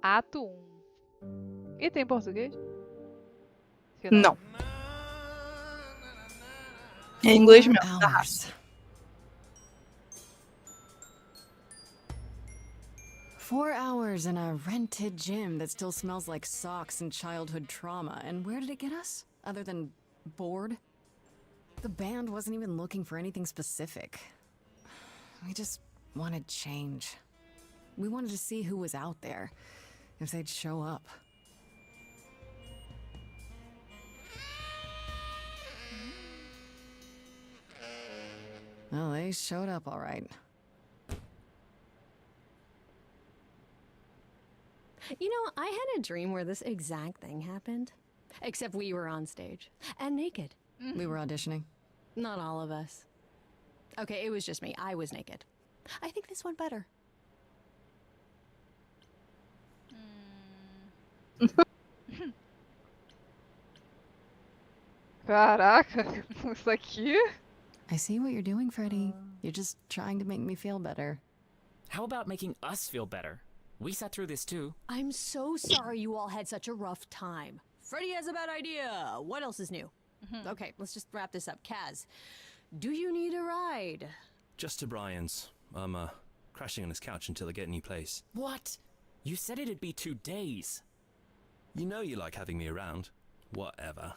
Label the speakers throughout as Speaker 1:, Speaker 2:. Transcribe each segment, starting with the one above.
Speaker 1: Ato 1. E tem em português? Que não.
Speaker 2: Não. É em inglês mesmo, da
Speaker 3: Hours. 4 hours in a rented gym that still smells like socks and childhood trauma. And where did it get us? Other than bored? The band wasn't even looking for anything specific. We just wanted change. We wanted to see who was out there, if they'd show up. Well, they showed up all right.
Speaker 4: You know, I had a dream where this exact thing happened. Except we were on stage. And naked.
Speaker 3: We were auditioning.
Speaker 4: Not all of us. Okay, it was just me. I was naked. I think this went better.
Speaker 1: Caraca, isso aqui?
Speaker 3: I see what you're doing, Freddie. You're just trying to make me feel better.
Speaker 5: How about making us feel better? We sat through this too.
Speaker 4: I'm so sorry you all had such a rough time. Freddie has a bad idea. What else is new? Okay, let's just wrap this up. Kaz, do you need a ride?
Speaker 6: Just to Brian's. I'm crashing on his couch until I get a new place.
Speaker 5: What? You said it'd be 2 days.
Speaker 6: You know you like having me around. Whatever.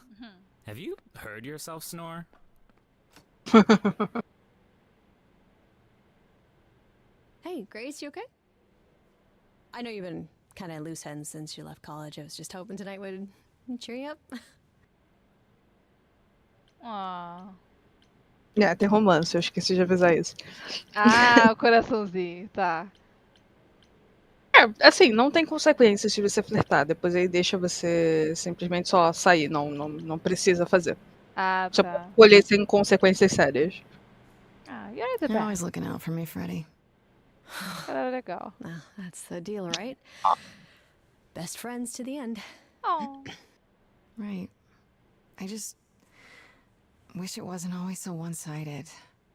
Speaker 5: Have you heard yourself snore?
Speaker 4: Hey, Grace, you okay? I know you've been kind of loose ends since you left college. I was just hoping tonight would cheer you up.
Speaker 1: Ah.
Speaker 2: É, tem romance, eu esqueci de avisar isso.
Speaker 1: Ah, o coraçãozinho, tá.
Speaker 2: É, assim, não tem consequências se você flertar. Depois aí deixa você simplesmente só sair. Não precisa fazer.
Speaker 1: Ah,
Speaker 2: Você
Speaker 1: tá.
Speaker 2: pode escolher sem consequências sérias.
Speaker 1: Ah, you're the
Speaker 3: You're always
Speaker 1: best.
Speaker 3: looking out for me, Freddie.
Speaker 1: Ela era legal.
Speaker 4: Well, that's the deal, right? Best friends to the end.
Speaker 1: Oh.
Speaker 3: Right. I just wish it wasn't always so one-sided.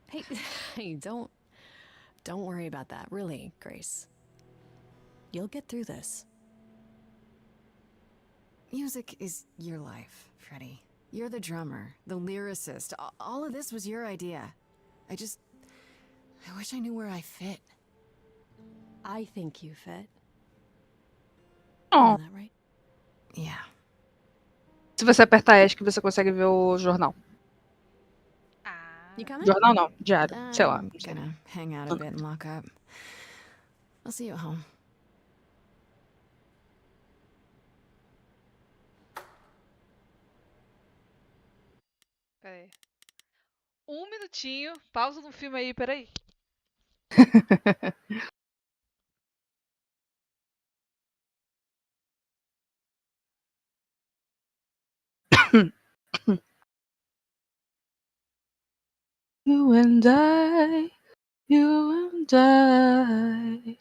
Speaker 4: Hey, hey, don't worry about that, really, Grace. You'll get through this.
Speaker 3: Music is your life, Freddie. You're the drummer, the lyricist. All of this was your idea. I wish I knew where I fit.
Speaker 4: I think you fit.
Speaker 2: Oh.
Speaker 4: Isn't that right?
Speaker 3: Yeah.
Speaker 2: Se você apertar ESC, você consegue ver o jornal.
Speaker 1: Ah.
Speaker 4: You coming?
Speaker 2: Jornal não, diário. Sei lá.
Speaker 3: I'm gonna hang out a bit and lock up. I'll see you at home.
Speaker 1: Peraí. Um minutinho. Pausa no filme aí, peraí.
Speaker 2: You and I, you and I.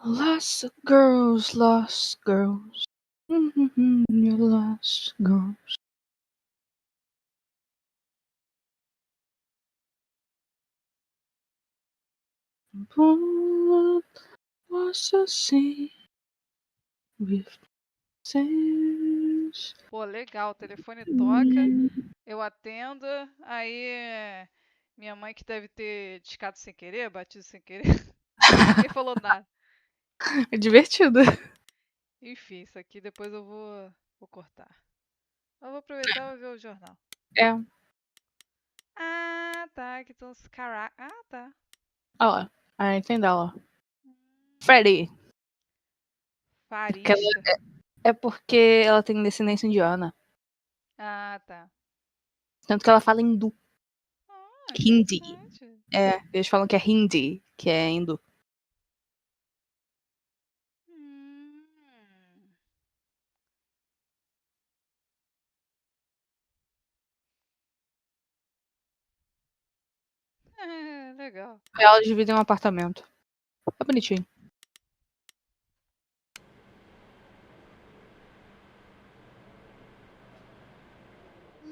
Speaker 2: Lost girls, lost girls. You lost girls. What's the scene with sense?
Speaker 1: Pô, legal. O telefone toca, eu atendo, aí minha mãe que deve ter discado sem querer, batido sem querer. Ninguém falou nada.
Speaker 2: É divertido.
Speaker 1: Enfim, isso aqui depois eu vou cortar. Eu vou aproveitar e vou ver o jornal.
Speaker 2: É.
Speaker 1: Ah, tá. Que estão os caras. Ah, tá.
Speaker 2: Olha lá. Ah, entendeu, ó. Freddie. Porque
Speaker 1: Farista.
Speaker 2: é porque ela tem descendência indiana.
Speaker 1: Ah, tá.
Speaker 2: Tanto que ela fala hindu.
Speaker 1: Ah,
Speaker 2: Hindi.
Speaker 1: interessante.
Speaker 2: É, eles falam que é hindi, que é hindu.
Speaker 1: Hum. É, legal.
Speaker 2: Elas dividem um apartamento. É bonitinho.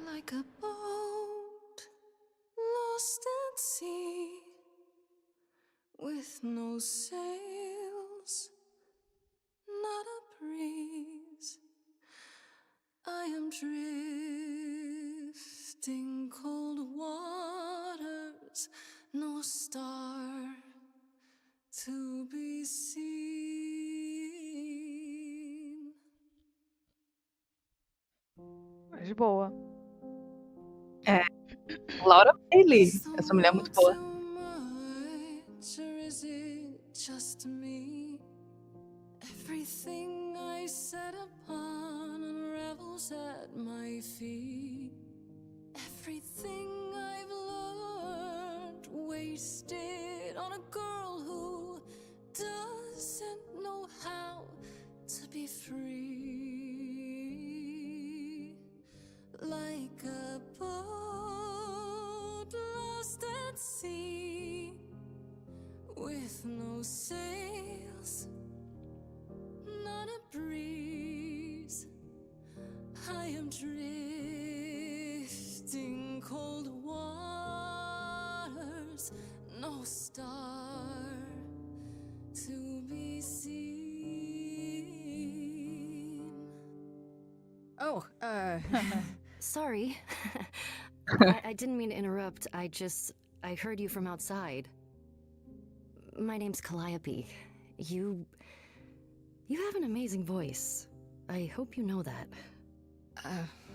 Speaker 3: Like a boat lost at sea, with no sails, not a breeze. I am drifting cold waters, no star to be seen.
Speaker 1: Mas boa.
Speaker 2: Laura Bailey.
Speaker 3: Is the
Speaker 2: Essa mulher é muito
Speaker 3: world
Speaker 2: boa.
Speaker 3: too much, or is it just me? Everything I set upon unravels at my feet. Everything I've learned wasted on a girl who doesn't know how to be free. Like a boat lost at sea, with no sails, not a breeze. I am drifting cold waters, no star to be seen.
Speaker 4: Oh, sorry. I didn't mean to interrupt. I heard you from outside. My name's Calliope. You have an amazing voice. I hope you know that.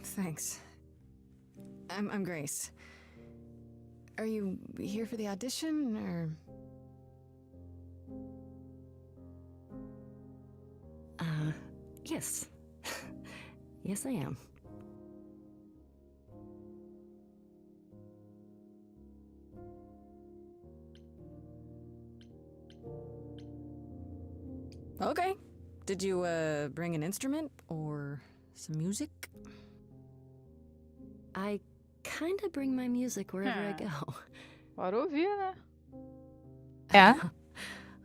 Speaker 3: Thanks. I'm Grace. Are you here for the audition, or?
Speaker 4: Yes. Yes, I am.
Speaker 3: Okay. Did you, bring an instrument or some music?
Speaker 4: I kinda bring my music wherever I go.
Speaker 1: Bora ouvir, né?
Speaker 2: É,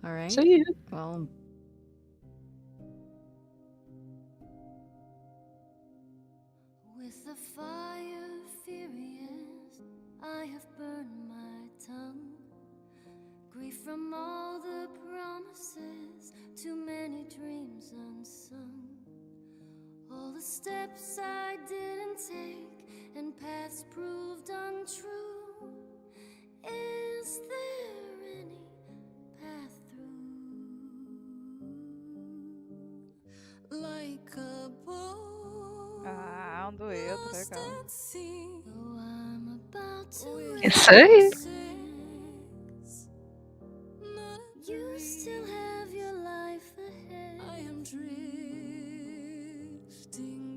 Speaker 3: All right.
Speaker 2: isso aí.
Speaker 3: Well,
Speaker 7: With the fire furious, I have burned my tongue. Grief from all the promises, too many dreams unsung. All the steps I didn't take and paths proved untrue. Is there any path through? Like a boat
Speaker 1: Ah, um dueto,
Speaker 3: lost
Speaker 1: legal.
Speaker 3: at sea,
Speaker 7: though I'm about to
Speaker 2: Isso aí.
Speaker 7: You still have your life ahead.
Speaker 3: I am drifting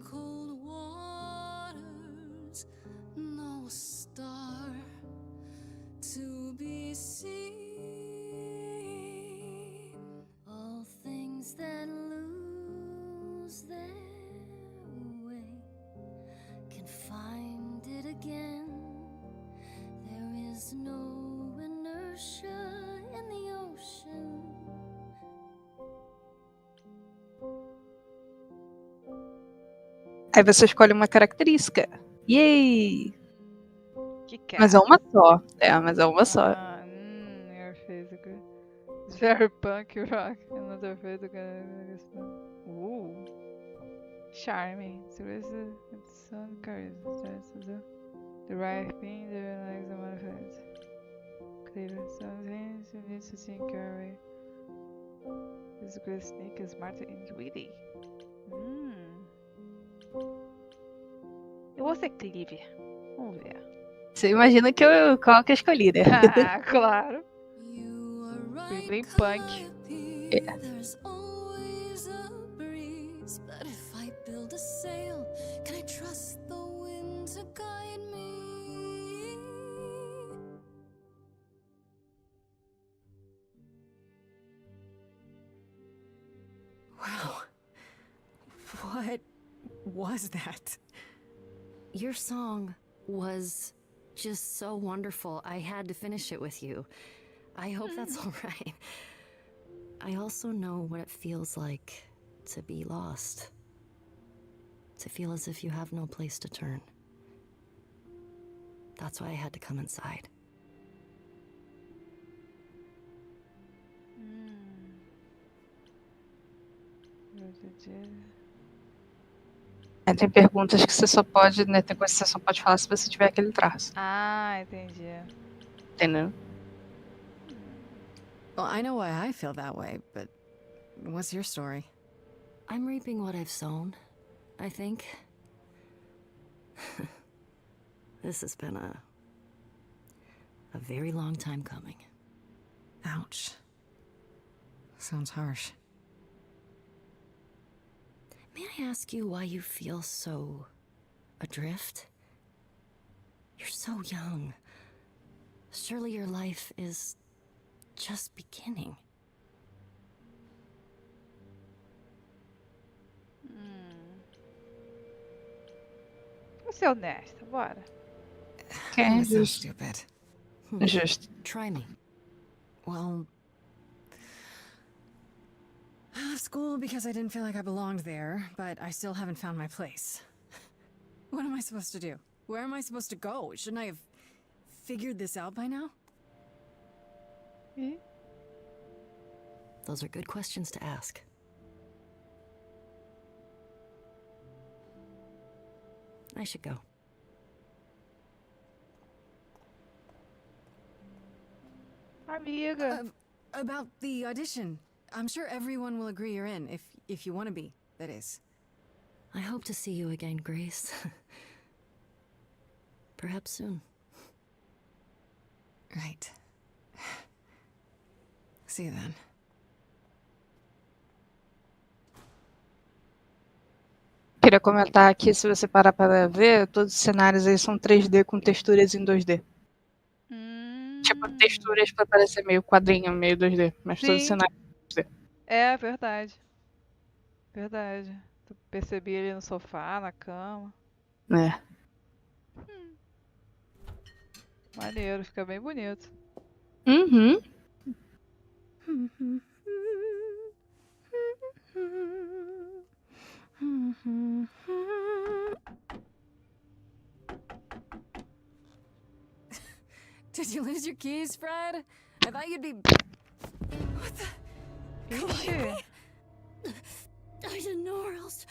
Speaker 3: cold waters, no star to be seen.
Speaker 7: All things that lose their way can find it again. There is no inertia in the ocean.
Speaker 2: Aí você escolhe uma característica. Yay!
Speaker 1: Que quer?
Speaker 2: Mas é uma só. Mas é uma só.
Speaker 1: Your physical. It's very punk rock. Another physical. Charming. Seriously, it's some charisma. The right thing, the legs are manifest. Clear. Some things you need to think your way. This good sneak is smart and witty. Eu vou ser Clive. Vamos ver.
Speaker 2: Você imagina qual que eu escolhi, né?
Speaker 1: Ah, claro.
Speaker 3: You are right,
Speaker 1: Bem punk.
Speaker 3: Calliope. There's always a breeze, but if I build a sail, can I trust the wind to guide me?
Speaker 4: Wow.
Speaker 3: What was that?
Speaker 4: Your song was just so wonderful. I had to finish it with you. I hope that's all right. I also know what it feels like to be lost. To feel as if you have no place to turn. That's why I had to come inside.
Speaker 2: Tem perguntas que você só pode, né? Tem coisas que você só pode falar se você tiver aquele traço.
Speaker 1: Ah, entendi.
Speaker 2: Entendeu?
Speaker 3: Well, I know why I feel that way, but what's your story?
Speaker 4: I'm reaping what I've sown, I think. This has been a very long time coming.
Speaker 3: Ouch. Sounds harsh.
Speaker 4: May I ask you why you feel so adrift? You're so young. Surely your life is just beginning.
Speaker 1: Vou ser honesta, bora.
Speaker 2: É,
Speaker 3: That sounds
Speaker 2: justo.
Speaker 3: stupid.
Speaker 2: Justo.
Speaker 4: Try me.
Speaker 3: Well, I left school because I didn't feel like I belonged there, but I still haven't found my place. What am I supposed to do? Where am I supposed to go? Shouldn't I have figured this out by now?
Speaker 1: Ih,
Speaker 4: Those are good questions to ask. I should go.
Speaker 1: amiga.
Speaker 3: About the audition. I'm sure everyone will agree you're in, if you want to be, that is.
Speaker 4: I hope to see you again, Grace. Perhaps soon.
Speaker 3: Right. See you then.
Speaker 2: Queria comentar aqui, se você parar pra ver, todos os cenários aí são 3D com texturas em 2D. Tipo, texturas pra parecer meio quadrinho, meio 2D. Mas todos os
Speaker 1: Sim.
Speaker 2: cenários.
Speaker 1: É, verdade. Verdade. Tu percebi ele no sofá, na cama.
Speaker 2: É.
Speaker 1: Maneiro, fica bem bonito.
Speaker 2: Uhum.
Speaker 3: Did you lose your keys, Fred? I thought you'd be... What the...
Speaker 1: Ixi.
Speaker 4: I didn't know or else.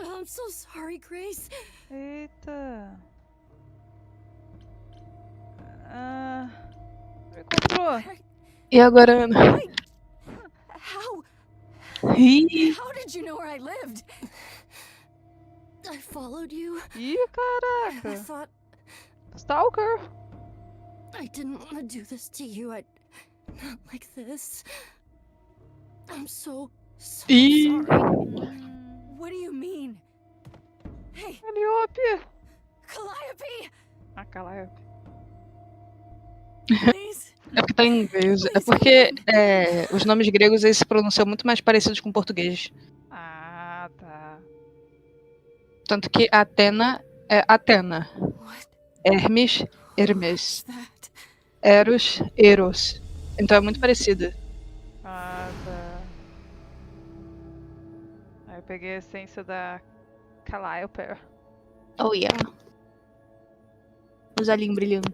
Speaker 4: I'm so sorry, Grace.
Speaker 1: Eita. Ah, me encontrou.
Speaker 2: E agora, Ana?
Speaker 3: Wait! How
Speaker 2: Ih,
Speaker 3: did you know where I lived?
Speaker 4: I followed you.
Speaker 1: Ih,
Speaker 4: I
Speaker 1: caraca.
Speaker 4: thought
Speaker 1: Stalker.
Speaker 4: I didn't want to do this to you. Not like this. I'm so
Speaker 2: Ih.
Speaker 4: sorry.
Speaker 3: What do you mean? Hey,
Speaker 1: Calliope.
Speaker 3: Calliope!
Speaker 1: Ah, Calliope.
Speaker 3: Please?
Speaker 2: É porque tá em inglês. É porque os nomes gregos eles se pronunciam muito mais parecidos com o português.
Speaker 1: Ah, tá.
Speaker 2: Tanto que Atena é Atena.
Speaker 3: What
Speaker 2: Hermes,
Speaker 3: was
Speaker 2: Hermes.
Speaker 3: that?
Speaker 2: Eros, Eros. Então é muito parecido.
Speaker 1: Ah, tá. Aí eu peguei a essência da Calliope.
Speaker 2: Oh, yeah. Os olhinhos brilhando.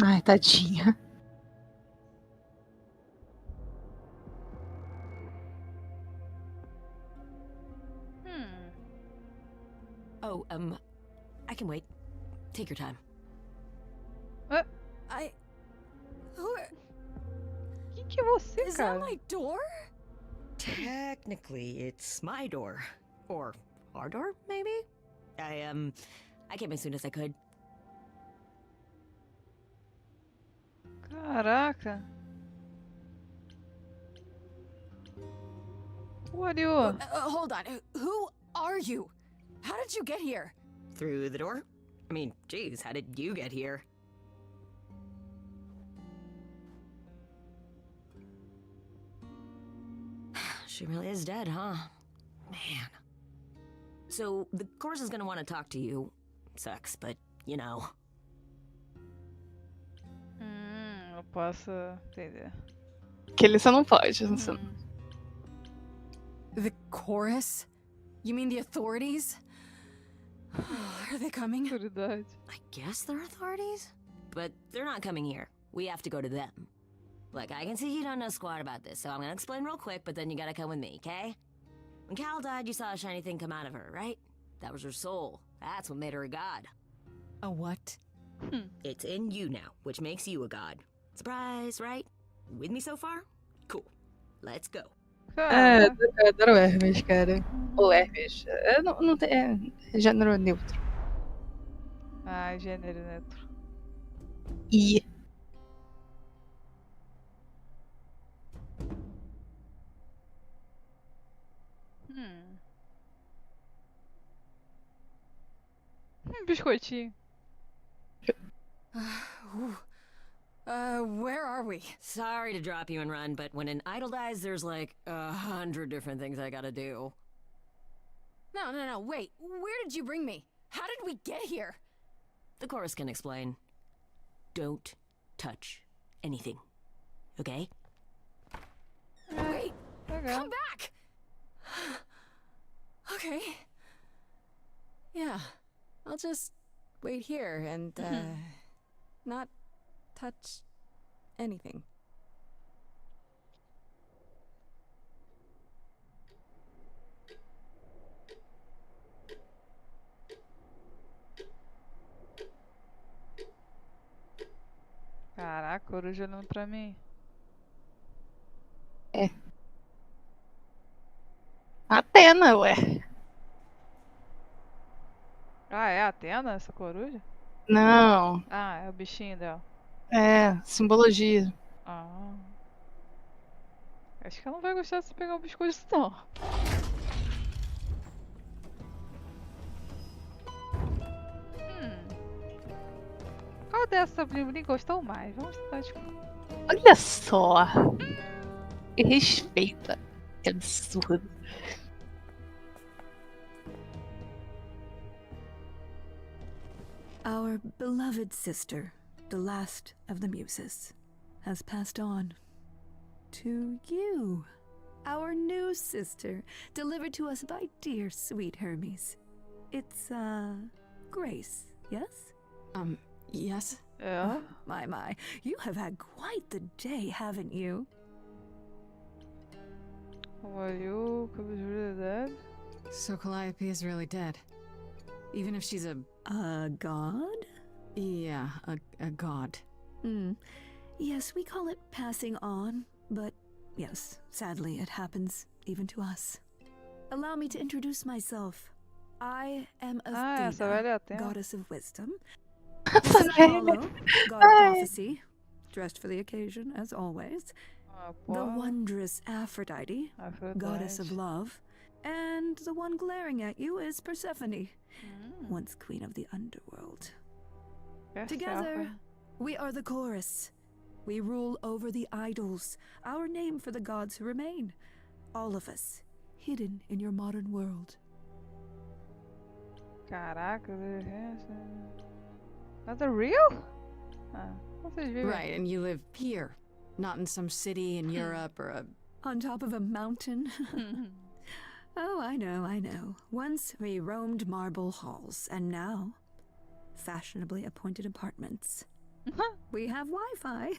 Speaker 2: Ai, tadinha.
Speaker 4: Oh, I can wait. Take your time.
Speaker 3: Who
Speaker 1: Que é você,
Speaker 3: is
Speaker 1: cara?
Speaker 3: that my door?
Speaker 8: Technically, it's my door. Or our door, maybe? I came as soon as I could.
Speaker 1: Caraca. Who are you?
Speaker 3: Hold on. Who are you? How did you get here?
Speaker 8: Through the door? I mean, geez, how did you get here? She really is dead, huh? Man. So, the course is gonna want to talk to you. Sucks, but, you know.
Speaker 1: Eu posso entender.
Speaker 2: Que ele só não pode. Você...
Speaker 3: The chorus? You mean the authorities? Are they coming?
Speaker 1: Autoridade.
Speaker 8: I guess they're authorities? But they're not coming here. We have to go to them. Look, I can see you don't know squat about this, so I'm gonna explain real quick, but then you gotta come with me, okay? When Cal died, you saw a shiny thing come out of her, right? That was her soul. That's what made her a god.
Speaker 3: A what?
Speaker 8: It's in you now, which makes you a god. Surprise, right? With me so far? Cool. Let's go.
Speaker 2: É,
Speaker 1: Cara,
Speaker 2: eu adoro Hermes, cara. Ou Hermes. Não tem. É gênero neutro.
Speaker 1: ai, gênero neutro.
Speaker 2: E.
Speaker 1: Biscoitinho.
Speaker 3: Where are we?
Speaker 8: Sorry to drop you and run, but when an idol dies, there's like 100 different things I gotta do.
Speaker 3: No, wait. Where did you bring me? How did we get here?
Speaker 8: The chorus can explain. Don't touch anything. Okay?
Speaker 3: Wait,
Speaker 1: Legal.
Speaker 3: come back! Okay. Yeah, I'll just wait here and, not touch anything.
Speaker 1: Caraca, coruja olhando pra mim.
Speaker 2: Atena, ué.
Speaker 1: Ah, é a Atena, essa coruja?
Speaker 2: Não.
Speaker 1: Ah, é o bichinho dela.
Speaker 2: É, simbologia.
Speaker 1: Ah. Acho que ela não vai gostar se pegar o biscoito, não. Qual dessa Blimblin gostou mais? Vamos tentar descobrir.
Speaker 2: Olha só. Que respeita. Que absurdo.
Speaker 9: Our beloved sister, the last of the muses, has passed on. To you, our new sister, delivered to us by dear sweet Hermes. It's, Grace, yes?
Speaker 3: Yes?
Speaker 1: É?
Speaker 9: My, you have had quite the day, haven't you?
Speaker 1: Were you really dead?
Speaker 3: So Calliope is really dead. Even if she's a
Speaker 9: God?
Speaker 3: yeah, a god.
Speaker 9: Yes, we call it passing on, but yes, sadly it happens even to us. Allow me to introduce myself. I am
Speaker 1: Ah, essa velha é
Speaker 9: Athena,
Speaker 1: a Atena.
Speaker 9: goddess of wisdom.
Speaker 2: Essa
Speaker 9: This is
Speaker 2: velha.
Speaker 9: Apollo, god of prophecy, dressed for the occasion as always.
Speaker 1: Ah,
Speaker 9: The
Speaker 1: pô.
Speaker 9: wondrous Aphrodite, goddess of
Speaker 1: Aphrodite.
Speaker 9: love. And the one glaring at you is Persephone, once queen of the underworld. Together, we are the chorus. We rule over the idols, our name for the gods who remain. All of us, hidden in your modern world.
Speaker 1: Caraca, that's real? Ah, vocês viram?
Speaker 3: Right, and you live here, not in some city in Europe or a...
Speaker 9: On top of a mountain. Oh, I know. Once we roamed marble halls, and now, fashionably appointed apartments. We have Wi-Fi.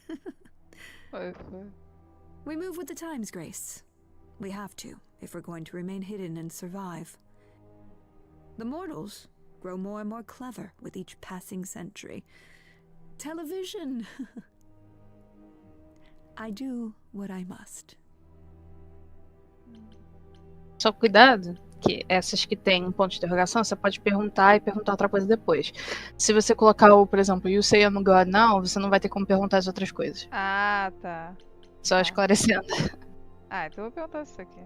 Speaker 9: We move with the times, Grace. We have to, if we're going to remain hidden and survive. The mortals grow more and more clever with each passing century. Television! I do what I must.
Speaker 2: Só cuidado, que essas que tem um ponto de interrogação, você pode perguntar e perguntar outra coisa depois. Se você colocar o, por exemplo, you say I'm God now, você não vai ter como perguntar as outras coisas.
Speaker 1: Ah, tá.
Speaker 2: Só esclarecendo.
Speaker 1: Ah, então eu vou perguntar isso aqui.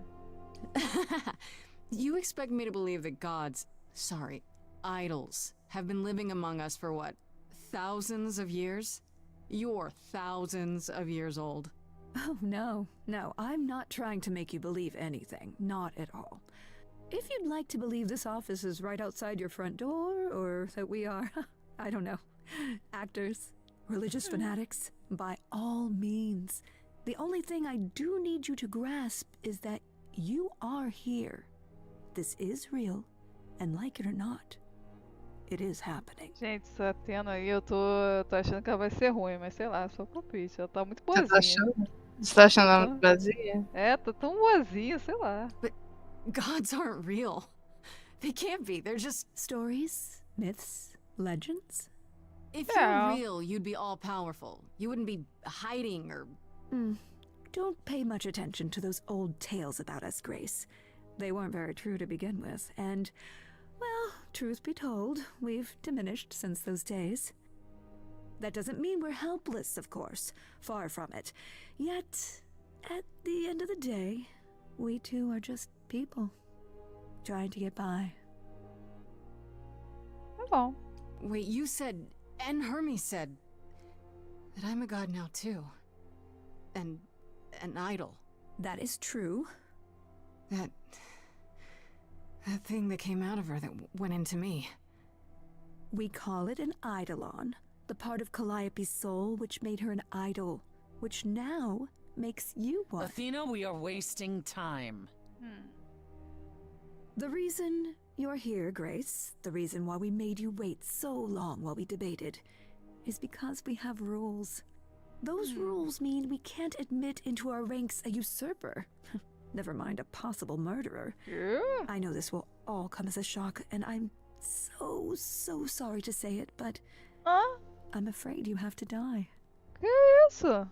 Speaker 3: You expect me to believe that gods, sorry, idols, have been living among us for what, thousands of years? You're thousands of years old.
Speaker 9: Oh, no, I'm not trying to make you believe anything. Not at all. If you'd like to believe this office is right outside your front door, or that we are, I don't know, actors, religious fanatics, by all means. The only thing I do need you to grasp is that you are here. This is real, and like it or not, it is happening.
Speaker 1: Gente, essa Atena aí, eu tô achando que ela vai ser ruim, mas sei lá, só palpite. Ela tá muito
Speaker 2: Você tá
Speaker 1: boazinha.
Speaker 2: achando? Você tá achando ela
Speaker 1: Tá.
Speaker 2: vazia?
Speaker 1: É, tá tão boazinha, sei lá.
Speaker 3: Gods aren't real. They can't be. They're just.
Speaker 9: Stories, myths, legends.
Speaker 3: If
Speaker 1: Yeah.
Speaker 3: you're real, you'd be all powerful. You wouldn't be hiding or.
Speaker 9: Don't pay much attention to those old tales about us, Grace. They weren't very true to begin with, and, well, truth be told, we've diminished since those days. That doesn't mean we're helpless, of course. Far from it. Yet, at the end of the day, we too are just people. Trying to get by.
Speaker 1: Tá bom.
Speaker 3: Wait, you said. And Hermes said. That I'm a god now, too. And. An idol.
Speaker 9: That is true.
Speaker 3: That thing that came out of her that went into me.
Speaker 9: We call it an eidolon, the part of Calliope's soul which made her an idol, which now makes you one.
Speaker 10: Athena, we are wasting time.
Speaker 9: The reason you're here, Grace, the reason why we made you wait so long while we debated, is because we have rules. Those rules mean we can't admit into our ranks a usurper. Never mind a possible murderer.
Speaker 1: Yeah.
Speaker 9: I know this will all come as a shock, and I'm so sorry to say it, but
Speaker 1: Hã?
Speaker 9: I'm afraid you have to die.
Speaker 1: Que isso?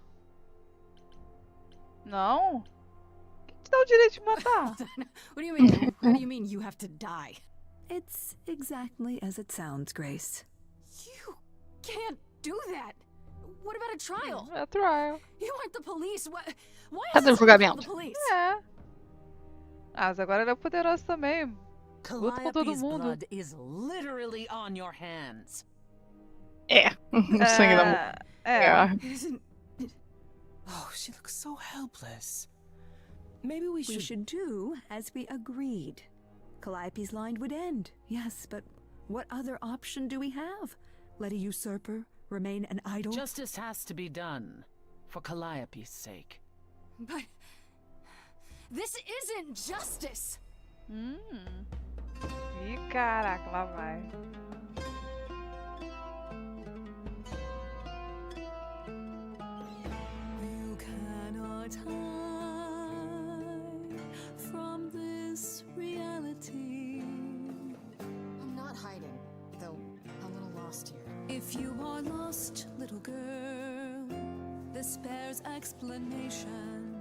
Speaker 1: Não? Quem te dá o direito de matar?
Speaker 3: What do you mean? How do you mean you have to die?
Speaker 9: It's exactly as it sounds, Grace.
Speaker 3: You can't do that. What about a trial?
Speaker 1: É trial.
Speaker 3: You aren't the police. Why
Speaker 2: Cadê o
Speaker 3: hasn't someone called
Speaker 2: julgamento?
Speaker 3: the police?
Speaker 1: É. Ah, mas agora ele é poderoso também. Luta com todo
Speaker 10: Calliope's
Speaker 1: mundo.
Speaker 10: blood is literally on your hands.
Speaker 2: É. O sangue da mulher.
Speaker 1: É.
Speaker 3: Isn't.
Speaker 10: Oh, she looks so helpless. Maybe we
Speaker 9: We
Speaker 10: should...
Speaker 9: should do as we agreed. Calliope's line would end, yes, but what other option do we have? Let a usurper remain an idol?
Speaker 10: Justice has to be done. For Calliope's sake.
Speaker 3: But. This isn't justice!
Speaker 1: Ih, caraca, lá vai.
Speaker 9: You cannot hide from this reality.
Speaker 3: I'm not hiding, though a little lost here.
Speaker 9: If you are lost, little girl, this bears explanation.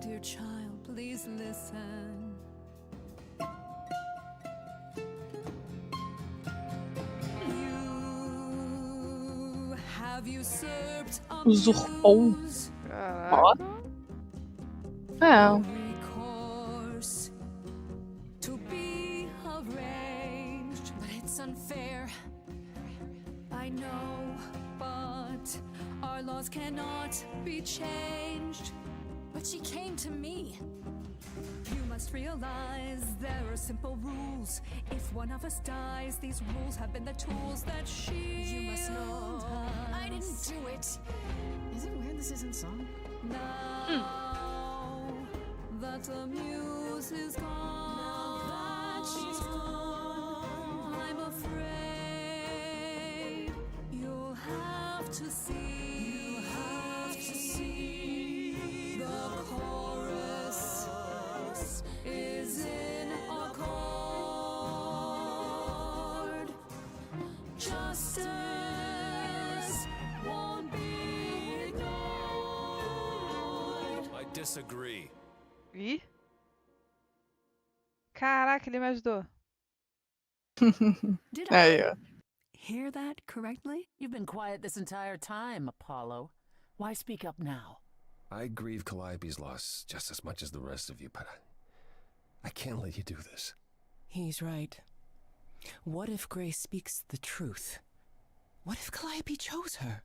Speaker 9: Dear child, please listen. You have usurped a
Speaker 2: Usurpou.
Speaker 9: muse,
Speaker 1: Caraca.
Speaker 2: É.
Speaker 9: recourse to be arranged.
Speaker 3: But it's unfair.
Speaker 9: I know, but our laws cannot be changed.
Speaker 3: But she came to me.
Speaker 9: You must realize there are simple rules. If one of us dies, these rules have been the tools that shield
Speaker 3: You must know. I didn't
Speaker 9: us.
Speaker 3: do it. Is it weird this isn't song?
Speaker 9: Now that the muse is gone,
Speaker 3: Now that she's gone,
Speaker 9: I'm afraid you'll have to see.
Speaker 3: you have to see
Speaker 9: The chorus is in accord. Justice won't be ignored.
Speaker 6: I disagree.
Speaker 1: Ih. Caraca, ele me ajudou.
Speaker 9: Did
Speaker 2: Aí, ó.
Speaker 9: hear that correctly?
Speaker 10: You've been quiet this entire time, Apollo. Why speak up now?
Speaker 11: I grieve Calliope's loss just as much as the rest of you, but I can't let you do this.
Speaker 10: He's right. What if Grace speaks the truth? What if Calliope chose her?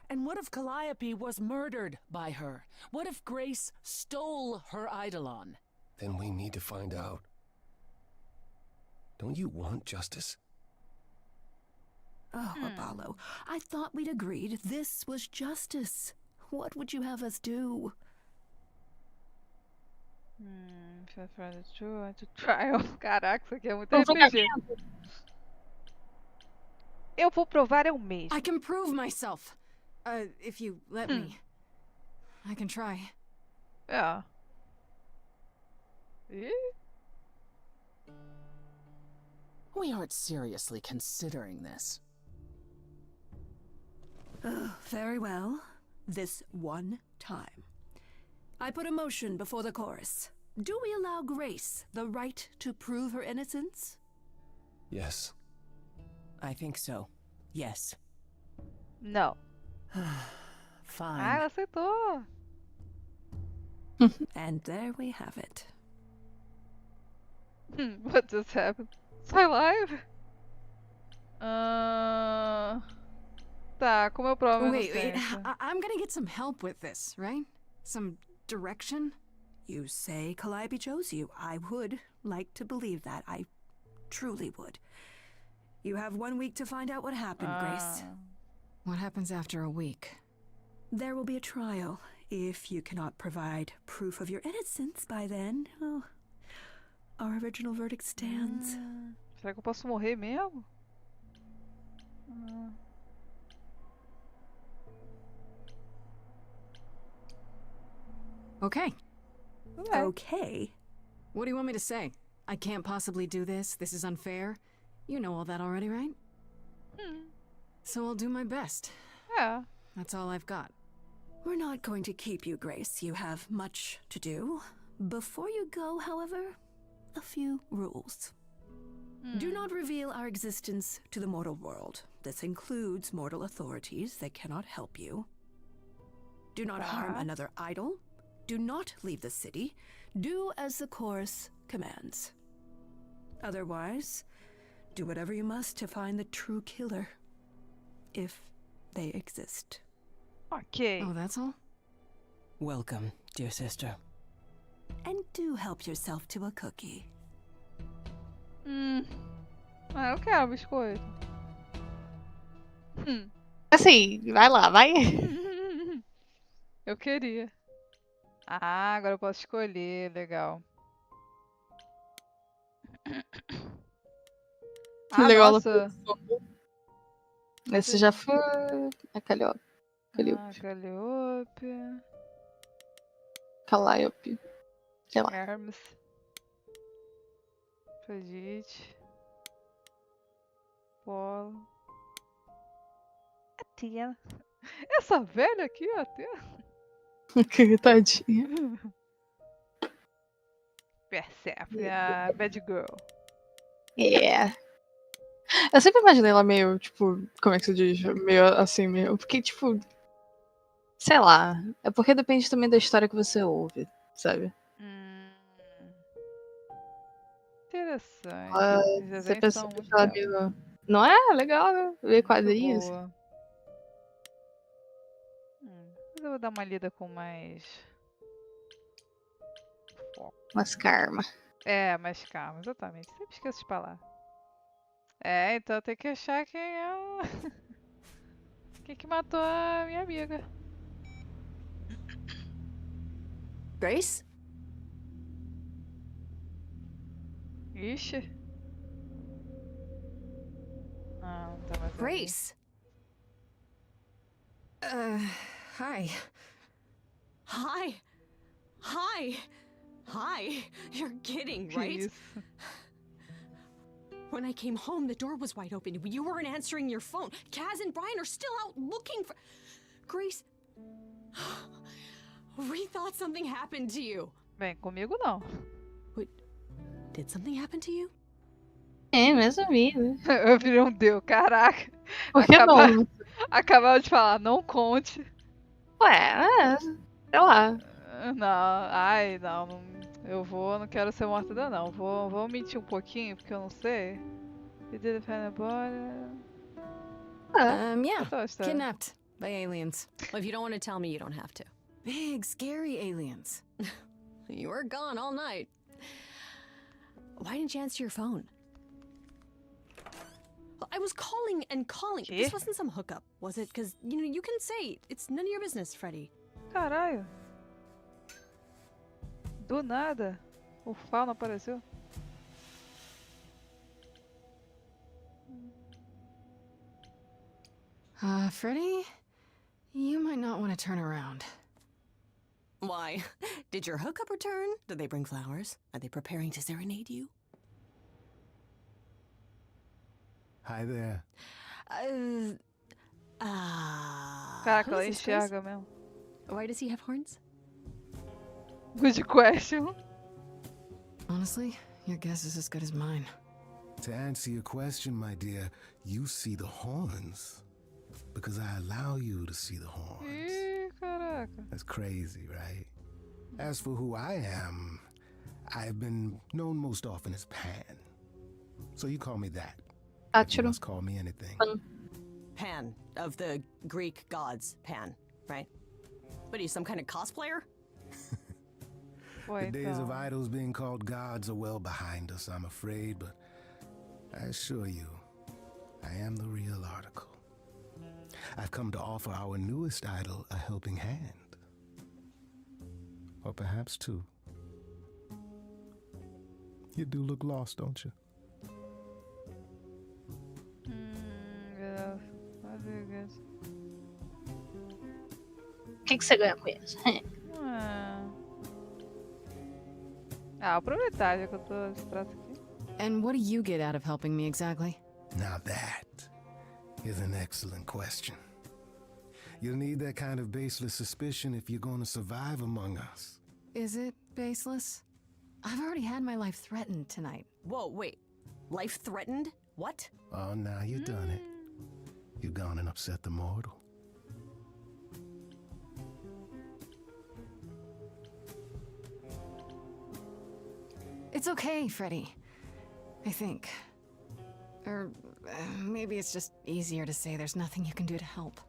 Speaker 10: And what if Calliope was murdered by her? What if Grace stole her eidolon?
Speaker 11: Then we need to find out. Don't you want justice?
Speaker 9: Oh, Apollo, I thought we'd agreed this was justice. What would you have us do?
Speaker 1: To trial. Caraca, isso aqui é muito
Speaker 2: Um
Speaker 1: RPG.
Speaker 2: julgamento.
Speaker 1: Eu vou provar eu mesmo.
Speaker 3: I can prove myself. If you let me. I can try.
Speaker 1: É. Ih,
Speaker 10: We aren't seriously considering this.
Speaker 9: Very well. This one time. I put a motion before the chorus. Do we allow Grace the right to prove her innocence?
Speaker 11: Yes.
Speaker 10: I think so. Yes.
Speaker 1: não.
Speaker 10: Fine.
Speaker 1: Ah, ela aceitou.
Speaker 9: And there we have it.
Speaker 1: What just happened? Sai live? Tá, como eu provo a
Speaker 3: Wait,
Speaker 1: inocência?
Speaker 3: I'm gonna get some help with this, right? Some direction?
Speaker 9: You say Calliope chose you. I would like to believe that. I truly would. You have 1 week to find out what happened, Grace.
Speaker 3: What happens after a week?
Speaker 9: There will be a trial. If you cannot provide proof of your innocence by then, well, our original verdict stands.
Speaker 1: Será que eu posso morrer mesmo?
Speaker 3: Okay.
Speaker 9: Okay.
Speaker 3: What do you want me to say? I can't possibly do this. This is unfair. You know all that already, right? So I'll do my best.
Speaker 1: É.
Speaker 3: That's all I've got.
Speaker 9: We're not going to keep you, Grace. You have much to do. Before you go, however, a few rules. Do not reveal our existence to the mortal world. This includes mortal authorities that cannot help you. Do not harm another idol. Do not leave the city. Do as the chorus commands. Otherwise, do whatever you must to find the true killer. If they exist.
Speaker 1: Ok.
Speaker 3: Oh, that's all?
Speaker 10: Welcome, dear sister.
Speaker 9: And do help yourself to a cookie.
Speaker 1: Ah, eu quero biscoito.
Speaker 2: Assim, vai lá, vai.
Speaker 1: Eu queria. Ah, agora eu posso escolher. Legal. Ah,
Speaker 2: Legal.
Speaker 1: nossa.
Speaker 2: Esse já foi a Calliope.
Speaker 1: Calliope.
Speaker 2: Calliope. Sei lá.
Speaker 1: Hermes. Afrodite. Polo. Athena. Essa velha aqui, Athena.
Speaker 2: Que tadinha.
Speaker 1: Persephone, a bad girl.
Speaker 2: É. Eu sempre imaginei ela meio, tipo, como é que se diz? Meio assim, meio. Porque, tipo. Sei lá. É porque depende também da história que você ouve, sabe?
Speaker 1: Interessante. Os
Speaker 2: Você
Speaker 1: desenhos
Speaker 2: pensa
Speaker 1: são
Speaker 2: que
Speaker 1: muito
Speaker 2: ela
Speaker 1: belos.
Speaker 2: meio. Não é? Legal, né? Ver
Speaker 1: Muito
Speaker 2: quadrinhos.
Speaker 1: boa. Mas eu vou dar uma lida com mais foco.
Speaker 2: Mas karma.
Speaker 1: É, mais calma, exatamente. Sempre esqueço de falar. É, então tem que achar quem é o... quem que matou a minha amiga.
Speaker 3: Grace?
Speaker 1: Ixi. Ah, não tá mais ali.
Speaker 3: Grace! Hi.
Speaker 4: Hi. Hi. Hi. You're kidding,
Speaker 1: Que
Speaker 4: right?
Speaker 1: isso?
Speaker 4: When I came home, the door was wide open. You weren't answering your phone. Kaz and Brian are still out looking for... Grace... We thought something happened to you.
Speaker 1: Bem, comigo não.
Speaker 4: Wait, did something happen to you?
Speaker 2: É, mais ou menos.
Speaker 1: Eu virei um deus, caraca.
Speaker 2: Por que não?
Speaker 1: Acabava de falar, não conte.
Speaker 2: Ué, sei lá.
Speaker 1: Não, ai, não. Eu não quero ser morta ainda não. Vou mentir um pouquinho, porque eu não sei. You did find a body.
Speaker 3: Yeah.
Speaker 1: Conta a história.
Speaker 3: Kidnapped by aliens.
Speaker 4: Well, if you don't want to tell me, you don't have to.
Speaker 3: Big, scary aliens.
Speaker 4: You were gone all night. Why didn't you answer your phone? I was calling and calling. This wasn't some hookup, was it? Because, you know, you can say it's none of your business, Freddy.
Speaker 1: Caralho. Do nada. O Fauno apareceu.
Speaker 3: Freddy? You might not want to turn around.
Speaker 12: Why? Did your hookup return? Did they bring flowers? Are they preparing to serenade you?
Speaker 11: Hi there.
Speaker 1: Caraca,
Speaker 12: Who
Speaker 1: ela
Speaker 12: is this, Grace?
Speaker 1: enxerga mesmo.
Speaker 12: Why does he have horns?
Speaker 1: Good question.
Speaker 3: Honestly, your guess is as good as mine.
Speaker 11: To answer your question, my dear, you see the horns. Because I allow you to see the horns.
Speaker 1: Ih, caraca.
Speaker 11: That's crazy, right? As for who I am, I've been known most often as Pan. So you call me that. You must call me anything.
Speaker 12: Pan, of the Greek gods, Pan, right? What are you, some kind of cosplayer?
Speaker 11: The days of idols being called gods are well behind us, I'm afraid, but I assure you, I am the real article. I've come to offer our newest idol a helping hand. Or perhaps two. You do look lost, don't you?
Speaker 2: O que você ganha com isso?
Speaker 1: Aproveitar já que eu tô nesse trato aqui.
Speaker 3: And what do you get out of helping me exactly?
Speaker 11: Now that is an excellent question. You'll need that kind of baseless suspicion if you're going to survive among us.
Speaker 3: Is it baseless? I've already had my life threatened tonight.
Speaker 12: Whoa, wait. Life threatened? What?
Speaker 11: Oh, now you've done it. You've gone and upset the mortal.
Speaker 3: It's okay, Freddy. I think. Or maybe it's just easier to say there's nothing you can do to help.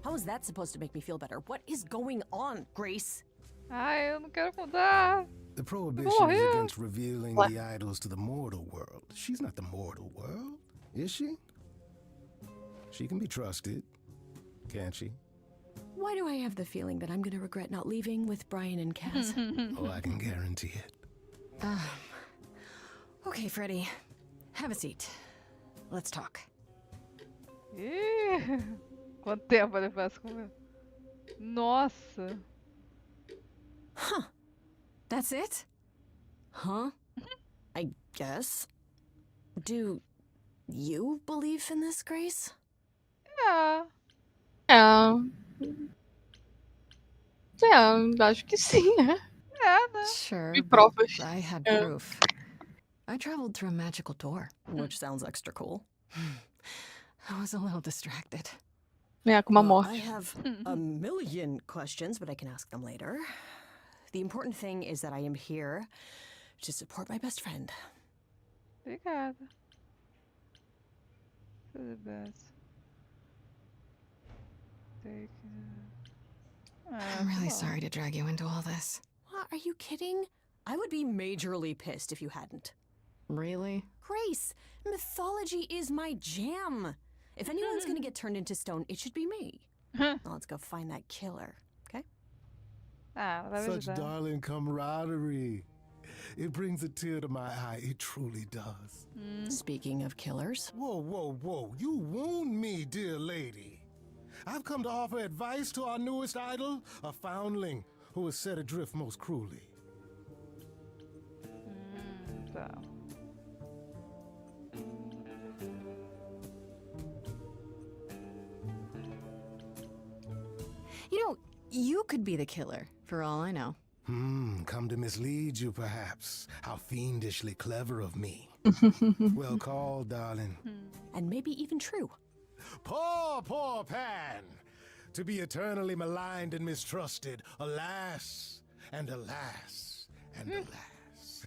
Speaker 12: How is that supposed to make me feel better? What is going on, Grace?
Speaker 1: Ai, eu não quero mudar.
Speaker 11: The prohibition is against revealing the idols to the mortal world. She's not the mortal world, is she? She can be trusted, can't she?
Speaker 12: Why do I have the feeling that I'm gonna regret not leaving with Brian and Cass?
Speaker 11: Oh, I can guarantee it.
Speaker 3: Okay, Freddy. Have a seat. Let's talk.
Speaker 1: Ih, quanto tempo ele faz comigo? Nossa.
Speaker 12: Huh.
Speaker 3: That's it?
Speaker 12: Huh? I guess. Do you believe in this, Grace?
Speaker 1: Yeah.
Speaker 2: Acho que sim, né?
Speaker 3: Sure.
Speaker 2: E provas.
Speaker 3: I had proof. I traveled through a magical door.
Speaker 12: Which sounds extra cool.
Speaker 3: I was a little distracted.
Speaker 2: É, com uma
Speaker 12: Well,
Speaker 2: morte.
Speaker 12: I have a million questions, but I can ask them later. The important thing is that I am here to support my best friend.
Speaker 1: Obrigada. Tudo bem.
Speaker 3: I'm really sorry to drag you into all this.
Speaker 12: What, are you kidding? I would be majorly pissed if you hadn't.
Speaker 3: Really?
Speaker 12: Grace, mythology is my jam. If anyone's gonna get turned into stone, it should be me. Now let's go find that killer, okay?
Speaker 11: Such darling camaraderie. It brings a tear to my eye. It truly does.
Speaker 12: Speaking of killers.
Speaker 11: Whoa, whoa, whoa. You wound me, dear lady. I've come to offer advice to our newest idol, a foundling who was set adrift most cruelly.
Speaker 1: Tá.
Speaker 3: You know, you could be the killer, for all I know.
Speaker 11: Come to mislead you, perhaps. How fiendishly clever of me. Well called, darling.
Speaker 12: And maybe even true.
Speaker 11: Poor, poor Pan! To be eternally maligned and mistrusted. Alas, and alas, and alas.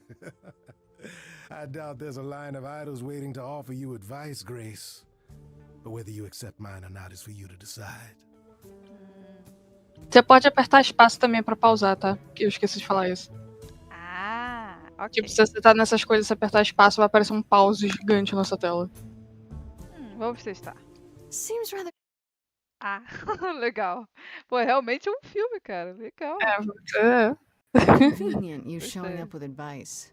Speaker 11: I doubt there's a line of idols waiting to offer you advice, Grace. But whether you accept mine or not is for you to decide.
Speaker 2: Você pode apertar espaço também pra pausar, tá? Que eu esqueci de falar isso.
Speaker 1: Ok.
Speaker 2: Tipo, se você tá nessas coisas, se apertar espaço, vai aparecer um pause gigante na sua tela.
Speaker 1: Vamos testar.
Speaker 3: Seems rather...
Speaker 1: Legal. Pô, realmente é um filme, cara. Legal.
Speaker 2: É.
Speaker 3: Convenient you showing
Speaker 1: Gostei.
Speaker 3: up with advice.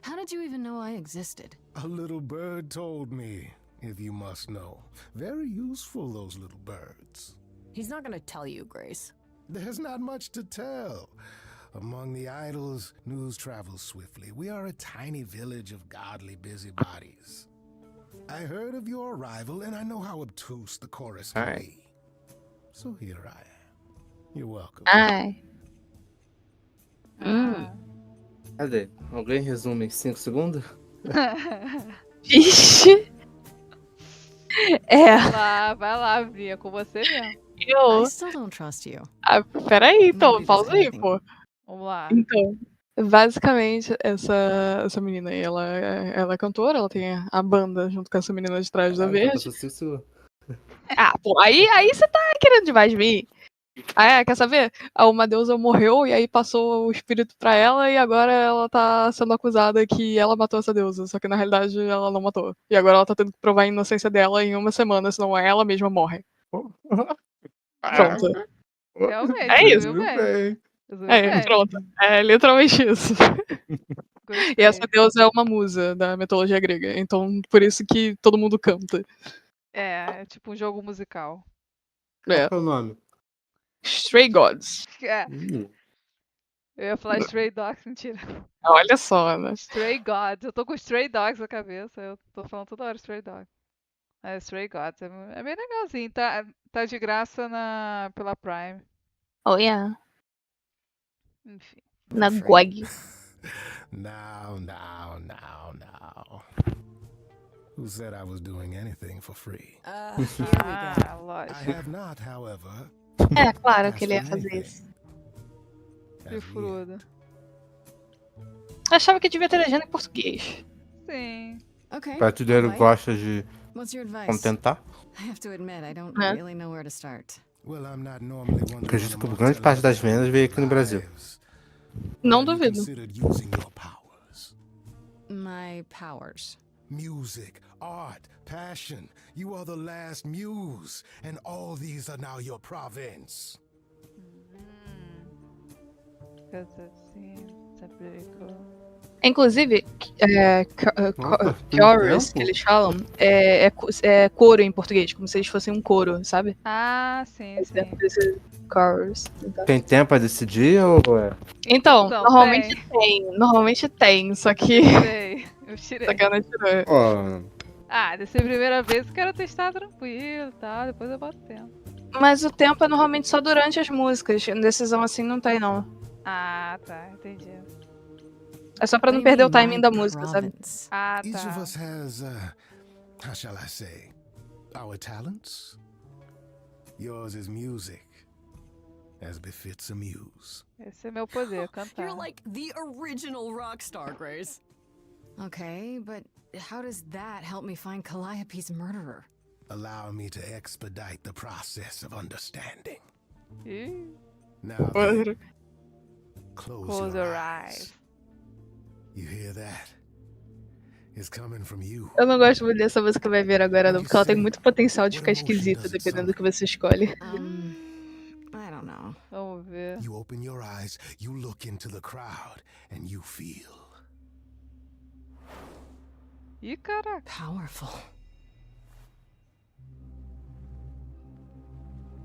Speaker 3: How did you even know I existed?
Speaker 11: A little bird told me, if you must know. Very useful, those little birds.
Speaker 12: He's not gonna tell you, Grace.
Speaker 11: There's not much to tell. Among the idols, news travels swiftly. We are a tiny village of godly busybodies. I heard of your arrival, and I know how obtuse the chorus can be. So here I am. You're welcome.
Speaker 2: Ai.
Speaker 13: Cadê? Alguém resume em 5 segundos?
Speaker 2: Vixe. É.
Speaker 1: Vai lá, Vi, é com você mesmo.
Speaker 3: I still don't trust you.
Speaker 2: Peraí, então,
Speaker 3: Nobody does
Speaker 2: pausa aí,
Speaker 3: anything.
Speaker 2: pô.
Speaker 1: Vamos lá.
Speaker 2: Então, basicamente, essa menina aí, ela é cantora, ela tem a banda junto com essa menina de trás da verde.
Speaker 13: Passou 5 segundos.
Speaker 2: Ah, pô, aí você tá querendo demais de mim. Quer saber? Uma deusa morreu e aí passou o espírito pra ela e agora ela tá sendo acusada que ela matou essa deusa, só que na realidade ela não matou. E agora ela tá tendo que provar a inocência dela em 1 semana, senão ela mesma morre. Pronto.
Speaker 1: Realmente,
Speaker 2: É isso.
Speaker 1: resumiu bem. Resumiu bem.
Speaker 2: Pronto. É literalmente isso.
Speaker 1: Gostei.
Speaker 2: E essa deusa é uma musa da mitologia grega, então por isso que todo mundo canta.
Speaker 1: É tipo um jogo musical.
Speaker 13: Qual que é o nome?
Speaker 2: Stray Gods.
Speaker 1: É. Eu ia falar Stray Dogs, mentira.
Speaker 2: Olha só, né?
Speaker 1: Stray Gods. Eu tô com Stray Dogs na cabeça. Eu tô falando toda hora Stray Dogs. Stray Gods. É bem legalzinho. Tá de graça pela Prime.
Speaker 2: Oh, yeah.
Speaker 1: Enfim.
Speaker 2: Na GOG.
Speaker 11: Now. Who said I was doing anything for free?
Speaker 12: Here we go.
Speaker 1: Lógico.
Speaker 11: I have not, however.
Speaker 2: Claro que ele ia fazer isso.
Speaker 1: Que fruda.
Speaker 2: Achava que devia ter legenda em português.
Speaker 1: Sim.
Speaker 3: Okay.
Speaker 13: Brasileiro
Speaker 3: Mike,
Speaker 13: gosta de
Speaker 3: what's your advice?
Speaker 13: contentar.
Speaker 3: I have to admit, I don't
Speaker 2: Huh?
Speaker 3: really know where to start.
Speaker 11: Well, I'm not normally one to
Speaker 13: Acredito que
Speaker 11: run
Speaker 13: grande parte das vendas veio aqui no Brasil.
Speaker 2: Não
Speaker 11: Have you
Speaker 2: duvido.
Speaker 11: considered using your powers?
Speaker 3: My powers.
Speaker 11: Music, art, passion. You are the last muse, and all these are now your province.
Speaker 2: Inclusive,
Speaker 13: Nossa,
Speaker 2: chorus,
Speaker 13: tempo?
Speaker 2: que eles falam, é coro em português, como se eles fossem um coro, sabe?
Speaker 1: Ah, sim.
Speaker 2: Chorus.
Speaker 13: Tem tempo pra decidir ou é?
Speaker 2: Então,
Speaker 1: Então,
Speaker 2: normalmente tem, só que...
Speaker 1: Sei, eu tirei.
Speaker 2: Só que eu não tirei.
Speaker 1: Ah, dessa primeira vez eu quero testar tranquilo e tal, depois eu boto tempo.
Speaker 2: Mas o tempo é normalmente só durante as músicas, decisão assim não tem não.
Speaker 1: Ah, tá, entendi.
Speaker 2: É só pra não perder o timing da música, sabe?
Speaker 1: Ah,
Speaker 11: Each of
Speaker 1: tá.
Speaker 11: us has, how shall I say, our talents. Yours is music, as befits a muse.
Speaker 1: Esse é meu poder, cantar.
Speaker 12: You're like the original rock star, Grace.
Speaker 3: Okay, but how does that help me find Calliope's murderer?
Speaker 11: Allow me to expedite the process of understanding.
Speaker 1: Ih,
Speaker 11: Now then,
Speaker 1: close your eyes.
Speaker 11: You hear that? It's coming from you.
Speaker 2: Eu não gosto muito dessa música que vai vir agora não, porque ela tem muito potencial de ficar esquisita, dependendo do que você escolhe.
Speaker 3: I don't know.
Speaker 1: Vamos ver.
Speaker 11: You open your eyes, you look into the crowd, and you feel.
Speaker 1: Ih, caraca.
Speaker 3: Powerful.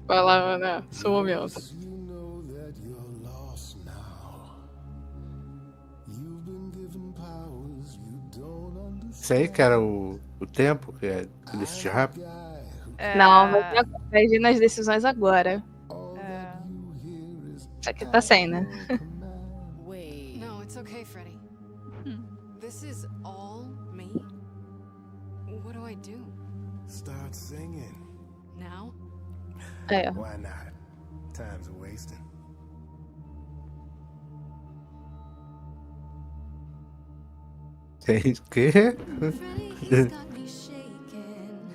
Speaker 2: Vai lá, Ana, seu momento.
Speaker 11: You know that you're lost now. You've been given powers you don't understand.
Speaker 13: Isso aí que era o tempo, que é decidir rápido.
Speaker 2: Não, vai vir nas decisões agora. Isso aqui tá sem, né?
Speaker 3: Wait. No, it's okay, Freddy. This is all me? What do I do?
Speaker 11: Start singing.
Speaker 3: Now?
Speaker 2: É.
Speaker 11: Why not? Time's a wasting.
Speaker 13: Tem o quê?
Speaker 7: Freddy's got me shaking.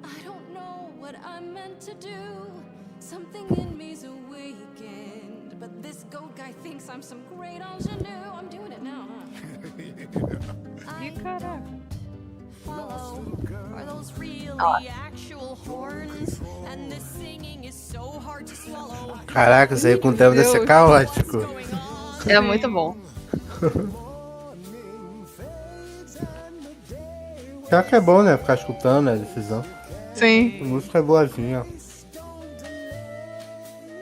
Speaker 7: I don't know what I'm meant to do. Something in me's awakened. But this goat guy thinks I'm some great ingenue. I'm doing it now, huh?
Speaker 1: Ih, caraca.
Speaker 12: Follow. Are those really actual horns? And this singing is so hard to swallow.
Speaker 13: Caraca, isso aí com o tempo deve ser caótico.
Speaker 2: É muito bom.
Speaker 13: Será que é bom, né? Ficar escutando a decisão.
Speaker 2: Sim.
Speaker 13: A música é boazinha.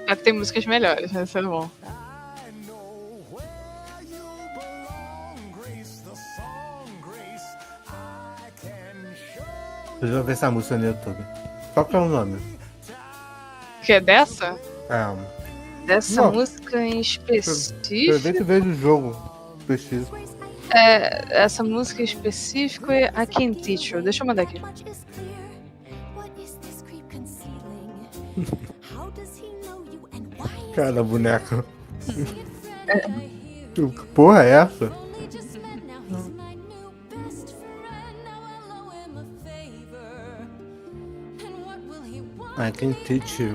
Speaker 2: É, tem músicas melhores, né? Isso é bom.
Speaker 13: Deixa eu ver essa música no YouTube. Qual que é o nome?
Speaker 2: Que é dessa?
Speaker 13: É.
Speaker 2: Dessa
Speaker 13: Não.
Speaker 2: música em
Speaker 13: Eu
Speaker 2: específico?
Speaker 13: vejo o jogo. Preciso.
Speaker 2: É, essa música em específico é I Can Teach You. Deixa eu mandar aqui.
Speaker 13: Cara, boneca. Que porra é essa? I can teach you.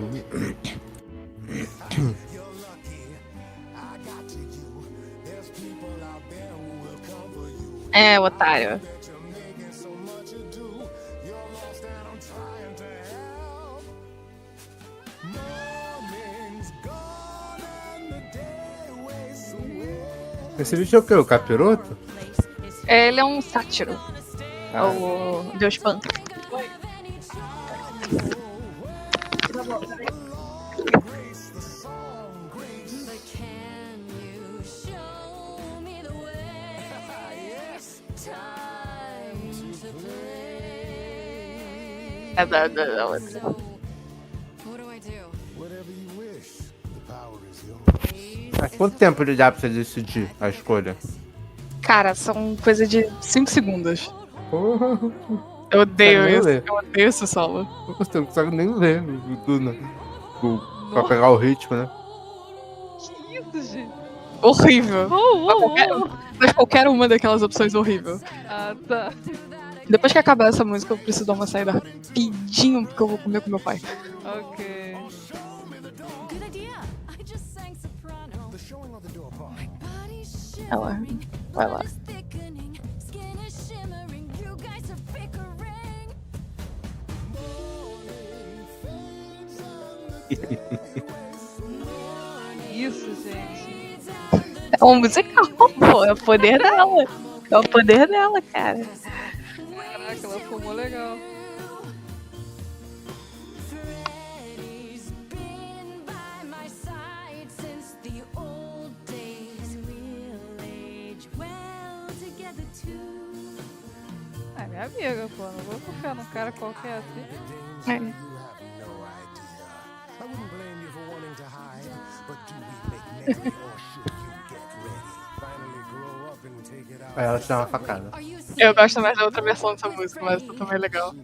Speaker 2: É, otário.
Speaker 13: Esse bicho é o quê? O capiroto?
Speaker 2: Ele é um sátiro. É o Deus Pan. É da outra.
Speaker 13: Mas quanto tempo ele dá pra você decidir a escolha?
Speaker 2: Cara, são coisa de 5 segundos.
Speaker 13: Porra.
Speaker 2: Eu odeio
Speaker 13: nem
Speaker 2: isso.
Speaker 13: ler.
Speaker 2: Eu odeio esse solo.
Speaker 13: Você não consegue nem ler pra pegar o ritmo, né?
Speaker 1: Que isso, gente?
Speaker 2: Horrível. Mas qualquer uma daquelas opções horrível.
Speaker 1: Ah, tá.
Speaker 2: Depois que acabar essa música, eu preciso dar uma saída rapidinho, porque eu vou comer com meu pai.
Speaker 1: Ok.
Speaker 2: Ela vai lá.
Speaker 1: Isso, gente.
Speaker 2: É um musical, pô. É o poder dela. É o poder dela, cara.
Speaker 1: Caraca, ela fumou legal. Ah, minha amiga, pô. Não vou confiar num cara qualquer assim.
Speaker 2: É.
Speaker 13: Aí ela te dá uma facada.
Speaker 2: Eu gosto mais da outra versão dessa música, mas essa também é legal.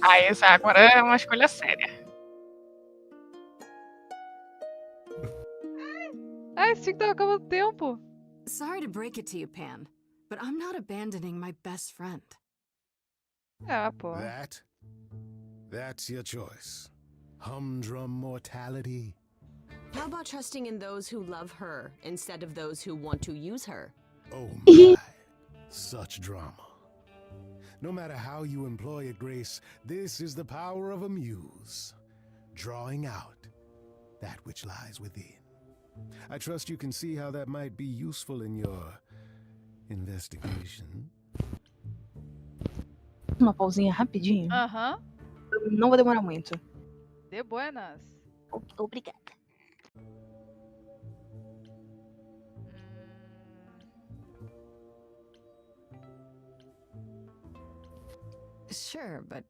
Speaker 2: Ah, essa agora é uma escolha séria.
Speaker 1: Ah, esse que tava acabando o tempo.
Speaker 3: Sorry to break it to you, Pan, but I'm not abandoning my best friend.
Speaker 1: Ah, pô.
Speaker 11: That's your choice. Humdrum mortality.
Speaker 12: How about trusting in those who love her instead of those who want to use her?
Speaker 11: Oh my. Such drama. No matter how you employ it, Grace, this is the power of a muse. Drawing out that which lies within. I trust you can see how that might be useful in your investigation.
Speaker 2: Uma pausinha rapidinho.
Speaker 1: Aham.
Speaker 2: Não vou demorar muito.
Speaker 1: De buenas.
Speaker 2: Obrigada.
Speaker 3: Sure, but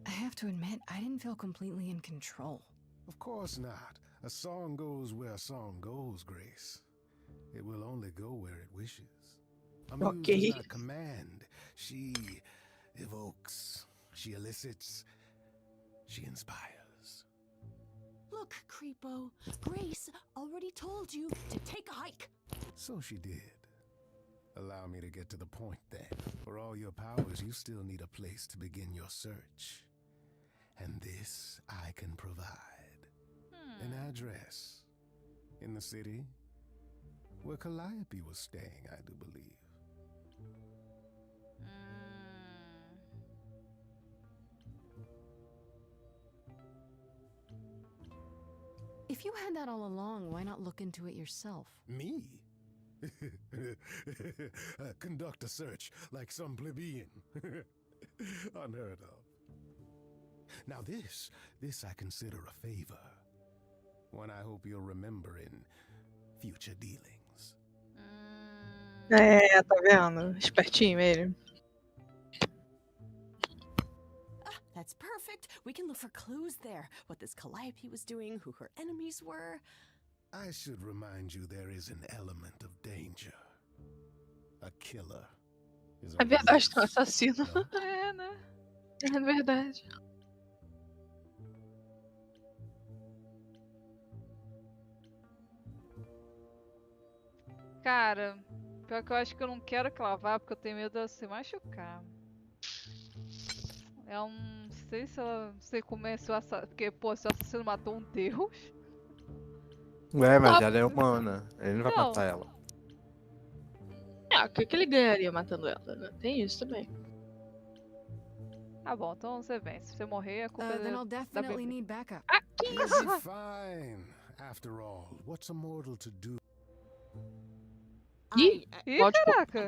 Speaker 3: I have to admit, I didn't feel completely in control.
Speaker 11: Of course not. A song goes where a song goes, Grace. It will only go where it wishes. A muse does not command. She evokes. She elicits. She inspires.
Speaker 12: Look, Creepo, Grace already told you to take a hike.
Speaker 11: So she did. Allow me to get to the point then. For all your powers, you still need a place to begin your search. And this I can provide. An address. In the city. Where Calliope was staying, I do believe.
Speaker 3: If you had that all along, why not look into it yourself?
Speaker 11: Me? Conduct a search like some plebeian. Unheard of. Now this I consider a favor. One I hope you'll remember in future dealings.
Speaker 2: É, tá vendo? Espertinho ele.
Speaker 12: That's perfect. We can look for clues there. What this Calliope was doing, who her enemies were.
Speaker 11: I should remind you there is an element of danger. A killer is
Speaker 2: É
Speaker 11: on the
Speaker 2: verdade, tem um
Speaker 11: loose.
Speaker 2: assassino.
Speaker 1: É, né?
Speaker 2: É verdade.
Speaker 1: Cara, pior que eu acho que eu não quero que ela vá porque eu tenho medo dela se machucar. Eu não sei se ela. Não sei como é se o assassino. Porque, pô, se o assassino matou um deus.
Speaker 13: Ué, mas
Speaker 1: Tá.
Speaker 13: ela é humana. Ele não vai
Speaker 1: Não.
Speaker 13: matar ela.
Speaker 2: Ah, o que ele ganharia matando ela, né? Tem isso também.
Speaker 1: Tá bom, então você vem. Se você morrer, a culpa
Speaker 3: Then
Speaker 1: é
Speaker 3: I'll
Speaker 1: da
Speaker 3: definitely
Speaker 1: bebê.
Speaker 3: need backup.
Speaker 2: Ah, que
Speaker 11: You'll
Speaker 2: isso?
Speaker 11: be fine. After all, what's a mortal to do?
Speaker 2: Ih,
Speaker 1: Ih,
Speaker 2: pode, tipo,
Speaker 1: caraca!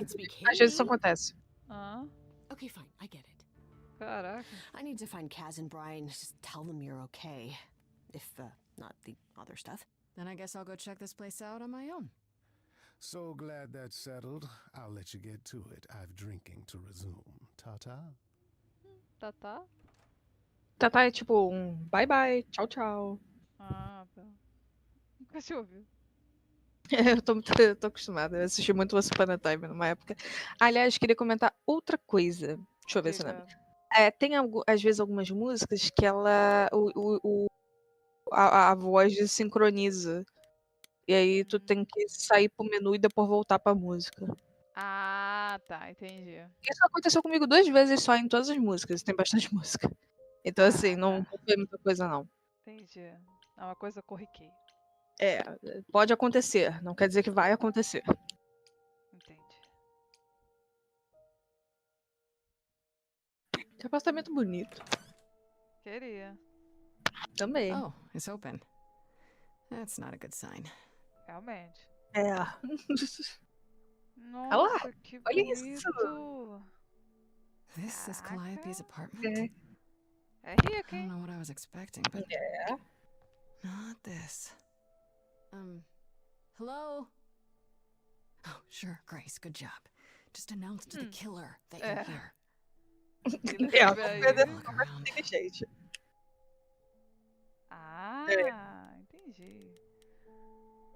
Speaker 2: às vezes isso acontece.
Speaker 1: Ah,
Speaker 12: Okay, fine. I get it.
Speaker 1: caraca.
Speaker 12: I need to find Kaz and Brian. Just tell them you're okay. If, not the other stuff.
Speaker 3: Then I guess I'll go check this place out on my own.
Speaker 11: So glad that's settled. I'll let you get to it. I've drinking to resume. Ta-ta.
Speaker 1: Tá.
Speaker 2: Tatá é tipo um bye bye, tchau tchau.
Speaker 1: Ah, tá. Nunca te ouviu.
Speaker 2: Eu tô acostumada. Eu assisti muito Once Upon a Time numa época. Aliás, queria comentar outra coisa. Deixa eu ver se eu lembro. Tem às vezes algumas músicas que ela. A voz desincroniza. E aí tu tem que sair pro menu e depois voltar pra música.
Speaker 1: Ah, tá, entendi.
Speaker 2: Isso aconteceu comigo 2 vezes só em todas as músicas. Tem bastante música. Então, assim, não foi muita coisa, não.
Speaker 1: Entendi. É uma coisa corriqueira.
Speaker 2: É, pode acontecer. Não quer dizer que vai acontecer.
Speaker 1: Entendi.
Speaker 2: Que apartamento bonito.
Speaker 1: Queria.
Speaker 2: Também.
Speaker 3: Oh, it's open. That's not a good sign.
Speaker 1: Realmente.
Speaker 2: É.
Speaker 1: Nossa, que
Speaker 2: olha
Speaker 1: bonito.
Speaker 3: This is Calliope's apartment?
Speaker 1: É rico,
Speaker 3: I don't
Speaker 1: hein?
Speaker 3: know what I was expecting, but
Speaker 2: Yeah.
Speaker 3: not this. Hello? Oh, sure, Grace, good job. Just announce to the killer that you're here.
Speaker 1: Look
Speaker 3: around.
Speaker 2: Gente.
Speaker 1: Ah, entendi.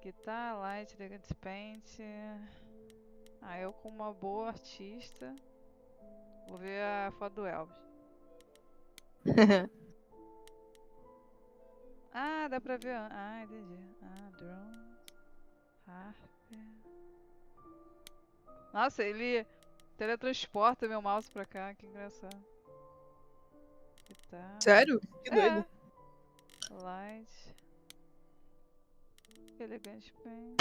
Speaker 1: Guitar, light, elegant paint. Ah, eu como uma boa artista vou ver a foto do Elvis. Ah, dá pra ver. Ah, entendi. Ah, drums. Harp. Nossa, ele teletransporta meu mouse pra cá, que engraçado. Guitar.
Speaker 2: Sério? Que doido.
Speaker 1: Light. Elegante paint.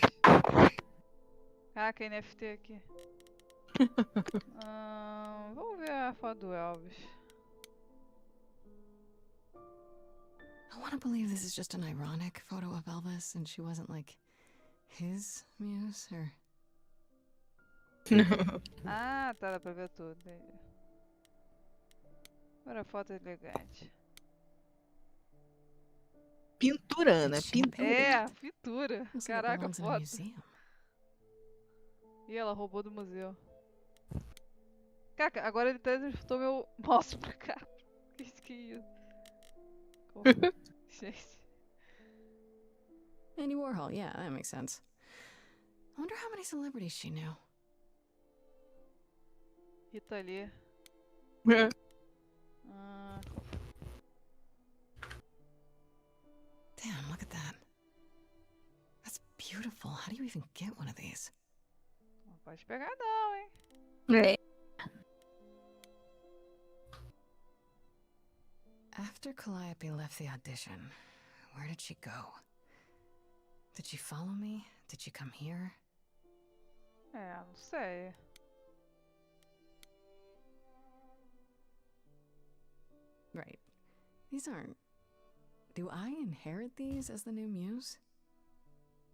Speaker 1: Caraca, NFT aqui. Vamos ver a foto do Elvis.
Speaker 3: I want to believe this is just an ironic photo of Elvis and she wasn't like his muse or.
Speaker 1: Ah, tá, dá pra ver tudo. Entendi. Agora a foto elegante.
Speaker 2: Pintura, né? Pintura.
Speaker 1: É, pintura.
Speaker 3: Looks like it
Speaker 1: Caraca,
Speaker 3: belongs in a
Speaker 1: foto.
Speaker 3: museum.
Speaker 1: Ih, ela roubou do museu. Caraca, agora ele transportou meu mouse pra cá. Que isso? Gente.
Speaker 3: Andy Warhol, yeah, that makes sense. I wonder how many celebrities she knew.
Speaker 1: Rita Lee.
Speaker 3: Damn, look at that. That's beautiful. How do you even get one of these?
Speaker 1: Não pode pegar não, hein?
Speaker 2: É.
Speaker 3: After Calliope left the audition, where did she go? Did she follow me? Did she come here?
Speaker 1: É, não sei.
Speaker 3: Right. These aren't Do I inherit these as the new muse?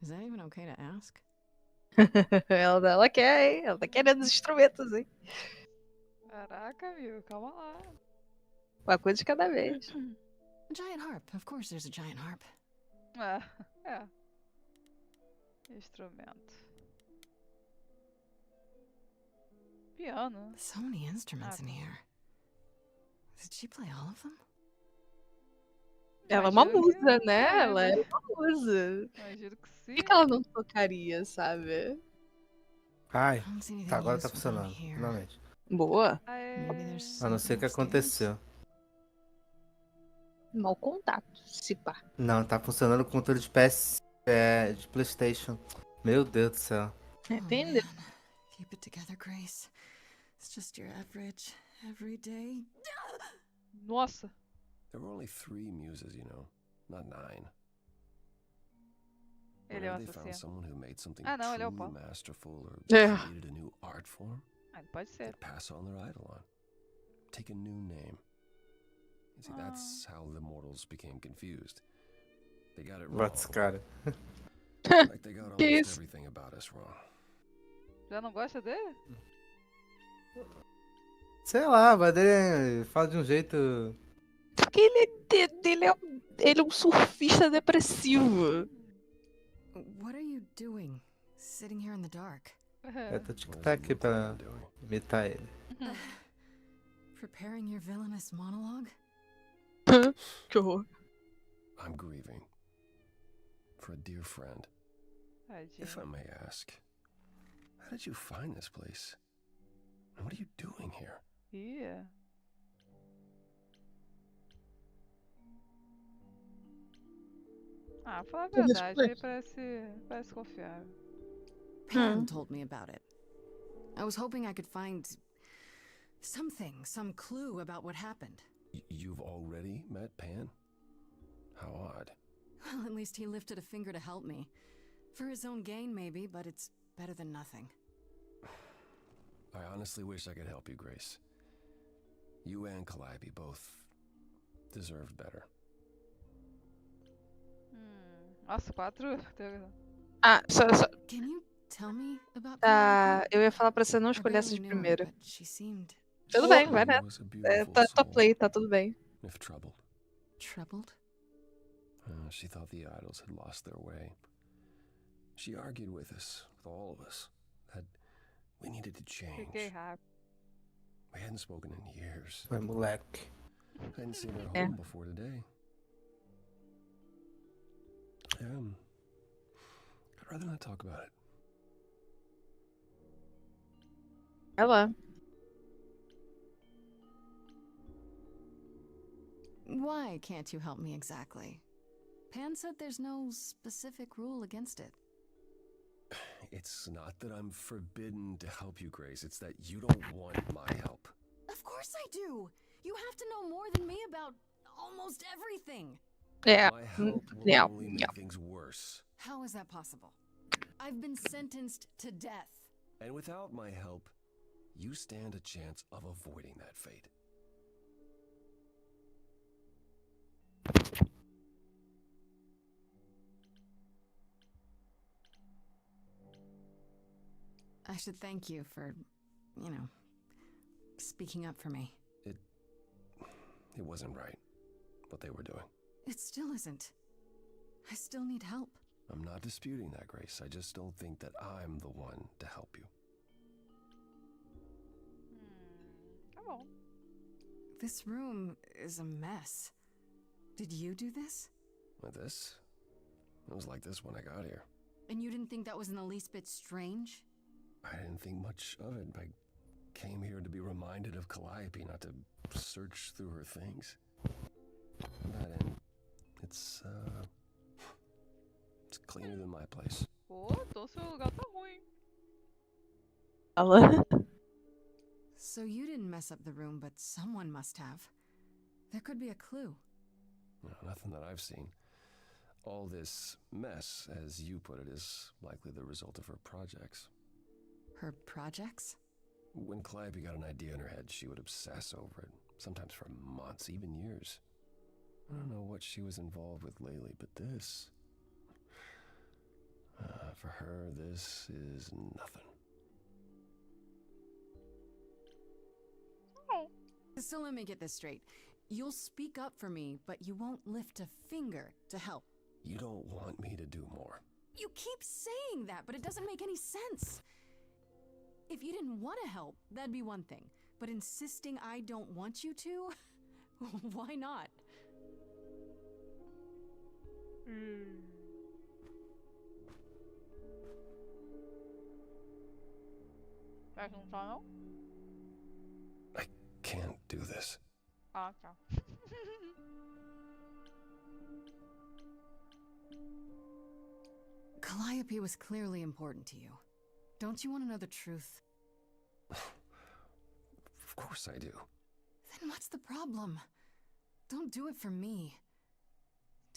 Speaker 3: Is that even okay to ask?
Speaker 2: ela quer, hein? Ela tá querendo os instrumentos, hein?
Speaker 1: Caraca, amigo, calma lá.
Speaker 2: Uma coisa de cada vez.
Speaker 3: A giant harp. Of course there's a giant harp.
Speaker 1: É. Instrumento. Piano.
Speaker 3: So many instruments in here. Did she play all of them?
Speaker 2: Ela é uma
Speaker 1: Imagino que
Speaker 2: musa, né?
Speaker 1: sim,
Speaker 2: Ela é
Speaker 1: né?
Speaker 2: uma musa.
Speaker 1: Imagino que
Speaker 2: Por
Speaker 1: sim.
Speaker 2: que ela não tocaria, sabe?
Speaker 13: Ai, tá, agora tá funcionando, finalmente.
Speaker 2: Boa.
Speaker 13: A não ser que aconteceu.
Speaker 2: Mau contato, se pá.
Speaker 13: Não, tá funcionando o controle de PS, de PlayStation. Meu Deus do céu.
Speaker 2: Entendeu?
Speaker 3: Keep it together, Grace. It's just your average, everyday.
Speaker 1: Nossa.
Speaker 14: There were only 3 muses, you know, not 9.
Speaker 1: Ele é um
Speaker 14: Maybe they found
Speaker 1: assassino.
Speaker 14: someone who made something
Speaker 1: Ah, não, ele é o
Speaker 14: truly
Speaker 1: pau.
Speaker 14: masterful or
Speaker 2: Yeah.
Speaker 14: created a new art form.
Speaker 1: Pode ser.
Speaker 14: They'd pass on their idol on. Take a new name. You see, that's how the mortals became confused. They got it wrong.
Speaker 13: Bota esse cara.
Speaker 14: Like they got
Speaker 2: Que
Speaker 14: almost
Speaker 2: isso?
Speaker 14: everything about us wrong.
Speaker 1: Já não gosta dele?
Speaker 13: Sei lá, mas ele fala de um jeito.
Speaker 2: Porque ele é um surfista depressivo.
Speaker 3: What are you doing? Sitting here in the dark?
Speaker 13: Eu tô tic-tac pra imitar ele.
Speaker 3: Preparing your villainous monologue?
Speaker 2: Que horror.
Speaker 14: I'm grieving for a dear friend. If I may ask, how did you find this place? And what are you doing here?
Speaker 1: Yeah. Fala a verdade, ele parece confiável.
Speaker 3: Pan told me about it. I was hoping I could find something, some clue about what happened.
Speaker 14: You've already met Pan? How odd.
Speaker 3: Well, at least he lifted a finger to help me. For his own gain, maybe, but it's better than nothing.
Speaker 14: I honestly wish I could help you, Grace. You and Calliope both deserved better.
Speaker 1: Nossa, 4.
Speaker 2: Só.
Speaker 3: Can you tell me about
Speaker 2: Tá, eu ia falar pra você não escolher essa de primeira. Tudo bem, vai nessa. Tá play, tá tudo bem.
Speaker 14: If troubled.
Speaker 3: Troubled?
Speaker 14: She thought the idols had lost their way. She argued with us, with all of us, that we needed to change.
Speaker 1: Fiquei rápido.
Speaker 14: We hadn't spoken in years.
Speaker 13: Vai, moleque.
Speaker 14: I hadn't seen her home before today. I'd rather not talk about it.
Speaker 2: Ela.
Speaker 3: Why can't you help me exactly? Pan said there's no specific rule against it.
Speaker 14: It's not that I'm forbidden to help you, Grace. It's that you don't want my help.
Speaker 3: Of course I do! You have to know more than me about almost everything!
Speaker 2: Yeah.
Speaker 14: My help will
Speaker 2: Yeah.
Speaker 14: only make things worse.
Speaker 3: How is that possible? I've been sentenced to death.
Speaker 14: And without my help, you stand a chance of avoiding that fate.
Speaker 3: I should thank you for, speaking up for me.
Speaker 14: It wasn't right, what they were doing.
Speaker 3: It still isn't. I still need help.
Speaker 14: I'm not disputing that, Grace. I just don't think that I'm the one to help you.
Speaker 1: Tá bom.
Speaker 3: This room is a mess. Did you do this?
Speaker 14: With this? It was like this when I got here.
Speaker 3: And you didn't think that was in the least bit strange?
Speaker 14: I didn't think much of it. I came here to be reminded of Calliope, not to search through her things. And it's cleaner than my place.
Speaker 1: Pô, então seu lugar tá ruim.
Speaker 2: Ela.
Speaker 3: So you didn't mess up the room, but someone must have. There could be a clue.
Speaker 14: No, nothing that I've seen. All this mess, as you put it, is likely the result of her projects.
Speaker 3: Her projects?
Speaker 14: When Calliope got an idea in her head, she would obsess over it, sometimes for months, even years. I don't know what she was involved with lately, but this... for her, this is nothing.
Speaker 3: So let me get this straight. You'll speak up for me, but you won't lift a finger to help.
Speaker 14: You don't want me to do more.
Speaker 3: You keep saying that, but it doesn't make any sense. If you didn't want to help, that'd be one thing. But insisting I don't want you to? Why not?
Speaker 14: I can't do this.
Speaker 1: Okay.
Speaker 3: Calliope was clearly important to you. Don't you want to know the truth?
Speaker 14: Of course I do.
Speaker 3: Then what's the problem? Don't do it for me.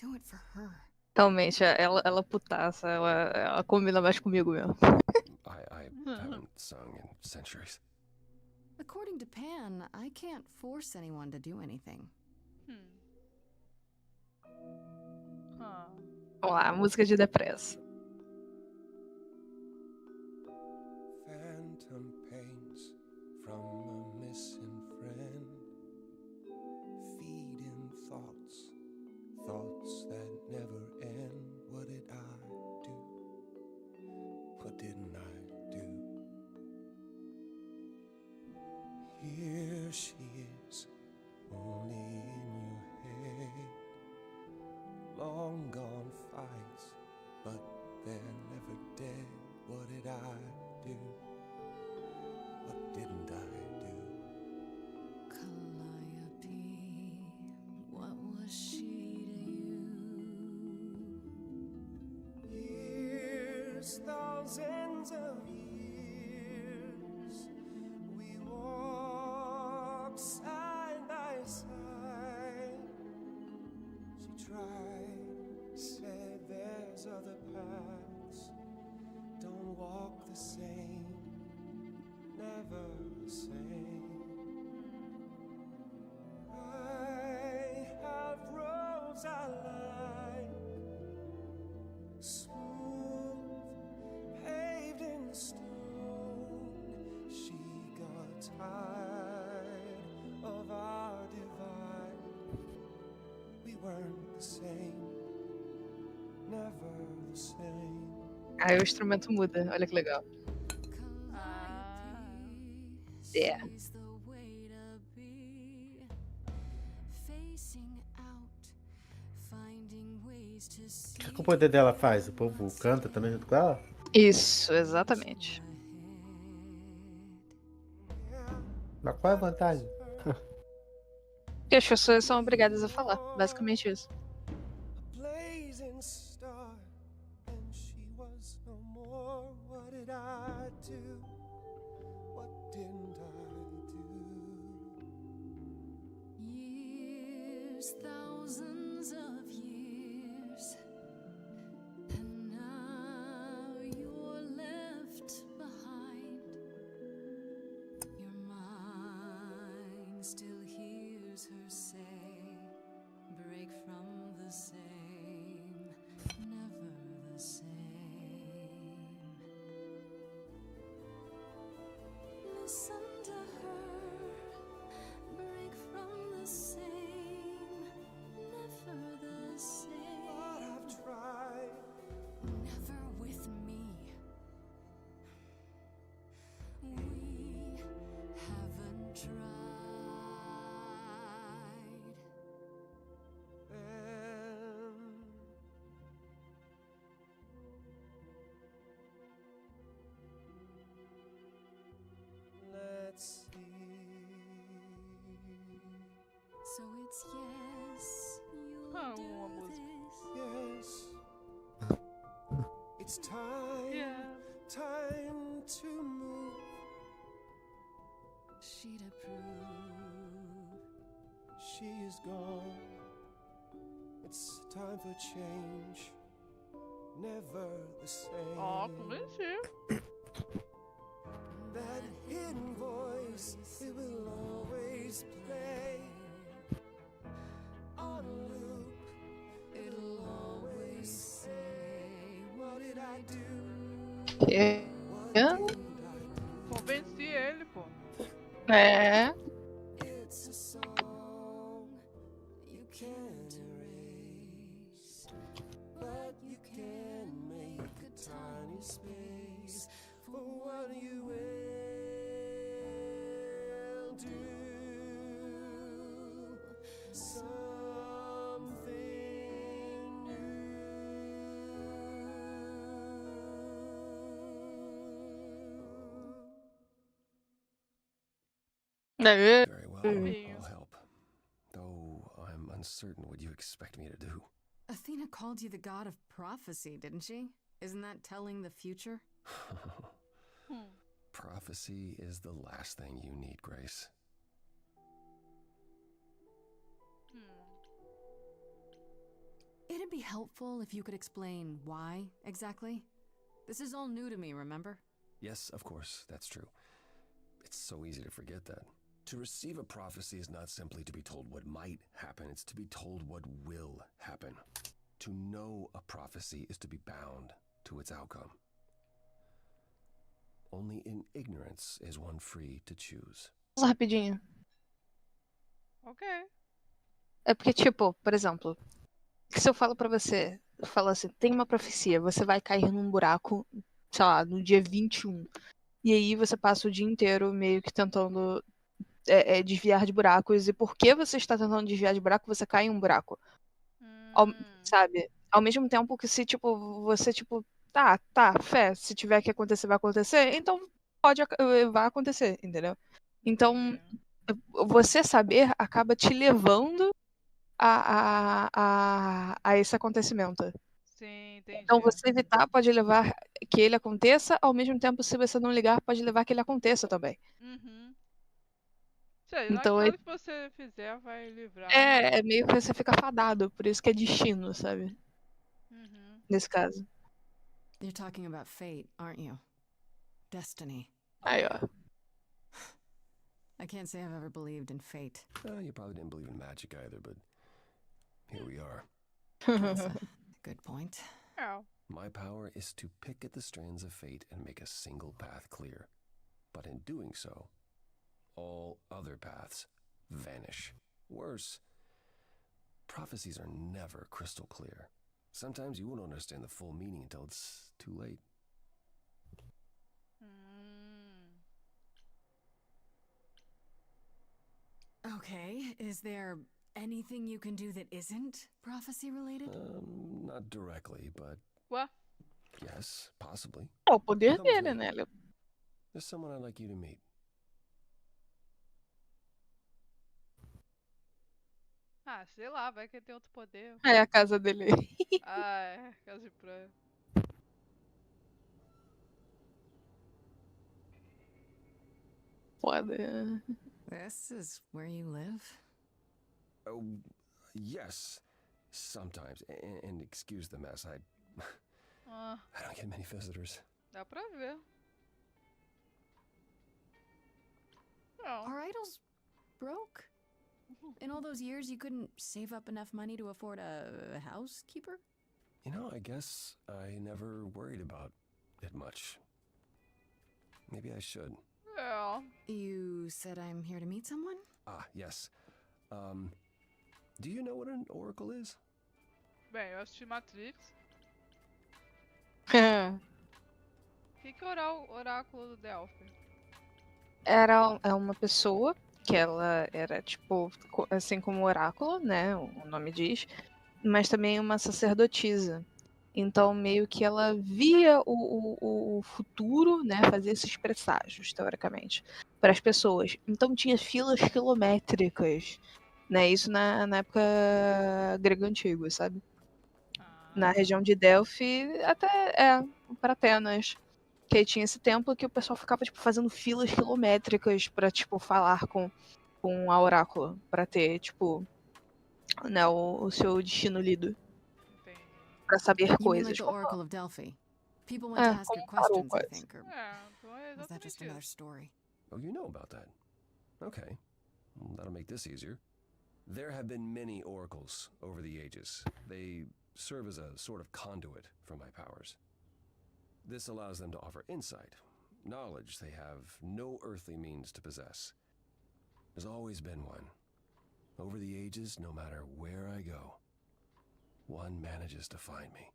Speaker 3: Do it for her.
Speaker 2: Realmente, ela putaça, ela combina mais comigo mesmo.
Speaker 14: I haven't sung in centuries.
Speaker 3: According to Pan, I can't force anyone to do anything.
Speaker 2: Vamos lá, música de depressa.
Speaker 11: Phantom pains from a missing friend, feeding thoughts, thoughts that never end. What did I do? What didn't I do? Here she is, only in your head. Long gone fights, but they're never dead. What did I do? What didn't I do?
Speaker 7: Calliope, what was she to you?
Speaker 11: Years, thousands of years, we walked side by side. She tried, said there's other paths. Don't walk the same, never the same. I have roads I like, smooth, paved in stone. She got tired of our divide. We weren't the same, never the same.
Speaker 2: Aí o instrumento muda, olha que legal. Yeah.
Speaker 13: O que o poder dela faz? O povo canta também junto com ela?
Speaker 2: Isso, exatamente.
Speaker 13: Mas qual é a vantagem?
Speaker 2: Porque as pessoas são obrigadas a falar, basicamente isso.
Speaker 11: Blazing star, and she was no more. What did I do? What didn't I do?
Speaker 7: Years, thousands of years, and now you're left behind. Your mind still hears her say, break from the same, never the same. Listen to her, break from the same, never the same.
Speaker 11: But I've tried.
Speaker 7: Never with me. We haven't tried.
Speaker 11: Let's see.
Speaker 7: So it's yes, you'll do this.
Speaker 11: Yes. It's time. Time to move.
Speaker 7: She'd approve.
Speaker 11: She is gone. It's time for change. Never the same. That hidden voice, it will always play on a loop.
Speaker 2: Que?
Speaker 1: Convenci ele, pô.
Speaker 2: É.
Speaker 7: It's a song you can't erase, but you can make a tiny space for what you will do. Something new.
Speaker 14: Very well,
Speaker 1: Fofinho.
Speaker 14: I'll help. Though I'm uncertain what you expect me to do.
Speaker 3: Athena called you the god of prophecy, didn't she? Isn't that telling the future?
Speaker 14: Prophecy is the last thing you need, Grace.
Speaker 3: It'd be helpful if you could explain why, exactly. This is all new to me, remember?
Speaker 14: Yes, of course, that's true. It's so easy to forget that. To receive a prophecy is not simply to be told what might happen, it's to be told what will happen. To know a prophecy is to be bound to its outcome. Only in ignorance is one free to choose.
Speaker 2: Rapidinho.
Speaker 1: Ok.
Speaker 2: É porque, tipo, por exemplo, se eu falo pra você, eu falo assim, tem uma profecia, você vai cair num buraco, sei lá, no dia 21. E aí você passa o dia inteiro meio que tentando desviar de buracos. E porque você está tentando desviar de buraco, você cai em um buraco. Sabe? Ao mesmo tempo que se, tipo, você, tipo, tá, fé, se tiver que acontecer, vai acontecer, então vai acontecer, entendeu? Então, você saber acaba te levando a esse acontecimento.
Speaker 1: Sim, entendi.
Speaker 2: Então, você evitar pode levar que ele aconteça, ao mesmo tempo, se você não ligar, pode levar que ele aconteça também.
Speaker 1: Uhum. Sei lá,
Speaker 2: Então,
Speaker 1: aquilo que você fizer vai livrar.
Speaker 2: é meio que você fica fadado, por isso que é destino, sabe?
Speaker 1: Uhum.
Speaker 2: Nesse caso.
Speaker 3: You're talking about fate, aren't you? Destiny.
Speaker 2: Aí, ó.
Speaker 3: I can't say I've ever believed in fate.
Speaker 14: You probably didn't believe in magic either, but here we are.
Speaker 3: That's a good point.
Speaker 1: Oh.
Speaker 14: My power is to pick at the strands of fate and make a single path clear. But in doing so, all other paths vanish. Worse, prophecies are never crystal clear. Sometimes you won't understand the full meaning until it's too late.
Speaker 3: Okay, is there anything you can do that isn't prophecy related?
Speaker 14: Not directly, but...
Speaker 1: What?
Speaker 14: Yes, possibly.
Speaker 2: O poder
Speaker 14: Come with
Speaker 2: dele,
Speaker 14: me.
Speaker 2: né?
Speaker 14: There's someone I'd like you to meet.
Speaker 1: Ah, sei lá, vai que tem outro poder.
Speaker 2: É a casa dele.
Speaker 1: Ah, é, casa de praia.
Speaker 2: Foda.
Speaker 3: This is where you live?
Speaker 14: Oh, yes. Sometimes. And excuse the mess, I don't get many visitors.
Speaker 1: Dá pra ver. Não.
Speaker 3: Are idols broke? In all those years, you couldn't save up enough money to afford a housekeeper?
Speaker 14: You know, I guess I never worried about it much. Maybe I should.
Speaker 1: Yeah.
Speaker 3: You said I'm here to meet someone?
Speaker 14: Ah, yes. Do you know what an oracle is?
Speaker 1: Bem, eu assisti Matrix.
Speaker 2: É
Speaker 1: O que é o oráculo do Delphi?
Speaker 2: Era uma pessoa que ela era, tipo, assim como oráculo, né? O nome diz. Mas também uma sacerdotisa. Então, meio que ela via o futuro, né? Fazia esses presságios, teoricamente, para as pessoas. Então, tinha filas quilométricas, né? Isso na época grego antigo, sabe? Na região de Delphi, até para Atenas. Que aí tinha esse tempo que o pessoal ficava, tipo, fazendo filas quilométricas pra, tipo, falar com a oráculo. Pra ter, tipo, né, o seu destino lido. Pra saber
Speaker 3: You mean
Speaker 2: coisas.
Speaker 3: like the Oracle of Delphi? People went to ask her
Speaker 2: como parou
Speaker 3: questions, I
Speaker 2: quase.
Speaker 3: think, or
Speaker 1: então é
Speaker 3: was that just
Speaker 1: exatamente
Speaker 3: another
Speaker 1: isso.
Speaker 3: story?
Speaker 14: Oh, you know about that. Okay. Well, that'll make this easier. There have been many oracles over the ages. They serve as a sort of conduit for my powers. This allows them to offer insight, knowledge they have no earthly means to possess. There's always been one. Over the ages, no matter where I go, one manages to find me.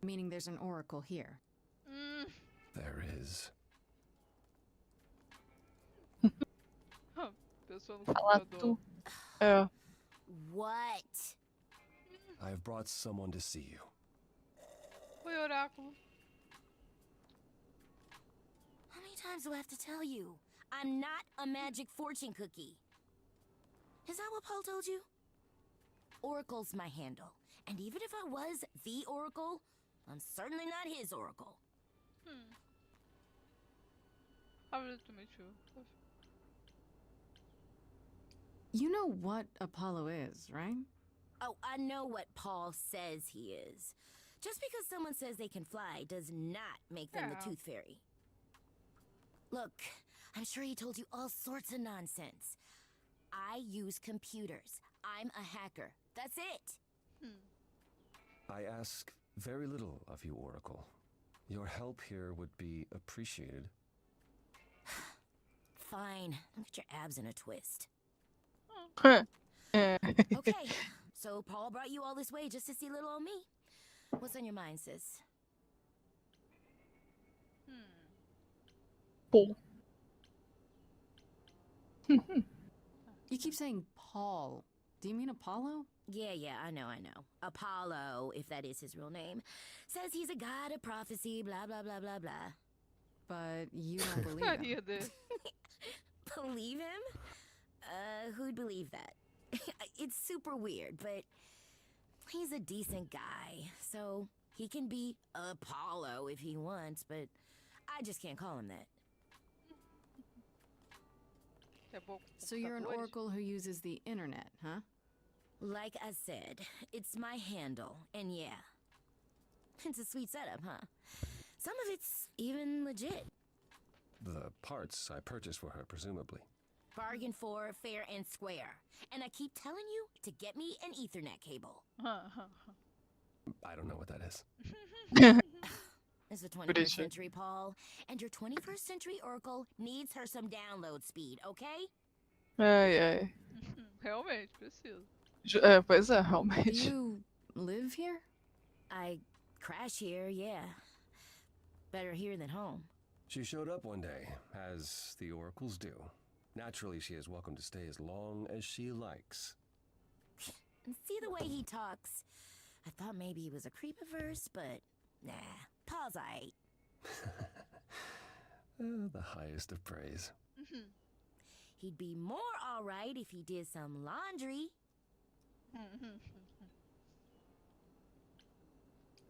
Speaker 3: Meaning there's an oracle here.
Speaker 14: There is.
Speaker 2: Falar tu. É.
Speaker 8: What?
Speaker 14: I have brought someone to see you.
Speaker 1: Oi, oráculo.
Speaker 8: How many times do I have to tell you? I'm not a magic fortune cookie. Is that what Paul told you? Oracle's my handle. And even if I was the Oracle, I'm certainly not his Oracle.
Speaker 1: I wanted to meet you.
Speaker 3: You know what Apollo is, right?
Speaker 8: Oh, I know what Paul says he is. Just because someone says they can fly does not make them the Tooth Fairy. Look, I'm sure he told you all sorts of nonsense. I use computers. I'm a hacker. That's it.
Speaker 14: I ask very little of you, Oracle. Your help here would be appreciated.
Speaker 8: Fine. Don't get your abs in a twist.
Speaker 2: Okay,
Speaker 8: Okay, so Paul brought you all this way just to see little old me. What's on your mind, sis?
Speaker 2: Paul.
Speaker 3: You keep saying Paul. Do you mean Apollo?
Speaker 8: Yeah, I know. Apollo, if that is his real name, says he's a god of prophecy, blah, blah, blah, blah, blah.
Speaker 3: But you don't believe him.
Speaker 8: Believe him? Who'd believe that? It's super weird, but he's a decent guy, so he can be Apollo if he wants, but I just can't call him that.
Speaker 3: So you're an oracle who uses the internet, huh?
Speaker 8: Like I said, it's my handle, and yeah. It's a sweet setup, huh? Some of it's even legit.
Speaker 14: The parts I purchased for her, presumably.
Speaker 8: Bargain for, fair and square. And I keep telling you to get me an Ethernet cable.
Speaker 14: I don't know what that is.
Speaker 8: It's the 21st century, Paul. And your 21st century Oracle needs her some download speed, okay?
Speaker 2: Ai.
Speaker 1: Realmente, preciso.
Speaker 2: Pois é, realmente.
Speaker 3: You live here?
Speaker 8: I crash here, yeah. Better here than home.
Speaker 14: She showed up one day, as the oracles do. Naturally, she is welcome to stay as long as she likes.
Speaker 8: And see the way he talks. I thought maybe he was a creepiverse, but nah, Paul's aight.
Speaker 14: The highest of praise.
Speaker 8: He'd be more alright if he did some laundry.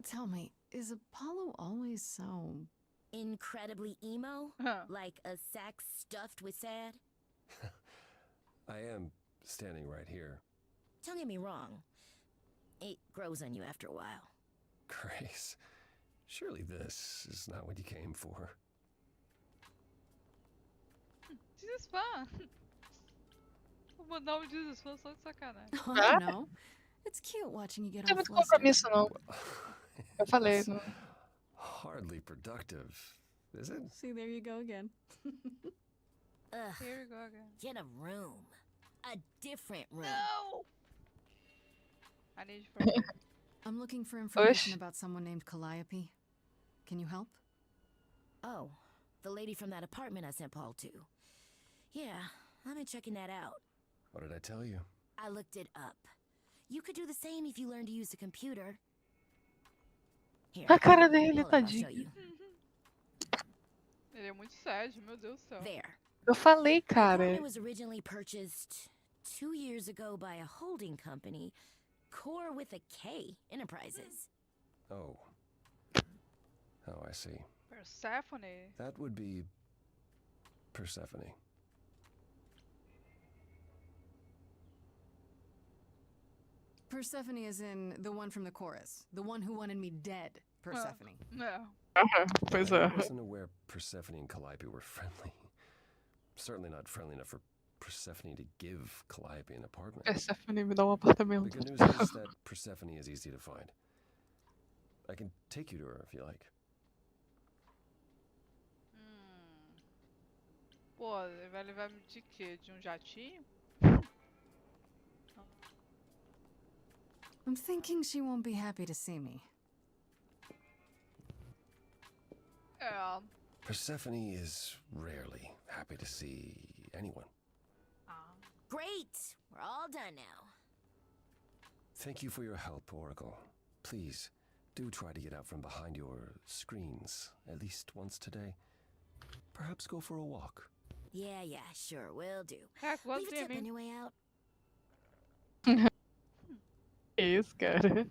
Speaker 3: Tell me, is Apollo always so...
Speaker 8: incredibly emo? Like a sack stuffed with sad?
Speaker 14: I am standing right here.
Speaker 8: Don't get me wrong. It grows on you after a while.
Speaker 14: Grace, surely this is not what you came for.
Speaker 1: Jesus fã. Vou mandar um Jesus fã só de sacanagem.
Speaker 3: Oh, I don't know. It's cute watching you get
Speaker 2: Não tem
Speaker 3: all
Speaker 2: muito
Speaker 3: flustered.
Speaker 2: compromisso, não. Eu falei, não.
Speaker 14: Hardly productive, is it?
Speaker 3: See, there you go again.
Speaker 8: Ugh.
Speaker 1: Here we go again.
Speaker 8: Get a room. A different room.
Speaker 1: No! I need you for
Speaker 3: I'm looking for information about someone named Calliope. Can you help?
Speaker 8: Oh, the lady from that apartment I sent Paul to. Yeah, I've been checking that out.
Speaker 14: What did I tell you?
Speaker 8: I looked it up. You could do the same if you learned to use the computer. Here,
Speaker 2: A cara dele,
Speaker 8: hold up, I'll show
Speaker 2: tadinho.
Speaker 8: you.
Speaker 1: Ele é muito sad, meu Deus do céu.
Speaker 8: There.
Speaker 2: Eu falei,
Speaker 8: The
Speaker 2: cara.
Speaker 8: apartment was originally purchased 2 years ago by a holding company, Core with a K Enterprises.
Speaker 14: Oh. Oh, I see.
Speaker 1: Persephone.
Speaker 14: That would be Persephone.
Speaker 3: Persephone is in the one from the chorus. The one who wanted me dead, Persephone.
Speaker 1: No.
Speaker 2: Pois
Speaker 14: I
Speaker 2: é.
Speaker 14: wasn't aware Persephone and Calliope were friendly. Certainly not friendly enough for Persephone to give Calliope an apartment.
Speaker 2: Persephone me dá um
Speaker 14: The
Speaker 2: apartamento.
Speaker 14: good news is that Persephone is easy to find. I can take you to her if you like.
Speaker 1: Pô, ele vai levar de quê? De um jatinho?
Speaker 3: I'm thinking she won't be happy to see me.
Speaker 1: É.
Speaker 14: Persephone is rarely happy to see anyone.
Speaker 8: Great! We're all done now.
Speaker 14: Thank you for your help, Oracle. Please, do try to get out from behind your screens at least once today. Perhaps go for a walk.
Speaker 8: Yeah, sure, will do.
Speaker 1: Heck,
Speaker 8: Leave
Speaker 1: what's
Speaker 8: a tip
Speaker 1: me?
Speaker 8: anyway out.
Speaker 2: Que isso, cara?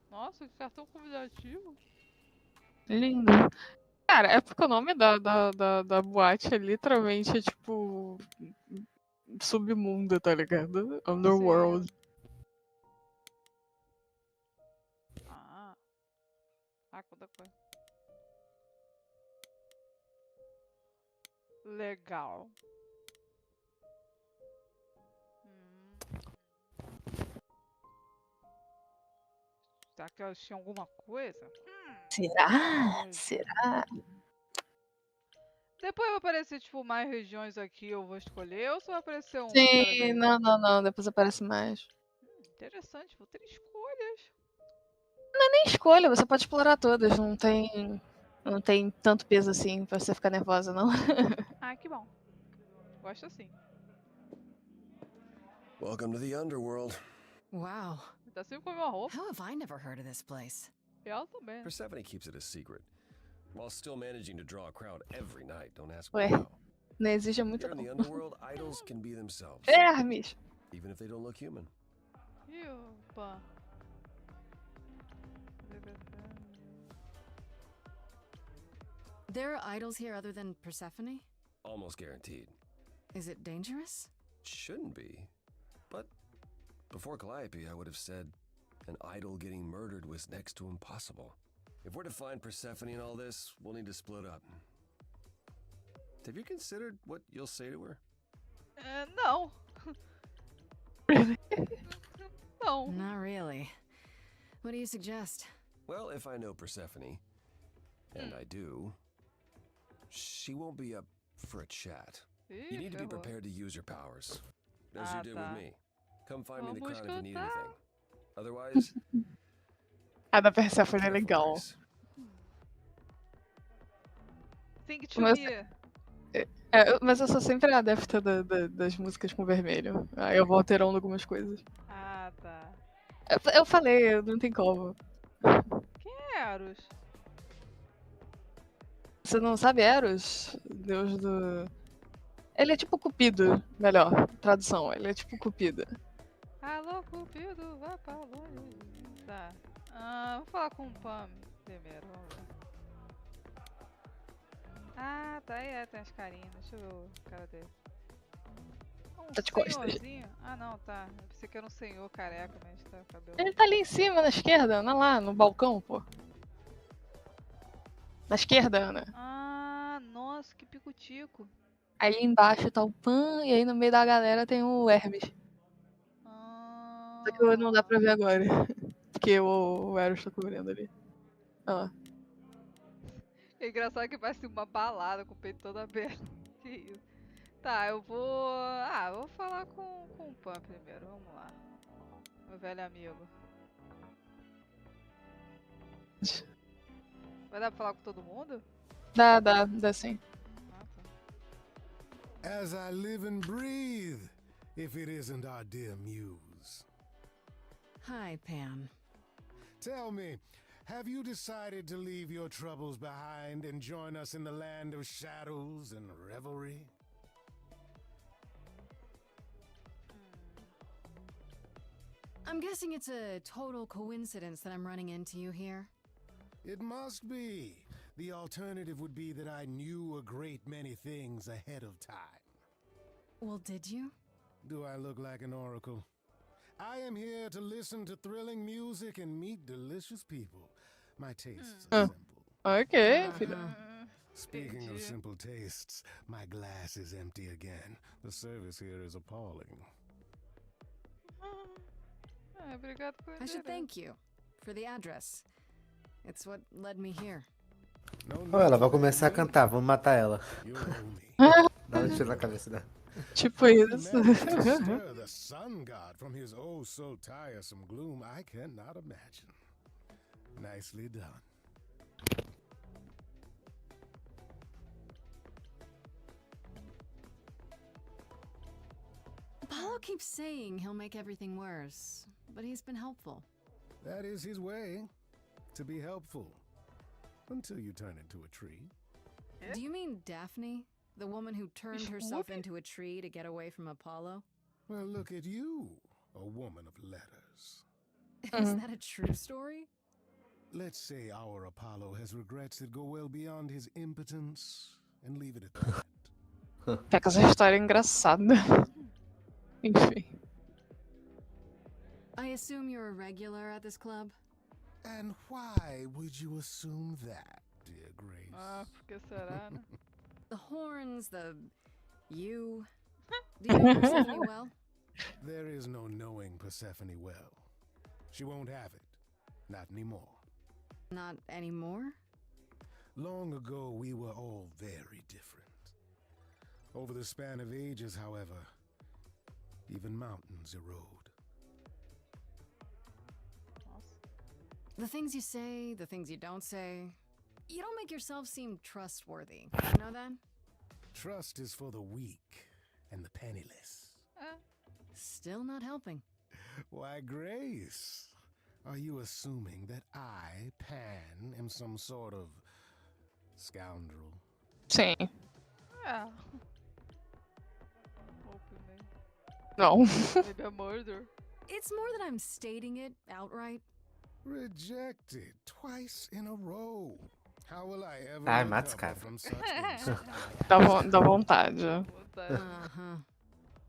Speaker 1: Nossa, que cartão convidativo.
Speaker 2: Lindo. Cara, é porque o nome da boate é literalmente, tipo, submundo, tá ligado? Underworld.
Speaker 1: Quanta coisa. Legal. Será que elas tinham alguma coisa?
Speaker 2: Será? Será?
Speaker 1: Depois vai aparecer, tipo, mais regiões aqui, eu vou escolher, ou só vai aparecer uma cada
Speaker 2: Sim,
Speaker 1: vez?
Speaker 2: não. Depois aparece mais.
Speaker 1: Interessante, vou ter escolhas.
Speaker 2: Não é nem escolha, você pode explorar todas. Não tem tanto peso assim pra você ficar nervosa, não.
Speaker 1: Ah, que bom. Gosto assim.
Speaker 14: Welcome to the underworld.
Speaker 3: Wow.
Speaker 1: Tá sempre com a minha roupa.
Speaker 3: How have I never heard of this place?
Speaker 1: Ela também.
Speaker 14: Persephone keeps it a secret, while still managing to draw a crowd every night. Don't ask
Speaker 2: Ué,
Speaker 14: me how.
Speaker 2: não exige muito
Speaker 14: Here in the
Speaker 2: não.
Speaker 14: underworld, idols can be themselves.
Speaker 2: Hermes!
Speaker 14: Even if they don't look human.
Speaker 1: Opa.
Speaker 3: There are idols here other than Persephone?
Speaker 14: Almost guaranteed.
Speaker 3: Is it dangerous?
Speaker 14: Shouldn't be. But before Calliope, I would have said an idol getting murdered was next to impossible. If we're to find Persephone in all this, we'll need to split up. Have you considered what you'll say to her?
Speaker 1: No. No.
Speaker 3: Not really. What do you suggest?
Speaker 14: Well, if I know Persephone, and I do, she won't be up for a chat. You need to be prepared to use your powers, as you did with me. Come find me in the crowd if you need anything. Otherwise,
Speaker 2: A da Persephone é legal.
Speaker 1: Think to me.
Speaker 2: Mas eu sou sempre adepta das músicas com vermelho. Aí eu vou alterando algumas coisas.
Speaker 1: Ah, tá.
Speaker 2: Eu falei, não tem como.
Speaker 1: Quem é Eros?
Speaker 2: Você não sabe Eros? Deus do... Ele é tipo Cupido, melhor tradução. Ele é tipo Cupido.
Speaker 1: Alô, Cupido, vai pra longe. Tá. Vou falar com o Pam primeiro, vamos ver. Ah, tá aí, tem as carinhas. Deixa eu ver o cara dele.
Speaker 2: Tá de costas.
Speaker 1: Senhorzinho? Ah, não, tá. Eu pensei que era um senhor careca, mas tá com cabelo.
Speaker 2: Ele tá ali em cima, na esquerda, não lá, no balcão, pô. Na esquerda, Ana.
Speaker 1: Ah, nossa, que pico-tico.
Speaker 2: Aí embaixo tá o Pan e aí no meio da galera tem o Hermes. Só que não dá pra ver agora. Porque o Eros tá cobrindo ali. Olha lá.
Speaker 1: É engraçado que parece uma balada com o peito todo aberto. Que isso. Tá, eu vou... vou falar com o Pan primeiro, vamos lá. Meu velho amigo. Vai dar pra falar com todo mundo?
Speaker 2: Dá sim.
Speaker 11: As I live and breathe, if it isn't our dear muse.
Speaker 3: Hi, Pam.
Speaker 11: Tell me, have you decided to leave your troubles behind and join us in the land of shadows and revelry?
Speaker 3: I'm guessing it's a total coincidence that I'm running into you here.
Speaker 11: It must be. The alternative would be that I knew a great many things ahead of time.
Speaker 3: Well, did you?
Speaker 11: Do I look like an oracle? I am here to listen to thrilling music and meet delicious people. My tastes are simple.
Speaker 2: Ok, filho.
Speaker 11: Speaking of simple tastes, my glass is empty again. The service here is appalling.
Speaker 3: I should thank you for the address. It's what led me here.
Speaker 15: Ou ela vai começar a cantar, vamos matar ela. Dá um tiro na cabeça dela.
Speaker 2: Tipo isso.
Speaker 11: Stir the sun god from his oh so tiresome gloom, I cannot imagine. Nicely done.
Speaker 3: Apollo keeps saying he'll make everything worse, but he's been helpful.
Speaker 11: That is his way, to be helpful. Until you turn into a tree.
Speaker 3: Do you mean Daphne? The woman who turned herself into a tree to get away from Apollo?
Speaker 11: Well, look at you, a woman of letters.
Speaker 3: Is that a true story?
Speaker 11: Let's say our Apollo has regrets that go well beyond his impotence, and leave it at that.
Speaker 2: Pega essa história engraçada. Enfim.
Speaker 3: I assume you're a regular at this club?
Speaker 11: And why would you assume that, dear Grace?
Speaker 1: Porque será, né?
Speaker 3: The horns, you. Do you know Persephone well?
Speaker 11: There is no knowing Persephone well. She won't have it. Not anymore.
Speaker 3: Not anymore?
Speaker 11: Long ago, we were all very different. Over the span of ages, however, even mountains erode.
Speaker 3: The things you say, the things you don't say. You don't make yourself seem trustworthy. You know that?
Speaker 11: Trust is for the weak and the penniless.
Speaker 3: Still not helping.
Speaker 11: Why, Grace, are you assuming that I, Pan, am some sort of scoundrel?
Speaker 2: Sim.
Speaker 1: Yeah.
Speaker 2: No.
Speaker 1: Maybe a murder.
Speaker 3: It's more that I'm stating it outright.
Speaker 11: Rejected twice in a row. How will I ever
Speaker 15: mata esse
Speaker 11: recover
Speaker 15: cara.
Speaker 11: from such insults?
Speaker 2: Dá vontade.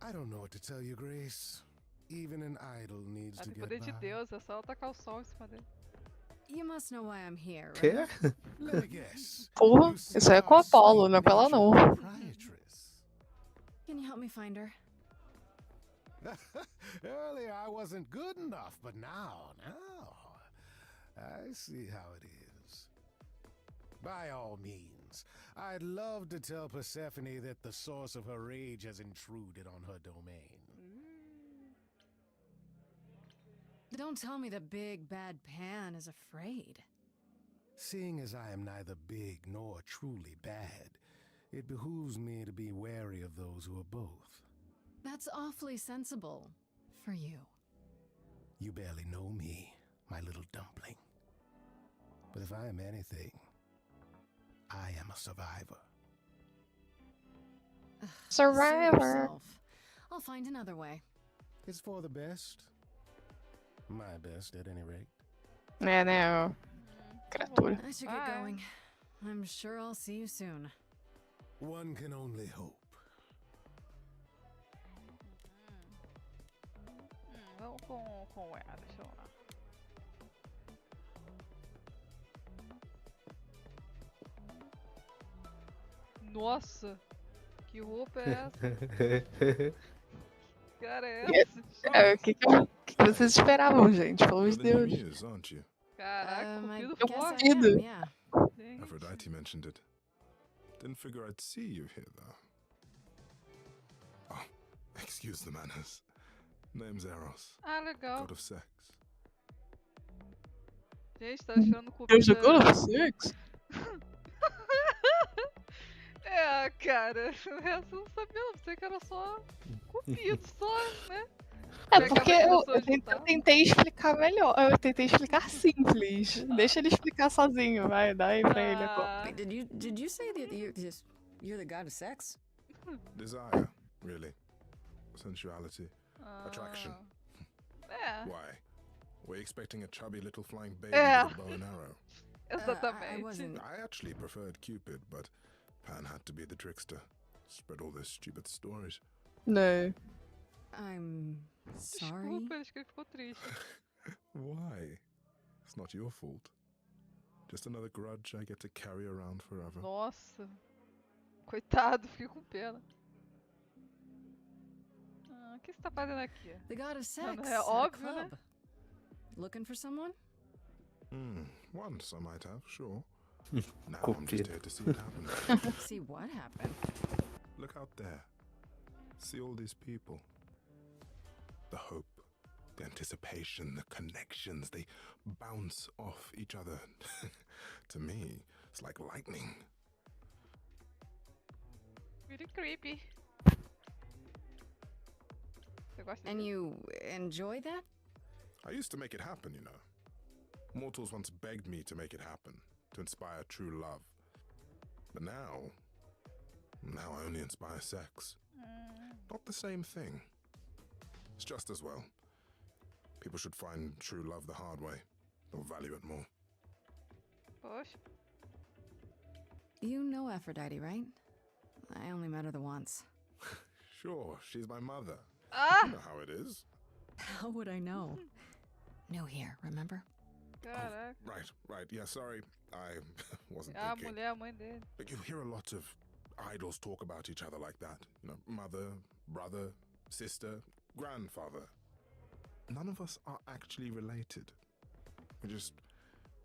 Speaker 11: I don't know what to tell you, Grace. Even an idol needs to
Speaker 1: Tem
Speaker 11: get
Speaker 1: poder de
Speaker 11: by.
Speaker 1: Deus, é só ela tacar o sol em cima dele.
Speaker 3: You must know why I'm here,
Speaker 15: Quê?
Speaker 3: right?
Speaker 11: Let me guess.
Speaker 2: Porra, isso aí é com o Apollo, não é com ela não.
Speaker 3: Can you help me find her?
Speaker 11: Earlier I wasn't good enough, but now, I see how it is. By all means, I'd love to tell Persephone that the source of her rage has intruded on her domain.
Speaker 3: Don't tell me the big bad Pan is afraid.
Speaker 11: Seeing as I am neither big nor truly bad, it behooves me to be wary of those who are both.
Speaker 3: That's awfully sensible. For you.
Speaker 11: You barely know me, my little dumpling. But if I am anything, I am a survivor.
Speaker 2: Survivor.
Speaker 3: I'll find another way.
Speaker 11: It's for the best. My best, at any rate.
Speaker 2: É, né? Criatura.
Speaker 3: I should get going. I'm sure I'll see you soon.
Speaker 11: One can only hope.
Speaker 1: Vamos com ela, deixa eu lá. Nossa, que roupa é essa? Cara, é essa?
Speaker 2: O que vocês esperavam, gente? Pelo amor de Deus.
Speaker 16: Muse, aren't you?
Speaker 1: Caraca, cupido
Speaker 2: Eu
Speaker 1: forte.
Speaker 2: cupido.
Speaker 16: Aphrodite mentioned it. Didn't figure I'd see you here, though. Oh, excuse the manners. Name's Eros.
Speaker 1: Ah, legal.
Speaker 16: God of sex.
Speaker 1: Gente, tá achando cupido.
Speaker 2: Eu jogo no sex?
Speaker 1: É, cara, essa eu não sabia, não sei que era só cupido, só, né?
Speaker 2: É porque eu tentei explicar melhor. Eu tentei explicar simples. Deixa ele explicar sozinho, vai, dá aí pra ele agora.
Speaker 3: Wait, did you say that you're the god of sex?
Speaker 16: Desire, really. Sensuality. Attraction.
Speaker 1: É.
Speaker 16: Why? Were you expecting a chubby little flying baby
Speaker 1: É.
Speaker 16: with a bow and arrow?
Speaker 1: Exatamente.
Speaker 16: I actually preferred Cupid, but Pan had to be the trickster. Spread all those stupid stories.
Speaker 2: No.
Speaker 3: I'm sorry.
Speaker 1: Desculpa, acho que ele ficou triste.
Speaker 16: Why? It's not your fault. Just another grudge I get to carry around forever.
Speaker 1: Nossa. Coitado, fiquei com pena. O que você tá fazendo aqui?
Speaker 3: The god of sex.
Speaker 1: É
Speaker 3: at a
Speaker 1: óbvio, né?
Speaker 3: club. Looking for someone?
Speaker 16: Once I might have, sure.
Speaker 11: Now I'm just here to see it happen.
Speaker 3: See what happened?
Speaker 11: Look out there. See all these people. The hope, the anticipation, the connections, they bounce off each other. To me, it's like lightning.
Speaker 1: Really creepy.
Speaker 3: And you enjoy that?
Speaker 11: I used to make it happen, you know. Mortals once begged me to make it happen, to inspire true love. But now I only inspire sex. Not the same thing. It's just as well. People should find true love the hard way. They'll value it more.
Speaker 1: Push.
Speaker 3: You know Aphrodite, right? I only met her the once.
Speaker 11: Sure, she's my mother.
Speaker 1: Ah!
Speaker 11: You know how it is.
Speaker 3: How would I know? New here, remember?
Speaker 1: Caraca.
Speaker 11: Right. Yeah, sorry. I wasn't
Speaker 1: A
Speaker 11: thinking.
Speaker 1: mulher, a mãe dele.
Speaker 11: But you hear a lot of idols talk about each other like that. You know, mother, brother, sister, grandfather. None of us are actually related. We just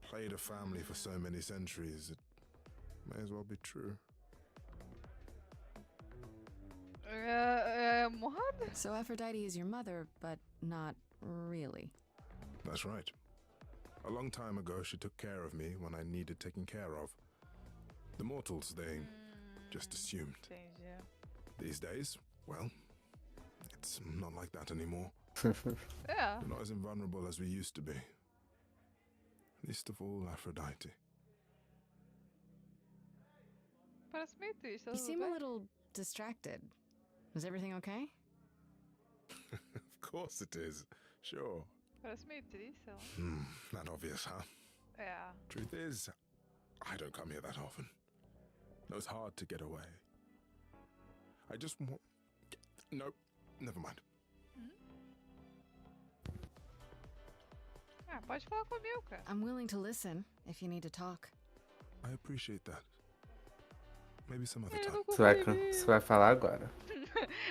Speaker 11: played a family for so many centuries. It may as well be true.
Speaker 1: What?
Speaker 3: So Aphrodite is your mother, but not really.
Speaker 11: That's right. A long time ago, she took care of me when I needed taking care of. The mortals, they just assumed.
Speaker 1: Entendi.
Speaker 11: These days, well, it's not like that anymore.
Speaker 1: Yeah.
Speaker 11: We're not as invulnerable as we used to be. Least of all, Aphrodite.
Speaker 1: Parece meio triste.
Speaker 3: You seem a little distracted. Is everything okay?
Speaker 11: Of course it is. Sure.
Speaker 1: Parece meio triste, ela.
Speaker 11: Not obvious, huh?
Speaker 1: Yeah.
Speaker 11: Truth is, I don't come here that often. No, it's hard to get away. I just want... Nope, never mind.
Speaker 1: Ah, pode falar comigo, cara.
Speaker 3: I'm willing to listen if you need to talk.
Speaker 11: I appreciate that. Maybe some other
Speaker 1: Ele
Speaker 11: time.
Speaker 1: não
Speaker 13: Você vai falar agora.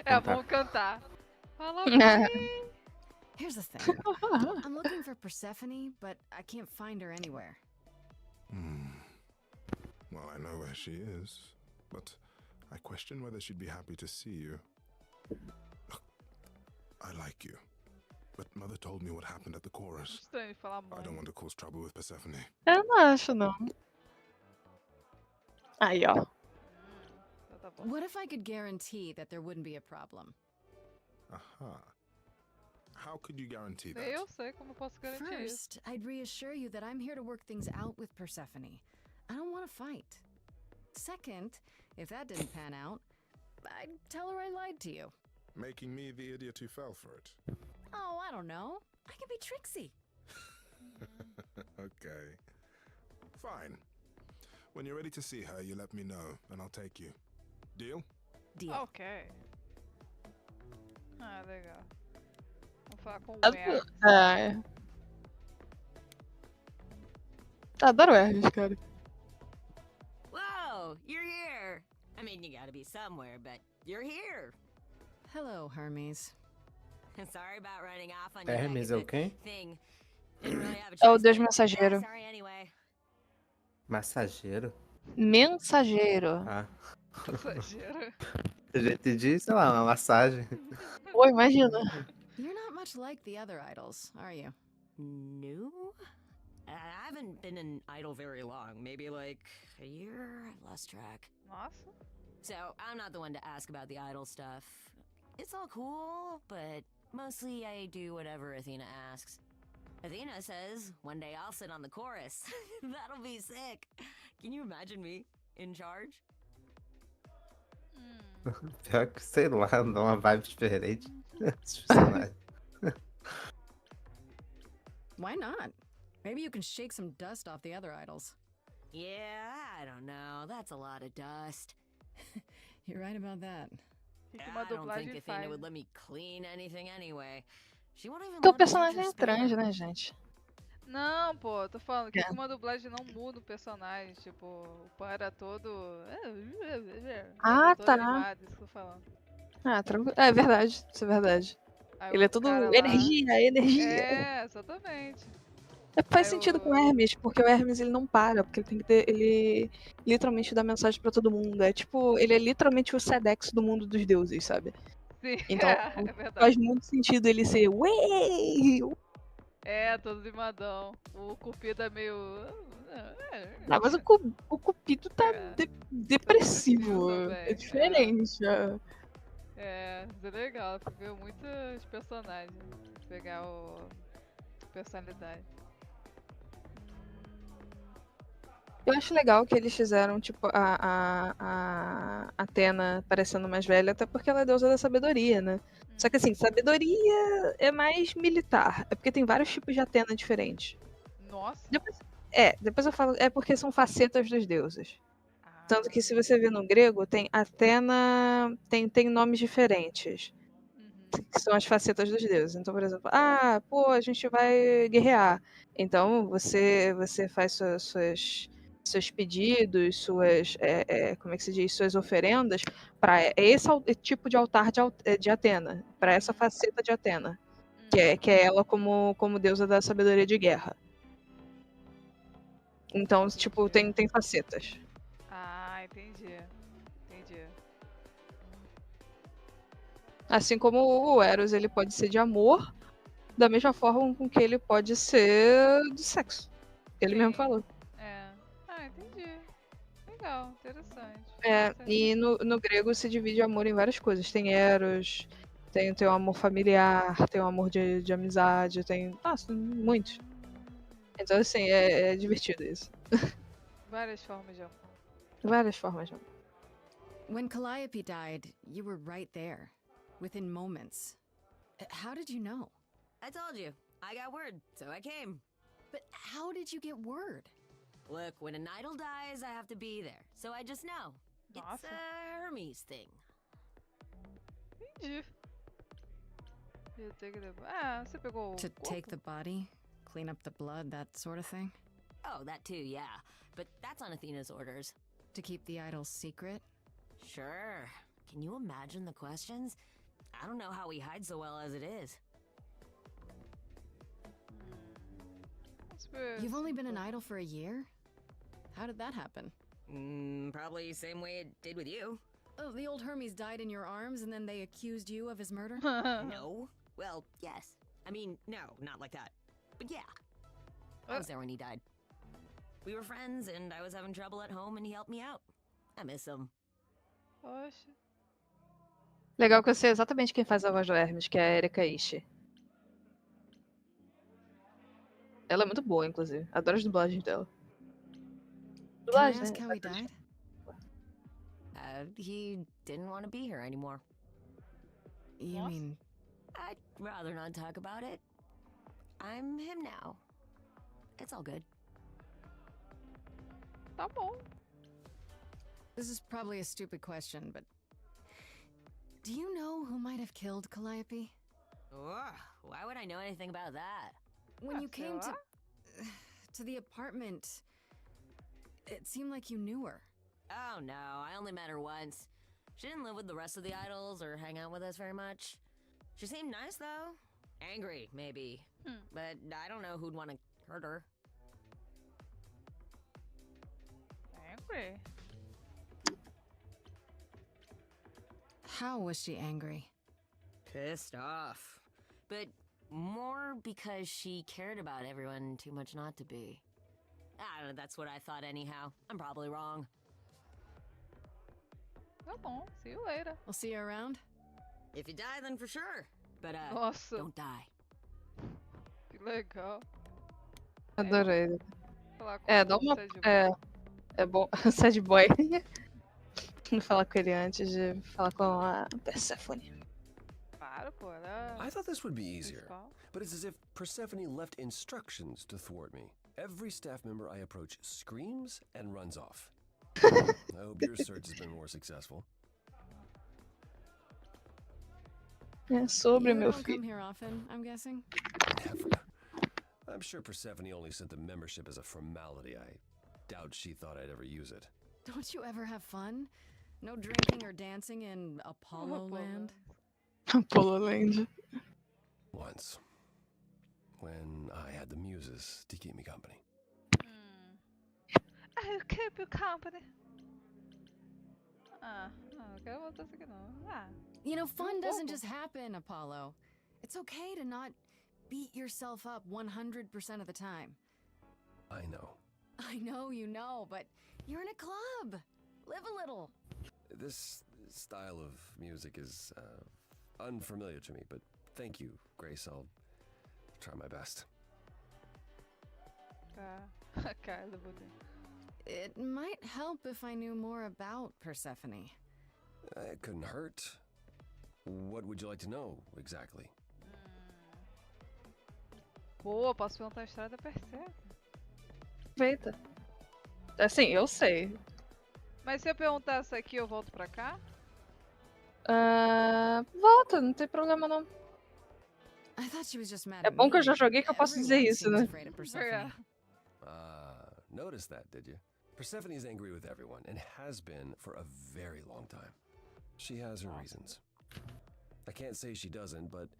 Speaker 1: É bom cantar. Fala pra mim.
Speaker 3: Here's the thing. I'm looking for Persephone, but I can't find her anywhere.
Speaker 11: Well, I know where she is, but I question whether she'd be happy to see you. I like you, but Mother told me what happened at the chorus.
Speaker 1: Estranho falar
Speaker 11: I
Speaker 1: mãe.
Speaker 11: don't want to cause trouble with Persephone.
Speaker 2: Eu não acho, não. Aí, ó.
Speaker 1: Então tá bom.
Speaker 3: What if I could guarantee that there wouldn't be a problem?
Speaker 11: Aha. How could you guarantee that?
Speaker 1: Eu sei como eu posso garantir isso.
Speaker 3: First, I'd reassure you that I'm here to work things out with Persephone. I don't want to fight. Second, if that didn't pan out, I'd tell her I lied to you.
Speaker 11: Making me the idiot who fell for it.
Speaker 3: Oh, I don't know. I can be tricksy.
Speaker 11: Okay. Fine. When you're ready to see her, you let me know, and I'll take you. Deal?
Speaker 3: Deal.
Speaker 1: Ok. Ah, legal. Vamos falar com o Hermes.
Speaker 2: Adoro Hermes, cara.
Speaker 8: Whoa, you're here. I mean, you gotta be somewhere, but you're here.
Speaker 3: Hello, Hermes.
Speaker 8: Sorry about running off on your
Speaker 13: Hermes é o quê?
Speaker 8: thing. Didn't really have a
Speaker 2: É o
Speaker 8: choice,
Speaker 2: deus
Speaker 8: but-
Speaker 2: mensageiro.
Speaker 8: Sorry anyway.
Speaker 13: Massageiro?
Speaker 2: Mensageiro.
Speaker 13: Ah.
Speaker 1: Mensageiro.
Speaker 13: A gente diz, sei lá, uma massagem.
Speaker 2: Pô, imagina.
Speaker 3: You're not much like the other idols, are you?
Speaker 8: No? I haven't been an idol very long. Maybe like a year? I've lost track.
Speaker 1: Nossa.
Speaker 8: So, I'm not the one to ask about the idol stuff. It's all cool, but mostly I do whatever Athena asks. Athena says one day I'll sit on the chorus. That'll be sick. Can you imagine me in charge?
Speaker 13: Pior que, sei lá, dá uma vibe diferente. Esse personagem.
Speaker 3: Why not? Maybe you can shake some dust off the other idols.
Speaker 8: Yeah, I don't know. That's a lot of dust.
Speaker 3: You're right about that.
Speaker 8: I don't think Athena would let me clean anything anyway. She won't even
Speaker 2: Porque o
Speaker 8: let me touch
Speaker 2: personagem
Speaker 8: her
Speaker 2: é
Speaker 8: spear.
Speaker 2: trans, né, gente?
Speaker 1: Não, pô, tô falando que
Speaker 2: É.
Speaker 1: uma dublagem não muda o personagem. Tipo, o Pan era todo.
Speaker 2: Ah,
Speaker 1: Era todo
Speaker 2: tá.
Speaker 1: animado, isso que eu tô falando.
Speaker 2: Ah, tranquilo. É verdade, isso é verdade.
Speaker 1: Aí
Speaker 2: Ele
Speaker 1: o
Speaker 2: é tudo
Speaker 1: cara lá-
Speaker 2: energia, energia.
Speaker 1: É, exatamente.
Speaker 2: Faz sentido com o Hermes, porque o Hermes ele não para, porque ele tem que ter, ele literalmente dá mensagem pra todo mundo. É tipo, ele é literalmente o Sedex do mundo dos deuses, sabe?
Speaker 1: Sim,
Speaker 2: Então
Speaker 1: é verdade.
Speaker 2: faz muito sentido ele ser ué!
Speaker 1: É, todo limadão. O Cupido é meio.
Speaker 2: Ah, mas o Cupido tá depressivo.
Speaker 1: também,
Speaker 2: É diferente.
Speaker 1: Mas é legal, tu viu muitos personagens. Pegar o. Personalidade.
Speaker 2: Eu acho legal que eles fizeram, tipo, a Athena parecendo mais velha, até porque ela é deusa da sabedoria, né? Só que assim, sabedoria é mais militar. É porque tem vários tipos de Athena diferentes.
Speaker 1: Nossa!
Speaker 2: Depois eu falo. É porque são facetas dos deuses. Tanto que se você vê no grego, tem Athena. Tem nomes diferentes. Que são as facetas dos deuses. Então, por exemplo, a gente vai guerrear. Então você faz seus pedidos, como é que se diz? Suas oferendas para esse tipo de altar de Atena, para essa faceta de Atena, que é ela como deusa da sabedoria de guerra. Então, tipo, tem facetas.
Speaker 1: Ah, entendi. Entendi.
Speaker 2: Assim como o Eros, ele pode ser de amor, da mesma forma com que ele pode ser de sexo. Ele mesmo falou.
Speaker 1: Entendi. Legal, interessante.
Speaker 2: E no grego se divide amor em várias coisas. Tem Eros, tem o amor familiar, tem o amor de amizade, tem. Nossa, muitos. Então, assim, é divertido isso.
Speaker 1: Várias formas de amor.
Speaker 2: Várias formas de amor.
Speaker 3: When Calliope died, you were right there, within moments. How did you know?
Speaker 8: I told you. I got word, so I came.
Speaker 3: But how did you get word?
Speaker 8: Look, when an idol dies, I have to be there. So I just know. It's a Hermes thing.
Speaker 1: Entendi. Você pegou
Speaker 3: To take the body, clean up the blood, that sort of thing?
Speaker 8: Oh, that too, yeah. But that's on Athena's orders.
Speaker 3: To keep the idol's secret?
Speaker 8: Sure. Can you imagine the questions? I don't know how we hide so well as it is.
Speaker 3: You've only been an idol for a year? How did that happen?
Speaker 8: Probably same way it did with you.
Speaker 3: Oh, the old Hermes died in your arms and then they accused you of his murder?
Speaker 8: No. Well, yes. I mean, no, not like that. But yeah. I was there when he died. We were friends and I was having trouble at home and he helped me out. I miss him.
Speaker 1: Poxa.
Speaker 2: Legal que eu sei exatamente quem faz a voz do Hermes, que é a Erika Ishii. Ela é muito boa, inclusive. Adoro as dublagens dela.
Speaker 3: Can I ask how he died?
Speaker 8: He didn't want to be here anymore.
Speaker 3: You mean...
Speaker 8: I'd rather not talk about it. I'm him now. It's all good.
Speaker 1: Tá bom.
Speaker 3: This is probably a stupid question, but... Do you know who might have killed Calliope?
Speaker 8: Ugh, why would I know anything about that?
Speaker 3: When you came to the apartment, it seemed like you knew her.
Speaker 8: Oh no, I only met her once. She didn't live with the rest of the idols or hang out with us very much. She seemed nice though. Angry, maybe. But I don't know who'd want to hurt her.
Speaker 1: Angry?
Speaker 3: How was she angry?
Speaker 8: Pissed off. But more because she cared about everyone too much not to be. I don't know, that's what I thought anyhow. I'm probably wrong.
Speaker 1: Tá bom, see you later.
Speaker 3: We'll see you around?
Speaker 8: If you die, then for sure. But
Speaker 1: Nossa.
Speaker 8: don't die.
Speaker 1: Que legal.
Speaker 2: Adorei.
Speaker 1: Falar com
Speaker 2: Dá uma.
Speaker 1: sad boy.
Speaker 2: É bom. Sad boy. Não falar com ele antes de falar com a Persephone.
Speaker 1: Claro, pô, era...
Speaker 14: I thought this would be easier, but it's as if Persephone left instructions to thwart me. Every staff member I approach screams and runs off. I hope your search has been more successful.
Speaker 2: É sobre
Speaker 3: You
Speaker 2: meu
Speaker 3: don't come
Speaker 2: filho.
Speaker 3: here often, I'm guessing?
Speaker 14: Never. I'm sure Persephone only sent the membership as a formality. I doubt she thought I'd ever use it.
Speaker 3: Don't you ever have fun? No drinking or dancing in Apollo Land?
Speaker 2: Apollo Land.
Speaker 14: Once. When I had the muses to keep me company.
Speaker 1: I'll keep you company. Não quero voltar isso aqui não.
Speaker 3: You know, fun doesn't just happen, Apollo. It's okay to not beat yourself up 100% of the time.
Speaker 14: I know.
Speaker 3: I know you know, but you're in a club. Live a little.
Speaker 14: This style of music is unfamiliar to me, but thank you, Grace. I'll try my best.
Speaker 1: Cara do Buda.
Speaker 3: It might help if I knew more about Persephone.
Speaker 14: It couldn't hurt. What would you like to know, exactly?
Speaker 1: Boa, posso perguntar a história da Persephone.
Speaker 2: Aproveita. Assim, eu sei.
Speaker 1: Mas se eu perguntar essa aqui, eu volto pra cá?
Speaker 2: Volta, não tem problema não.
Speaker 3: I thought she was just mad
Speaker 2: É
Speaker 3: at
Speaker 2: bom que eu
Speaker 3: me.
Speaker 2: já joguei que eu posso dizer
Speaker 3: Everyone
Speaker 2: isso,
Speaker 3: seems
Speaker 2: né?
Speaker 3: afraid of Persephone.
Speaker 14: Noticed that, did you? Persephone's angry with everyone, and has been for a very long time. She has her reasons. I can't say she doesn't, but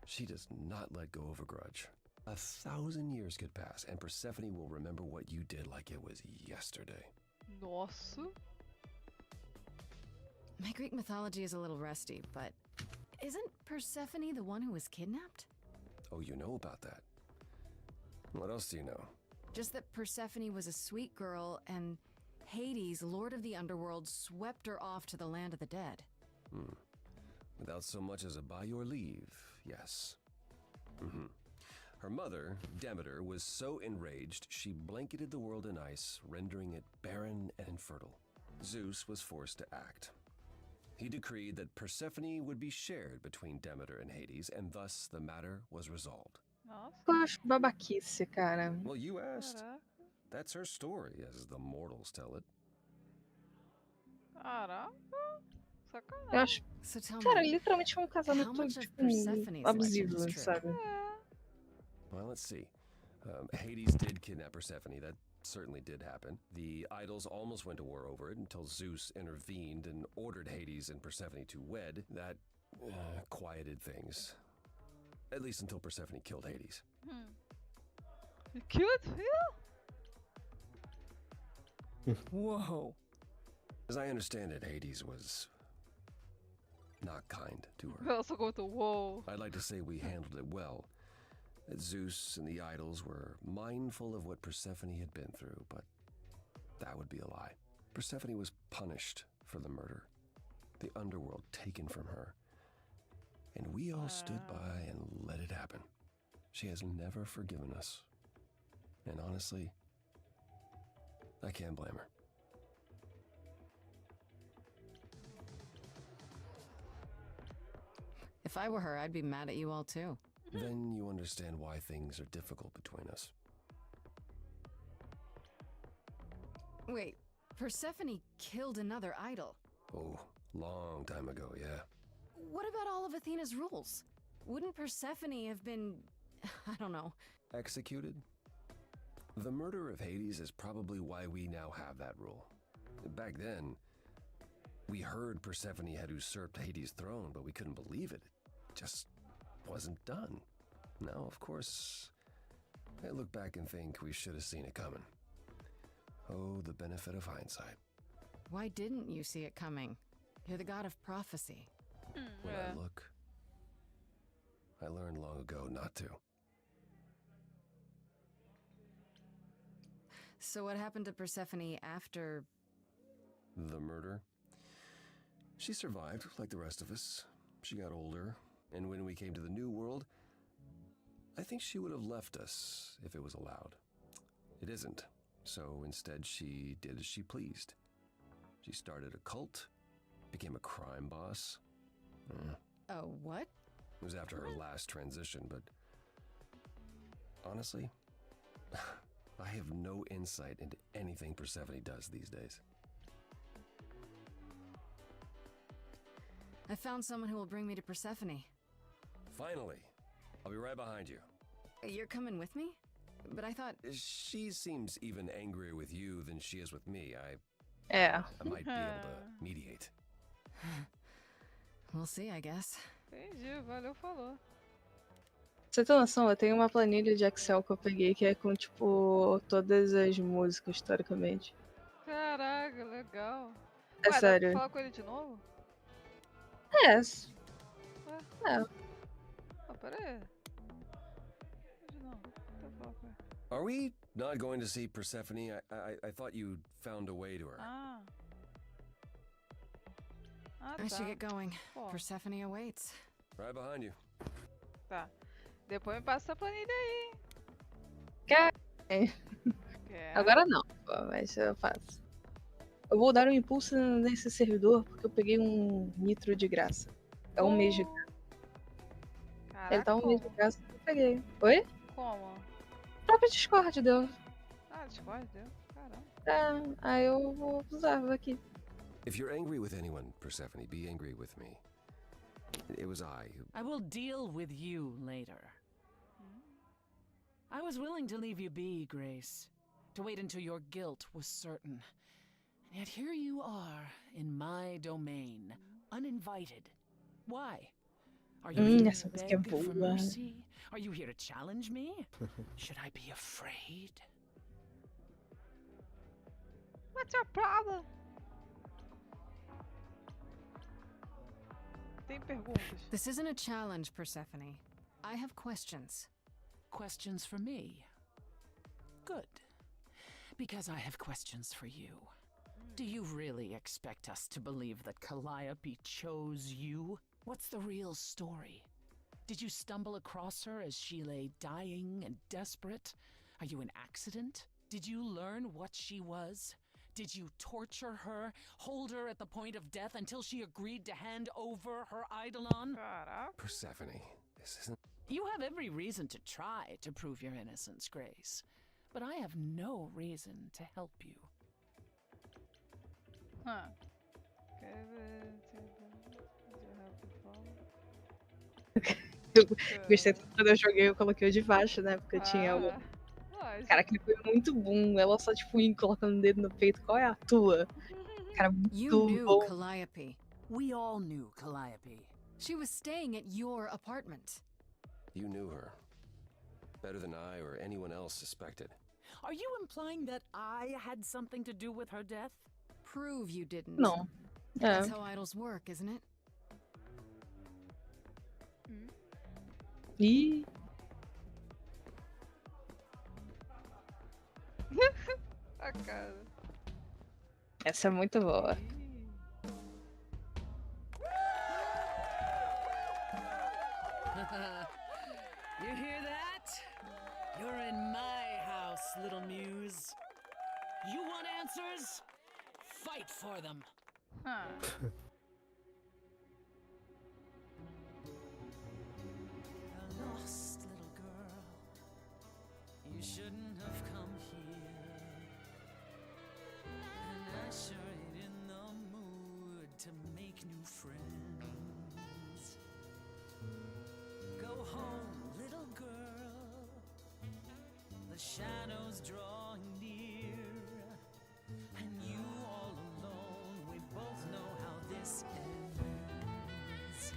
Speaker 14: she does not let go of a grudge. 1,000 years could pass, and Persephone will remember what you did like it was yesterday.
Speaker 1: Nossa.
Speaker 3: My Greek mythology is a little rusty, but isn't Persephone the one who was kidnapped?
Speaker 14: Oh, you know about that. What else do you know?
Speaker 3: Just that Persephone was a sweet girl and Hades, lord of the underworld, swept her off to the land of the dead.
Speaker 14: Without so much as a by your leave, yes. Her mother, Demeter, was so enraged she blanketed the world in ice, rendering it barren and infertile. Zeus was forced to act. He decreed that Persephone would be shared between Demeter and Hades, and thus the matter was resolved.
Speaker 2: Eu acho babaquice, cara.
Speaker 14: Well, you asked. That's her story, as the mortals tell it.
Speaker 1: Caraca.
Speaker 2: Eu acho. Cara, literalmente foi um casamento tipo, abusivo, sabe?
Speaker 14: Well, let's see. Hades did kidnap Persephone. That certainly did happen. The idols almost went to war over it until Zeus intervened and ordered Hades and Persephone to wed. That quieted things. At least until Persephone killed Hades.
Speaker 1: You killed him?
Speaker 12: Whoa.
Speaker 14: As I understand it, Hades was not kind to her.
Speaker 1: Ela só contou, whoa.
Speaker 14: I'd like to say we handled it well. That Zeus and the idols were mindful of what Persephone had been through, but that would be a lie. Persephone was punished for the murder, the underworld taken from her, and we all stood by and let it happen. She has never forgiven us. And honestly, I can't blame her.
Speaker 3: If I were her, I'd be mad at you all too.
Speaker 14: Then you understand why things are difficult between us.
Speaker 3: Wait, Persephone killed another idol.
Speaker 14: Oh, long time ago, yeah.
Speaker 3: What about all of Athena's rules? Wouldn't Persephone have been, I don't know,
Speaker 14: Executed? The murder of Hades is probably why we now have that rule. Back then, we heard Persephone had usurped Hades' throne, but we couldn't believe it. It just wasn't done. Now, of course, I look back and think we should have seen it coming. Oh, the benefit of hindsight.
Speaker 3: Why didn't you see it coming? You're the god of prophecy.
Speaker 14: When I look, I learned long ago not to.
Speaker 3: So what happened to Persephone after...
Speaker 14: The murder? She survived, like the rest of us. She got older, and when we came to the New World, I think she would have left us if it was allowed. It isn't, so instead she did as she pleased. She started a cult, became a crime boss.
Speaker 3: Oh, what?
Speaker 14: It was after her last transition, but honestly, I have no insight into anything Persephone does these days.
Speaker 3: I found someone who will bring me to Persephone.
Speaker 14: Finally, I'll be right behind you.
Speaker 3: You're coming with me? But I thought...
Speaker 14: She seems even angrier with you than she is with me.
Speaker 2: Yeah.
Speaker 14: I might be able to mediate.
Speaker 3: We'll see, I guess.
Speaker 1: Entendi, valeu, falou.
Speaker 2: Você tem noção? Eu tenho uma planilha de Excel que eu peguei que é com, tipo, todas as músicas, historicamente.
Speaker 1: Caraca, legal.
Speaker 2: É
Speaker 1: Ué, dá pra
Speaker 2: sério.
Speaker 1: falar com ele de novo?
Speaker 2: É.
Speaker 1: Ué? Oh, pera aí. De novo. Deixa eu falar com ele.
Speaker 14: Are we not going to see Persephone? I thought you found a way to her.
Speaker 1: Ah. Ah,
Speaker 3: I should
Speaker 1: tá.
Speaker 3: get going.
Speaker 1: Pô,
Speaker 3: Persephone awaits.
Speaker 14: Right behind you.
Speaker 1: tá. Depois me passa essa planilha aí.
Speaker 2: Quer?
Speaker 1: Quer?
Speaker 2: Agora não, pô, mas eu faço. Eu vou dar um impulso nesse servidor porque eu peguei um nitro de graça. É um mês de graça.
Speaker 1: Caraca,
Speaker 2: Ele tá um mês de
Speaker 1: como?
Speaker 2: graça que eu peguei. Oi?
Speaker 1: Como?
Speaker 2: O próprio Discord deu.
Speaker 1: Ah, Discord deu? Caramba.
Speaker 2: É, aí eu vou usar aqui.
Speaker 14: If you're angry with anyone, Persephone, be angry with me. It was I who...
Speaker 10: I will deal with you later. I was willing to leave you be, Grace. To wait until your guilt was certain. And yet here you are, in my domain, uninvited. Why? Are you here
Speaker 2: Essa
Speaker 10: to
Speaker 2: música é
Speaker 10: beg for
Speaker 2: boa.
Speaker 10: mercy? Are you here to challenge me? Should I be afraid?
Speaker 1: What's your problem? Tem perguntas?
Speaker 3: This isn't a challenge, Persephone. I have questions.
Speaker 10: Questions for me? Good. Because I have questions for you. Do you really expect us to believe that Calliope chose you? What's the real story? Did you stumble across her as she lay dying and desperate? Are you an accident? Did you learn what she was? Did you torture her, hold her at the point of death until she agreed to hand over her eidolon?
Speaker 14: Persephone, this isn't...
Speaker 10: You have every reason to try to prove your innocence, Grace. But I have no reason to help you.
Speaker 1: Huh.
Speaker 2: Eu gostei tanto quando eu joguei, eu coloquei o de baixo, né? Porque eu tinha o. Cara, que foi muito bom. Ela só, tipo, ia colocando o dedo no peito. Qual é a tua? Cara,
Speaker 3: You
Speaker 2: muito
Speaker 3: knew
Speaker 2: bom.
Speaker 3: Calliope.
Speaker 10: We all knew Calliope.
Speaker 3: She was staying at your apartment.
Speaker 14: You knew her. Better than I or anyone else suspected.
Speaker 10: Are you implying that I had something to do with her death?
Speaker 3: Prove you didn't.
Speaker 2: Não.
Speaker 3: That's
Speaker 2: É.
Speaker 3: how idols work, isn't it?
Speaker 2: Ih.
Speaker 1: A cara.
Speaker 2: Essa é muito boa.
Speaker 10: You hear that? You're in my house, little muse. You want answers? Fight for them.
Speaker 1: Huh.
Speaker 10: A lost little girl. You shouldn't have come here. And I sure ain't in the mood to make new friends. Go home, little girl. The shadows drawing near. And you all alone, we both know how this ends.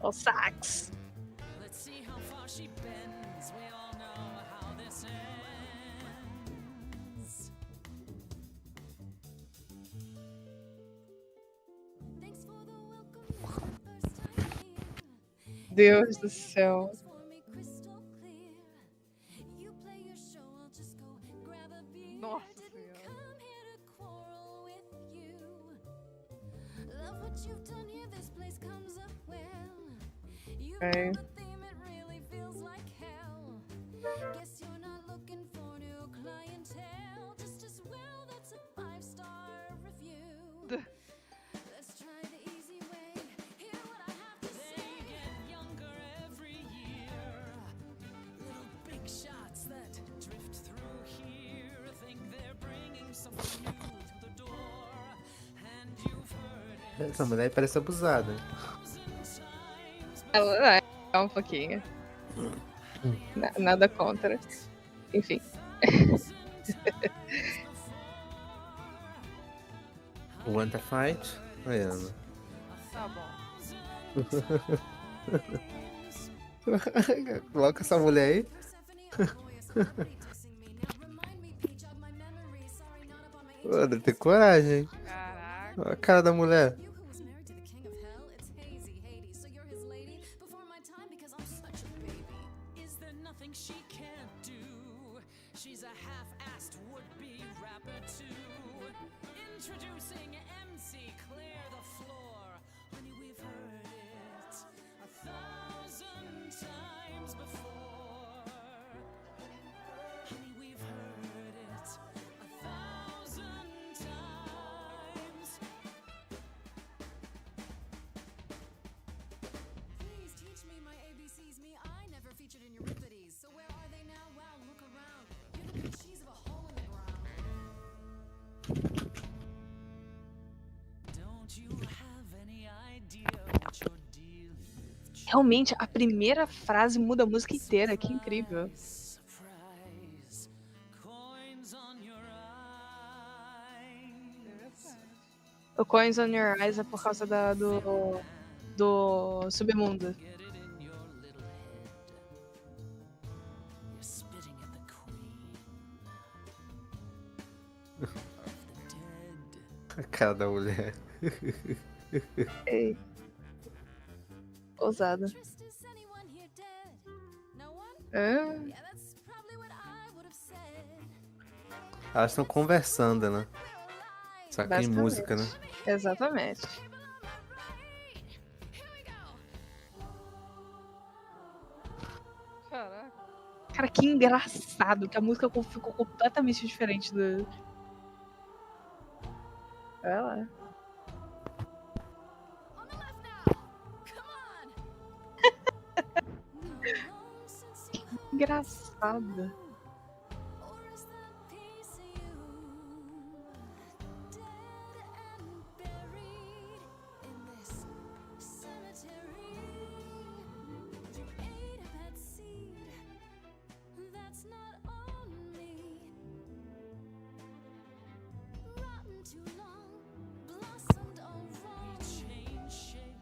Speaker 2: O sax.
Speaker 10: Let's see how far she bends. We all know how this ends.
Speaker 7: Thanks for the welcome, first time here.
Speaker 2: Deus do céu.
Speaker 7: For me crystal clear. You play your show, I'll just go grab a beer.
Speaker 1: Nossa
Speaker 7: Didn't
Speaker 1: Senhora.
Speaker 7: come here to quarrel with you. Love what you've done here, this place comes up well. You
Speaker 2: Okay.
Speaker 7: know the theme, it really feels like hell. Guess you're not looking for new clientele. Just as well, that's a 5-star review. Let's try the easy way. Hear what I have to say.
Speaker 10: They get younger every year. Little big shots that drift through here think they're bringing something new to the door. And you've heard it
Speaker 15: Essa mulher parece abusada.
Speaker 2: Ela é um pouquinho. Nada contra. Enfim.
Speaker 15: Want a fight? Oi, Ana.
Speaker 1: Tá bom.
Speaker 15: Coloca essa mulher aí. Mano, tem coragem, hein?
Speaker 1: Caraca.
Speaker 15: Olha a cara da mulher.
Speaker 10: Is there nothing she can't do? She's a half-assed would-be rapper too. Introducing MC Clear the Floor. Honey, we've heard it 1,000 times before. Honey, we've heard it 1,000 times.
Speaker 7: Please teach me my ABCs. Me, I never featured in Euripides. So where are they now? Wow, look around. You're the big cheese of a hole in the ground.
Speaker 10: Don't you have any idea what you're dealing with?
Speaker 2: Realmente, a primeira frase muda a música inteira. Que incrível.
Speaker 10: Surprise, coins on your eyes.
Speaker 2: O Coins on Your Eyes é por causa do submundo.
Speaker 10: Get it in your little head. You're spitting at the queen of the dead.
Speaker 15: A cara da mulher.
Speaker 2: Ei. Ousada.
Speaker 7: Trist, is anyone here dead? No one?
Speaker 2: É.
Speaker 7: Yeah, that's probably what I would have said.
Speaker 15: Elas estão conversando, né? Só que em
Speaker 2: Basicamente.
Speaker 15: música, né?
Speaker 2: Exatamente.
Speaker 1: Caraca.
Speaker 2: Cara, que engraçado que a música ficou completamente diferente do... Olha lá. Engraçada.
Speaker 7: Or is that piece of you dead and buried in this cemetery? You ate a bad seed that's not on me. Rotten too long, blossomed all wrong.
Speaker 10: Change shape.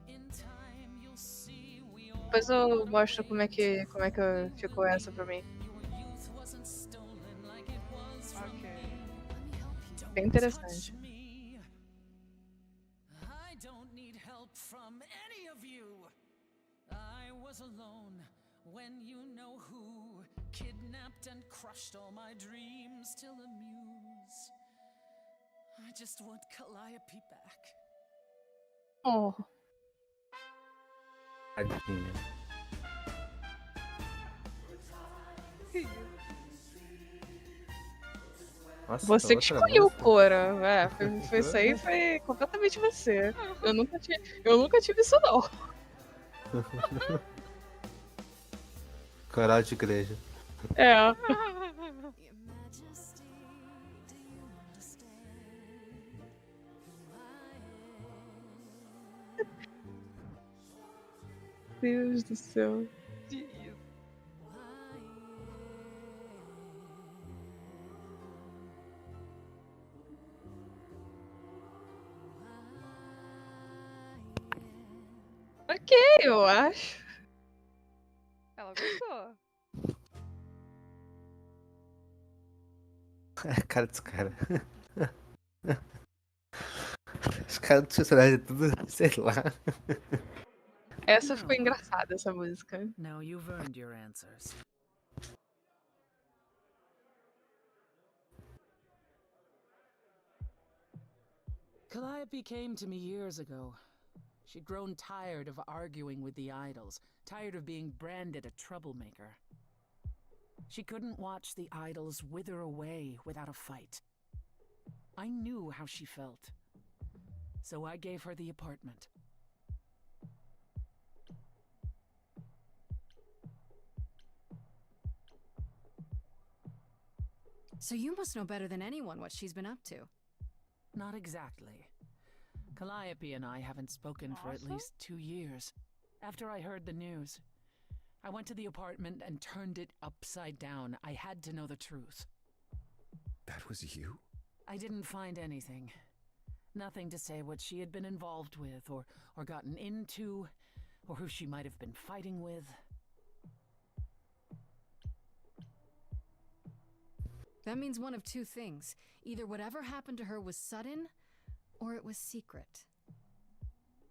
Speaker 10: In time you'll see we all.
Speaker 2: Depois eu mostro como é que ficou essa pra mim.
Speaker 10: Youth wasn't stolen like it was from me.
Speaker 2: Bem interessante.
Speaker 10: Me. I don't need help from any of you. I was alone when you know who kidnapped and crushed all my dreams till amuse. I just want Calliope back.
Speaker 2: Oh.
Speaker 15: Tadinha. Nossa,
Speaker 2: Você que
Speaker 15: outra
Speaker 2: escolheu o
Speaker 15: música.
Speaker 2: Cora. É, foi isso aí, foi completamente você. Eu nunca tive isso não.
Speaker 15: Coral de igreja.
Speaker 2: É.
Speaker 7: Your Majesty, do you understand who I am?
Speaker 2: Deus do céu. Ok, eu acho.
Speaker 1: Ela gostou.
Speaker 15: A cara dos caras. Os caras dos personagens tudo, sei lá.
Speaker 2: Essa ficou engraçada, essa música.
Speaker 10: Now you've earned your answers. Calliope came to me years ago. She'd grown tired of arguing with the idols, tired of being branded a troublemaker. She couldn't watch the idols wither away without a fight. I knew how she felt, so I gave her the apartment.
Speaker 3: So you must know better than anyone what she's been up to.
Speaker 10: Not exactly. Calliope and I haven't spoken for at least 2 years. After I heard the news, I went to the apartment and turned it upside down. I had to know the truth.
Speaker 14: That was you?
Speaker 10: I didn't find anything. Nothing to say what she had been involved with or gotten into. or who she might have been fighting with.
Speaker 3: That means one of two things. Either whatever happened to her was sudden, or it was secret.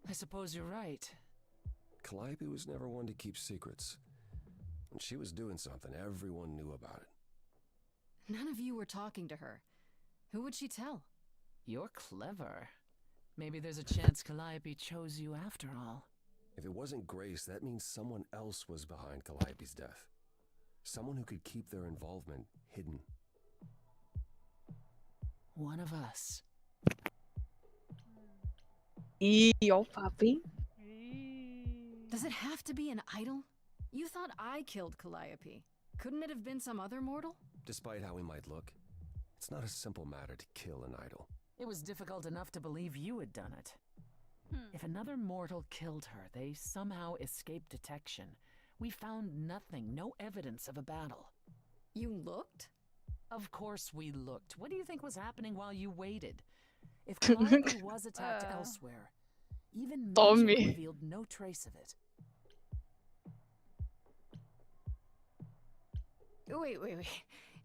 Speaker 10: I suppose you're right.
Speaker 14: Calliope was never one to keep secrets. When she was doing something, everyone knew about it.
Speaker 3: None of you were talking to her. Who would she tell?
Speaker 10: You're clever. Maybe there's a chance Calliope chose you after all.
Speaker 14: If it wasn't Grace, that means someone else was behind Calliope's death. Someone who could keep their involvement hidden.
Speaker 10: One of us.
Speaker 2: Ó, papo, hein?
Speaker 3: Does it have to be an idol? You thought I killed Calliope. Couldn't it have been some other mortal?
Speaker 14: Despite how he might look, it's not a simple matter to kill an idol.
Speaker 10: It was difficult enough to believe you had done it. If another mortal killed her, they somehow escaped detection. We found nothing, no evidence of a battle.
Speaker 3: You looked?
Speaker 10: Of course we looked. What do you think was happening while you waited? If Calliope was attacked elsewhere, even magic revealed no trace of it.
Speaker 3: Wait.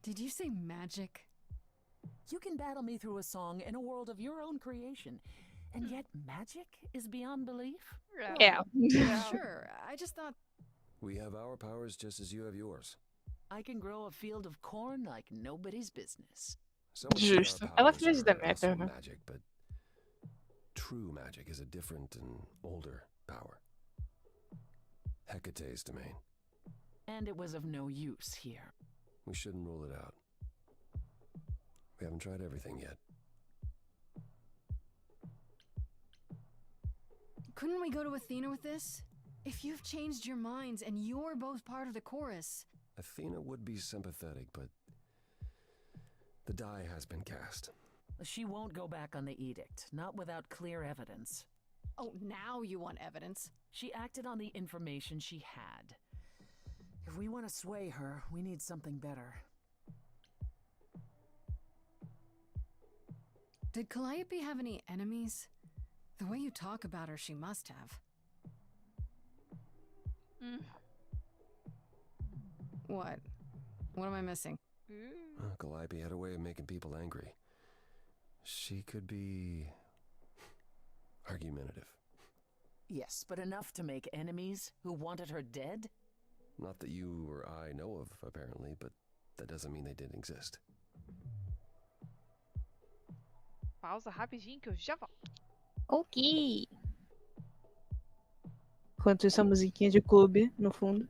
Speaker 3: Did you say magic?
Speaker 10: You can battle me through a song in a world of your own creation, and yet magic is beyond belief?
Speaker 2: Yeah.
Speaker 3: Sure, I just thought...
Speaker 14: We have our powers just as you have yours.
Speaker 10: I can grow a field of corn like nobody's business.
Speaker 2: Justo. Ela fez da meta, né?
Speaker 14: Magic, but true magic is a different and older power. Hecate's domain.
Speaker 10: And it was of no use here.
Speaker 14: We shouldn't rule it out. We haven't tried everything yet.
Speaker 3: Couldn't we go to Athena with this? If you've changed your minds and you're both part of the chorus...
Speaker 14: Athena would be sympathetic, but the die has been cast.
Speaker 10: She won't go back on the edict, not without clear evidence.
Speaker 3: Oh, now you want evidence?
Speaker 10: She acted on the information she had. If we want to sway her, we need something better.
Speaker 3: Did Calliope have any enemies? The way you talk about her, she must have. What? What am I missing?
Speaker 14: Calliope had a way of making people angry. She could be argumentative.
Speaker 10: Yes, but enough to make enemies who wanted her dead?
Speaker 14: Not that you or I know of, apparently, but that doesn't mean they didn't exist.
Speaker 1: Pausa rapidinho que eu já volto.
Speaker 2: Ok. Enquanto isso, a musiquinha de clube no fundo.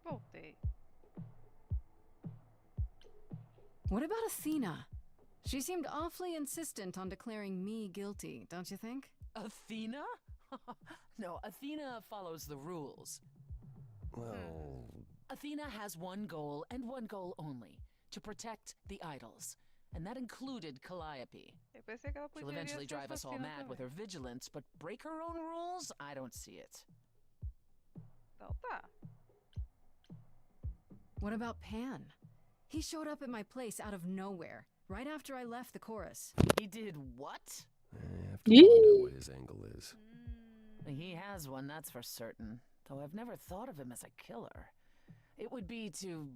Speaker 1: Voltei.
Speaker 3: What about Athena? She seemed awfully insistent on declaring me guilty, don't you think?
Speaker 10: Athena? No, Athena follows the rules.
Speaker 14: Well...
Speaker 10: Athena has one goal and one goal only. To protect the idols. And that included Calliope.
Speaker 1: Eu pensei que ela
Speaker 10: She'll
Speaker 1: poderia
Speaker 10: eventually
Speaker 1: ser
Speaker 10: drive us all
Speaker 1: assassina
Speaker 10: mad with
Speaker 1: também.
Speaker 10: her vigilance, but break her own rules? I don't see it.
Speaker 1: Então tá.
Speaker 3: What about Pan? He showed up at my place out of nowhere, right after I left the chorus.
Speaker 10: He did what?
Speaker 14: I have to wonder what his angle is.
Speaker 10: He has one, that's for certain. Though I've never thought of him as a killer. It would be too...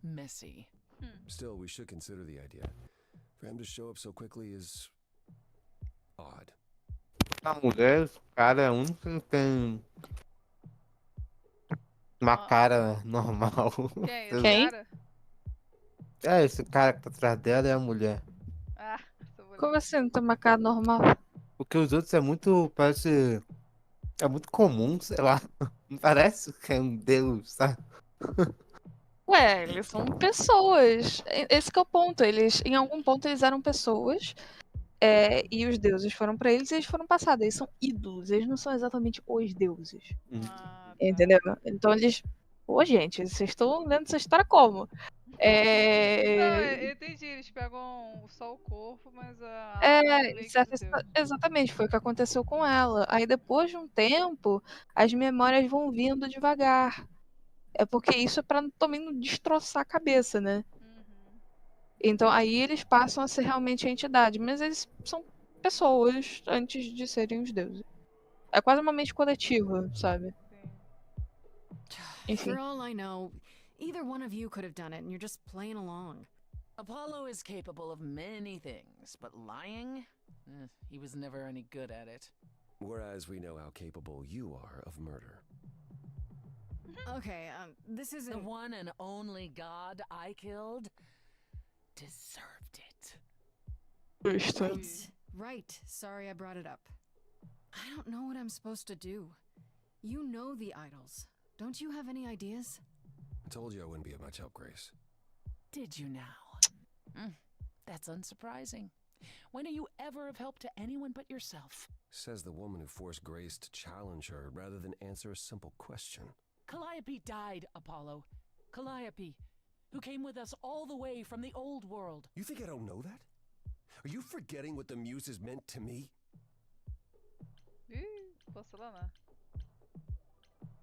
Speaker 10: messy.
Speaker 14: Still, we should consider the idea. For him to show up so quickly is... odd.
Speaker 13: A mulher, esse cara é o único que tem uma cara normal.
Speaker 1: Quem é esse cara?
Speaker 13: É, esse cara que tá atrás dela é a mulher.
Speaker 1: Ah,
Speaker 2: Como assim não tem uma cara normal?
Speaker 13: Porque os outros é muito, parece... É muito comum, sei lá. Não parece que é um deus, sabe?
Speaker 2: Ué, eles são pessoas. Esse que é o ponto. Eles, em algum ponto, eles eram pessoas. E os deuses foram pra eles e eles foram passados. Eles são ídolos. Eles não são exatamente os deuses. Entendeu? Então eles... Pô, gente, vocês estão lendo essa história como?
Speaker 1: Não, eu entendi. Eles pegam só o corpo, mas a alma é meio que do Deus.
Speaker 2: Exatamente, foi o que aconteceu com ela. Aí depois de um tempo, as memórias vão vindo devagar. É porque isso é pra também não destroçar a cabeça, né? Então aí eles passam a ser realmente a entidade, mas eles são pessoas antes de serem os deuses. É quase uma mente coletiva, sabe? Enfim.
Speaker 3: For all I know, either one of you could have done it and you're just playing along.
Speaker 10: Apollo is capable of many things, but lying? He was never any good at it.
Speaker 14: Whereas we know how capable you are of murder.
Speaker 3: Okay, this isn't...
Speaker 10: The one and only god I killed deserved it.
Speaker 3: Right. Sorry I brought it up. I don't know what I'm supposed to do. You know the idols. Don't you have any ideas?
Speaker 14: I told you I wouldn't be of much help, Grace.
Speaker 10: Did you now? That's unsurprising. When are you ever of help to anyone but yourself?
Speaker 14: Says the woman who forced Grace to challenge her rather than answer a simple question.
Speaker 10: Calliope died, Apollo. Calliope, who came with us all the way from the old world.
Speaker 14: You think I don't know that? Are you forgetting what the muses meant to me?
Speaker 1: Porcelana.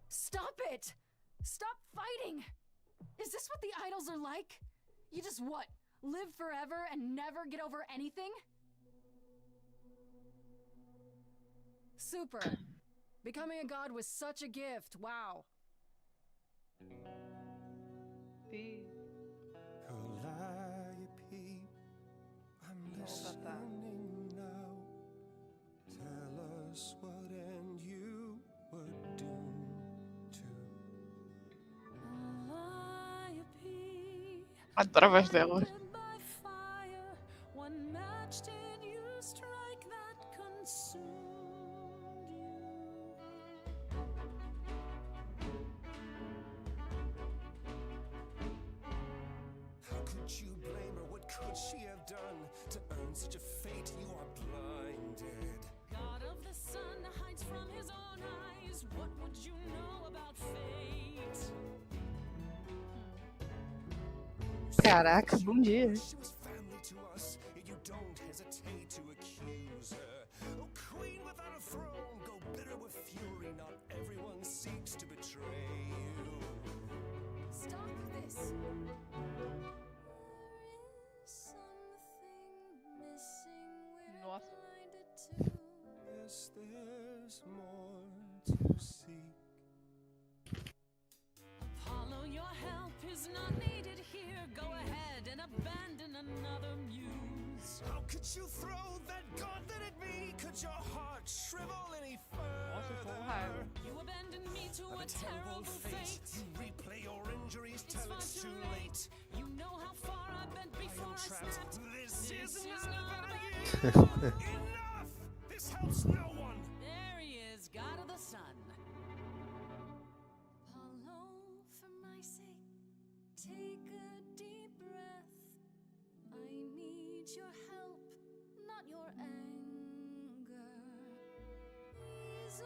Speaker 3: Stop it! Stop fighting! Is this what the idols are like? You just what? Live forever and never get over anything? Super. Becoming a god was such a gift. Wow.
Speaker 11: Calliope, I'm listening now. Tell us what and you were doomed to. Calliope,
Speaker 2: Adoro a voz dela.
Speaker 7: by fire, one match did you strike that consumed
Speaker 11: how could you blame her? What could she have done to earn such a fate? You are blinded.
Speaker 7: God of the sun hides from his own eyes. What would you know about fate?
Speaker 2: Caraca, bom dia.
Speaker 11: She was family to us, yet you don't hesitate to accuse her. Oh, queen without a throne, go bitter with fury. Not everyone seeks to betray you.
Speaker 3: Stop this.
Speaker 1: Nossa.
Speaker 11: Yes, there's more to seek.
Speaker 7: Apollo, your help is not needed here. Go ahead and abandon another muse.
Speaker 11: How could Once you throw that gauntlet at me, could your heart shrivel any
Speaker 1: Nossa,
Speaker 11: further?
Speaker 1: com raiva.
Speaker 12: You abandoned me to a terrible fate.
Speaker 11: You replay your injuries till
Speaker 12: far
Speaker 11: it's
Speaker 12: too
Speaker 11: too late.
Speaker 12: You know how far I bent before I snapped.
Speaker 11: This is
Speaker 12: is
Speaker 11: not
Speaker 12: not
Speaker 11: about
Speaker 12: about
Speaker 11: you. Enough! This helps no one.
Speaker 12: There he is, God of the Sun.
Speaker 7: Apollo, for my sake, take a deep breath. I need your help, not your anger.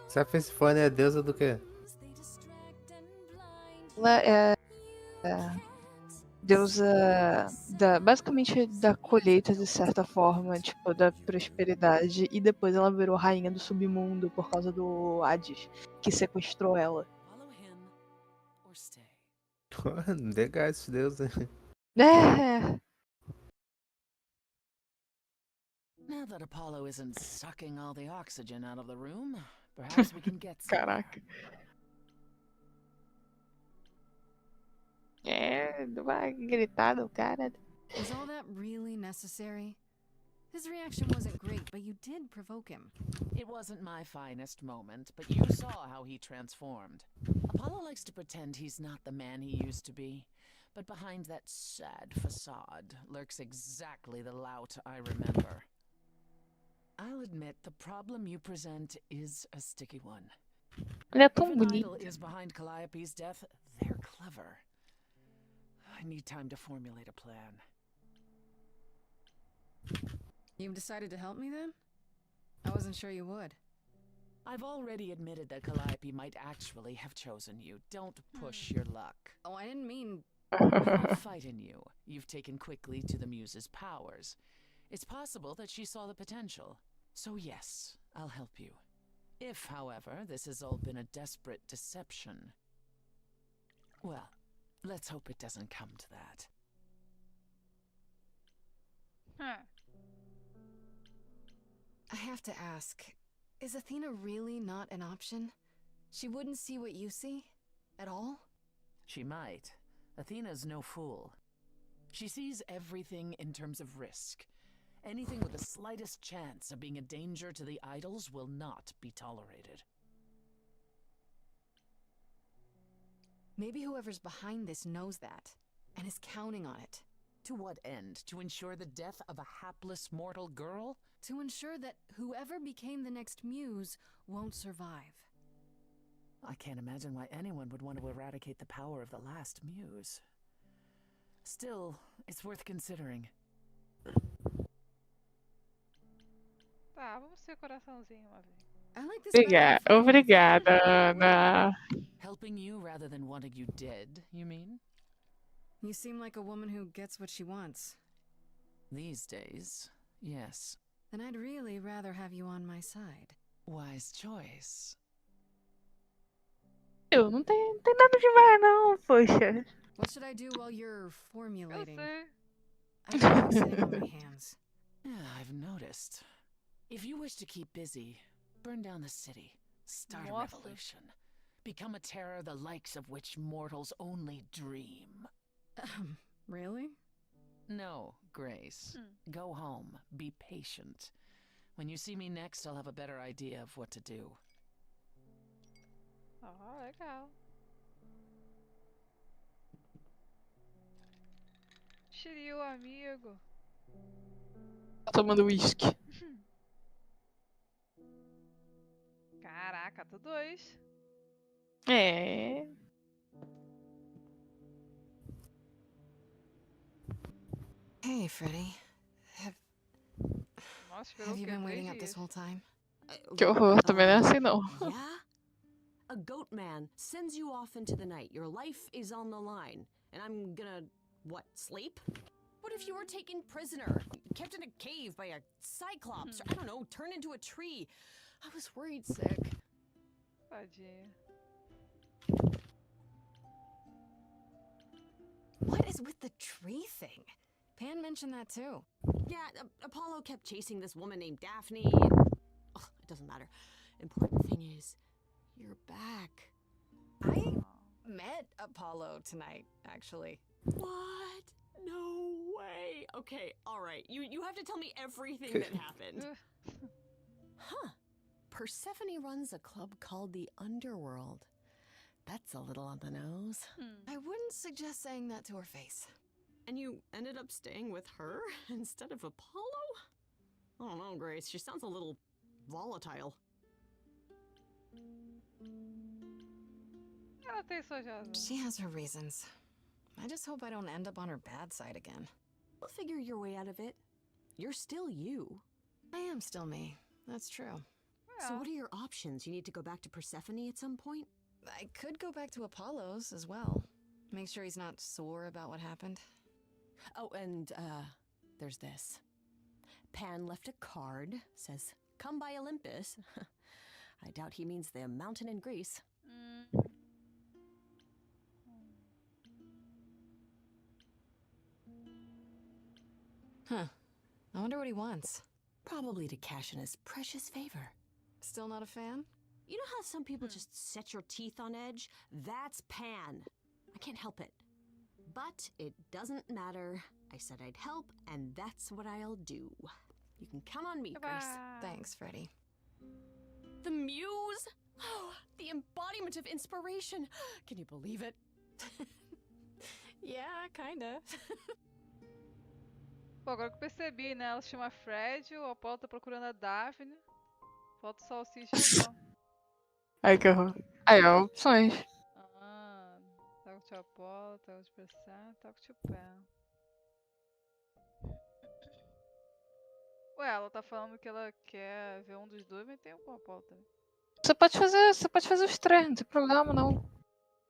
Speaker 15: Se a Persephone é deusa do quê?
Speaker 7: They distract and blind.
Speaker 2: Ela é deusa basicamente da colheita, de certa forma, tipo, da prosperidade. E depois ela virou rainha do submundo por causa do Hades, que sequestrou ela.
Speaker 10: Follow him or stay.
Speaker 15: Legal esses deuses.
Speaker 2: É.
Speaker 10: Now that Apollo isn't sucking all the oxygen out of the room, perhaps we can get some.
Speaker 2: Caraca. É, deu uma gritada, o cara.
Speaker 3: Was all that really necessary? His reaction wasn't great, but you did provoke him.
Speaker 10: It wasn't my finest moment, but you saw how he transformed. Apollo likes to pretend he's not the man he used to be, but behind that sad facade lurks exactly the lout I remember. I'll admit the problem you present is a sticky one.
Speaker 2: Ele é
Speaker 10: If
Speaker 2: tão
Speaker 10: an idol
Speaker 2: bonito.
Speaker 10: is behind Calliope's death, they're clever. I need time to formulate a plan.
Speaker 3: You've decided to help me then? I wasn't sure you would.
Speaker 10: I've already admitted that Calliope might actually have chosen you. Don't push your luck.
Speaker 3: Oh, I didn't mean.
Speaker 10: No fight in you. You've taken quickly to the Muse's powers. It's possible that she saw the potential. So yes, I'll help you. If, however, this has all been a desperate deception, well, let's hope it doesn't come to that.
Speaker 3: I have to ask, is Athena really not an option? She wouldn't see what you see? At all?
Speaker 10: She might. Athena's no fool. She sees everything in terms of risk. Anything with the slightest chance of being a danger to the idols will not be tolerated.
Speaker 3: Maybe whoever's behind this knows that, and is counting on it.
Speaker 10: To what end? To ensure the death of a hapless mortal girl?
Speaker 3: To ensure that whoever became the next muse won't survive.
Speaker 10: I can't imagine why anyone would want to eradicate the power of the last muse. Still, it's worth considering.
Speaker 1: Tá, vamos ser coraçãozinho uma vez.
Speaker 3: I like this.
Speaker 2: Obrigada, Ana.
Speaker 10: Helping you rather than wanting you dead, you mean?
Speaker 3: You seem like a woman who gets what she wants.
Speaker 10: These days, yes.
Speaker 3: Then I'd really rather have you on my side.
Speaker 10: Wise choice.
Speaker 2: Eu não tem nada demais, não, poxa.
Speaker 3: What should I do while you're formulating?
Speaker 1: sei.
Speaker 3: I don't like sitting on my hands.
Speaker 10: Yeah, I've noticed. If you wish to keep busy, burn down the city, start a
Speaker 1: Nossa.
Speaker 10: revolution, become a terror the likes of which mortals only dream.
Speaker 3: Really?
Speaker 10: No, Grace. Go home. Be patient. When you see me next, I'll have a better idea of what to do.
Speaker 1: Ó, legal. Shiryu, amigo.
Speaker 2: Tá tomando uísque.
Speaker 1: Caraca, tu dois.
Speaker 2: É.
Speaker 3: Hey, Freddy.
Speaker 1: Nossa, esperou
Speaker 3: Have
Speaker 1: o
Speaker 3: you
Speaker 1: quê?
Speaker 3: been
Speaker 1: 3
Speaker 3: waiting up
Speaker 1: dias?
Speaker 3: this whole time?
Speaker 2: Que horror, também não é assim, não.
Speaker 8: Yeah? A goat man sends you off into the night. Your life is on the line. And I'm gonna, what, sleep? What if you were taken prisoner, kept in a cave by a cyclops, or I don't know, turned into a tree? I was worried sick.
Speaker 1: Tadinha.
Speaker 3: What is with the tree thing? Pan mentioned that too.
Speaker 8: Yeah, Apollo kept chasing this woman named Daphne. And, it doesn't matter. Important thing is, you're back.
Speaker 3: I met Apollo tonight, actually.
Speaker 8: What? No way.
Speaker 12: way. Okay, all right. You have to tell me everything that happened. Huh. Persephone runs a club called the Underworld. That's a little on the nose.
Speaker 3: I wouldn't suggest saying that to her face.
Speaker 12: And you ended up staying with her instead of Apollo? I don't know, Grace. She sounds a little volatile.
Speaker 1: Ela tem suas razões.
Speaker 3: She has her reasons. I just hope I don't end up on her bad side again.
Speaker 12: You'll figure your way out of it. You're still you.
Speaker 3: I am still me. That's true.
Speaker 12: So what are your options? You need to go back to Persephone at some point?
Speaker 3: I could go back to Apollo's as well. Make sure he's not sore about what happened.
Speaker 12: Oh, and, there's this. Pan left a card, says, "Come by Olympus." I doubt he means the mountain in Greece.
Speaker 3: Huh. I wonder what he wants.
Speaker 12: Probably to cash in his precious favor.
Speaker 3: Still not a fan?
Speaker 12: You know how some people just set your teeth on edge? That's Pan. I can't help it. But it doesn't matter. I said I'd help, and that's what I'll do. You can count on me, Grace.
Speaker 3: Thanks, Freddie.
Speaker 12: The muse? Oh, the embodiment of inspiration. Can you believe it?
Speaker 3: Yeah, kinda.
Speaker 1: Bom, agora que eu percebi, né? Ela se chama Fred, o Apollo tá procurando a Daphne. Falta o Salsicha e o
Speaker 2: Ai, que horror. Aí, ó, opções.
Speaker 1: Ah, tá com o tio Apollo, tá com o tio Pressar, tá com o tio Pé. Ué, ela tá falando que ela quer ver um dos dois, mas tem o Apollo também.
Speaker 2: Você pode fazer os três, não tem problema, não.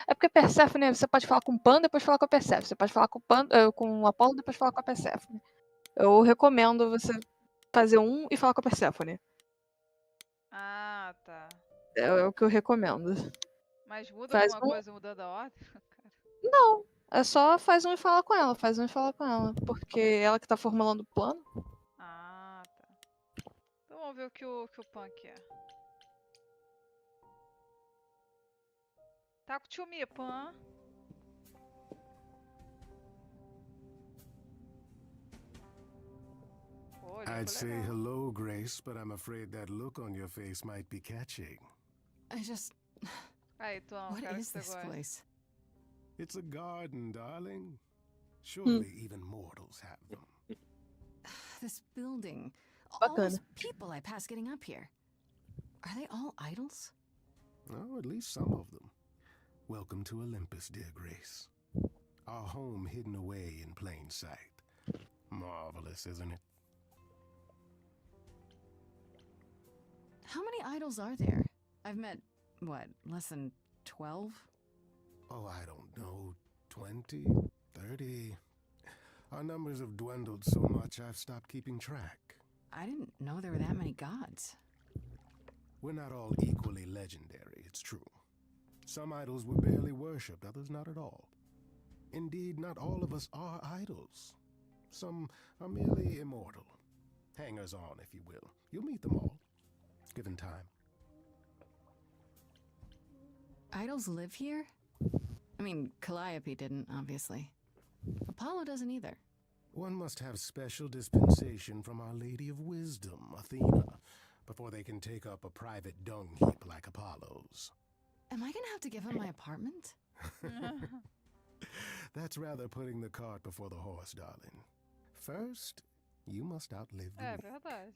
Speaker 2: É porque Persephone, você pode falar com o Pan, depois falar com a Persephone. Você pode falar com o Apollo, depois falar com a Persephone. Eu recomendo você fazer um e falar com a Persephone.
Speaker 1: Ah, tá.
Speaker 2: É o que eu recomendo.
Speaker 1: Mas muda
Speaker 2: Faz
Speaker 1: alguma
Speaker 2: um-
Speaker 1: coisa mudando a ordem? Cara.
Speaker 2: Não, é só faz um e fala com ela. Faz um e fala com ela. Porque ela que tá formulando o plano.
Speaker 1: Ah, tá. Então vamos ver o que o Pan quer. Tá com o tio Mi, Pan.
Speaker 11: I'd say hello, Grace, but I'm afraid that look on your face might be catching.
Speaker 3: I just...
Speaker 1: Aí, Tom,
Speaker 3: What
Speaker 1: cara
Speaker 3: is
Speaker 1: que
Speaker 3: this
Speaker 1: você gosta.
Speaker 3: place?
Speaker 11: It's a garden, darling. Surely even mortals have them.
Speaker 3: This building. All
Speaker 2: Bacana.
Speaker 3: those people I pass getting up here. Are they all idols?
Speaker 11: Oh, at least some of them. Welcome to Olympus, dear Grace. Our home hidden away in plain sight. Marvelous, isn't it?
Speaker 3: How many idols are there? I've met, what, less than 12?
Speaker 11: Oh, I don't know. 20? 30? Our numbers have dwindled so much I've stopped keeping track.
Speaker 3: I didn't know there were that many gods.
Speaker 11: We're not all equally legendary, it's true. Some idols were barely worshipped, others not at all. Indeed, not all of us are idols. Some are merely immortal. Hangers-on, if you will. You'll meet them all, given time.
Speaker 3: Idols live here? I mean, Calliope didn't, obviously. Apollo doesn't either.
Speaker 11: One must have special dispensation from Our Lady of Wisdom, Athena, before they can take up a private dung heap like Apollo's.
Speaker 3: Am I gonna have to give him my apartment?
Speaker 11: That's rather putting the cart before the horse, darling. First, you must outlive the
Speaker 1: É
Speaker 11: week.
Speaker 1: verdade.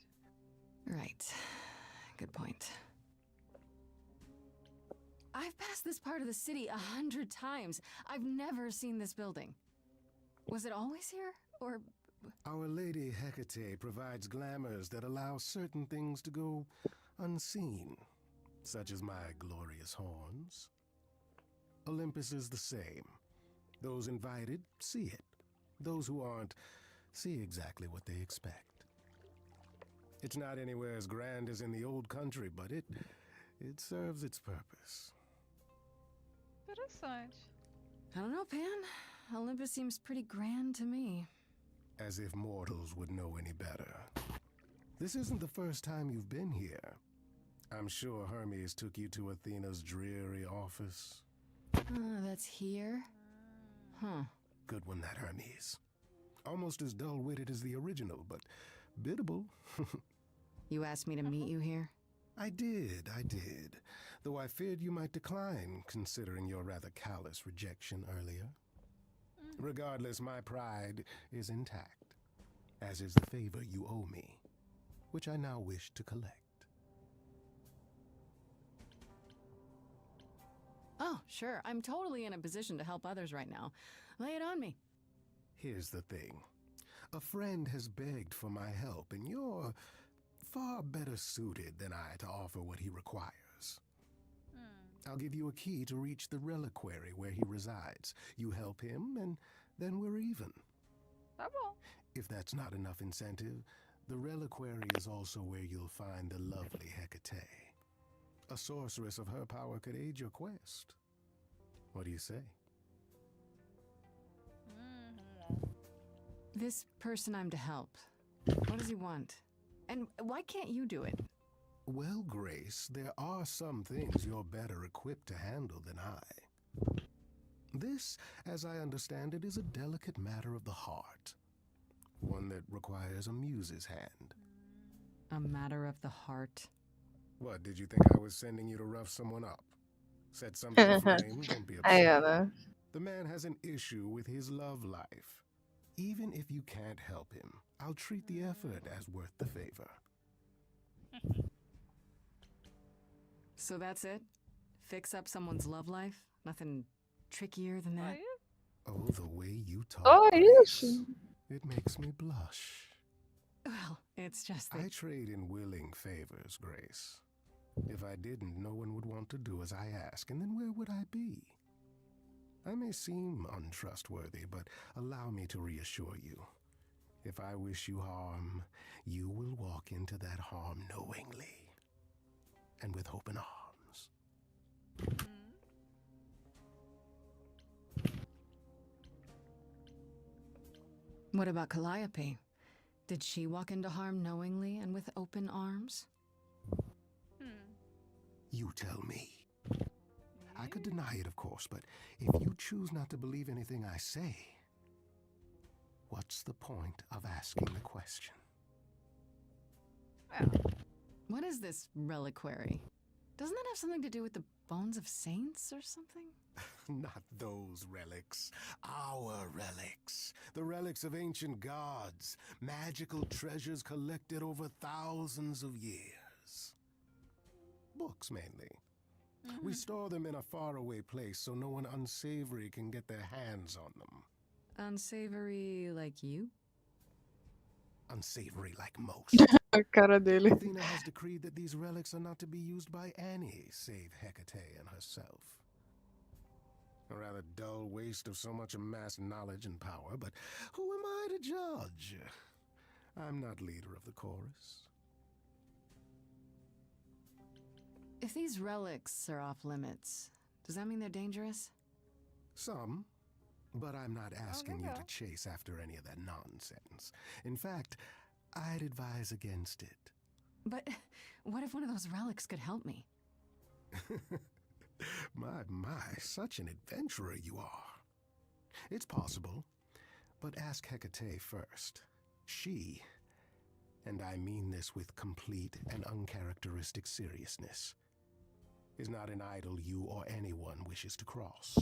Speaker 3: Right. Good point. I've passed this part of the city 100 times. I've never seen this building. Was it always here? Or...
Speaker 11: Our Lady Hecate provides glamours that allow certain things to go unseen, such as my glorious horns. Olympus is the same. Those invited see it. Those who aren't see exactly what they expect. It's not anywhere as grand as in the old country, but it serves its purpose.
Speaker 1: Interessante.
Speaker 3: I don't know, Pan. Olympus seems pretty grand to me.
Speaker 11: As if mortals would know any better. This isn't the first time you've been here. I'm sure Hermes took you to Athena's dreary office.
Speaker 3: That's here? Huh.
Speaker 11: Good one, that Hermes. Almost as dull-witted as the original, but biddable.
Speaker 3: You asked me to meet you here?
Speaker 11: I did. Though I feared you might decline, considering your rather callous rejection earlier. Regardless, my pride is intact, as is the favor you owe me, which I now wish to collect.
Speaker 3: Oh, sure. I'm totally in a position to help others right now. Lay it on me.
Speaker 11: Here's the thing. A friend has begged for my help, and you're far better suited than I to offer what he requires. I'll give you a key to reach the reliquary where he resides. You help him, and then we're even.
Speaker 1: Tá bom.
Speaker 11: If that's not enough incentive, the reliquary is also where you'll find the lovely Hecate. A sorceress of her power could aid your quest. What do you say?
Speaker 3: This person I'm to help, what does he want? And why can't you do it?
Speaker 11: Well, Grace, there are some things you're better equipped to handle than I. This, as I understand it, is a delicate matter of the heart. One that requires a muse's hand.
Speaker 3: A matter of the heart?
Speaker 11: What, did you think I was sending you to rough someone up? Said something aflame, don't be upset.
Speaker 2: Ayana.
Speaker 11: The man has an issue with his love life. Even if you can't help him, I'll treat the effort as worth the favor.
Speaker 3: So that's it? Fix up someone's love life? Nothing trickier than that?
Speaker 11: Oh, the way you talk,
Speaker 2: Oh,
Speaker 11: Grace.
Speaker 2: isso.
Speaker 11: It makes me blush.
Speaker 3: Well, it's just that...
Speaker 11: I trade in willing favors, Grace. If I didn't, no one would want to do as I ask, and then where would I be? I may seem untrustworthy, but allow me to reassure you. If I wish you harm, you will walk into that harm knowingly and with open arms.
Speaker 3: What about Calliope? Did she walk into harm knowingly and with open arms?
Speaker 11: You tell me. I could deny it, of course, but if you choose not to believe anything I say, what's the point of asking the question?
Speaker 3: What is this reliquary? Doesn't that have something to do with the bones of saints or something?
Speaker 11: Not those relics. Our relics. The relics of ancient gods. Magical treasures collected over thousands of years. Books, mainly. We store them in a faraway place so no one unsavory can get their hands on them.
Speaker 3: Unsavory like you?
Speaker 11: Unsavory like most.
Speaker 2: A cara dele.
Speaker 11: Athena has decreed that these relics are not to be used by any save Hecate and herself. A rather dull waste of so much amassed knowledge and power, but who am I to judge? I'm not leader of the chorus.
Speaker 3: If these relics are off limits, does that mean they're dangerous?
Speaker 11: Some, but I'm not asking you to chase after any of that nonsense. In fact, I'd advise against it.
Speaker 3: But what if one of those relics could help me?
Speaker 11: My, such an adventurer you are. It's possible, but ask Hecate first. She, and I mean this with complete and uncharacteristic seriousness, is not an idol you or anyone wishes to cross.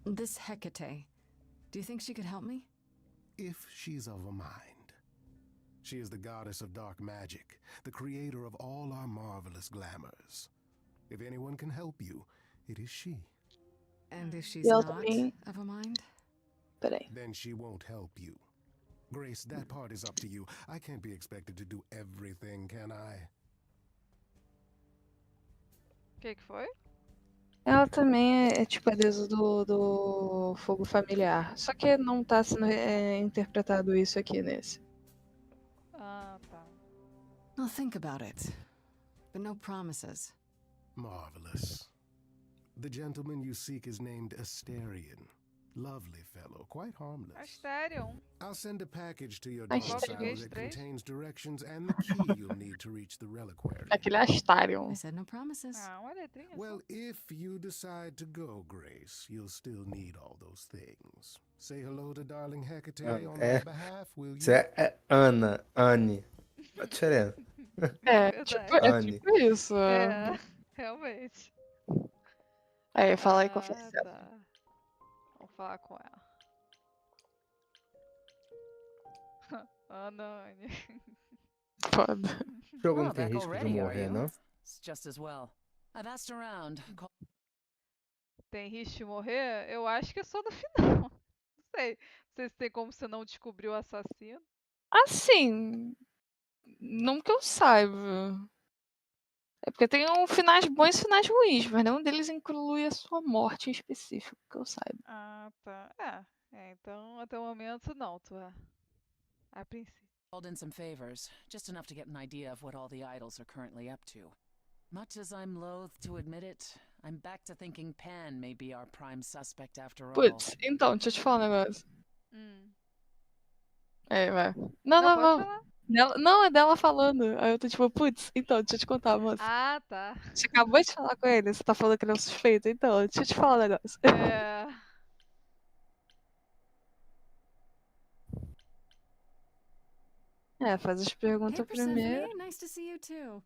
Speaker 3: This Hecate, do you think she could help me?
Speaker 11: If she's of a mind. She is the goddess of dark magic, the creator of all our marvelous glamours. If anyone can help you, it is she.
Speaker 3: And if she's
Speaker 2: Yelled
Speaker 3: not
Speaker 2: at me.
Speaker 3: of a mind?
Speaker 2: Peraí.
Speaker 11: Then she won't help you. Grace, that part is up to you. I can't be expected to do everything, can I?
Speaker 1: O que foi?
Speaker 2: Ela também é tipo a deusa do fogo familiar. Só que não tá sendo interpretado isso aqui nesse.
Speaker 1: Ah, tá.
Speaker 3: I'll think about it. But no promises.
Speaker 11: Marvelous. The gentleman you seek is named Asterion. lovely fellow, quite harmless.
Speaker 1: Asterion.
Speaker 11: I'll send a package to your
Speaker 2: Asterion.
Speaker 11: domicile that contains directions and the key you'll need to reach the reliquary.
Speaker 2: Aquele Astarion.
Speaker 3: I said no promises.
Speaker 1: Ah, uma letrinha só.
Speaker 11: Well, if you decide to go, Grace, you'll still need all those things. Say hello to darling Hecate on my behalf, will you?
Speaker 15: Isso é Ana, Anne. A diferença.
Speaker 2: É tipo isso.
Speaker 1: É, realmente.
Speaker 2: Aí, fala aí com a Marcela.
Speaker 1: Tá. Vamos falar com ela. Anane.
Speaker 2: Foda.
Speaker 15: O jogo não
Speaker 10: Oh,
Speaker 15: tem
Speaker 10: back
Speaker 15: risco de
Speaker 10: already, are
Speaker 15: morrer,
Speaker 10: you?
Speaker 15: não?
Speaker 10: It's just as well. I've asked around.
Speaker 1: Tem risco de morrer? Eu acho que é só no final. Não sei. Não sei se tem como você não descobrir o assassino.
Speaker 2: Assim, não que eu saiba. É porque tem finais bons e finais ruins, mas nenhum deles inclui a sua morte em específico, que eu saiba.
Speaker 1: Ah, tá. Então até o momento não, tu é. A princípio.
Speaker 10: Called in some favors, just enough to get an idea of what all the idols are currently up to. Much as I'm loath to admit it, I'm back to thinking Pan may be our prime suspect after all.
Speaker 2: Putz, então, deixa eu te falar um negócio. É, vai. Não.
Speaker 1: Pode falar.
Speaker 2: Não, é dela falando. Aí eu tô tipo, putz, então, deixa eu te contar, moça.
Speaker 1: Ah, tá.
Speaker 2: Você acabou de falar com ele, você tá falando que ele é um suspeito, então, deixa eu te falar um negócio.
Speaker 1: É.
Speaker 2: É, faz as perguntas
Speaker 3: Hey,
Speaker 2: primeiro.
Speaker 3: Persephone, nice to see you too.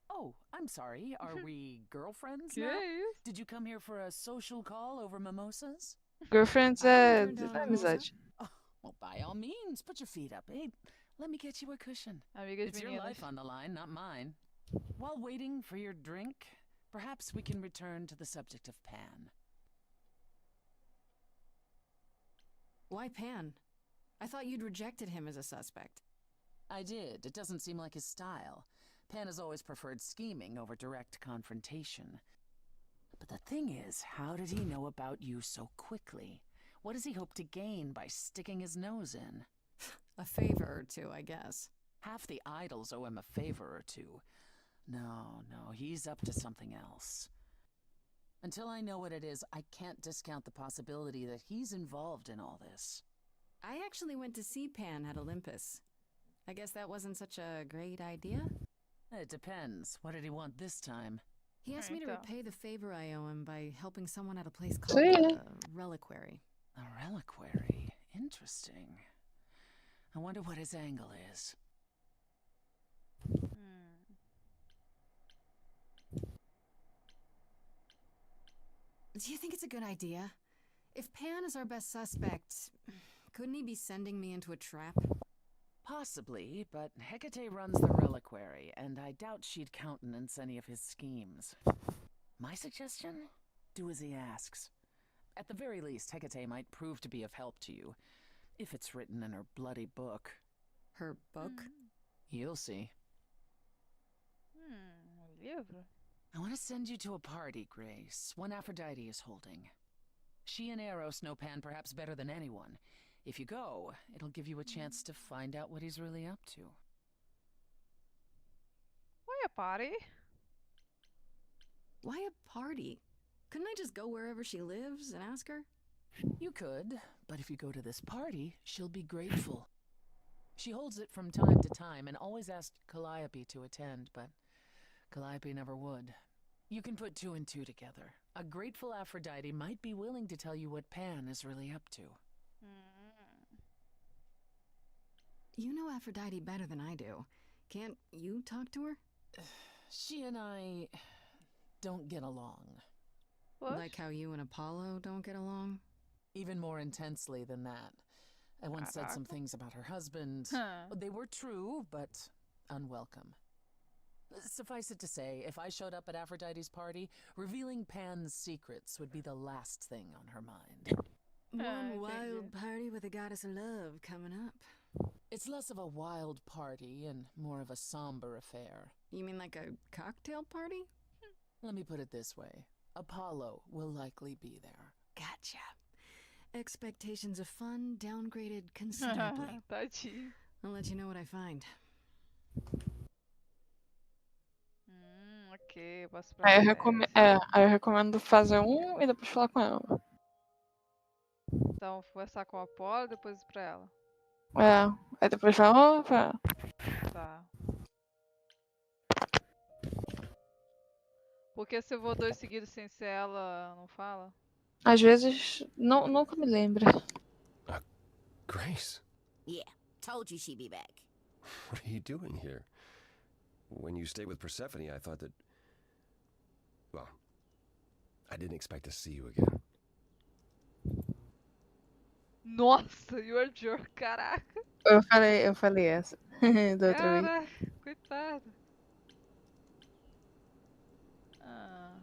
Speaker 10: Oh, I'm sorry. Are we girlfriends
Speaker 1: Que
Speaker 10: now?
Speaker 1: isso?
Speaker 10: Did you come here for a social call over mimosas?
Speaker 2: Girlfriends é amizade.
Speaker 10: Oh, well, by all means, put your feet up. Hey, let me get you a cushion.
Speaker 1: Amigas
Speaker 10: It's your
Speaker 1: meninas.
Speaker 10: life on the line, not mine. While waiting for your drink, perhaps we can return to the subject of Pan.
Speaker 3: Why Pan? I thought you'd rejected him as a suspect.
Speaker 10: I did. It doesn't seem like his style. Pan has always preferred scheming over direct confrontation. But the thing is, how did he know about you so quickly? What does he hope to gain by sticking his nose in?
Speaker 3: A favor or two, I guess.
Speaker 10: Half the idols owe him a favor or two. No, he's up to something else. Until I know what it is, I can't discount the possibility that he's involved in all this.
Speaker 3: I actually went to see Pan at Olympus. I guess that wasn't such a great idea?
Speaker 10: It depends. What did he want this time?
Speaker 3: He asked me to
Speaker 1: Então.
Speaker 3: repay the favor I owe him by helping someone at a place called Reliquary.
Speaker 10: A reliquary. Interesting. I wonder what his angle is.
Speaker 3: Do you think it's a good idea? If Pan is our best suspect, couldn't he be sending me into a trap?
Speaker 10: Possibly, but Hecate runs the reliquary, and I doubt she'd countenance any of his schemes. My suggestion? Do as he asks. At the very least, Hecate might prove to be of help to you, if it's written in her bloody book.
Speaker 3: Her book?
Speaker 10: You'll see.
Speaker 1: Livro?
Speaker 10: I want to send you to a party, Grace, one Aphrodite is holding. She and Eros know Pan perhaps better than anyone. If you go, it'll give you a chance to find out what he's really up to.
Speaker 1: Why a party?
Speaker 3: Why a party? Couldn't I just go wherever she lives and ask her?
Speaker 10: You could, but if you go to this party, she'll be grateful. She holds it from time to time and always asked Calliope to attend, but Calliope never would. You can put two and two together. A grateful Aphrodite might be willing to tell you what Pan is really up to.
Speaker 3: You know Aphrodite better than I do. Can't you talk to her?
Speaker 10: She and I don't get along.
Speaker 1: What?
Speaker 3: Like how you and Apollo don't get along?
Speaker 10: Even more intensely than that. I once said some things about her husband. They were true, but unwelcome. Suffice it to say, if I showed up at Aphrodite's party, revealing Pan's secrets would be the last thing on her mind.
Speaker 3: One wild party with a goddess of love coming up.
Speaker 10: It's less of a wild party and more of a somber affair.
Speaker 3: You mean like a cocktail party?
Speaker 10: Let me put it this way. Apollo will likely be there.
Speaker 3: Gotcha. Expectations of fun downgraded considerably.
Speaker 1: Tadinho.
Speaker 3: I'll let you know what I find.
Speaker 1: Ok, posso
Speaker 2: Aí eu recomendo fazer um e depois falar com ela.
Speaker 1: Então, conversar com a Apolo, depois ir pra ela.
Speaker 2: É, aí depois vai pra...
Speaker 1: Tá. Porque se eu vou 2 seguidos sem ser ela, não fala?
Speaker 2: Às vezes, não, nunca me lembra.
Speaker 14: Grace,
Speaker 8: Yeah, told you she'd be back.
Speaker 14: what are you doing here? When you stayed with Persephone, I thought that... Well, I didn't expect to see you again.
Speaker 1: Nossa, you're a jerk, caraca.
Speaker 2: Eu falei essa da outra vez.
Speaker 1: Caraca, coitado. Ah.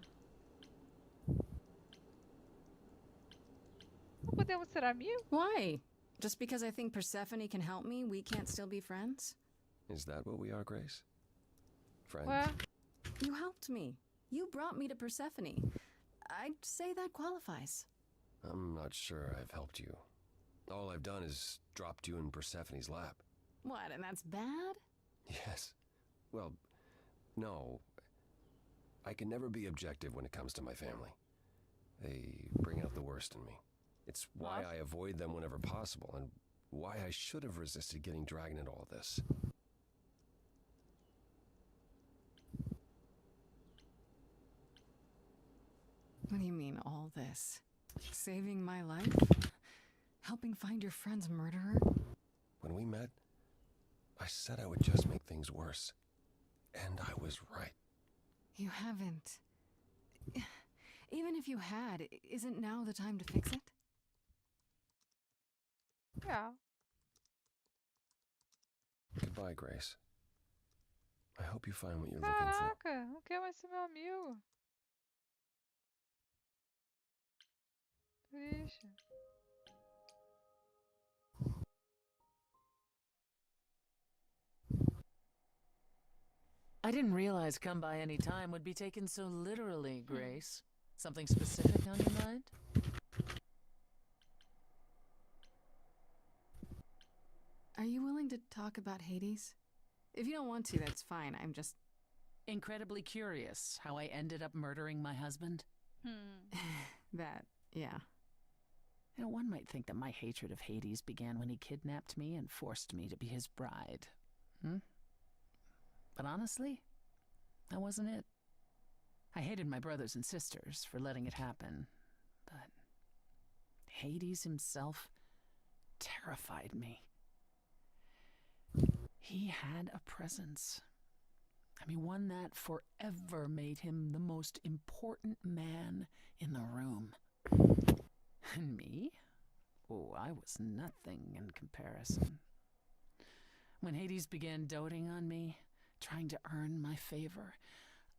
Speaker 1: Não podemos ser amigos?
Speaker 3: Why? Just because I think Persephone can help me, we can't still be friends?
Speaker 14: Is that what we are, Grace? Friends?
Speaker 1: Ué?
Speaker 3: You helped me. You brought me to Persephone. I'd say that qualifies.
Speaker 14: I'm not sure I've helped you. All I've done is dropped you in Persephone's lap.
Speaker 3: What, and that's bad?
Speaker 14: Yes. Well, no. I can never be objective when it comes to my family. They bring out the worst in me. It's why I avoid them whenever possible, and why I should have resisted getting dragged into all this.
Speaker 3: What do you mean, all this? Saving my life? Helping find your friend's murderer?
Speaker 14: When we met, I said I would just make things worse. And I was right.
Speaker 3: You haven't. Even if you had, isn't now the time to fix it?
Speaker 1: Yeah.
Speaker 14: Goodbye, Grace. I hope you find what you're looking for.
Speaker 1: Caraca, não quer mais ser meu amigo. Vixe.
Speaker 10: I didn't realize come by any time would be taken so literally, Grace. Something specific on your mind?
Speaker 3: Are you willing to talk about Hades? If you don't want to, that's fine. I'm just...
Speaker 10: Incredibly curious how I ended up murdering my husband.
Speaker 3: That, yeah.
Speaker 10: You know, one might think that my hatred of Hades began when he kidnapped me and forced me to be his bride. But honestly, that wasn't it. I hated my brothers and sisters for letting it happen, but Hades himself terrified me. He had a presence. I mean, one that forever made him the most important man in the room. And me? Oh, I was nothing in comparison. When Hades began doting on me, trying to earn my favor,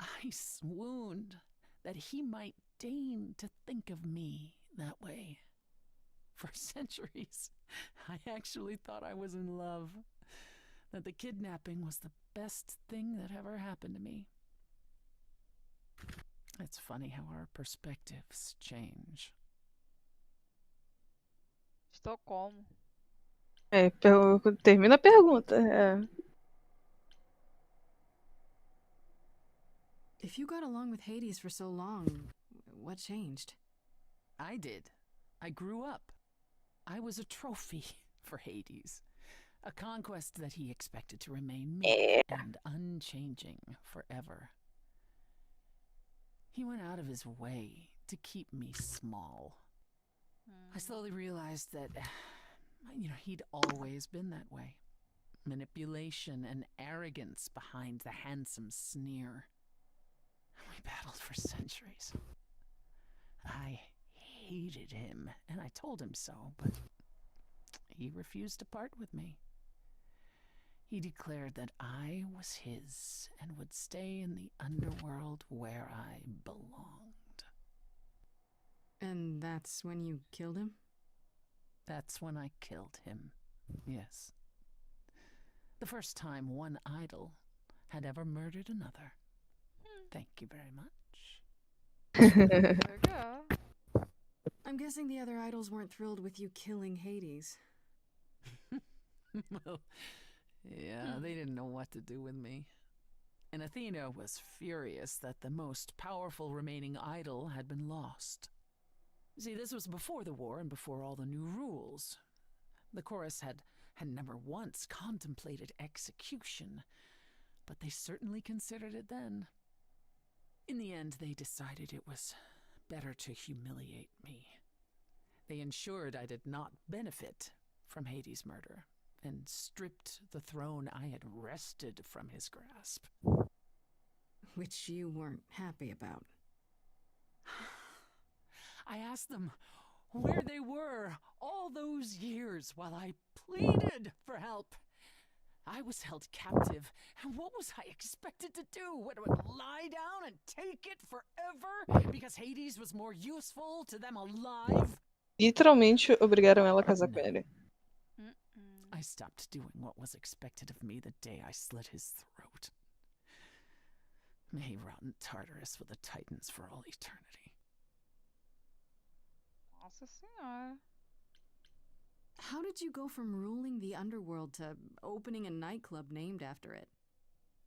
Speaker 10: I swooned that he might deign to think of me that way. For centuries, I actually thought I was in love, that the kidnapping was the best thing that ever happened to me. It's funny how our perspectives change.
Speaker 1: Estocolmo.
Speaker 2: Termina a pergunta.
Speaker 3: If you got along with Hades for so long, what changed?
Speaker 10: I did. I grew up. I was a trophy for Hades. A conquest that he expected to remain meek and unchanging forever. He went out of his way to keep me small. I slowly realized that, he'd always been that way. Manipulation and arrogance behind the handsome sneer. We battled for centuries. I hated him, and I told him so, but he refused to part with me. He declared that I was his and would stay in the underworld where I belonged.
Speaker 3: And that's when you killed him?
Speaker 10: That's when I killed him, yes. The first time one idol had ever murdered another. Thank you very much.
Speaker 1: There you go.
Speaker 3: I'm guessing the other idols weren't thrilled with you killing Hades.
Speaker 10: Well, yeah, they didn't know what to do with me. And Athena was furious that the most powerful remaining idol had been lost. See, this was before the war and before all the new rules. The chorus had never once contemplated execution, but they certainly considered it then. In the end, they decided it was better to humiliate me. They ensured I did not benefit from Hades' murder, and stripped the throne I had wrested from his grasp.
Speaker 3: Which you weren't happy about.
Speaker 10: I asked them where they were all those years while I pleaded for help. I was held captive, and what was I expected to do? What, lie down and take it forever because Hades was more useful to them alive?
Speaker 2: Literalmente obrigaram ela a casar com ele.
Speaker 10: I stopped doing what was expected of me the day I slit his throat. May he rot in Tartarus with the Titans for all eternity.
Speaker 1: Nossa senhora.
Speaker 3: How did you go from ruling the underworld to opening a nightclub named after it?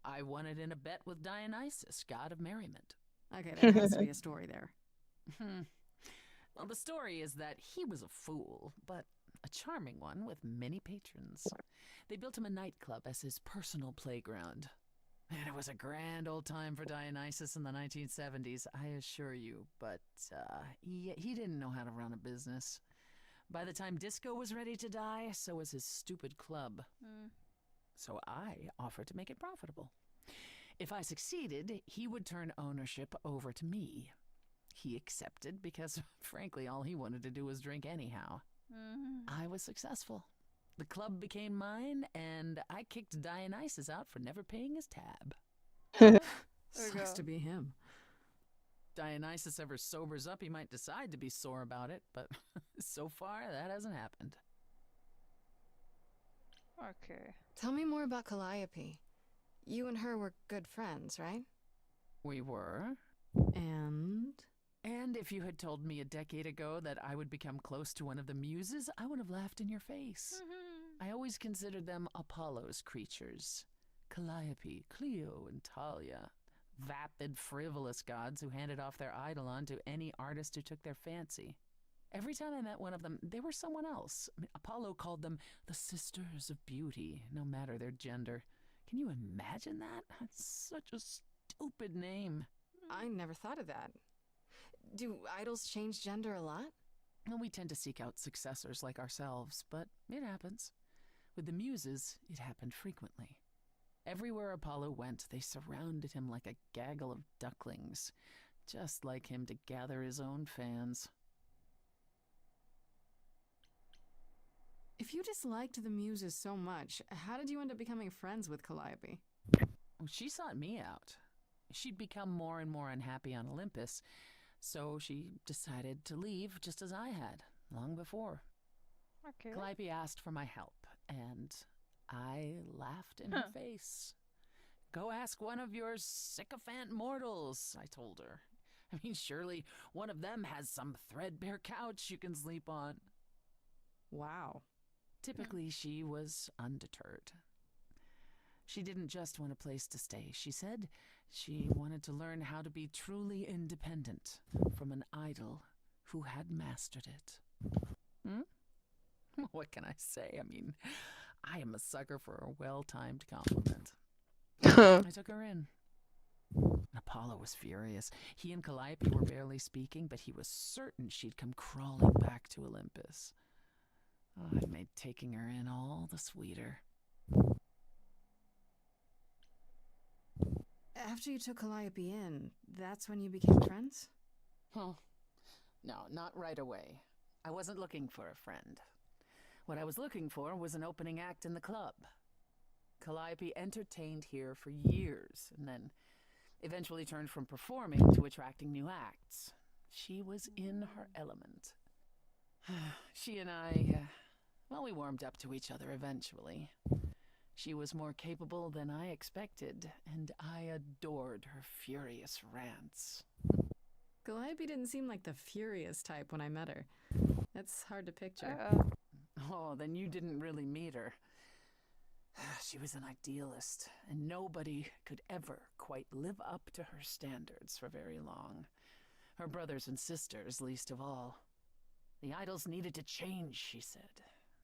Speaker 10: I won it in a bet with Dionysus, god of merriment.
Speaker 3: Okay, there has to be a story there.
Speaker 10: Well, the story is that he was a fool, but a charming one with many patrons. They built him a nightclub as his personal playground. And it was a grand old time for Dionysus in the 1970s, I assure you, but he didn't know how to run a business. By the time disco was ready to die, so was his stupid club. So I offered to make it profitable. If I succeeded, he would turn ownership over to me. He accepted because, frankly, all he wanted to do was drink anyhow. I was successful. The club became mine, and I kicked Dionysus out for never paying his tab.
Speaker 3: Sucks to be him.
Speaker 10: Dionysus ever sobers up, he might decide to be sore about it, but so far, that hasn't happened.
Speaker 1: Okay.
Speaker 3: Tell me more about Calliope. You and her were good friends, right?
Speaker 10: We were.
Speaker 3: And?
Speaker 10: And if you had told me a decade ago that I would become close to one of the muses, I would have laughed in your face. I always considered them Apollo's creatures. Calliope, Clio, and Talia. Vapid, frivolous gods who handed off their eidolon to any artist who took their fancy. Every time I met one of them, they were someone else. I mean, Apollo called them the Sisters of Beauty, no matter their gender. Can you imagine that? That's such a stupid name.
Speaker 3: I never thought of that. Do idols change gender a lot?
Speaker 10: Well, we tend to seek out successors like ourselves, but it happens. With the muses, it happened frequently. Everywhere Apollo went, they surrounded him like a gaggle of ducklings, just like him to gather his own fans.
Speaker 3: If you disliked the muses so much, how did you end up becoming friends with Calliope?
Speaker 10: Well, she sought me out. She'd become more and more unhappy on Olympus, so she decided to leave just as I had, long before.
Speaker 1: Okay.
Speaker 10: Calliope asked for my help, and I laughed in her face. Go ask one of your sycophant mortals, I told her. I mean, surely one of them has some threadbare couch you can sleep on.
Speaker 3: Wow.
Speaker 10: Typically, she was undeterred. She didn't just want a place to stay. She said she wanted to learn how to be truly independent from an idol who had mastered it. What can I say? I mean, I am a sucker for a well-timed compliment. I took her in. Apollo was furious. He and Calliope were barely speaking, but he was certain she'd come crawling back to Olympus. Oh, it made taking her in all the sweeter.
Speaker 3: After you took Calliope in, that's when you became friends?
Speaker 10: Well, no, not right away. I wasn't looking for a friend. What I was looking for was an opening act in the club. Calliope entertained here for years, and then eventually turned from performing to attracting new acts. She was in her element. She and I, we warmed up to each other eventually. She was more capable than I expected, and I adored her furious rants.
Speaker 3: Calliope didn't seem like the furious type when I met her. That's hard to picture.
Speaker 10: Oh, then you didn't really meet her. She was an idealist, and nobody could ever quite live up to her standards for very long. Her brothers and sisters, least of all. The idols needed to change, she said.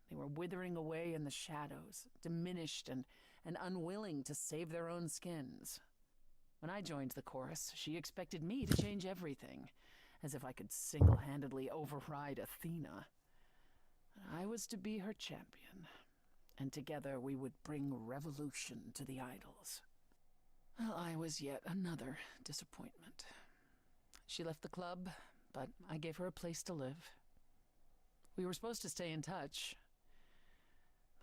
Speaker 10: They were withering away in the shadows, diminished and unwilling to save their own skins. When I joined the chorus, she expected me to change everything, as if I could single-handedly override Athena. I was to be her champion, and together we would bring revolution to the idols. Well, I was yet another disappointment. She left the club, but I gave her a place to live. We were supposed to stay in touch,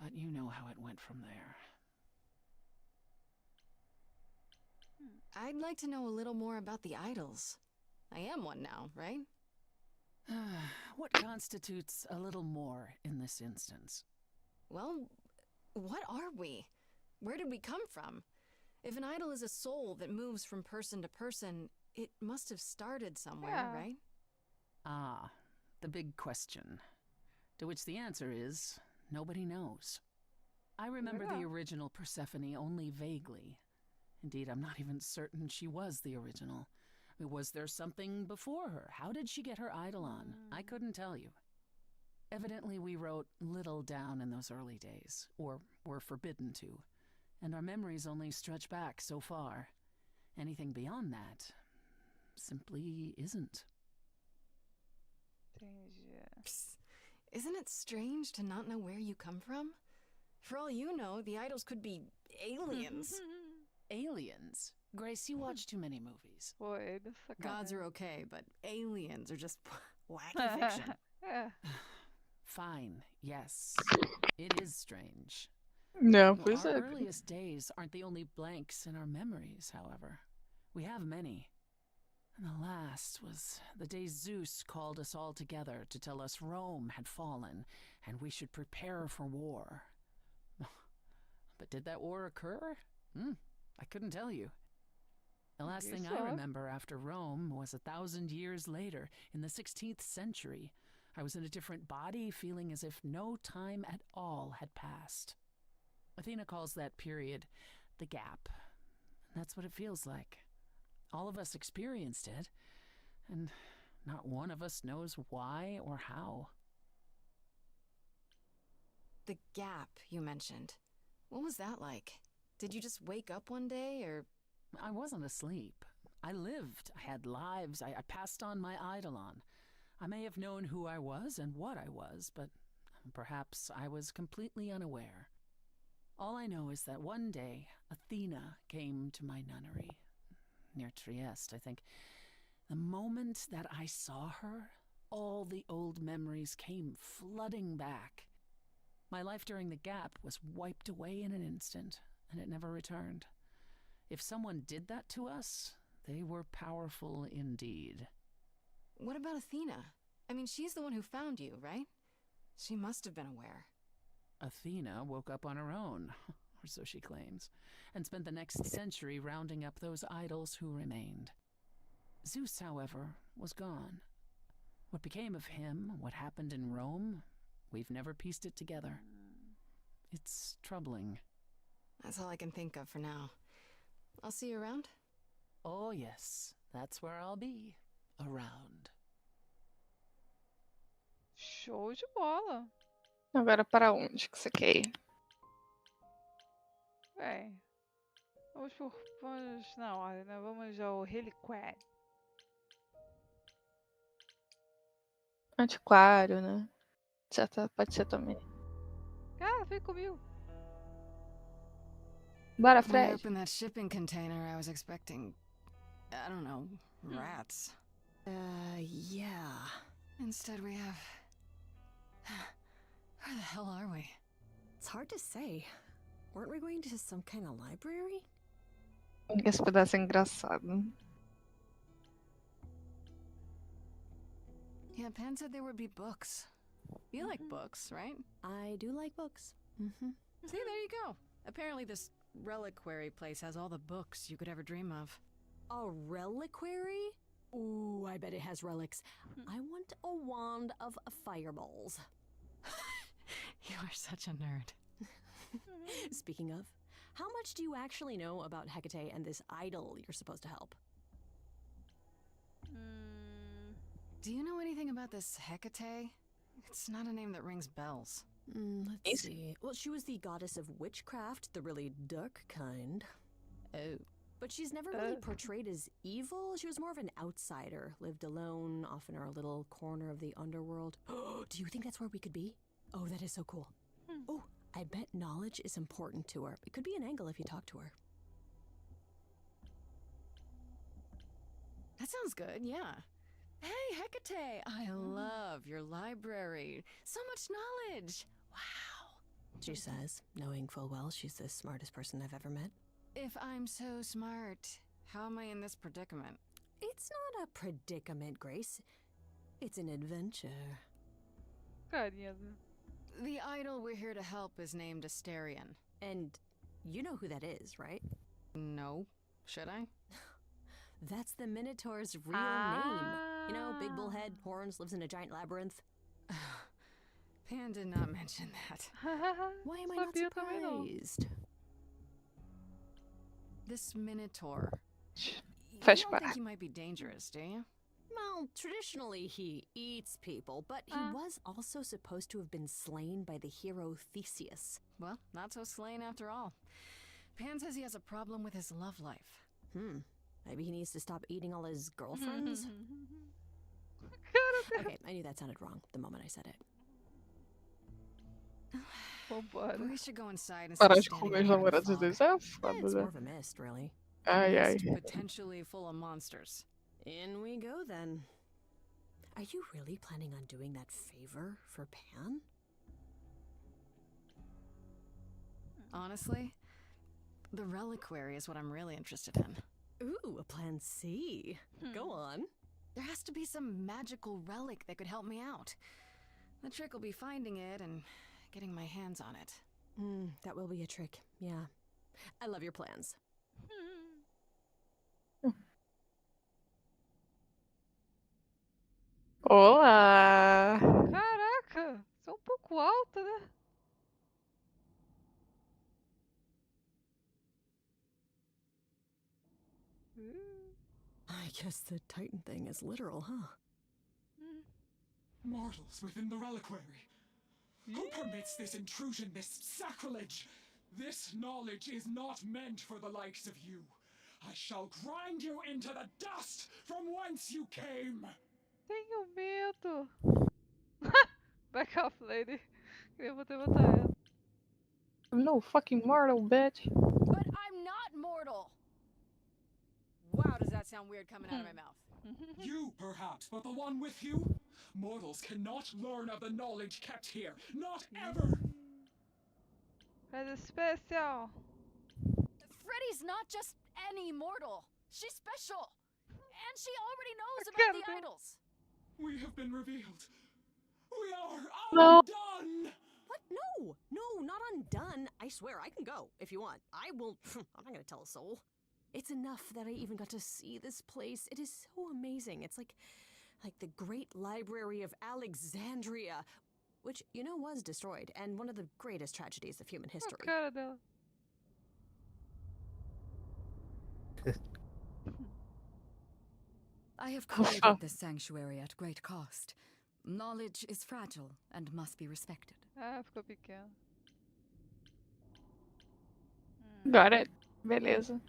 Speaker 10: but you know how it went from there.
Speaker 3: I'd like to know a little more about the idols. I am one now, right?
Speaker 10: What constitutes a little more in this instance?
Speaker 3: Well, what are we? Where did we come from? If an idol is a soul that moves from person to person, it must have started somewhere, right?
Speaker 10: Ah, the big question. To which the answer is, nobody knows. I remember the original Persephone only vaguely. Indeed, I'm not even certain she was the original. Was there something before her? How did she get her idol on? I couldn't tell you. Evidently, we wrote little down in those early days, or were forbidden to, and our memories only stretch back so far. Anything beyond that simply isn't.
Speaker 3: Psst. Isn't it strange to not know where you come from? For all you know, the idols could be aliens.
Speaker 10: Aliens? Grace, you watch too many movies.
Speaker 3: Gods are okay, but aliens are just wacky fiction.
Speaker 10: Fine, yes. It is strange.
Speaker 2: No,
Speaker 10: Well, our earliest days aren't the only blanks in our memories, however. We have many. And the last was the day Zeus called us all together to tell us Rome had fallen and we should prepare for war. But did that war occur? I couldn't tell you. The last thing I remember after Rome was 1,000 years later, in the 16th century. I was in a different body, feeling as if no time at all had passed. Athena calls that period the gap. And that's what it feels like. All of us experienced it, and not one of us knows why or how.
Speaker 3: The gap you mentioned. What was that like? Did you just wake up one day, or...?
Speaker 10: I wasn't asleep. I lived. I had lives. I passed on my eidolon. I may have known who I was and what I was, but perhaps I was completely unaware. All I know is that one day, Athena came to my nunnery, near Trieste, I think. The moment that I saw her, all the old memories came flooding back. My life during the gap was wiped away in an instant, and it never returned. If someone did that to us, they were powerful indeed.
Speaker 3: What about Athena? I mean, she's the one who found you, right? She must have been aware.
Speaker 10: Athena woke up on her own, or so she claims, and spent the next century rounding up those idols who remained. Zeus, however, was gone. What became of him, what happened in Rome, we've never pieced it together. It's troubling.
Speaker 3: That's all I can think of for now. I'll see you around?
Speaker 10: Oh yes, that's where I'll be. Around.
Speaker 1: Show de bola.
Speaker 2: Agora para onde que você quer ir?
Speaker 1: Bem, vamos na ordem, né? Vamos ao reliquário.
Speaker 2: Antiquário, né? Pode ser também.
Speaker 1: Cara, vem comigo.
Speaker 2: Bora,
Speaker 3: When I
Speaker 2: Fred.
Speaker 3: opened that shipping container, I was expecting, I don't know, rats. Yeah. Instead we have... Where the hell are we?
Speaker 12: It's hard to say. Weren't we going to some kind of library?
Speaker 2: Esse pedaço é engraçado.
Speaker 3: Yeah, Pan said there would be books. You like books, right?
Speaker 12: I do like books.
Speaker 3: See, there you go. Apparently this reliquary place has all the books you could ever dream of.
Speaker 12: A reliquary? Ooh, I bet it has relics. I want a wand of fireballs.
Speaker 3: You are such a nerd.
Speaker 12: Speaking of, how much do you actually know about Hecate and this idol you're supposed to help?
Speaker 3: Do you know anything about this Hecate? It's not a name that rings bells.
Speaker 12: Let's see. Well, she was the goddess of witchcraft, the really dark kind. Oh. But she's never really portrayed as evil. She was more of an outsider, lived alone, off in our little corner of the underworld. Do you think that's where we could be? Oh, that is so cool. Oh, I bet knowledge is important to her. It could be an angle if you talk to her.
Speaker 3: That sounds good, yeah. Hey, Hecate! I love your library. So much knowledge! Wow.
Speaker 12: She says, knowing full well she's the smartest person I've ever met.
Speaker 3: If I'm so smart, how am I in this predicament?
Speaker 12: It's not a predicament, Grace. It's an adventure.
Speaker 1: Carinha.
Speaker 3: The idol we're here to help is named Asterion.
Speaker 12: And you know who that is, right?
Speaker 3: No. Should I?
Speaker 12: That's the Minotaur's real name. You know, big bullhead, horns, lives in a giant labyrinth.
Speaker 3: Pan did not mention that.
Speaker 12: Why am I not surprised?
Speaker 3: This Minotaur. You
Speaker 2: Fecha
Speaker 3: don't
Speaker 2: parar.
Speaker 3: think he might be dangerous, do you?
Speaker 12: Well, traditionally he eats people, but he was also supposed to have been slain by the hero Theseus.
Speaker 3: Well, not so slain after all. Pan says he has a problem with his love life.
Speaker 12: Maybe he needs to stop eating all his girlfriends? Okay, I knew that sounded wrong the moment I said it.
Speaker 3: We should go inside and
Speaker 2: Parar
Speaker 3: stop
Speaker 2: de
Speaker 3: standing
Speaker 2: comer os
Speaker 3: around in the
Speaker 2: namorados
Speaker 3: fog.
Speaker 2: deles é foda,
Speaker 12: It's
Speaker 2: né?
Speaker 12: more of a mist, really.
Speaker 2: Ai, ai.
Speaker 3: Mist potentially full of monsters.
Speaker 12: In we go, then. Are you really planning on doing that favor for Pan?
Speaker 3: Honestly, the reliquary is what I'm really interested in.
Speaker 12: Ooh, a plan C. Go on.
Speaker 3: There has to be some magical relic that could help me out. The trick will be finding it and getting my hands on it.
Speaker 12: That will be a trick, yeah. I love your plans.
Speaker 2: Olá!
Speaker 1: Caraca, sou um pouco alta, né?
Speaker 12: I guess the Titan thing is literal, huh?
Speaker 17: Mortals within the reliquary. Who permits this intrusion, this sacrilege? This knowledge is not meant for the likes of you. I shall grind you into the dust from whence you came.
Speaker 1: Tenho medo. Back off, lady. Eu vou ter que matar ela.
Speaker 2: I'm no fucking mortal, bitch.
Speaker 3: But I'm not mortal! Wow, does that sound weird coming out of my mouth?
Speaker 17: You, perhaps, but the one with you? Mortals cannot learn of the knowledge kept here. Not ever!
Speaker 1: Fred special.
Speaker 3: Freddy's not just any mortal. She's special. And she already knows about the idols.
Speaker 17: We have been revealed. We are
Speaker 2: No.
Speaker 17: undone!
Speaker 12: What? No! No, not undone. I swear, I can go if you want. I will. I'm not gonna tell a soul. It's enough that I even got to see this place. It is so amazing. It's like the Great Library of Alexandria, which, you know, was destroyed, and one of the greatest tragedies of human history.
Speaker 1: Cara dela.
Speaker 9: I have created this sanctuary at great cost. Knowledge is fragile and must be respected.
Speaker 1: Ah, ficou pequeno.
Speaker 2: Got it. Beleza.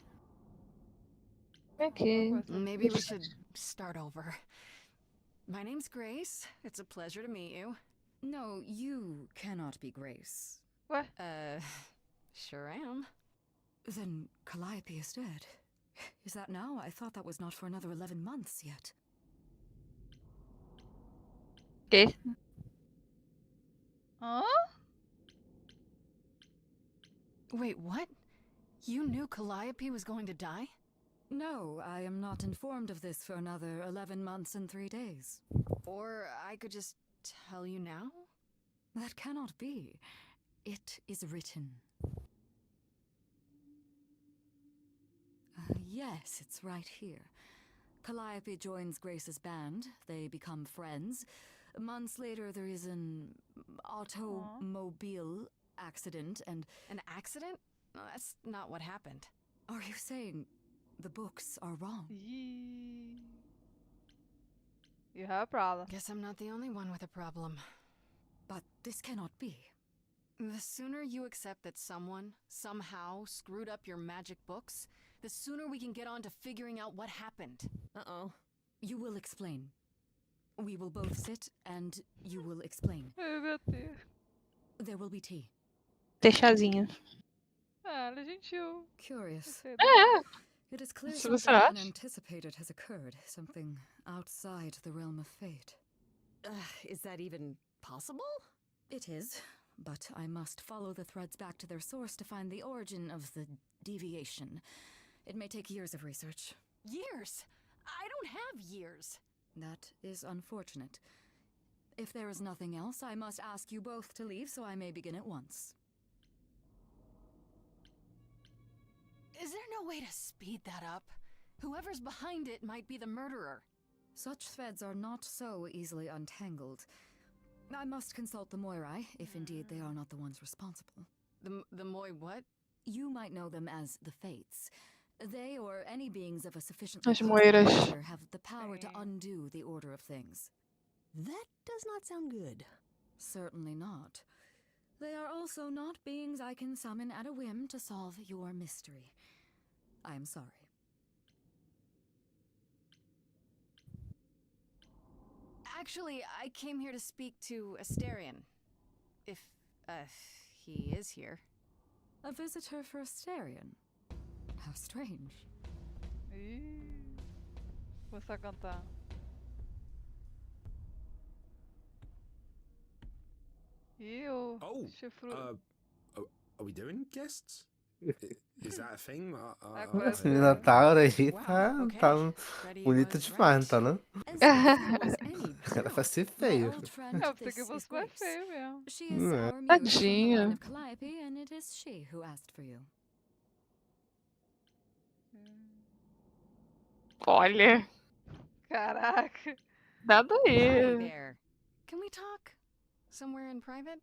Speaker 2: Okay.
Speaker 3: Maybe we should start over. My name's Grace. It's a pleasure to meet you.
Speaker 9: No, you cannot be Grace.
Speaker 1: What?
Speaker 3: Sure am.
Speaker 9: Then Calliope is dead. Is that now? I thought that was not for another 11 months yet.
Speaker 2: Okay.
Speaker 1: Huh?
Speaker 3: Wait, what? You knew Calliope was going to die?
Speaker 9: No, I am not informed of this for another 11 months and 3 days.
Speaker 3: Or I could just tell you now?
Speaker 9: That cannot be. It is written. Yes, it's right here. Calliope joins Grace's band. They become friends. Months later, there is an automobile accident and...
Speaker 3: An accident? No, that's not what happened.
Speaker 9: Are you saying the books are wrong?
Speaker 1: You have a problem.
Speaker 3: Guess I'm not the only one with a problem.
Speaker 9: But this cannot be.
Speaker 3: The sooner you accept that someone, somehow, screwed up your magic books, the sooner we can get on to figuring out what happened.
Speaker 9: Uh-oh. You will explain. We will both sit, and you will explain.
Speaker 1: Ai, meu Deus.
Speaker 9: There will be tea.
Speaker 2: Ter chazinho.
Speaker 1: Ah, ela é gentil.
Speaker 9: Curious.
Speaker 2: É.
Speaker 9: It is clear
Speaker 2: Se você
Speaker 9: something
Speaker 2: acha.
Speaker 9: unanticipated has occurred. Something outside the realm of fate.
Speaker 12: Is that even possible?
Speaker 9: It is, but I must follow the threads back to their source to find the origin of the deviation. It may take years of research.
Speaker 3: Years? I don't have years.
Speaker 9: That is unfortunate. If there is nothing else, I must ask you both to leave so I may begin at once.
Speaker 3: Is there no way to speed that up? Whoever's behind it might be the murderer.
Speaker 9: Such threads are not so easily untangled. I must consult the Moirai, if indeed they are not the ones responsible.
Speaker 3: The Moi what?
Speaker 9: You might know them as the Fates. They, or any beings of a sufficiently
Speaker 2: As
Speaker 9: close
Speaker 2: Moiras.
Speaker 9: nature, have the power to undo the order of things.
Speaker 12: That does not sound good.
Speaker 9: Certainly not. They are also not beings I can summon at a whim to solve your mystery. I am sorry.
Speaker 3: Actually, I came here to speak to Asterion. If, he is here.
Speaker 9: A visitor for Asterion? How strange.
Speaker 1: Ih, vou só cantar. Ih, o chifrudo.
Speaker 6: Are we doing guests? Is that a thing?
Speaker 15: Esse Minotauro aí tá bonito demais, não tá não? Era pra ser feio.
Speaker 1: Eu pensei que fosse mais feio mesmo.
Speaker 9: She is
Speaker 15: É.
Speaker 9: our muse from the
Speaker 2: Tadinha.
Speaker 9: line of Calliope, and it is she who asked for you.
Speaker 2: Olha.
Speaker 1: Caraca.
Speaker 2: Nada
Speaker 3: Hi
Speaker 2: aí.
Speaker 3: there. Can we talk? Somewhere in private?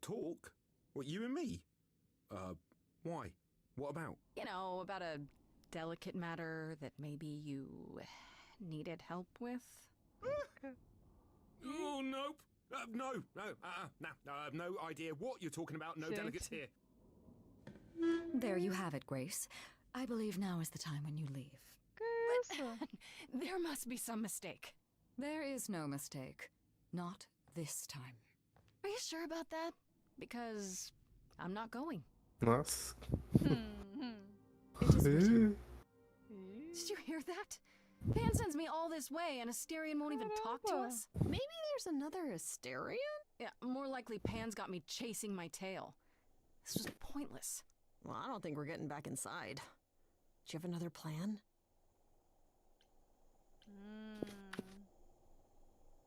Speaker 6: Talk? What, you and me? Why? What about?
Speaker 3: You know, about a delicate matter that maybe you needed help with?
Speaker 6: Oh, nope. No, no idea what you're talking about. No delegates here.
Speaker 9: There you have it, Grace. I believe now is the time when you leave.
Speaker 3: There must be some mistake.
Speaker 9: There is no mistake. Not this time.
Speaker 3: Are you sure about that? Because I'm not going.
Speaker 15: Nossa.
Speaker 3: Did you hear that? Pan sends me all this way and Asterion won't even talk to us?
Speaker 12: Maybe there's another Asterion?
Speaker 3: Yeah, more likely Pan's got me chasing my tail. This was pointless.
Speaker 12: Well, I don't think we're getting back inside. Do you have another plan?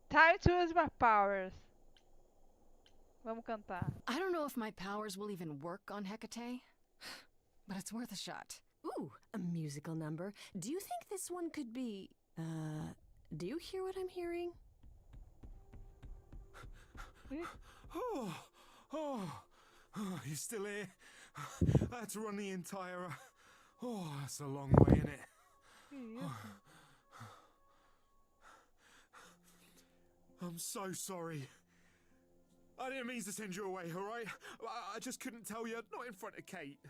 Speaker 1: Time to use my powers. Vamos cantar.
Speaker 3: I don't know if my powers will even work on Hecate, but it's worth a shot.
Speaker 12: Ooh, a musical number. Do you think this one could be... do you hear what I'm hearing?
Speaker 6: You're still here? I had to run the entire... that's a long way, innit? I'm so sorry. I didn't mean to send you away, alright? I just couldn't tell you, not in front of Kate.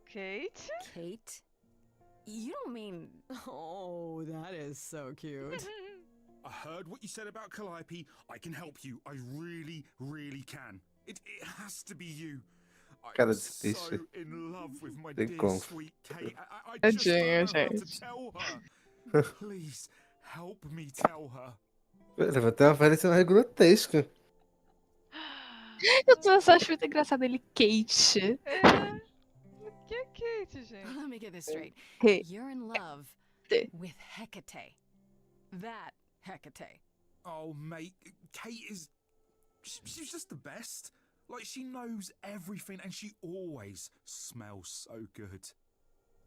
Speaker 1: Kate?
Speaker 3: Kate? You don't mean...
Speaker 12: Oh, that is so cute.
Speaker 6: I heard what you said about Calliope. I can help you. I really, really can. It has to be you.
Speaker 15: Cara
Speaker 6: I'm
Speaker 15: desse
Speaker 6: so
Speaker 15: peixe.
Speaker 6: in love with my
Speaker 15: Tem
Speaker 6: dear
Speaker 15: como.
Speaker 6: sweet Kate. I just don't know how to tell her. Please, help me tell her.
Speaker 15: Ele vai ter uma aparência mais grotesca.
Speaker 2: Eu tô só acho muito engraçado ele, Kate.
Speaker 1: O que é Kate, gente?
Speaker 3: Let me get this straight.
Speaker 2: Hey.
Speaker 3: You're in love with Hecate. That Hecate.
Speaker 6: Oh, mate, Kate is... She's just the best. Like, she knows everything and she always smells so good.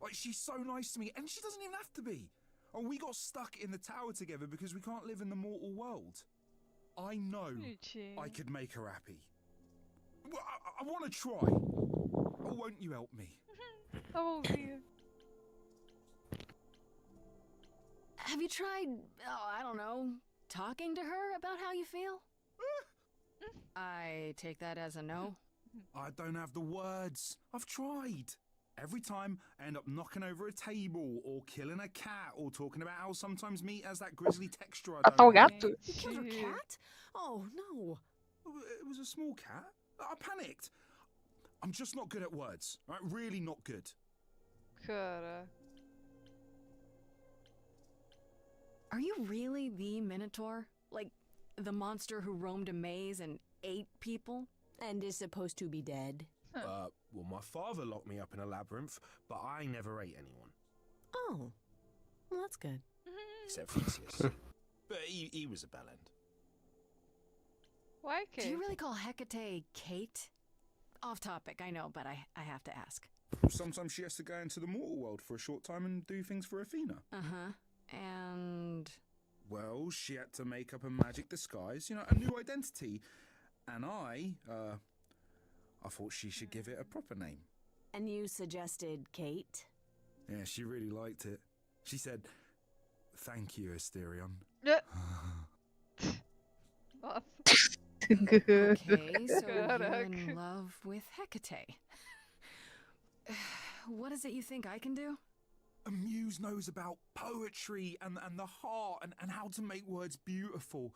Speaker 6: Like, she's so nice to me and she doesn't even have to be. And we got stuck in the tower together because we can't live in the mortal world. I know I could make her happy. Well, I want to try. Oh, won't you help me?
Speaker 1: Tá ouvindo.
Speaker 3: Have you tried, I don't know, talking to her about how you feel? I take that as a no.
Speaker 6: I don't have the words. I've tried. Every time I end up knocking over a table or killing a cat or talking about how sometimes meat has that grisly texture I don't like.
Speaker 12: You killed her cat? Oh, no.
Speaker 6: It was a small cat. I panicked. I'm just not good at words. Right? Really not good.
Speaker 1: Cara.
Speaker 3: Are you really the Minotaur? Like, the monster who roamed a maze and ate people?
Speaker 12: And is supposed to be dead?
Speaker 14: Well, my father locked me up in a labyrinth, but I never ate anyone.
Speaker 12: Oh. Well, that's good.
Speaker 14: Except Theseus. But he was a bellend.
Speaker 1: Why Kate?
Speaker 3: Do you really call Hecate Kate? Off topic, I know, but I have to ask.
Speaker 6: Sometimes she has to go into the mortal world for a short time and do things for Athena.
Speaker 3: Uh-huh. And...
Speaker 6: Well, she had to make up a magic disguise, a new identity. And I thought she should give it a proper name.
Speaker 12: And you suggested Kate?
Speaker 6: Yeah, she really liked it. She said, "Thank you, Asterion."
Speaker 3: Okay, so you're in love with Hecate. What is it you think I can do?
Speaker 6: A muse knows about poetry and the heart and how to make words beautiful.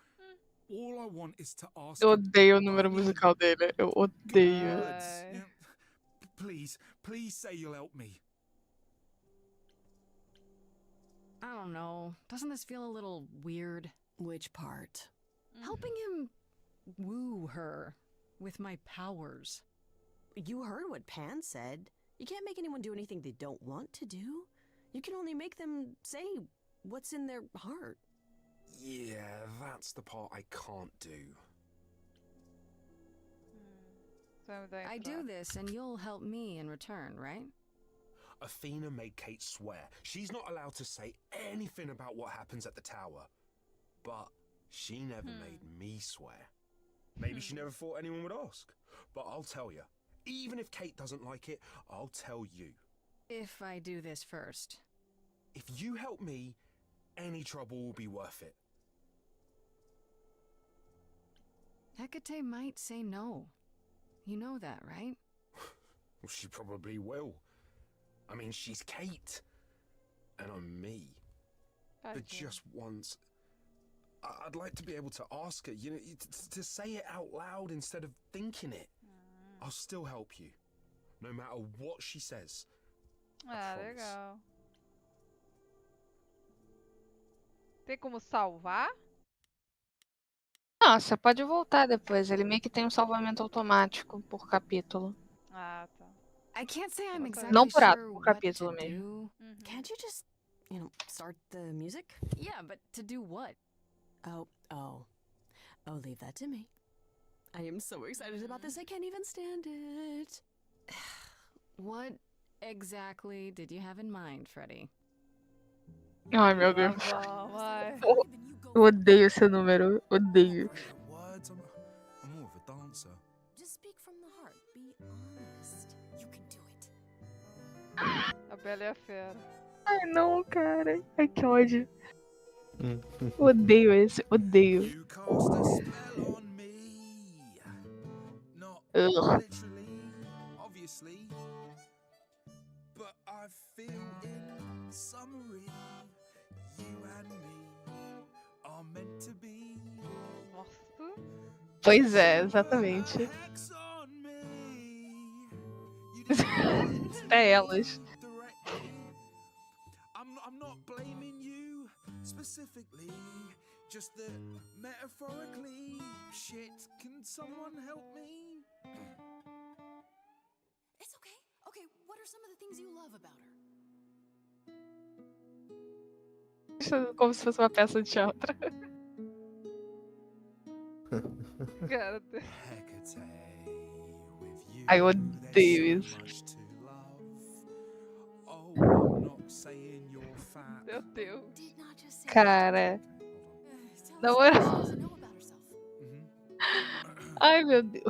Speaker 6: All I want is to ask.
Speaker 2: Eu odeio o número musical dele. Eu odeio.
Speaker 6: Yeah. Please say you'll help me.
Speaker 3: I don't know. Doesn't this feel a little weird?
Speaker 12: Which part?
Speaker 3: Helping him woo her with my powers.
Speaker 12: You heard what Pan said. You can't make anyone do anything they don't want to do. You can only make them say what's in their heart.
Speaker 14: Yeah, that's the part I can't do.
Speaker 3: I do this and you'll help me in return, right?
Speaker 14: Athena made Kate swear she's not allowed to say anything about what happens at the tower. But she never made me swear. Maybe she never thought anyone would ask. But I'll tell you, even if Kate doesn't like it, I'll tell you.
Speaker 3: If I do this first.
Speaker 14: If you help me, any trouble will be worth it.
Speaker 3: Hecate might say no. You know that, right?
Speaker 14: Well, she probably will. I mean, she's Kate. And I'm me. But just once, I'd like to be able to ask her, to say it out loud instead of thinking it. I'll still help you. No matter what she says.
Speaker 1: Ah, legal. Tem como salvar?
Speaker 2: Não, você pode voltar depois. Ele meio que tem um salvamento automático por capítulo.
Speaker 1: Ah, tá.
Speaker 3: I can't say I'm exactly
Speaker 2: Não por ato,
Speaker 3: sure
Speaker 2: por
Speaker 3: what
Speaker 2: capítulo
Speaker 3: to
Speaker 2: mesmo.
Speaker 3: do.
Speaker 12: Can't you just, start the music?
Speaker 3: Yeah, but to do what?
Speaker 12: Oh, leave that to me. I am so excited about this, I can't even stand it.
Speaker 3: What exactly did you have in mind, Freddy?
Speaker 2: Ai, meu Deus.
Speaker 1: Vai.
Speaker 2: Eu odeio esse número. Odeio.
Speaker 6: Words, I'm more of a dancer.
Speaker 12: Just speak from the heart. Be honest. You can do it.
Speaker 1: A Bela e a Fera.
Speaker 2: Ai, não, cara. Ai, que ódio. Odeio esse. Odeio.
Speaker 6: You cast a spell on me. Not
Speaker 2: Ugh.
Speaker 6: literally, obviously. But I feel in summary, you and me are meant to be.
Speaker 1: Nossa.
Speaker 2: Pois é, exatamente.
Speaker 6: Hex on me.
Speaker 2: Até elas.
Speaker 6: Directly. I'm not blaming you specifically, just that metaphorically. Shit, can someone help me?
Speaker 3: It's okay. Okay, what are some of the things you love about her?
Speaker 2: Isso como se fosse uma peça de teatro.
Speaker 1: Cara,
Speaker 6: Hecate, with you
Speaker 2: Ai, eu odeio
Speaker 6: there's so
Speaker 2: isso.
Speaker 6: much to love. Oh, I'm not saying you're fat.
Speaker 1: Meu Deus.
Speaker 2: Cara. Na moral. Ai, meu Deus.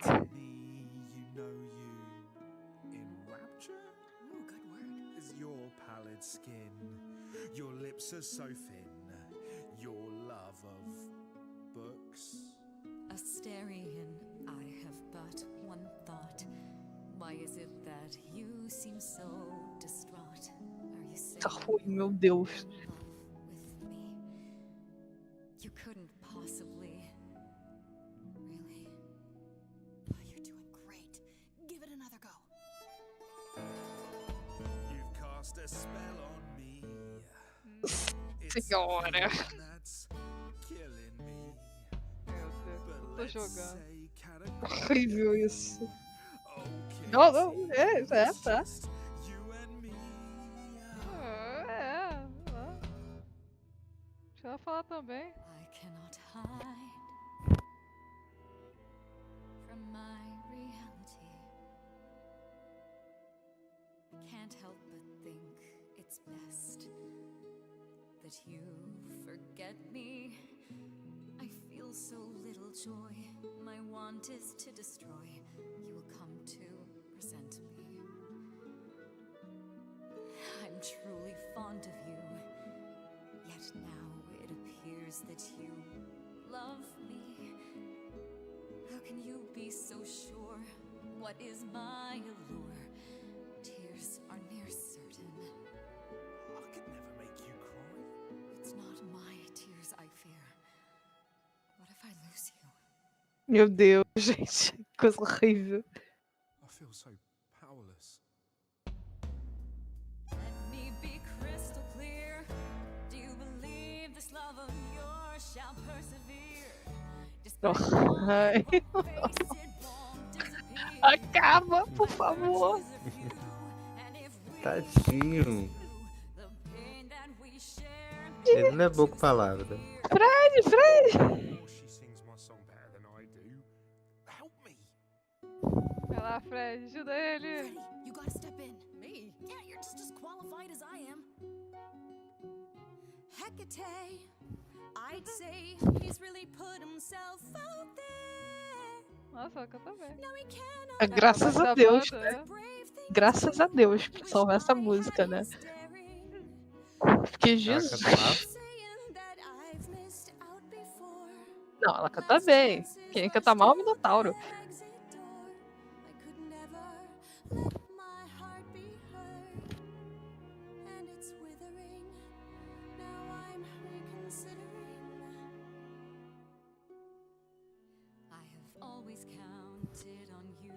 Speaker 6: To me, you know you in rapture.
Speaker 12: Ooh, good word.
Speaker 6: Is your pallid skin Your lips are so thin. Your love of books.
Speaker 7: Asterian, I have but one thought. Why is it that you seem so distraught? Are you saying
Speaker 2: Tá ruim, meu Deus.
Speaker 7: with me? You couldn't possibly. Really?
Speaker 3: Oh, you're doing great. Give it another go.
Speaker 6: You've cast a spell on me. It's
Speaker 2: Senhora.
Speaker 6: that's killing me.
Speaker 1: Meu Deus, eu tô jogando.
Speaker 2: Horrível isso. Não, não, tá.
Speaker 1: Deixa ela falar também.
Speaker 7: I cannot hide from my reality. I can't help but think it's best that you forget me. I feel so little joy. My want is to destroy. You will come to resent me. I'm truly fond of you. Yet now it appears that you love me. How can you be so sure? What is my allure? Tears are near certain.
Speaker 6: I could never make you cry.
Speaker 7: It's not my tears I fear. What if I lose you?
Speaker 2: Meu Deus, gente. Que coisa horrível.
Speaker 6: I feel so powerless.
Speaker 7: Let me be crystal clear. Do you believe this love of yours shall persevere?
Speaker 2: Ai. Acaba, por favor.
Speaker 15: Tadinho. Ele não é bom com palavra.
Speaker 2: Fred!
Speaker 6: She sings my song better than I do. Help me.
Speaker 1: Vai lá, Fred, ajuda ele.
Speaker 3: Freddy, you gotta step in. Me? Yeah, you're just as qualified as I am.
Speaker 7: Hecate, I'd say he's really put himself out there.
Speaker 1: Nossa, ela canta bem.
Speaker 7: No, he cannot.
Speaker 2: Graças a Deus,
Speaker 1: banda,
Speaker 2: né? Graças a Deus por salvar essa música, né? Porque Jesus. Não, ela canta bem. Quem canta mal é o Minotauro.
Speaker 7: Always counted on you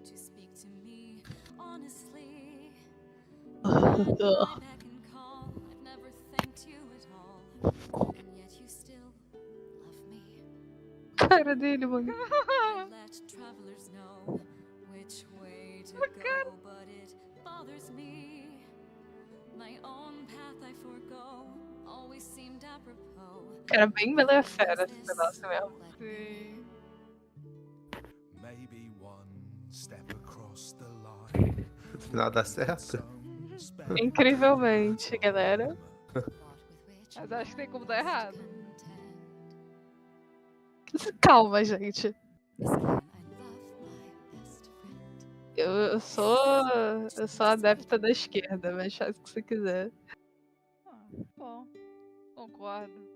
Speaker 7: to speak to me honestly. Beck and call, I've never thanked you at all, and yet you still love me.
Speaker 2: Cara dele, mano.
Speaker 7: I let travelers know which way to go, but it bothers me. My own path I forgo always seemed apropos.
Speaker 2: Era bem Melefera esse pedaço mesmo.
Speaker 1: Sim.
Speaker 6: Maybe one step across the line.
Speaker 15: No final dá certo?
Speaker 2: Incrivelmente, galera.
Speaker 1: Mas acho que tem como dar errado.
Speaker 2: Calma, gente. Eu sou adepta da esquerda, mas faz o que você quiser.
Speaker 1: Ah, bom. Concordo.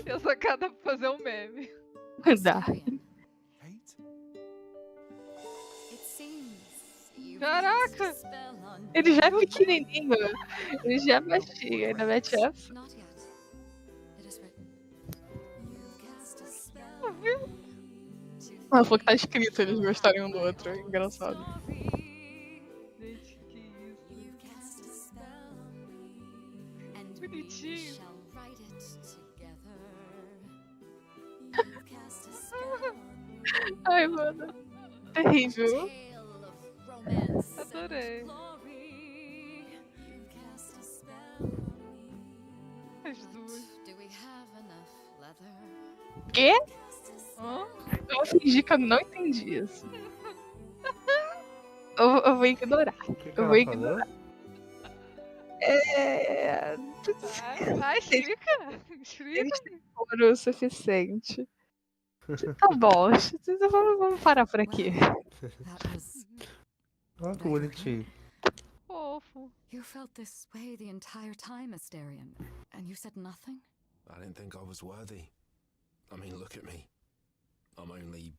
Speaker 1: Eu sou cada pra fazer um meme.
Speaker 2: Dá.
Speaker 1: Caraca!
Speaker 2: Ele já é pequenininho. Ele já é baixinho. Ainda mete essa. Ah, foi que tá escrito eles gostarem um do outro. É engraçado.
Speaker 1: Gente, que isso. Bonitinho.
Speaker 2: Ai, mano. Terrível.
Speaker 1: Adorei. As duas.
Speaker 2: Quê?
Speaker 1: Hã?
Speaker 2: Eu vou fingir que eu não entendi isso. Eu vou ignorar. Eu vou ignorar.
Speaker 1: Ai, explica.
Speaker 2: Eles têm foro o suficiente. Tá bom, vamos parar por aqui.
Speaker 15: Olha que bonitinho.
Speaker 1: Oh. awful.
Speaker 3: You felt this way the entire time, Asterion, and you said nothing?
Speaker 14: I didn't think I was worthy. I mean, look at me. I'm only,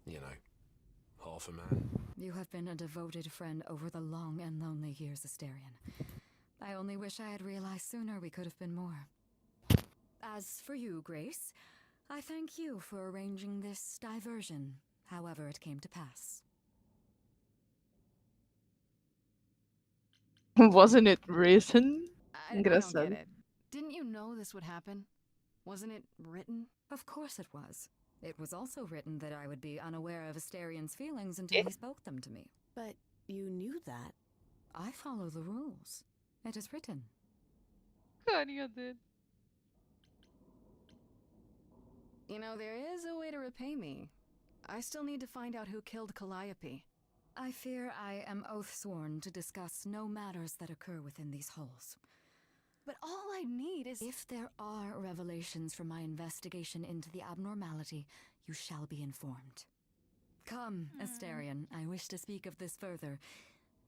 Speaker 14: you know, half a man.
Speaker 3: You have been a devoted friend over the long and lonely years, Asterion. I only wish I had realized sooner we could have been more. As for you, Grace, I thank you for arranging this diversion, however it came to pass.
Speaker 2: Wasn't it written?
Speaker 3: I don't
Speaker 2: Engraçado.
Speaker 3: get it. Didn't you know this would happen? Wasn't it written? Of course it was. It was also written that I would be unaware of Asterion's feelings until he spoke them to me.
Speaker 12: But you knew that.
Speaker 3: I follow the rules. It is written.
Speaker 1: Carinha dele.
Speaker 3: You know, there is a way to repay me. I still need to find out who killed Calliope. I fear I am oath-sworn to discuss no matters that occur within these halls. But all I need is... If there are revelations from my investigation into the abnormality, you shall be informed. Come, Asterion, I wish to speak of this further,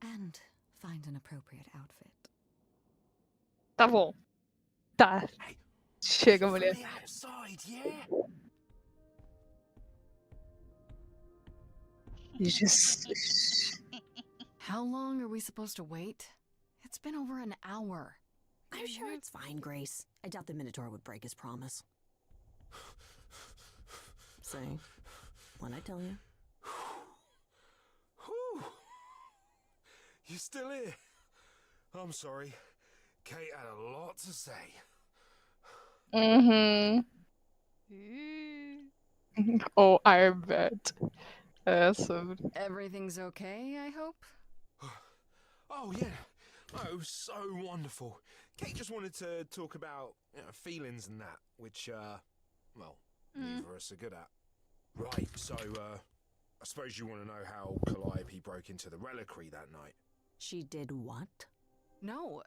Speaker 3: and find an appropriate outfit.
Speaker 2: Tá bom. Tá. Chega, mulher.
Speaker 14: Outside, yeah?
Speaker 2: Jesus.
Speaker 3: How long are we supposed to wait? It's been over an hour.
Speaker 12: I'm sure it's fine, Grace. I doubt the Minotaur would break his promise. Say, what'd I tell you?
Speaker 14: Whew. You still here? I'm sorry. Kate had a lot to say.
Speaker 2: Mm-hmm. Oh, I bet. Sobre.
Speaker 3: Everything's okay, I hope?
Speaker 14: Oh, yeah. Oh, it was so wonderful. Kate just wanted to talk about feelings and that, which, well, neither of us are good at. Right, so, I suppose you want to know how Calliope broke into the reliquary that night.
Speaker 12: She did what?
Speaker 3: No,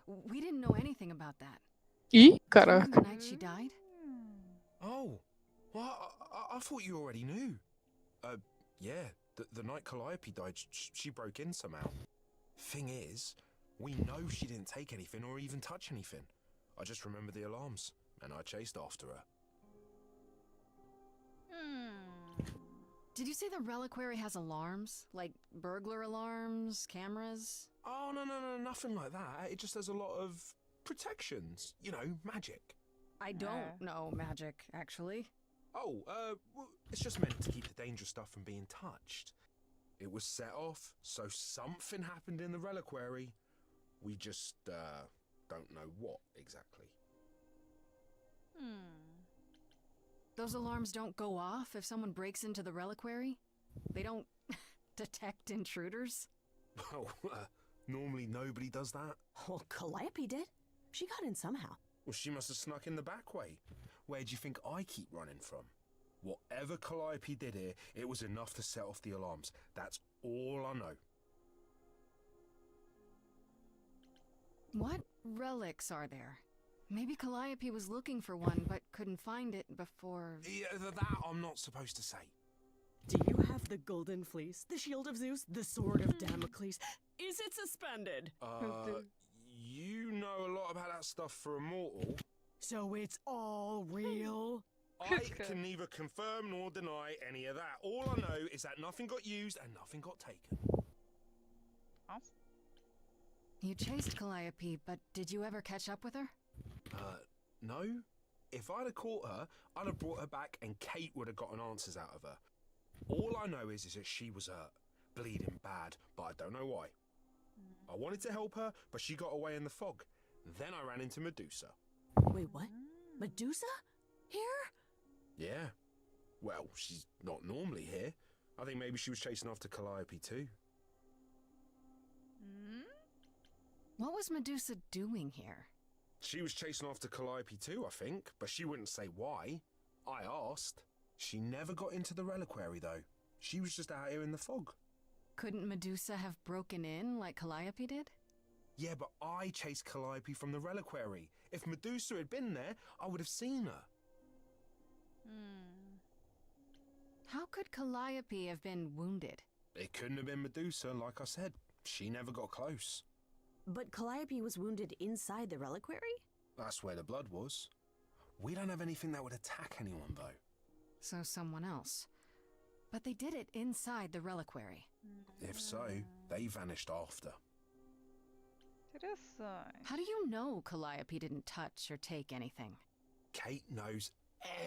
Speaker 3: we didn't know anything about that.
Speaker 2: Ih,
Speaker 3: The
Speaker 2: caraca.
Speaker 3: night she died?
Speaker 14: Oh, well, I thought you already knew. Yeah, the night Calliope died, she broke in somehow. Thing is, we know she didn't take anything or even touch anything. I just remember the alarms, and I chased after her.
Speaker 3: Did you say the reliquary has alarms? Like burglar alarms, cameras?
Speaker 14: Oh, no, nothing like that. It just has a lot of protections. You know, magic.
Speaker 3: I don't know magic, actually.
Speaker 14: Oh, well, it's just meant to keep the dangerous stuff from being touched. It was set off, so something happened in the reliquary. We just, don't know what exactly.
Speaker 3: Those alarms don't go off if someone breaks into the reliquary? They don't detect intruders?
Speaker 14: Well, normally nobody does that.
Speaker 12: Well, Calliope did. She got in somehow.
Speaker 14: Well, she must have snuck in the back way. Where do you think I keep running from? Whatever Calliope did here, it was enough to set off the alarms. That's all I know.
Speaker 3: What relics are there? Maybe Calliope was looking for one, but couldn't find it before...
Speaker 14: Yeah, that I'm not supposed to say.
Speaker 12: Do you have the Golden Fleece, the Shield of Zeus, the Sword of Damocles? Is it suspended?
Speaker 14: You know a lot about that stuff for a mortal.
Speaker 12: So it's all real?
Speaker 14: I can neither confirm nor deny any of that. All I know is that nothing got used and nothing got taken.
Speaker 3: You chased Calliope, but did you ever catch up with her?
Speaker 14: No. If I'd have caught her, I'd have brought her back and Kate would have gotten answers out of her. All I know is that she was hurt, bleeding bad, but I don't know why. I wanted to help her, but she got away in the fog. Then I ran into Medusa.
Speaker 12: Wait, what? Medusa? Here?
Speaker 14: Yeah. Well, she's not normally here. I think maybe she was chasing after Calliope too.
Speaker 3: What was Medusa doing here?
Speaker 14: She was chasing after Calliope too, I think, but she wouldn't say why. I asked. She never got into the reliquary though. She was just out here in the fog.
Speaker 3: Couldn't Medusa have broken in like Calliope did?
Speaker 14: Yeah, but I chased Calliope from the reliquary. If Medusa had been there, I would have seen her.
Speaker 3: How could Calliope have been wounded?
Speaker 14: It couldn't have been Medusa, like I said. She never got close.
Speaker 12: But Calliope was wounded inside the reliquary?
Speaker 14: That's where the blood was. We don't have anything that would attack anyone, though.
Speaker 3: So someone else. But they did it inside the reliquary.
Speaker 14: If so, they vanished after.
Speaker 3: How do you know Calliope didn't touch or take anything?
Speaker 14: Kate knows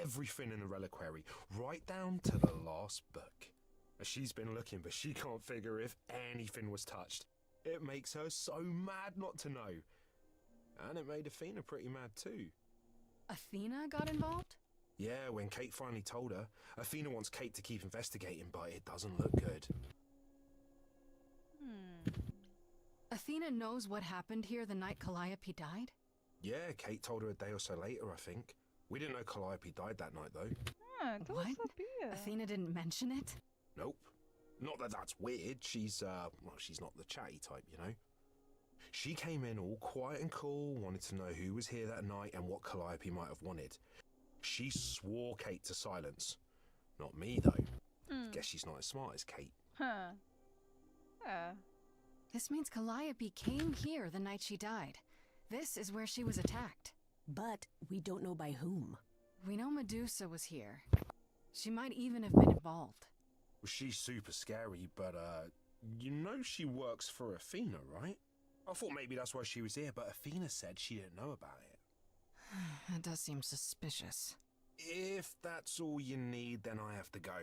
Speaker 14: everything in the reliquary, right down to the last book. She's been looking, but she can't figure if anything was touched. It makes her so mad not to know. And it made Athena pretty mad too.
Speaker 3: Athena got involved?
Speaker 14: Yeah, when Kate finally told her, Athena wants Kate to keep investigating, but it doesn't look good.
Speaker 3: Athena knows what happened here the night Calliope died?
Speaker 14: Yeah, Kate told her a day or so later, I think. We didn't know Calliope died that night, though.
Speaker 3: What? Athena didn't mention it?
Speaker 14: Nope. Not that that's weird. She's not the chatty type, you know? She came in all quiet and cool, wanted to know who was here that night and what Calliope might have wanted. She swore Kate to silence. Not me, though. Guess she's not as smart as Kate.
Speaker 3: This means Calliope came here the night she died. This is where she was attacked.
Speaker 12: But we don't know by whom.
Speaker 3: We know Medusa was here. She might even have been involved.
Speaker 14: Well, she's super scary, but, you know she works for Athena, right? I thought maybe that's why she was here, but Athena said she didn't know about it.
Speaker 3: That does seem suspicious.
Speaker 14: If that's all you need, then I have to go.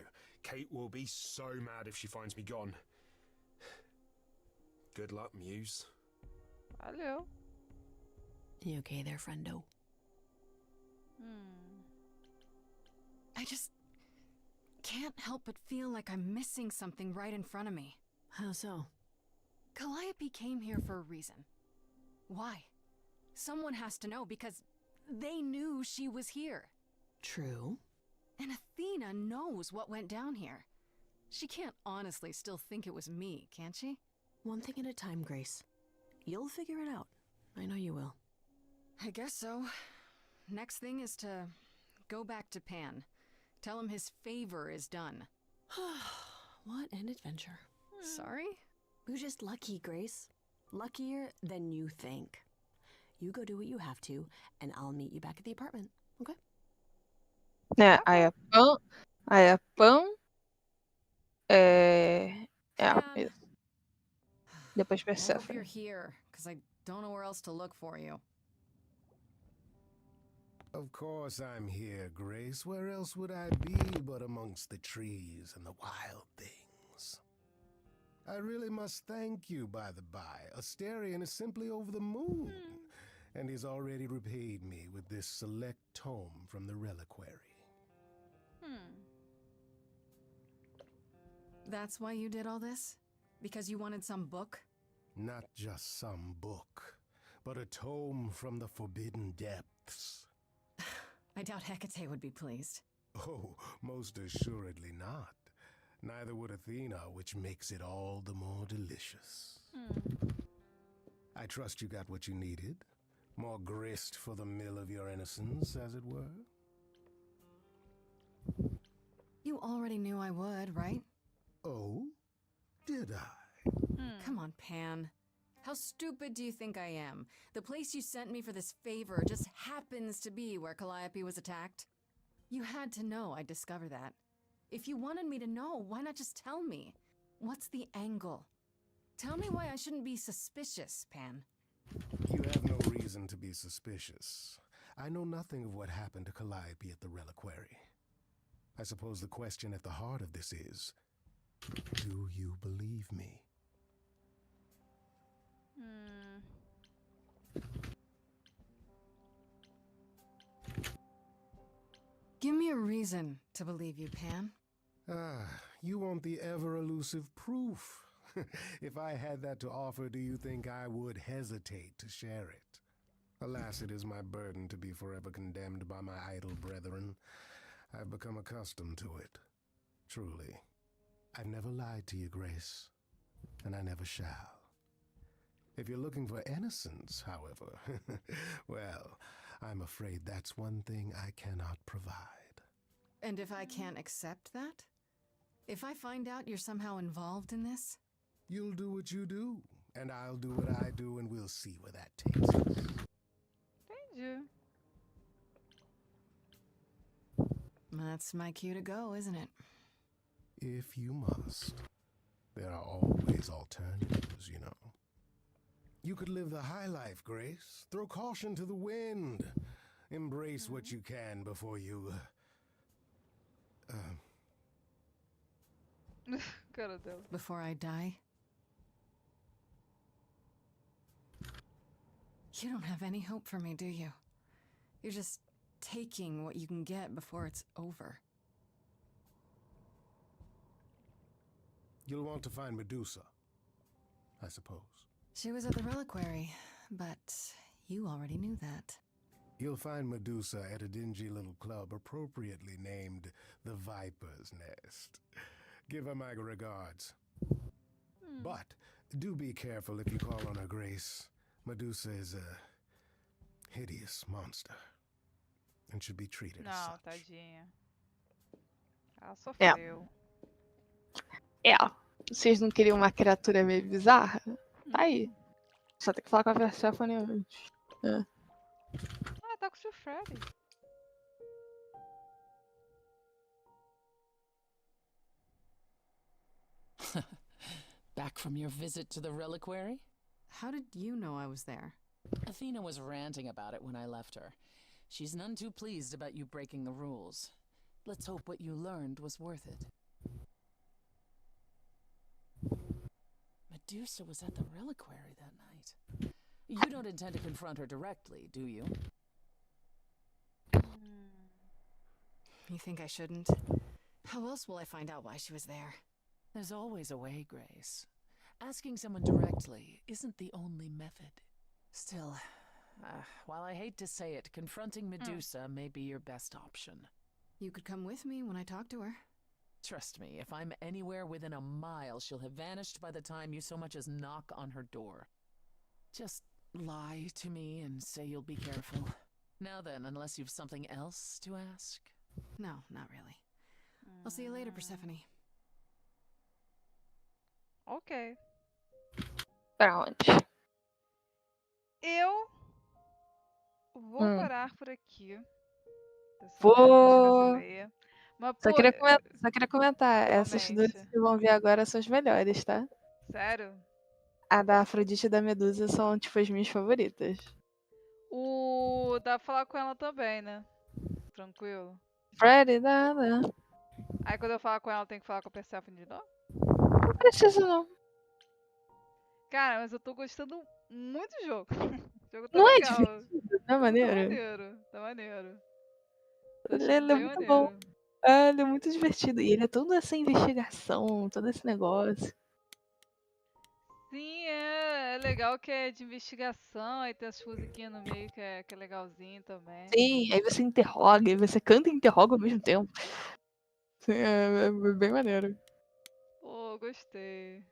Speaker 14: Kate will be so mad if she finds me gone. Good luck, Muse.
Speaker 1: Hello.
Speaker 12: You okay there, friendo?
Speaker 3: I just can't help but feel like I'm missing something right in front of me.
Speaker 12: How so?
Speaker 3: Calliope came here for a reason. Why? Someone has to know because they knew she was here.
Speaker 12: True.
Speaker 3: And Athena knows what went down here. She can't honestly still think it was me, can she?
Speaker 12: One thing at a time, Grace. You'll figure it out. I know you will.
Speaker 3: I guess so. Next thing is to go back to Pan. Tell him his favor is done.
Speaker 12: What an adventure.
Speaker 3: Sorry?
Speaker 12: You're just lucky, Grace. Luckier than you think. You go do what you have to, and I'll meet you back at the apartment, okay?
Speaker 2: É, aí é pão. Isso. Depois
Speaker 3: I hope
Speaker 2: Persephone.
Speaker 3: you're here, because I don't know where else to look for you.
Speaker 11: Of course I'm here, Grace. Where else would I be but amongst the trees and the wild things? I really must thank you, by the by. Asterion is simply over the moon, and he's already repaid me with this select tome from the reliquary.
Speaker 3: That's why you did all this? Because you wanted some book?
Speaker 11: Not just some book, but a tome from the forbidden depths.
Speaker 3: I doubt Hecate would be pleased.
Speaker 11: Oh, most assuredly not. Neither would Athena, which makes it all the more delicious. I trust you got what you needed. More grist for the mill of your innocence, as it were.
Speaker 3: You already knew I would, right?
Speaker 11: Oh? Did I?
Speaker 3: Come on, Pan. How stupid do you think I am? The place you sent me for this favor just happens to be where Calliope was attacked. You had to know I'd discover that. If you wanted me to know, why not just tell me? What's the angle? Tell me why I shouldn't be suspicious, Pan.
Speaker 11: You have no reason to be suspicious. I know nothing of what happened to Calliope at the reliquary. I suppose the question at the heart of this is, do you believe me?
Speaker 3: Give me a reason to believe you, Pan.
Speaker 11: You want the ever-elusive proof. If I had that to offer, do you think I would hesitate to share it? Alas, it is my burden to be forever condemned by my idle brethren. I've become accustomed to it. Truly. I've never lied to you, Grace, and I never shall. If you're looking for innocence, however, well, I'm afraid that's one thing I cannot provide.
Speaker 3: And if I can't accept that? If I find out you're somehow involved in this?
Speaker 11: You'll do what you do, And I'll do what I do, and we'll see where that takes us.
Speaker 1: Entendi.
Speaker 3: That's my cue to go, isn't it?
Speaker 11: If you must. There are always alternatives, you know. You could live the high life, Grace. Throw caution to the wind. Embrace what you can before you...
Speaker 1: Cara dela.
Speaker 3: Before I die? You don't have any hope for me, do you? You're just taking what you can get before it's over.
Speaker 11: You'll want to find Medusa, I suppose.
Speaker 3: She was at the reliquary, but you already knew that.
Speaker 11: You'll find Medusa at a dingy little club appropriately named the Viper's Nest. Give her my regards. But do be careful if you call on her, Grace. Medusa is a hideous monster and should be treated as
Speaker 1: Não,
Speaker 11: such.
Speaker 1: tadinha. Ela sofreu.
Speaker 2: Vocês não queriam uma criatura meio bizarra? Tá aí. Só tem que falar com a Persephone antes.
Speaker 1: Ah, tá com o Tio Freddy.
Speaker 10: Back from your visit to the reliquary?
Speaker 3: How did you know I was there?
Speaker 10: Athena was ranting about it when I left her. She's none too pleased about you breaking the rules. Let's hope what you learned was worth it. Medusa was at the reliquary that night. You don't intend to confront her directly, do you?
Speaker 3: You think I shouldn't? How else will I find out why she was there?
Speaker 10: There's always a way, Grace. Asking someone directly isn't the only method. Still, while I hate to say it, confronting Medusa may be your best option.
Speaker 3: You could come with me when I talk to her.
Speaker 10: Trust me, if I'm anywhere within a mile, she'll have vanished by the time you so much as knock on her door. Just lie to me and say you'll be careful. Now then, unless you've something else to ask?
Speaker 3: No, not really. I'll see you later, Persephone.
Speaker 1: Ok.
Speaker 2: Pra onde?
Speaker 1: Eu vou parar por aqui.
Speaker 2: Vou.
Speaker 1: Mas,
Speaker 2: Só
Speaker 1: pô,
Speaker 2: queria comentar. Essas duas
Speaker 1: realmente.
Speaker 2: que vão ver agora são as melhores, tá?
Speaker 1: Sério?
Speaker 2: A da Afrodite e da Medusa são, tipo, as minhas favoritas.
Speaker 1: Dá pra falar com ela também, né? Tranquilo.
Speaker 2: Freddy, dá.
Speaker 1: Aí quando eu falar com ela, tem que falar com a Persephone de novo?
Speaker 2: Não precisa, não.
Speaker 1: Cara, mas eu tô gostando muito do jogo. O jogo tá
Speaker 2: Não é
Speaker 1: legal.
Speaker 2: divertido, não é maneiro?
Speaker 1: Tá maneiro.
Speaker 2: Ele é
Speaker 1: Bem
Speaker 2: muito bom.
Speaker 1: maneiro.
Speaker 2: Ele é muito divertido. E ele é toda essa investigação, todo esse negócio.
Speaker 1: Sim, é legal que é de investigação, aí tem as musiquinhas no meio que é legalzinho também.
Speaker 2: Sim, aí você interroga, aí você canta e interroga ao mesmo tempo. Sim, é bem maneiro.
Speaker 1: Pô, gostei.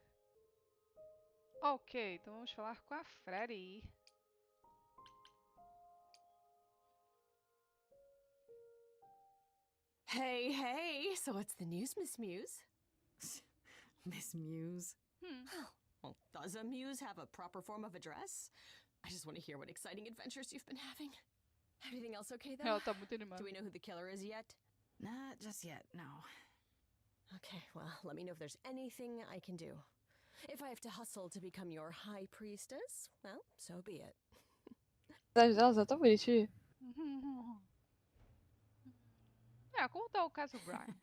Speaker 1: Ok, então vamos falar com a Freddy.
Speaker 12: Hey, so what's the news, Miss Muse?
Speaker 3: Miss Muse?
Speaker 12: Well, does a muse have a proper form of address? I just want to hear what exciting adventures you've been having. Everything else okay, though?
Speaker 1: Ela tá muito animada.
Speaker 12: Do we know who the killer is yet?
Speaker 3: Not just yet, no.
Speaker 12: Okay, well, let me know if there's anything I can do. If I have to hustle to become your high priestess, well, so be it.
Speaker 2: As delas é tão bonitinho.
Speaker 1: Como tá o caso Brian?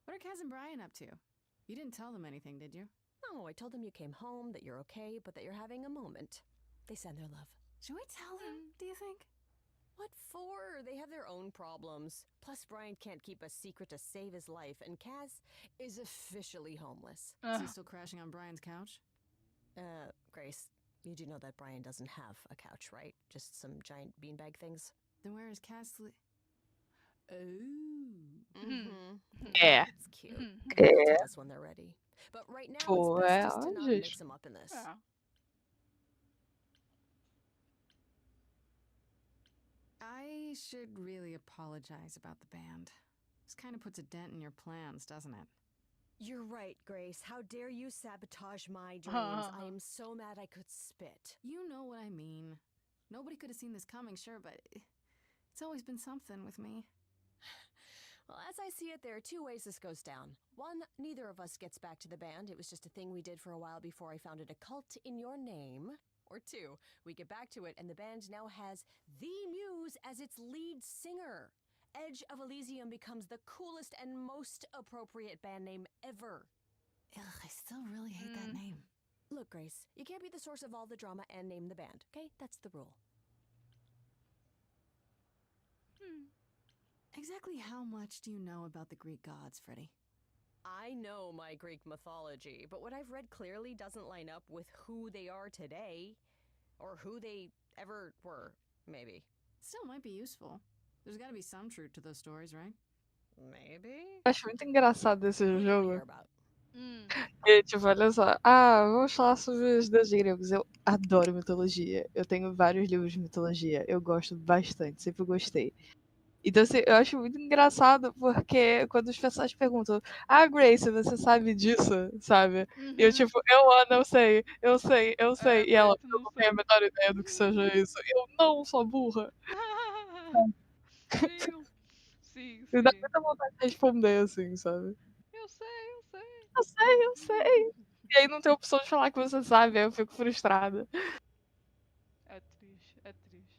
Speaker 3: What are Kaz and Brian up to? You didn't tell them anything, did you?
Speaker 12: No, I told them you came home, that you're okay, but that you're having a moment. They send their love.
Speaker 3: Should we tell them, do you think?
Speaker 12: What for? They have their own problems. Plus, Brian can't keep a secret to save his life, and Kaz is officially homeless.
Speaker 3: Is he still crashing on Brian's couch?
Speaker 12: Grace, you do know that Brian doesn't have a couch, right? Just some giant beanbag things?
Speaker 3: Then where is Kaz
Speaker 12: Oh.
Speaker 2: É.
Speaker 12: It's cute.
Speaker 2: É.
Speaker 12: They'll tell us when they're ready. But right now,
Speaker 2: Pô,
Speaker 12: it's best just to not
Speaker 2: gente.
Speaker 12: mix them up in this.
Speaker 3: I should really apologize about the band. This kind of puts a dent in your plans, doesn't it?
Speaker 12: You're right, Grace. How dare you sabotage my dreams? I am so mad I could spit.
Speaker 3: You know what I mean. Nobody could have seen this coming, sure, but it's always been something with me.
Speaker 12: Well, as I see it, there are two ways this goes down. One, neither of us gets back to the band. It was just a thing we did for a while before I founded a cult in your name. Or two, we get back to it and the band now has the Muse as its lead singer. Edge of Elysium becomes the coolest and most appropriate band name ever.
Speaker 3: Ugh, I still really hate that name.
Speaker 12: Look, Grace, you can't be the source of all the drama and name the band, okay? That's the rule.
Speaker 3: Exactly how much do you know about the Greek gods, Freddy?
Speaker 12: I know my Greek mythology, but what I've read clearly doesn't line up with who they are today. Or who they ever were, maybe.
Speaker 3: Still might be useful. There's gotta be some truth to those stories, right?
Speaker 12: Maybe?
Speaker 2: Acho muito engraçado esse jogo.
Speaker 12: About.
Speaker 2: E, tipo, olha só. Vamos falar sobre os deuses gregos. Eu adoro mitologia. Eu tenho vários livros de mitologia. Eu gosto bastante, sempre gostei. Então, assim, eu acho muito engraçado porque quando os pessoas perguntam, Grace, você sabe disso, sabe? E eu, tipo, eu sei, eu sei, eu sei. E ela, eu não tenho a menor ideia do que seja isso. E eu, não, sou burra.
Speaker 1: Sim,
Speaker 2: Me dá muita vontade de responder, assim, sabe?
Speaker 1: Eu sei, eu sei.
Speaker 2: Eu sei, eu sei. E aí não tem opção de falar que você sabe, aí eu fico frustrada.
Speaker 1: É triste, é triste.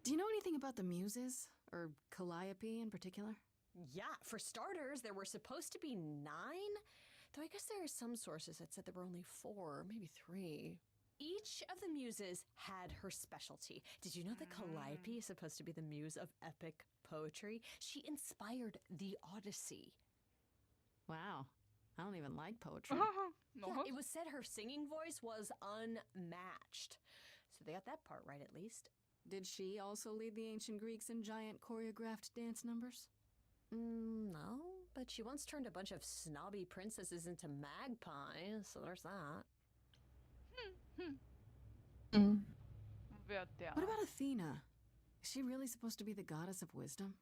Speaker 3: Do you know anything about the Muses? Or Calliope in particular?
Speaker 12: Yeah, for starters, there were supposed to be 9. Though I guess there are some sources that said there were only 4, maybe 3. Each of the muses had her specialty. Did you know that Calliope is supposed to be the muse of epic poetry? She inspired the Odyssey.
Speaker 3: Wow. I don't even like poetry.
Speaker 12: Yeah, it was said her singing voice was unmatched. So they got that part right at least.
Speaker 3: Did she also lead the ancient Greeks in giant choreographed dance numbers?
Speaker 12: No, but she once turned a bunch of snobby princesses into magpies, so there's that.
Speaker 3: What about Athena? Is she really supposed to be the goddess of wisdom?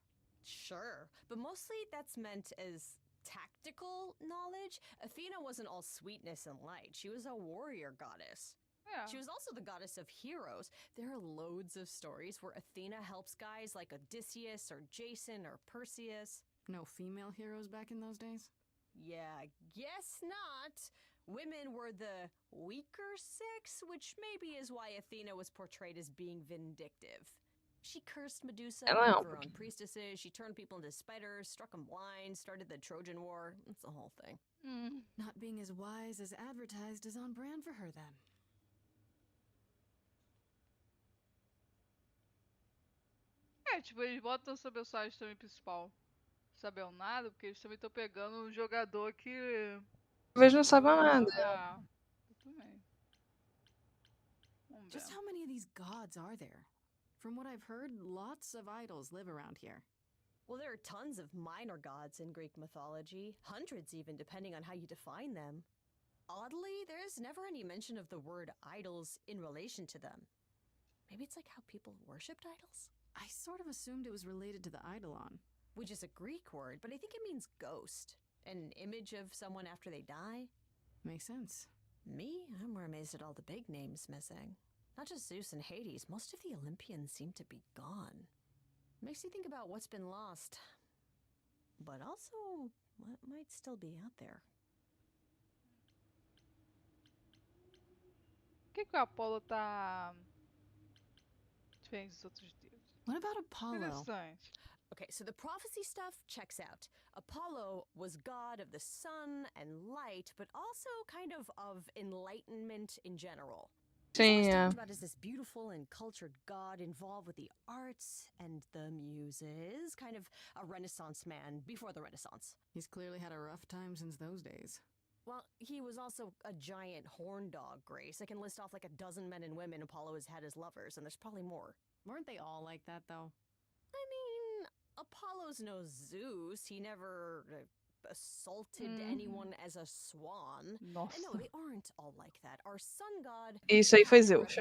Speaker 12: Sure, but mostly that's meant as tactical knowledge. Athena wasn't all sweetness and light. She was a warrior goddess.
Speaker 1: Yeah.
Speaker 12: She was also the goddess of heroes. There are loads of stories where Athena helps guys like Odysseus or Jason or Perseus.
Speaker 3: No female heroes back in those days?
Speaker 12: Yeah, guess not. Women were the weaker sex, which maybe is why Athena was portrayed as being vindictive. She cursed Medusa, one of her own priestesses, she turned people into spiders, struck them blind, started the Trojan War. That's the whole thing.
Speaker 3: Not being as wise as advertised is on brand for her then.
Speaker 1: Tipo, eles botam sobre o site também principal. Sabem nada, porque eles também estão pegando um jogador que.
Speaker 2: Talvez não saiba nada.
Speaker 1: Eu também.
Speaker 3: Just how many of these gods are there? From what I've heard, lots of idols live around here.
Speaker 12: Well, there are tons of minor gods in Greek mythology, hundreds even, depending on how you define them. Oddly, there's never any mention of the word idols in relation to them. Maybe it's like how people worshipped idols?
Speaker 3: I sort of assumed it was related to the eidolon.
Speaker 12: Which is a Greek word, but I think it means ghost. An image of someone after they die.
Speaker 3: Makes sense.
Speaker 12: Me? I'm more amazed at all the big names missing. Not just Zeus and Hades, most of the Olympians seem to be gone. Makes you think about what's been lost. But also, what might still be out there.
Speaker 1: Por que o Apolo tá diferente dos outros deuses?
Speaker 3: What about Apollo?
Speaker 1: Interessante.
Speaker 12: Okay, so the prophecy stuff checks out. Apollo was god of the sun and light, but also kind of enlightenment in general. He's always talked about as this beautiful and cultured god involved with the arts and the muses, kind of a Renaissance man before the Renaissance.
Speaker 3: He's clearly had a rough time since those days.
Speaker 12: Well, he was also a giant horn dog, Grace. I can list off like a dozen men and women Apollo has had as lovers, and there's probably more.
Speaker 3: Weren't they all like that, though?
Speaker 12: I mean, Apollo's no Zeus. He never assaulted anyone as a swan.
Speaker 1: Nossa.
Speaker 12: And no, they aren't all like that. Our sun god...
Speaker 2: Isso aí foi Zeus.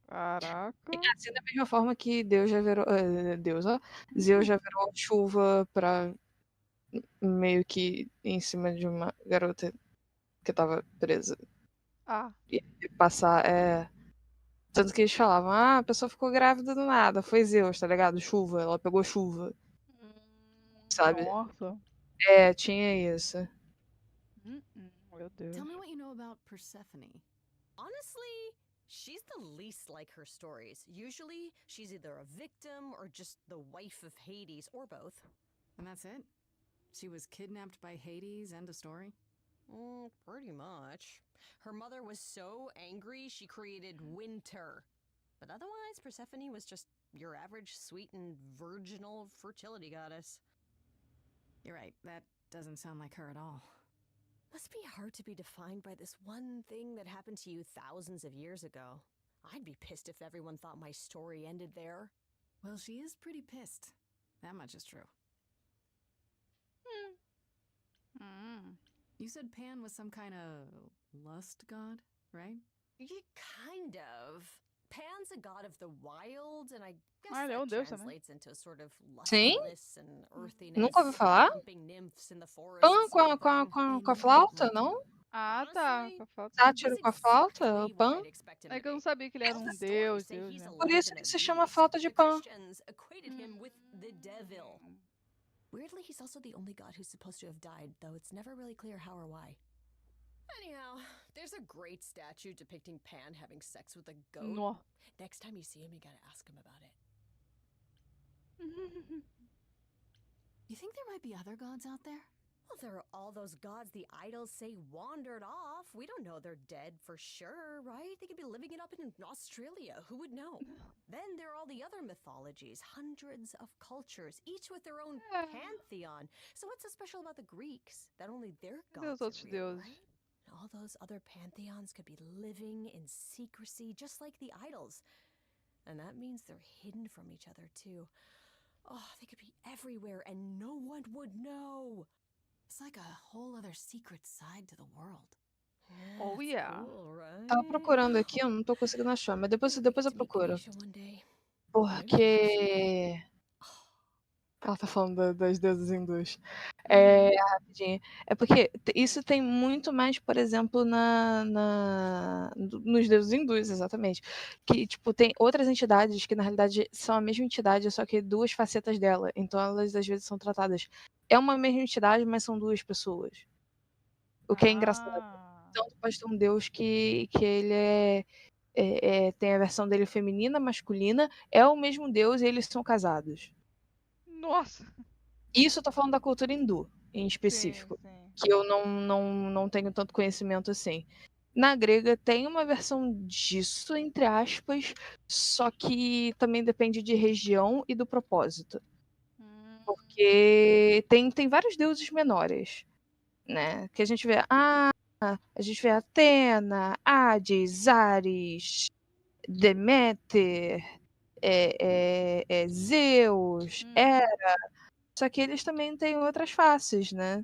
Speaker 1: Caraca.
Speaker 2: Assim, da mesma forma que Deus já virou. Deus, ó. Zeus já virou chuva pra meio que em cima de uma garota que tava presa.
Speaker 1: Ah.
Speaker 2: E passar, Tanto que eles falavam, a pessoa ficou grávida do nada, foi Zeus, tá ligado? Chuva, ela pegou chuva. Sabe?
Speaker 1: Nossa.
Speaker 2: Tinha isso.
Speaker 1: Meu Deus.
Speaker 3: Tell me what you know about Persephone.
Speaker 12: Honestly, she's the least like her stories. Usually, she's either a victim or just the wife of Hades, or both.
Speaker 3: And that's it? She was kidnapped by Hades, end of story?
Speaker 12: Pretty much. Her mother was so angry, she created winter. But otherwise, Persephone was just your average sweet and virginal fertility goddess.
Speaker 3: You're right, that doesn't sound like her at all.
Speaker 12: Must be hard to be defined by this one thing that happened to you thousands of years ago. I'd be pissed if everyone thought my story ended there.
Speaker 3: Well, she is pretty pissed. That much is true. You said Pan was some kind of lust god, right?
Speaker 12: Yeah, kind of. Pan's a god of the wild, and I guess
Speaker 1: ele é
Speaker 12: that
Speaker 1: Deus também.
Speaker 12: translates into sort of
Speaker 2: Sim?
Speaker 12: lustfulness and earthiness.
Speaker 2: Nunca ouvi falar?
Speaker 12: Pumping nymphs in the forest.
Speaker 2: Pan com a flauta, não?
Speaker 1: Ah, tá. Com a flauta.
Speaker 2: Sátiro com a flauta? O Pan?
Speaker 1: É que eu não sabia que ele era um deus mesmo.
Speaker 2: Por isso que se chama flauta de Pan.
Speaker 12: Christians equated him with the devil. Weirdly, he's also the only god who's supposed to have died, though it's never really clear how or why. Anyhow, there's a great statue depicting Pan having sex with a goat.
Speaker 1: No.
Speaker 12: Next time you see him, you gotta ask him about it.
Speaker 3: You think there might be other gods out there?
Speaker 12: Well, there are all those gods the idols say wandered off. We don't know they're dead for sure, right? They could be living it up in Australia. Who would know? Then there are all the other mythologies, hundreds of cultures, each with their own pantheon. So what's so special about the Greeks? That only their gods are real, right? All those other pantheons could be living in secrecy, just like the idols. And that means they're hidden from each other, too. Oh, they could be everywhere and no one would know.
Speaker 3: It's like a whole other secret side to the world.
Speaker 1: Oh, yeah.
Speaker 12: Cool, right?
Speaker 2: Tava procurando aqui, eu não tô conseguindo achar, mas depois eu procuro. Porque... Ela tá falando das deusas hindus. Rapidinho. É porque isso tem muito mais, por exemplo, nos deuses hindus, exatamente. Que, tipo, tem outras entidades que, na realidade, são a mesma entidade, só que duas facetas dela. Então, elas, às vezes, são tratadas. É uma mesma entidade, mas são duas pessoas. O que é engraçado. Então, pode ter um deus que ele tem a versão dele feminina, masculina, é o mesmo deus e eles são casados.
Speaker 1: Nossa!
Speaker 2: Isso eu tô falando da cultura hindu, em específico.
Speaker 1: Sim.
Speaker 2: Que eu não tenho tanto conhecimento assim. Na grega tem uma versão disso, entre aspas, só que também depende de região e do propósito. Porque tem vários deuses menores, né? Que a gente vê. A gente vê Atena, Hades, Ares, Deméter, Zeus, Hera. Só que eles também têm outras faces, né?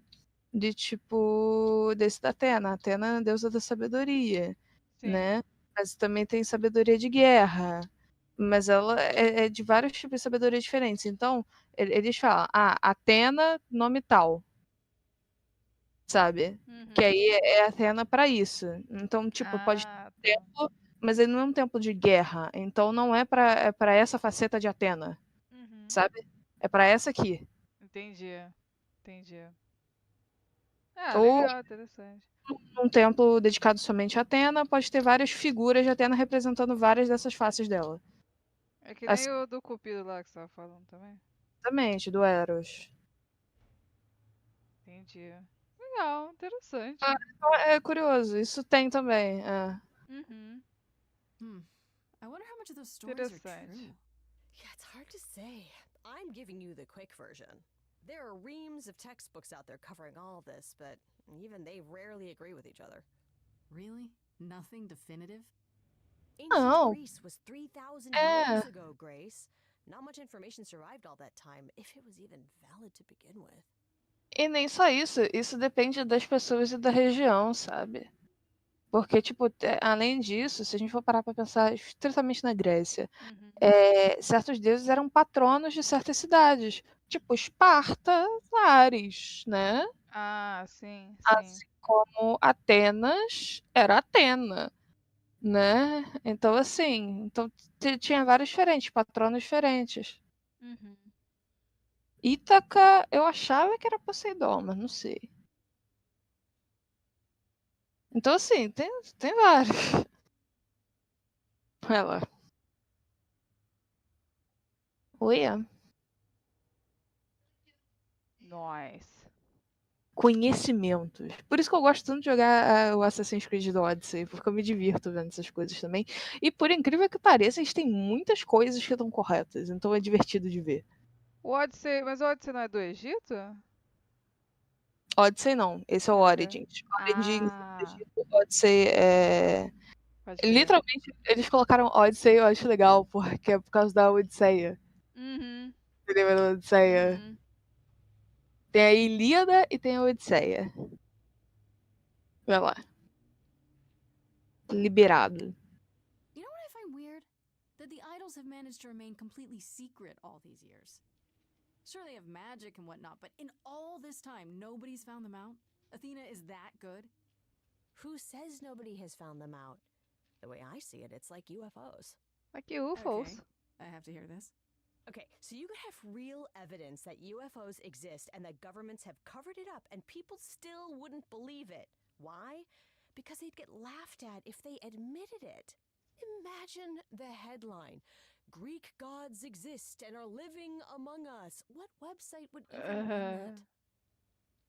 Speaker 2: De tipo, desse da Atena. Atena é a deusa da sabedoria, né? Mas também tem sabedoria de guerra. Mas ela é de vários tipos de sabedoria diferentes. Então, eles falam, Atena, nome tal. Sabe? Que aí é Atena para isso. Então, tipo, pode ter um templo, mas ele não é um templo de guerra. Então, não é para essa faceta de Atena. Sabe? É para essa aqui.
Speaker 1: Entendi.
Speaker 2: Ou
Speaker 1: Legal, interessante.
Speaker 2: um templo dedicado somente a Atena, pode ter várias figuras de Atena representando várias dessas faces dela.
Speaker 1: É que nem o do Cupido lá que você tava falando também.
Speaker 2: Exatamente, do Eros.
Speaker 1: Entendi. Legal, interessante.
Speaker 2: É curioso, isso tem também.
Speaker 3: I wonder how much of those stories are true.
Speaker 12: Yeah, it's hard to say. I'm giving you the quick version. There are reams of textbooks out there covering all this, but even they rarely agree with each other.
Speaker 3: Really? Nothing definitive?
Speaker 12: Ancient Greece was 3,000 years ago, Grace. Not much information survived all that time, if it was even valid to begin with.
Speaker 2: E nem só isso depende das pessoas e da região, sabe? Porque, tipo, além disso, se a gente for parar pra pensar estritamente na Grécia, certos deuses eram patronos de certas cidades. tipo, Esparta, Ares, né?
Speaker 1: Ah, sim, sim.
Speaker 2: Assim como Atenas era Atena, né? Então, assim, então tinha vários diferentes, patronos diferentes.
Speaker 1: Uhum.
Speaker 2: Ítaca, eu achava que era Poseidon, mas não sei. Então, assim, tem vários. Ela. Oi,
Speaker 1: Nice.
Speaker 2: conhecimentos. Por isso que eu gosto tanto de jogar o Assassin's Creed do Odyssey, porque eu me divirto vendo essas coisas também. E por incrível que pareça, eles têm muitas coisas que estão corretas, então é divertido de ver.
Speaker 1: O Odyssey, mas o Odyssey não é do Egito?
Speaker 2: Odyssey não, esse é o Origins. Origins,
Speaker 1: Ah,
Speaker 2: Odyssey é.
Speaker 1: pode crer.
Speaker 2: Literalmente, eles colocaram Odyssey, eu acho legal, porque é por causa da Odisseia.
Speaker 1: Uhum.
Speaker 2: Você lembra da Odisseia?
Speaker 1: Uhum.
Speaker 2: Tem a Ilíada e tem a Odisseia. Vai lá. Liberado.
Speaker 3: You know what I find weird? That the idols have managed to remain completely secret all these years. Sure, they have magic and whatnot, but in all this time, nobody's found them out? Athena is that good?
Speaker 12: Who says nobody has found them out? The way I see it, it's like UFOs.
Speaker 1: Like UFOs.
Speaker 3: Okay, I have to hear this.
Speaker 12: Okay, so you could have real evidence that UFOs exist and that governments have covered it up and people still wouldn't believe it. Why? Because they'd get laughed at if they admitted it. Imagine the headline. Greek gods exist and are living among us. What website would even run that?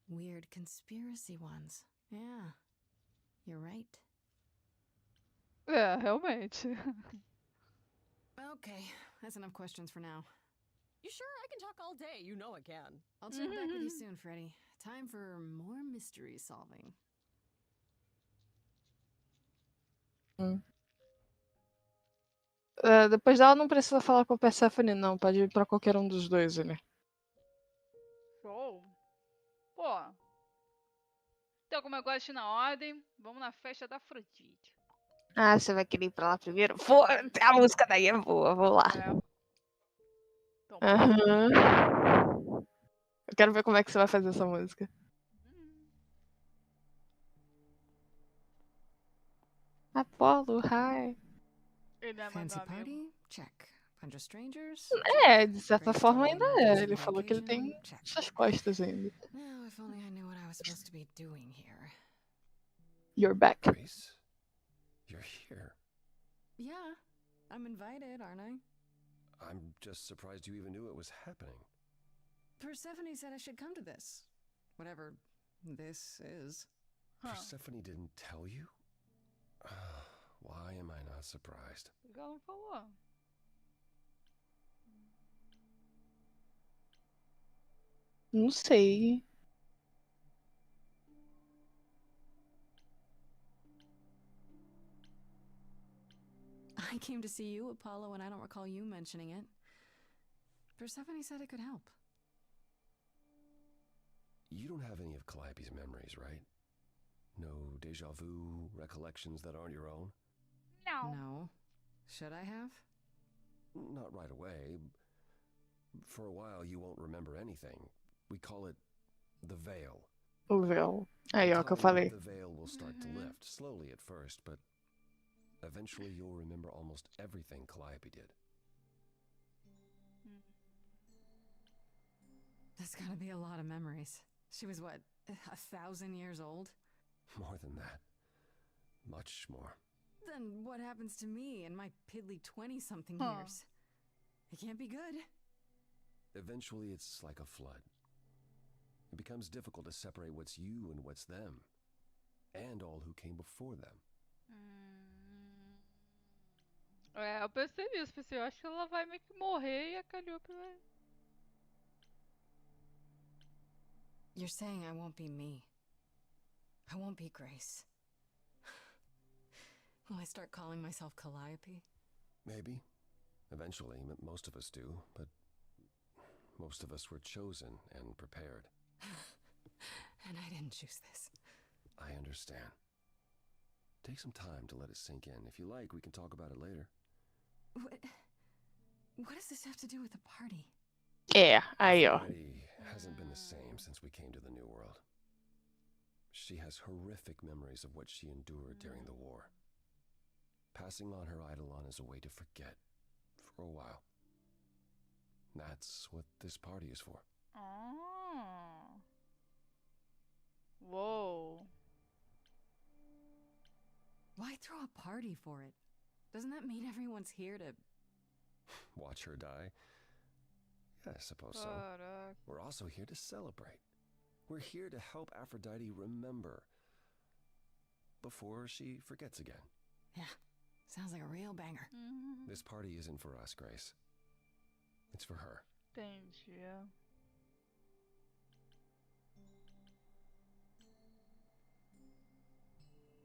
Speaker 3: Weird conspiracy ones. Yeah, you're right.
Speaker 1: É, realmente.
Speaker 3: Okay, that's enough questions for now.
Speaker 12: You sure? I can talk all day. You know I can.
Speaker 3: I'll check back with you soon, Freddy. Time for more mystery solving.
Speaker 2: Depois dela não precisa falar com a Persephone, não. Pode ir pra qualquer um dos dois, né?
Speaker 1: Show. Pô. Então, como eu gosto de ir na ordem, vamos na festa da Afrodite.
Speaker 2: Ah, você vai querer ir pra lá primeiro? Vou, a música daí é boa, vou lá.
Speaker 1: Então,
Speaker 2: Aham. Eu quero ver como é que você vai fazer essa música. Apollo, hi.
Speaker 1: Ele é
Speaker 3: Fancy
Speaker 1: mandar mesmo.
Speaker 3: party? Check. Bunch of strangers?
Speaker 2: De certa forma ainda é. Ele falou que ele tem essas costas ainda.
Speaker 3: Now, if only I knew what I was supposed to be doing here.
Speaker 2: You're back.
Speaker 14: Grace? You're here.
Speaker 3: Yeah, I'm invited, aren't I?
Speaker 14: I'm just surprised you even knew it was happening.
Speaker 3: Persephone said I should come to this. Whatever this is.
Speaker 14: Persephone didn't tell you? Why am I not surprised?
Speaker 1: Ela não falou.
Speaker 2: Não sei.
Speaker 3: I came to see you, Apollo, and I don't recall you mentioning it. Persephone said it could help.
Speaker 14: You don't have any of Calliope's memories, right? No deja vu recollections that aren't your own?
Speaker 3: No. Should I have?
Speaker 14: Not right away. For a while, you won't remember anything. We call it the veil.
Speaker 2: O véu. Aí, ó, que eu falei.
Speaker 14: The veil will start to lift, slowly at first, but eventually you'll remember almost everything Calliope did.
Speaker 3: That's gotta be a lot of memories. She was what, 1,000 years old?
Speaker 14: More than that. Much more.
Speaker 3: Then what happens to me in my piddly 20-something years? It can't be good.
Speaker 14: Eventually, it's like a flood. It becomes difficult to separate what's you and what's them, and all who came before them.
Speaker 1: É, eu percebi isso, pensei, eu acho que ela vai meio que morrer e a Calliope vai...
Speaker 3: You're saying I won't be me. I won't be Grace. Will I start calling myself Calliope?
Speaker 14: Maybe. Eventually, most of us do, but most of us were chosen and prepared.
Speaker 3: And I didn't choose this.
Speaker 14: I understand. Take some time to let it sink in. If you like, we can talk about it later.
Speaker 3: What does this have to do with the party?
Speaker 2: É, aí, ó.
Speaker 14: Aphrodite hasn't been the same since we came to the New World. She has horrific memories of what she endured during the war. Passing on her eidolon is a way to forget, for a while. That's what this party is for.
Speaker 1: Oh. Whoa.
Speaker 3: Why throw a party for it? Doesn't that mean everyone's here to...
Speaker 14: Watch her die? Yeah, I suppose so. We're also here to celebrate. We're here to help Aphrodite remember before she forgets again.
Speaker 3: Yeah, sounds like a real banger.
Speaker 14: This party isn't for us, Grace. It's for her.
Speaker 1: Entendi.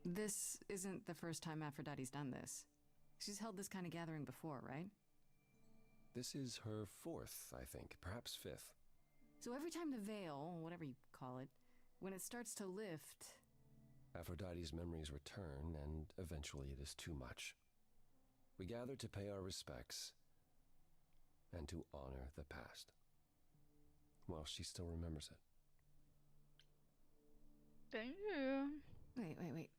Speaker 3: This isn't the first time Aphrodite's done this. She's held this kind of gathering before, right?
Speaker 14: This is her 4th, I think, perhaps 5th.
Speaker 3: So every time the veil, whatever you call it, when it starts to lift...
Speaker 14: Aphrodite's memories return, and eventually it is too much. We gather to pay our respects and to honor the past. Well, she still remembers it.
Speaker 1: Entendi.
Speaker 3: Wait.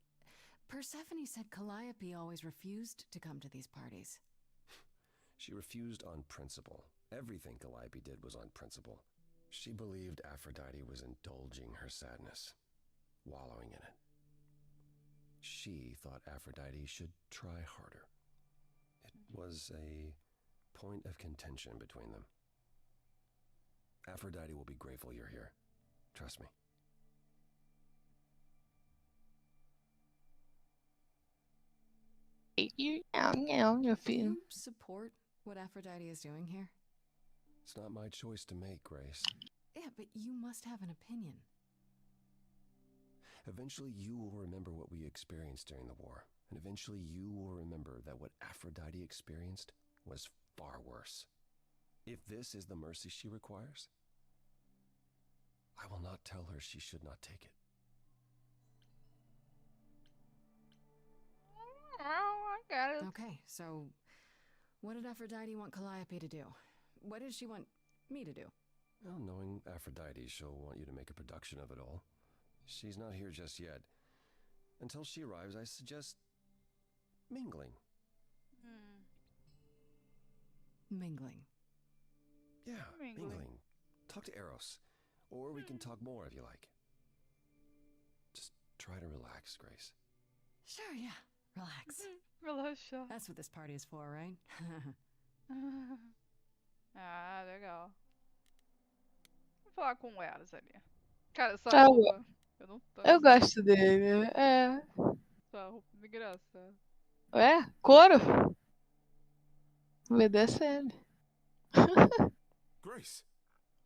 Speaker 3: Persephone said Calliope always refused to come to these parties.
Speaker 14: She refused on principle. Everything Calliope did was on principle. She believed Aphrodite was indulging her sadness, wallowing in it. She thought Aphrodite should try harder. It was a point of contention between them. Aphrodite will be grateful you're here. Trust me.
Speaker 3: Do you support what Aphrodite is doing here?
Speaker 14: It's not my choice to make, Grace.
Speaker 3: Yeah, but you must have an opinion.
Speaker 14: Eventually you will remember what we experienced during the war, and eventually you will remember that what Aphrodite experienced was far worse. If this is the mercy she requires, I will not tell her she should not take it.
Speaker 1: I got it.
Speaker 3: Okay, so what did Aphrodite want Calliope to do? What does she want me to do?
Speaker 14: Well, knowing Aphrodite, she'll want you to make a production of it all. She's not here just yet. Until she arrives, I suggest mingling.
Speaker 3: Mingling.
Speaker 14: Yeah, mingling. Talk to Eros. Or we can talk more if you like. Just try to relax, Grace.
Speaker 3: Sure, yeah. Relax.
Speaker 1: Relaxa.
Speaker 3: That's what this party is for, right?
Speaker 1: Ah, legal. Vou falar com o Eras ali. Cara, essa
Speaker 2: Ah,
Speaker 1: roupa. Eu não tô.
Speaker 2: Eu gosto dele. É.
Speaker 1: Essa roupa é engraçada.
Speaker 2: É? Couro? Obedece ele.
Speaker 6: Grace.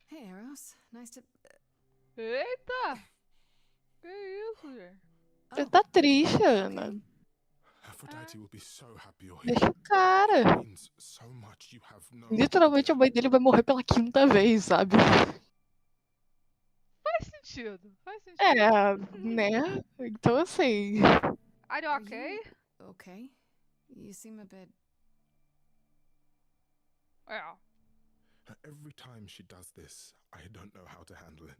Speaker 3: Hey, Eros. Nice to...
Speaker 1: Eita! Que isso, gente?
Speaker 2: Você tá triste, Ana.
Speaker 6: Aphrodite will be so happy you're here.
Speaker 2: Deixa o cara.
Speaker 6: It means so much you have no
Speaker 2: Literalmente a mãe dele vai morrer pela 5ª vez, sabe?
Speaker 1: Faz sentido. Faz sentido.
Speaker 2: É, né? Então assim.
Speaker 1: Are you okay?
Speaker 3: Okay. You seem a bit...
Speaker 1: Yeah.
Speaker 6: Every time she does this, I don't know how to handle it.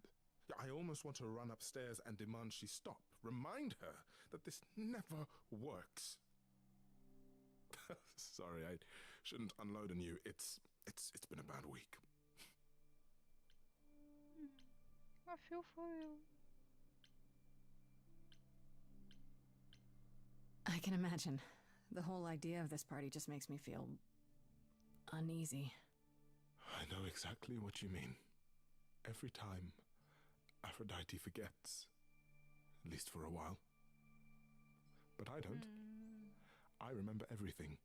Speaker 6: I almost want to run upstairs and demand she stop. Remind her that this never works. Sorry, I shouldn't unload on you. It's been a bad week.
Speaker 1: I feel for you.
Speaker 3: I can imagine. The whole idea of this party just makes me feel... uneasy.
Speaker 6: I know exactly what you mean. Every time, Aphrodite forgets. At least for a while. But I don't. I remember everything.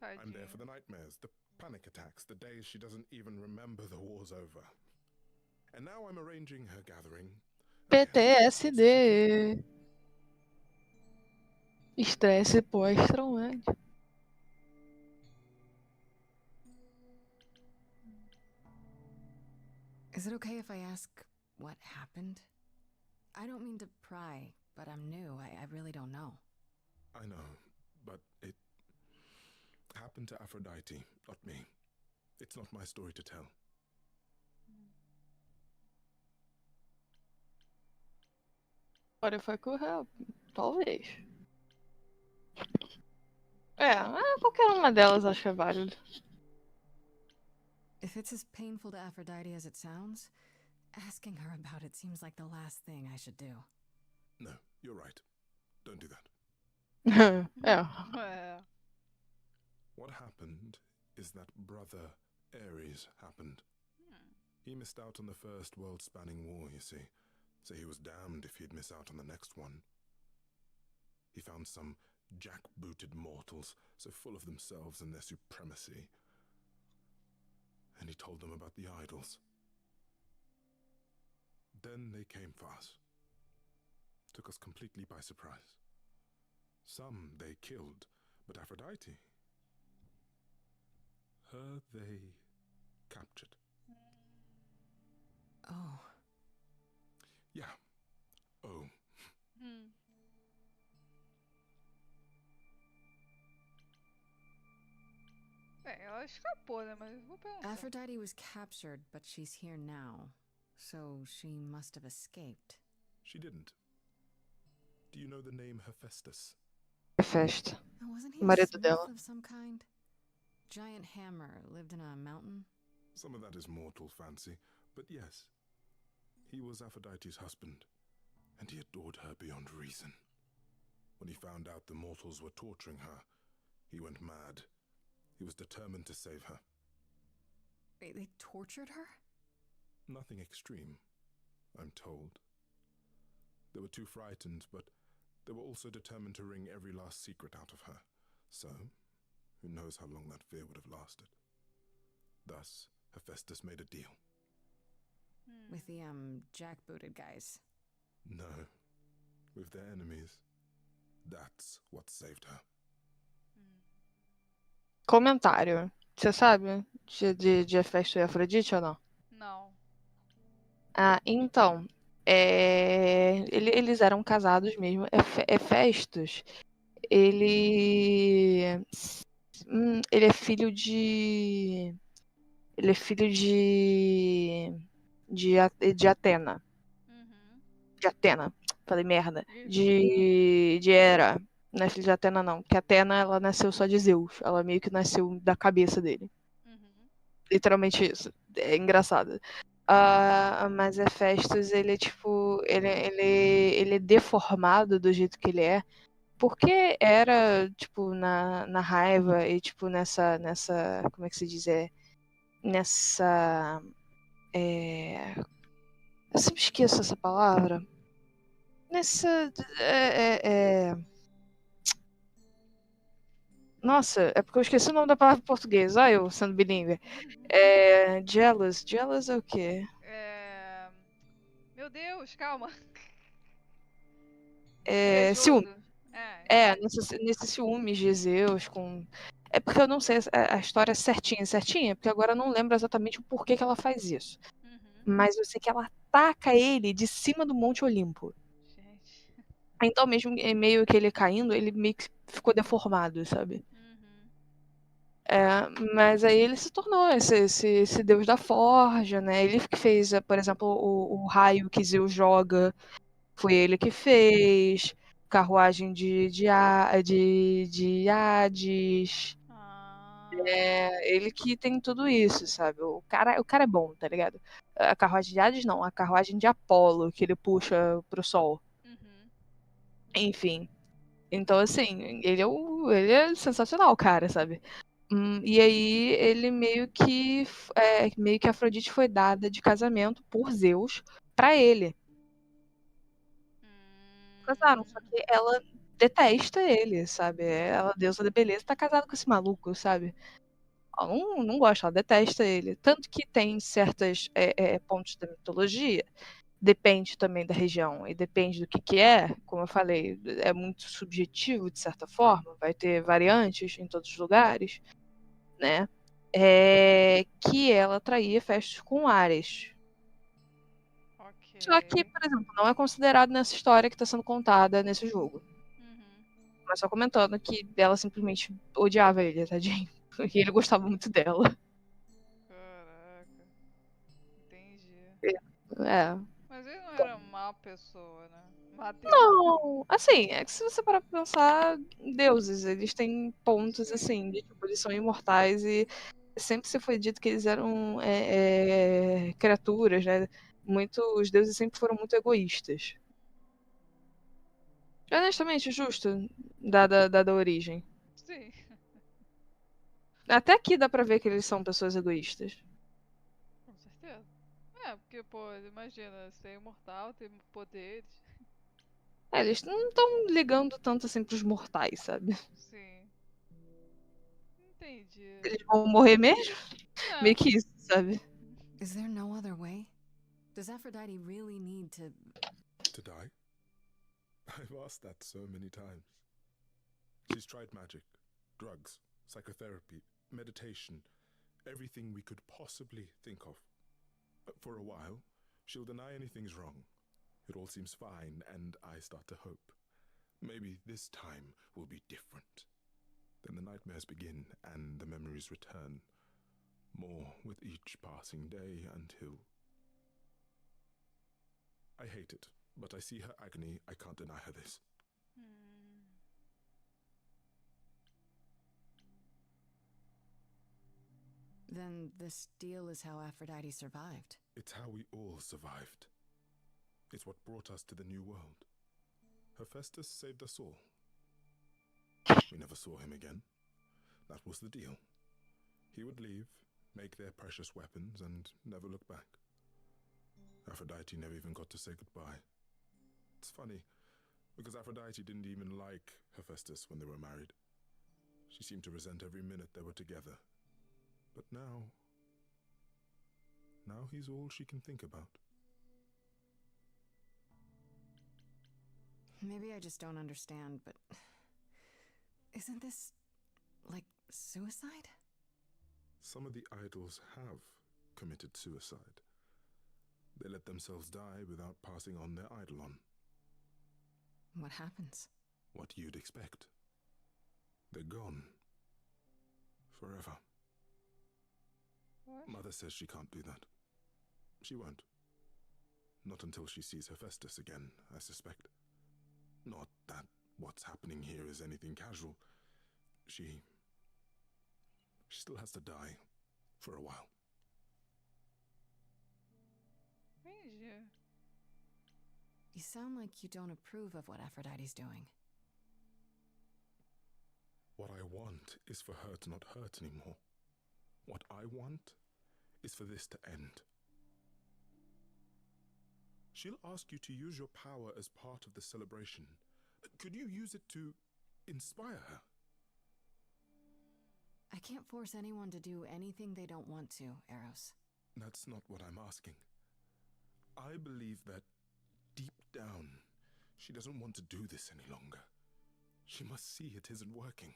Speaker 6: I'm there for the nightmares, the panic attacks, the days she doesn't even remember the war's over. And now I'm arranging her gathering.
Speaker 2: PTSD. Estresse pós-traumático.
Speaker 3: Is it okay if I ask what happened? I don't mean to pry, but I'm new. I really don't know.
Speaker 6: I know, but it happened to Aphrodite, not me. It's not my story to tell.
Speaker 2: What if I could help? Talvez. Qualquer uma delas acho que é válido.
Speaker 3: If it's as painful to Aphrodite as it sounds, asking her about it seems like the last thing I should do.
Speaker 16: No, you're right. Don't do that.
Speaker 1: É.
Speaker 16: What happened is that Brother Ares happened. He missed out on the first world-spanning war, you see, so he was damned if he'd miss out on the next one. He found some jack-booted mortals, so full of themselves and their supremacy, and he told them about the idols. Then they came for us. Took us completely by surprise. Some they killed, but Aphrodite, her they captured.
Speaker 3: Oh.
Speaker 16: Yeah. Oh.
Speaker 1: Ela escapou, né? Mas vou pensar.
Speaker 3: Aphrodite was captured, but she's here now. So she must have escaped.
Speaker 16: She didn't. Do you know the name Hephaestus?
Speaker 2: Hefesto.
Speaker 3: Wasn't he
Speaker 2: O
Speaker 3: a
Speaker 2: marido
Speaker 3: smith
Speaker 2: dela.
Speaker 3: of some kind? Giant hammer lived in a mountain?
Speaker 16: Some of that is mortal fancy, but yes. He was Aphrodite's husband, and he adored her beyond reason. When he found out the mortals were torturing her, he went mad. He was determined to save her.
Speaker 3: Wait, they tortured her?
Speaker 16: Nothing extreme, I'm told. They were too frightened, but they were also determined to wring every last secret out of her. So, who knows how long that fear would have lasted. Thus, Hephaestus made a deal.
Speaker 3: With the, jackbooted guys.
Speaker 16: No, with their enemies. That's what saved her.
Speaker 2: Comentário. Você sabe de Hefesto e Afrodite ou não?
Speaker 1: Não.
Speaker 2: Então. Eles eram casados mesmo. Hefestos, ele é filho de. Ele é filho de Atena. De Atena. Falei merda. De Hera. Não é filho de Atena, não. Porque Atena, ela nasceu só de Zeus. Ela meio que nasceu da cabeça dele. Literalmente isso. É engraçado. Mas Hephaestus, ele é tipo. Ele é deformado do jeito que ele é. Porque era, tipo, na raiva e, tipo, nessa. Como é que se diz? Nessa. Eu sempre esqueço essa palavra. Nessa. Nossa, é porque eu esqueci o nome da palavra em português. Olha eu sendo bilíngue. Jealous. Jealous é o quê?
Speaker 1: Meu Deus, calma.
Speaker 2: Ciúme.
Speaker 1: Invejoso.
Speaker 2: Nesse ciúmes de Zeus com... É porque eu não sei a história certinha, porque agora eu não lembro exatamente o porquê que ela faz isso. Mas eu sei que ela ataca ele de cima do Monte Olimpo.
Speaker 1: Gente.
Speaker 2: Então mesmo meio que ele caindo, ele meio que ficou deformado, sabe? Mas aí ele se tornou esse deus da forja, né? Ele que fez, por exemplo, o raio que Zeus joga, foi ele que fez. Carruagem de Hades. Ele que tem tudo isso, sabe? O cara é bom, tá ligado? A carruagem de Hades não, a carruagem de Apolo, que ele puxa pro sol. Enfim. Então, assim, ele é sensacional, cara, sabe? E aí ele meio que Afrodite foi dada de casamento por Zeus pra ele. Casaram, só que ela detesta ele, sabe? Ela, deusa da beleza, tá casada com esse maluco, sabe? Ela não gosta, ela detesta ele. Tanto que tem certos pontos da mitologia, depende também da região e depende do que é, como eu falei, é muito subjetivo de certa forma, vai ter variantes em todos os lugares, né? Que ela traía festas com Ares. Só que, por exemplo, não é considerado nessa história que está sendo contada nesse jogo. Mas só comentando que ela simplesmente odiava ele, tadinho. E ele gostava muito dela.
Speaker 1: Caraca. Entendi.
Speaker 2: É.
Speaker 1: Mas ele não era uma má pessoa, né? Bateu.
Speaker 2: Não, assim, é que se você parar pra pensar, deuses, eles têm pontos assim, de tipo, eles são imortais e sempre se foi dito que eles eram criaturas, né? Os deuses sempre foram muito egoístas. Honestamente, justo, dada a origem.
Speaker 1: Sim.
Speaker 2: Até aqui dá pra ver que eles são pessoas egoístas.
Speaker 1: Com certeza. É, porque, pô, imagina, ser imortal, ter poderes.
Speaker 2: Eles não estão ligando tanto assim pros mortais, sabe?
Speaker 1: Sim. Entendi.
Speaker 2: Eles vão morrer mesmo?
Speaker 1: É.
Speaker 2: Meio que isso, sabe?
Speaker 3: Is there no other way? Does Aphrodite really need to...
Speaker 16: To die? I've asked that so many times. She's tried magic, drugs, psychotherapy, meditation, everything we could possibly think of. For a while, she'll deny anything's wrong. It all seems fine, and I start to hope. Maybe this time will be different. Then the nightmares begin, and the memories return. More with each passing day until... I hate it, but I see her agony. I can't deny her this.
Speaker 3: Then this deal is how Aphrodite survived.
Speaker 16: It's how we all survived. It's what brought us to the new world. Hephaestus saved us all. We never saw him again. That was the deal. He would leave, make their precious weapons, and never look back. Aphrodite never even got to say goodbye. It's funny, because Aphrodite didn't even like Hephaestus when they were married. She seemed to resent every minute they were together. But now he's all she can think about.
Speaker 3: Maybe I just don't understand, but... Isn't this... like suicide?
Speaker 16: Some of the idols have committed suicide. They let themselves die without passing on their eidolon.
Speaker 3: What happens?
Speaker 16: What you'd expect. They're gone. Forever.
Speaker 1: What?
Speaker 16: Mother says she can't do that. She won't. Not until she sees Hephaestus again, I suspect. Not that what's happening here is anything casual. She still has to die for a while.
Speaker 1: Entendi.
Speaker 3: You sound like you don't approve of what Aphrodite's doing.
Speaker 16: What I want is for her to not hurt anymore. What I want is for this to end. She'll ask you to use your power as part of the celebration. Could you use it to inspire her?
Speaker 3: I can't force anyone to do anything they don't want to, Eros.
Speaker 16: That's not what I'm asking. I believe that deep down, she doesn't want to do this any longer. She must see it isn't working.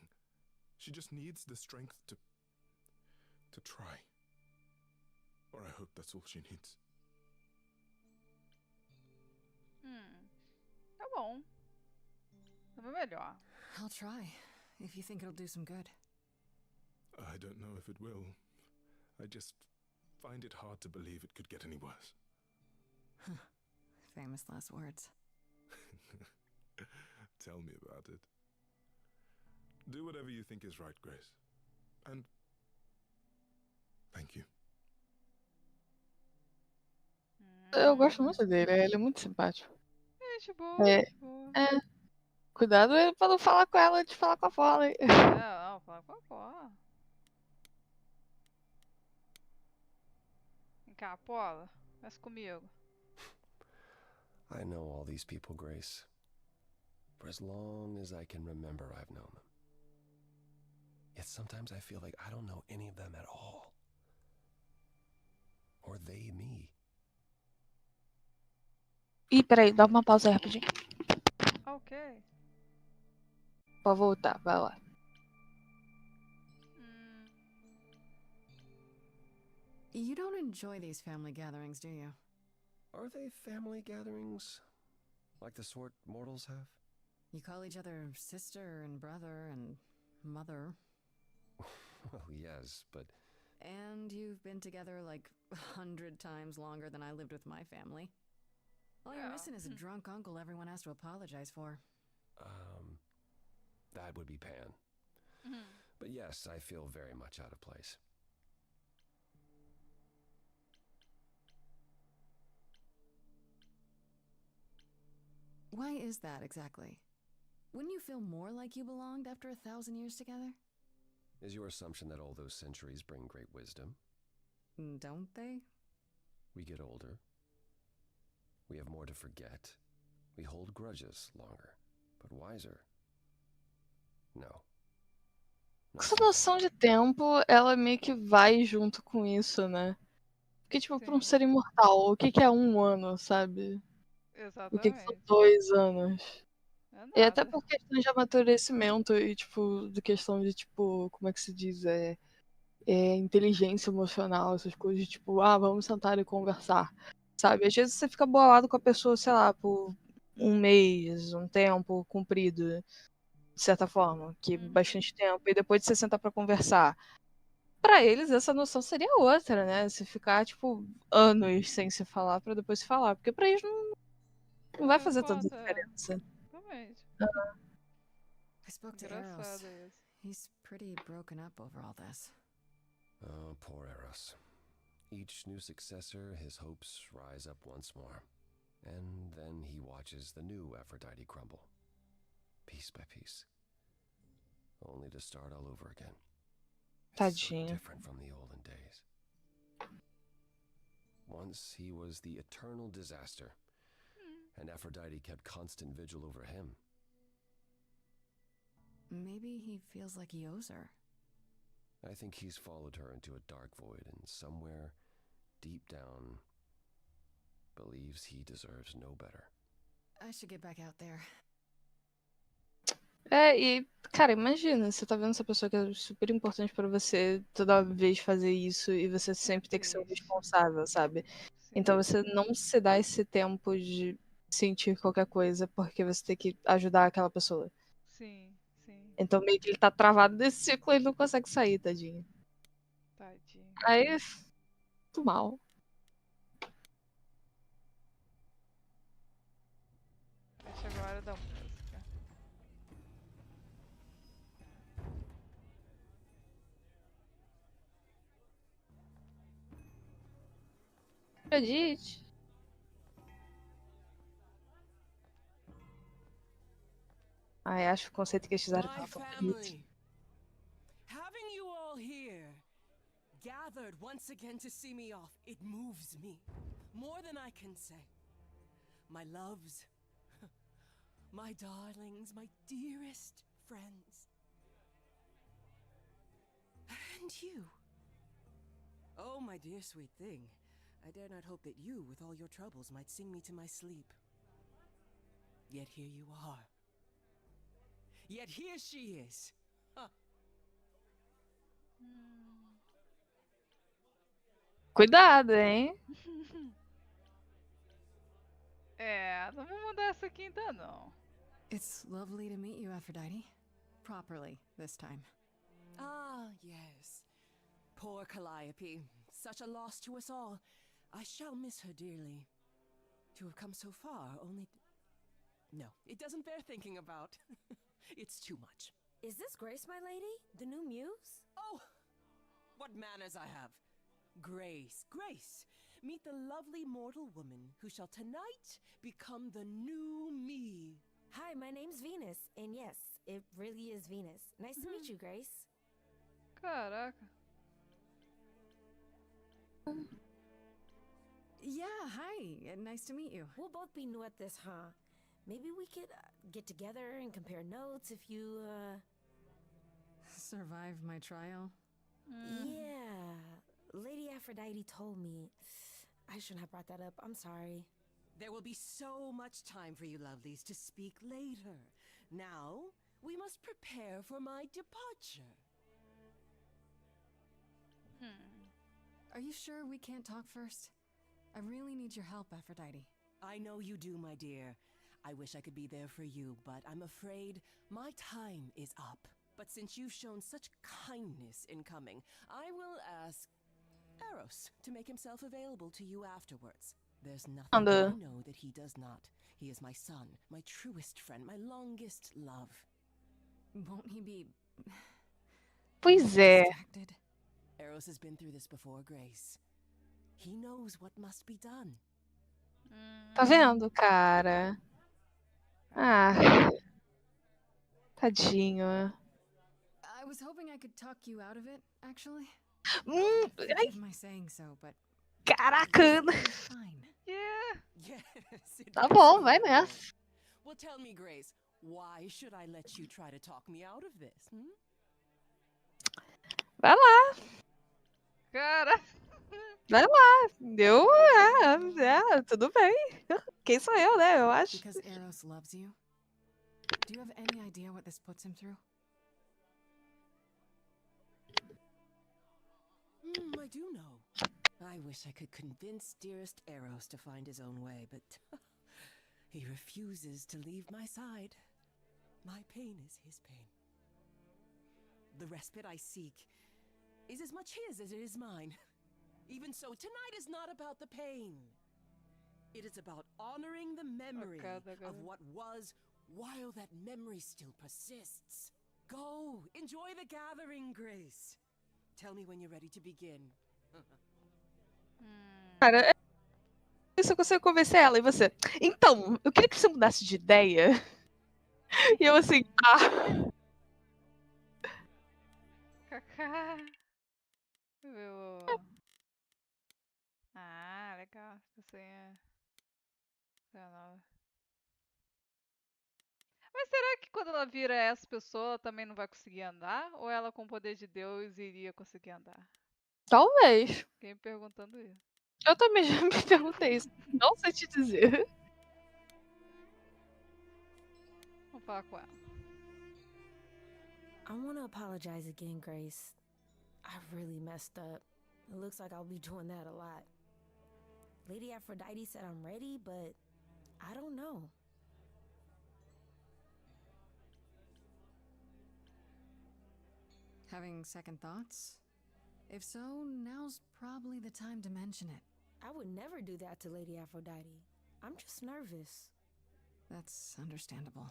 Speaker 16: She just needs the strength to try. Or I hope that's all she needs.
Speaker 1: Tá bom. Tava melhor.
Speaker 3: I'll try, if you think it'll do some good.
Speaker 16: I don't know if it will. I just find it hard to believe it could get any worse.
Speaker 3: Famous last words.
Speaker 16: Tell me about it. Do whatever you think is right, Grace. And thank you.
Speaker 2: Eu gosto muito dele, ele é muito simpático.
Speaker 1: Gente boa, gente boa.
Speaker 2: Cuidado pra não falar com ela antes de falar com a Paula, hein?
Speaker 1: Não, fala com a Paula. Vem cá, Paula. Desce comigo.
Speaker 14: I know all these people, Grace. For as long as I can remember, I've known them. Yet sometimes I feel like I don't know any of them at all. Or they me.
Speaker 2: Ih, peraí, dá uma pausa aí rapidinho.
Speaker 1: Ok.
Speaker 2: Pode voltar, vai lá.
Speaker 3: You don't enjoy these family gatherings, do you?
Speaker 14: Are they family gatherings? Like the sort mortals have?
Speaker 3: You call each other sister and brother and mother.
Speaker 14: Well, yes, but...
Speaker 3: And you've been together like 100 times longer than I lived with my family. All you're missing is a drunk uncle everyone has to apologize for.
Speaker 14: That would be Pan. But yes, I feel very much out of place.
Speaker 3: Why is that exactly? Wouldn't you feel more like you belonged after 1,000 years together?
Speaker 14: Is your assumption that all those centuries bring great wisdom?
Speaker 3: Don't they?
Speaker 14: We get older. We have more to forget. We hold grudges longer, but wiser. No.
Speaker 2: Essa noção de tempo, ela meio que vai junto com isso, né? Porque, tipo, pra um ser imortal, o que que é um ano, sabe? O que que são
Speaker 1: Exatamente.
Speaker 2: 2 anos?
Speaker 1: É
Speaker 2: E até
Speaker 1: nada.
Speaker 2: por questão de amadurecimento e, tipo, de questão de, tipo, como é que se diz? Inteligência emocional, essas coisas, tipo, vamos sentar e conversar, sabe? Às vezes você fica bolado com a pessoa, sei lá, por um mês, um tempo comprido, de certa forma, que é bastante tempo, e depois você sentar pra conversar. Pra eles, essa noção seria outra, né? Você ficar, tipo, anos sem se falar pra depois se falar, porque pra eles não vai fazer tanta diferença.
Speaker 1: Exatamente.
Speaker 3: I spoke to Eros.
Speaker 1: Engraçado isso.
Speaker 3: He's pretty broken up over all this.
Speaker 14: Oh, poor Eros. Each new successor, his hopes rise up once more. And then he watches the new Aphrodite crumble, piece by piece, only to start all over again. It's so
Speaker 2: Tadinho.
Speaker 14: different from the olden days. Once he was the eternal disaster, and Aphrodite kept constant vigil over him.
Speaker 3: Maybe he feels like he owes her.
Speaker 14: I think he's followed her into a dark void, and somewhere, deep down, believes he deserves no better.
Speaker 3: I should get back out there.
Speaker 2: E, cara, imagina, você tá vendo essa pessoa que é super importante pra você toda vez fazer isso e você sempre ter que ser o responsável, sabe? Então você não se dá esse tempo de sentir qualquer coisa porque você tem que ajudar aquela pessoa.
Speaker 1: Sim, sim.
Speaker 2: Então meio que ele tá travado desse ciclo e ele não consegue sair, tadinho.
Speaker 1: Tadinho.
Speaker 2: Aí, muito mal.
Speaker 1: Chegou a hora da música.
Speaker 2: Acredite. Ai, acho o conceito que eles fizeram
Speaker 10: My
Speaker 2: tão bonito.
Speaker 10: family, having you all here, gathered once again to see me off, it moves me more than I can say. My loves, my darlings, my dearest friends. And you. Oh, my dear sweet thing, I dare not hope that you, with all your troubles, might sing me to my sleep. Yet here you are. Yet here she is. Huh.
Speaker 2: Cuidado, hein?
Speaker 1: Não vou mudar essa aqui ainda não.
Speaker 3: It's lovely to meet you, Aphrodite. Properly, this time.
Speaker 10: Ah, yes. Poor Calliope. Such a loss to us all. I shall miss her dearly. To have come so far, only... No, it doesn't bear thinking about. It's too much.
Speaker 8: Is this Grace, my lady? The new muse?
Speaker 10: Oh, what manners I have. Grace, Grace. Meet the lovely mortal woman who shall tonight become the new me.
Speaker 8: Hi, my name's Venus. And yes, it really is Venus. Nice to meet you, Grace.
Speaker 1: Caraca.
Speaker 3: Yeah, hi. Nice to meet you.
Speaker 8: We'll both be new at this, huh? Maybe we could get together and compare notes if you,
Speaker 3: Survive my trial?
Speaker 8: Yeah. Lady Aphrodite told me. I shouldn't have brought that up. I'm sorry.
Speaker 10: There will be so much time for you lovelies to speak later. Now, we must prepare for my departure.
Speaker 3: Are you sure we can't talk first? I really need your help, Aphrodite.
Speaker 10: I know you do, my dear. I wish I could be there for you, but I'm afraid my time is up. But since you've shown such kindness in coming, I will ask Eros to make himself available to you afterwards. There's nothing
Speaker 2: And,
Speaker 10: that I know that he does not. He is my son, my truest friend, my longest love.
Speaker 3: Won't he be
Speaker 2: Pois é.
Speaker 10: distracted? Eros has been through this before, Grace. He knows what must be done.
Speaker 2: Tá vendo, cara? Ah. Tadinho.
Speaker 3: I was hoping I could talk you out of it, actually.
Speaker 2: Ai.
Speaker 3: Forgive my saying so, but
Speaker 2: Caraca.
Speaker 3: fine.
Speaker 1: Yeah.
Speaker 10: Yes, it
Speaker 2: Tá
Speaker 10: does
Speaker 2: bom,
Speaker 10: seem
Speaker 2: vai
Speaker 10: that way.
Speaker 2: nessa.
Speaker 10: Well, tell me, Grace, why should I let you try to talk me out of this?
Speaker 2: Vai lá.
Speaker 1: Cara.
Speaker 2: Vai lá. Tudo bem. Quem sou eu, né? Eu acho.
Speaker 3: Because Eros loves you? Do you have any idea what this puts him through?
Speaker 10: I do know. I wish I could convince dearest Eros to find his own way, but he refuses to leave my side. My pain is his pain. The respite I seek is as much his as it is mine. Even so, tonight is not about the pain. It is about honoring the memory of what was while that memory still persists. Go, enjoy the gathering, Grace. Tell me when you're ready to begin.
Speaker 2: Cara, isso eu consigo convencer ela. E você? Então, eu queria que você mudasse de ideia. E eu assim,
Speaker 1: Kaká. Ah, legal. Essa aí é nova. Mas será que quando ela vira essa pessoa, ela também não vai conseguir andar? Ou ela com o poder de Deus iria conseguir andar?
Speaker 2: Talvez.
Speaker 1: Fiquei me perguntando isso.
Speaker 2: Eu também já me perguntei isso. Não sei te dizer.
Speaker 1: Vamos falar com ela.
Speaker 8: I want to apologize again, Grace. I really messed up. It looks like I'll be doing that a lot. Lady Aphrodite said I'm ready, but I don't know.
Speaker 3: Having second thoughts? If so, now's probably the time to mention it.
Speaker 8: I would never do that to Lady Aphrodite. I'm just nervous.
Speaker 3: That's understandable.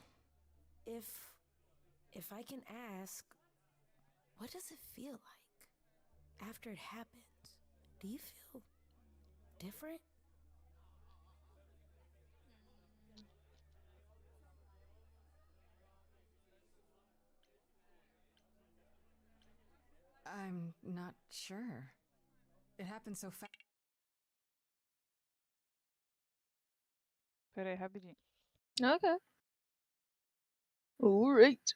Speaker 8: If I can ask, what does it feel like after it happens? Do you feel different?
Speaker 3: I'm not sure. It happened so fast.
Speaker 1: Pera aí, rapidinho.
Speaker 2: Ok. Alright.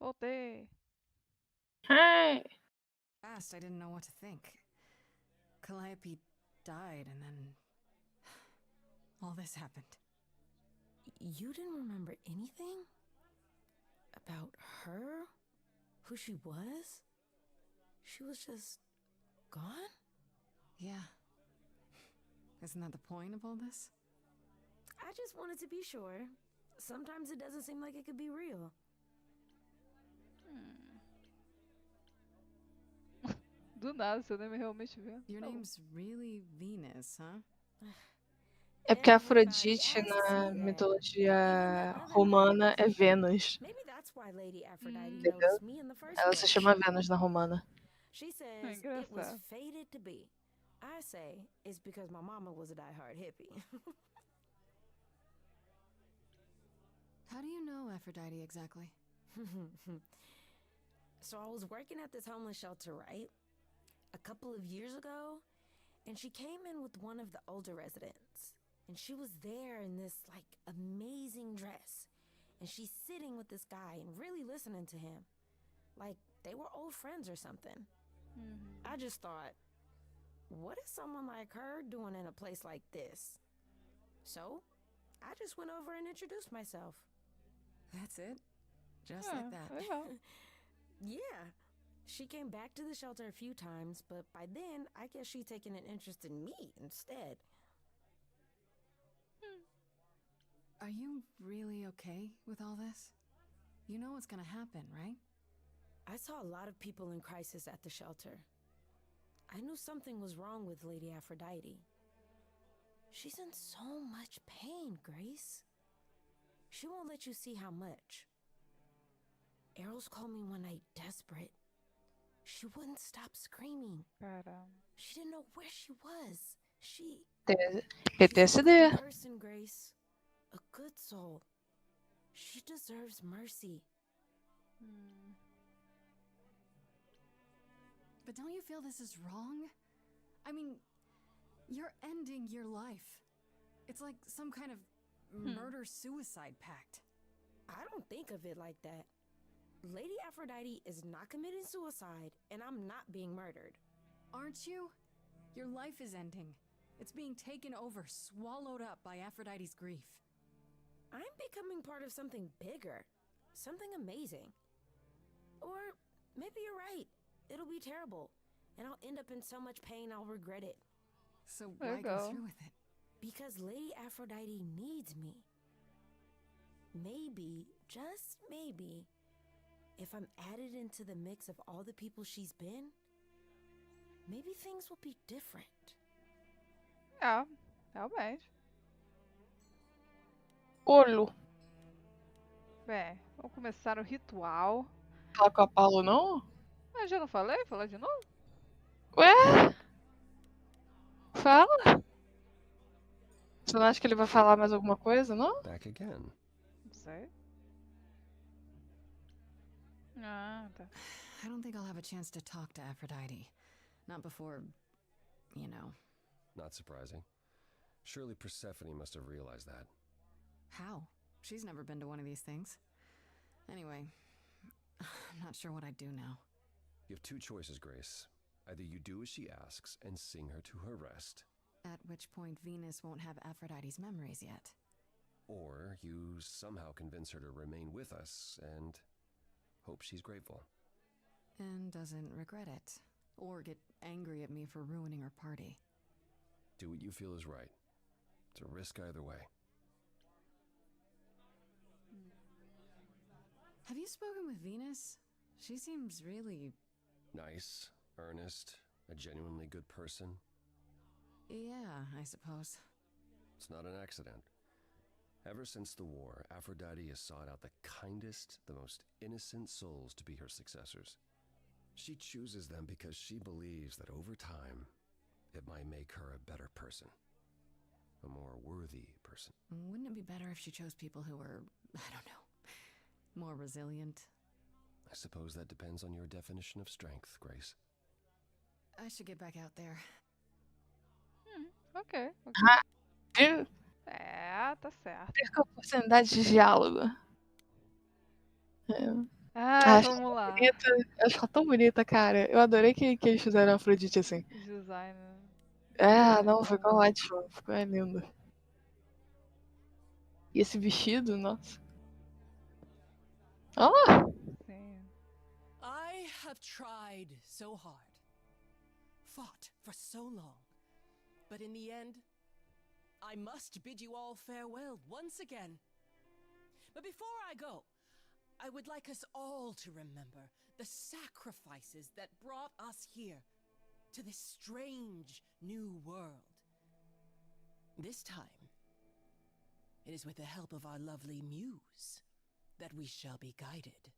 Speaker 1: Voltei.
Speaker 2: Hey.
Speaker 3: Fast, I didn't know what to think. Calliope died, and then all this happened.
Speaker 12: You didn't remember anything? About her? Who she was? She was just gone?
Speaker 3: Yeah. Isn't that the point of all this?
Speaker 12: I just wanted to be sure. Sometimes it doesn't seem like it could be real.
Speaker 1: Do nada, seu nome realmente vê.
Speaker 3: Your name's really Venus, huh?
Speaker 2: É porque a Afrodite na mitologia romana é Vênus.
Speaker 12: Maybe that's why Lady Aphrodite
Speaker 2: Entendeu?
Speaker 12: noticed me in the first
Speaker 2: Ela se
Speaker 12: place.
Speaker 2: chama Vênus na romana.
Speaker 12: She says it was fated to be. I say it's because my mama was a diehard hippie.
Speaker 3: How do you know Aphrodite exactly?
Speaker 12: So I was working at this homeless shelter, right? A couple of years ago, and she came in with one of the older residents. And she was there in this, like, amazing dress. And she's sitting with this guy and really listening to him. Like, they were old friends or something. I just thought, what is someone like her doing in a place like this? So, I just went over and introduced myself.
Speaker 3: That's it? Just like that?
Speaker 12: Yeah. She came back to the shelter a few times, but by then, I guess she'd taken an interest in me instead.
Speaker 3: Are you really okay with all this? You know what's gonna happen, right?
Speaker 12: I saw a lot of people in crisis at the shelter. I knew something was wrong with Lady Aphrodite. She's in so much pain, Grace. She won't let you see how much. Eros called me one night desperate. She wouldn't stop screaming. She didn't know where she was.
Speaker 2: PTSD.
Speaker 12: She's a person, Grace. A good soul. She deserves mercy.
Speaker 3: But don't you feel this is wrong? I mean, you're ending your life. It's like some kind of murder-suicide pact.
Speaker 12: I don't think of it like that. Lady Aphrodite is not committing suicide, and I'm not being murdered.
Speaker 3: Aren't you? Your life is ending. It's being taken over, swallowed up by Aphrodite's grief.
Speaker 12: I'm becoming part of something bigger. Something amazing. Or maybe you're right. It'll be terrible. And I'll end up in so much pain I'll regret it.
Speaker 3: So why go through with it?
Speaker 12: Because Lady Aphrodite needs me. Maybe, just maybe, if I'm added into the mix of all the people she's been, maybe things will be different.
Speaker 1: É, realmente.
Speaker 2: Olho.
Speaker 1: Bem, vamos começar o ritual.
Speaker 2: Fala com a Paulo, não?
Speaker 1: Eu já não falei? Falar de novo?
Speaker 2: Ué? Fala. Você não acha que ele vai falar mais alguma coisa, não?
Speaker 14: Back again.
Speaker 1: Não sei. Ah, tá.
Speaker 3: I don't think I'll have a chance to talk to Aphrodite. Not before, you know.
Speaker 14: Not surprising. Surely Persephone must have realized that.
Speaker 3: How? She's never been to one of these things. Anyway, I'm not sure what I'd do now.
Speaker 14: You have two choices, Grace. Either you do as she asks and sing her to her rest,
Speaker 3: At which point Venus won't have Aphrodite's memories yet.
Speaker 14: or you somehow convince her to remain with us and hope she's grateful.
Speaker 3: And doesn't regret it. Or get angry at me for ruining her party.
Speaker 14: Do what you feel is right. It's a risk either way.
Speaker 3: Have you spoken with Venus? She seems really...
Speaker 14: Nice, earnest, a genuinely good person.
Speaker 3: Yeah, I suppose.
Speaker 14: It's not an accident. Ever since the war, Aphrodite has sought out the kindest, the most innocent souls to be her successors. She chooses them because she believes that over time, it might make her a better person. A more worthy person.
Speaker 3: Wouldn't it be better if she chose people who were, I don't know, more resilient?
Speaker 14: I suppose that depends on your definition of strength, Grace.
Speaker 3: I should get back out there.
Speaker 1: Ok.
Speaker 2: Ah, viu?
Speaker 1: É, tá certo.
Speaker 2: Perca a oportunidade de diálogo.
Speaker 1: Ah,
Speaker 2: Acho
Speaker 1: vamos
Speaker 2: ela
Speaker 1: lá.
Speaker 2: bonita. Acho ela tão bonita, cara. Eu adorei que eles fizeram a Afrodite assim.
Speaker 1: Design.
Speaker 2: É, não, ficou ótimo. Ficou lindo. E esse vestido, nossa. Oh!
Speaker 1: Sim.
Speaker 10: I have tried so hard, fought for so long, but in the end, I must bid you all farewell once again. But before I go, I would like us all to remember the sacrifices that brought us here, to this strange new world. This time, it is with the help of our lovely muse that we shall be guided.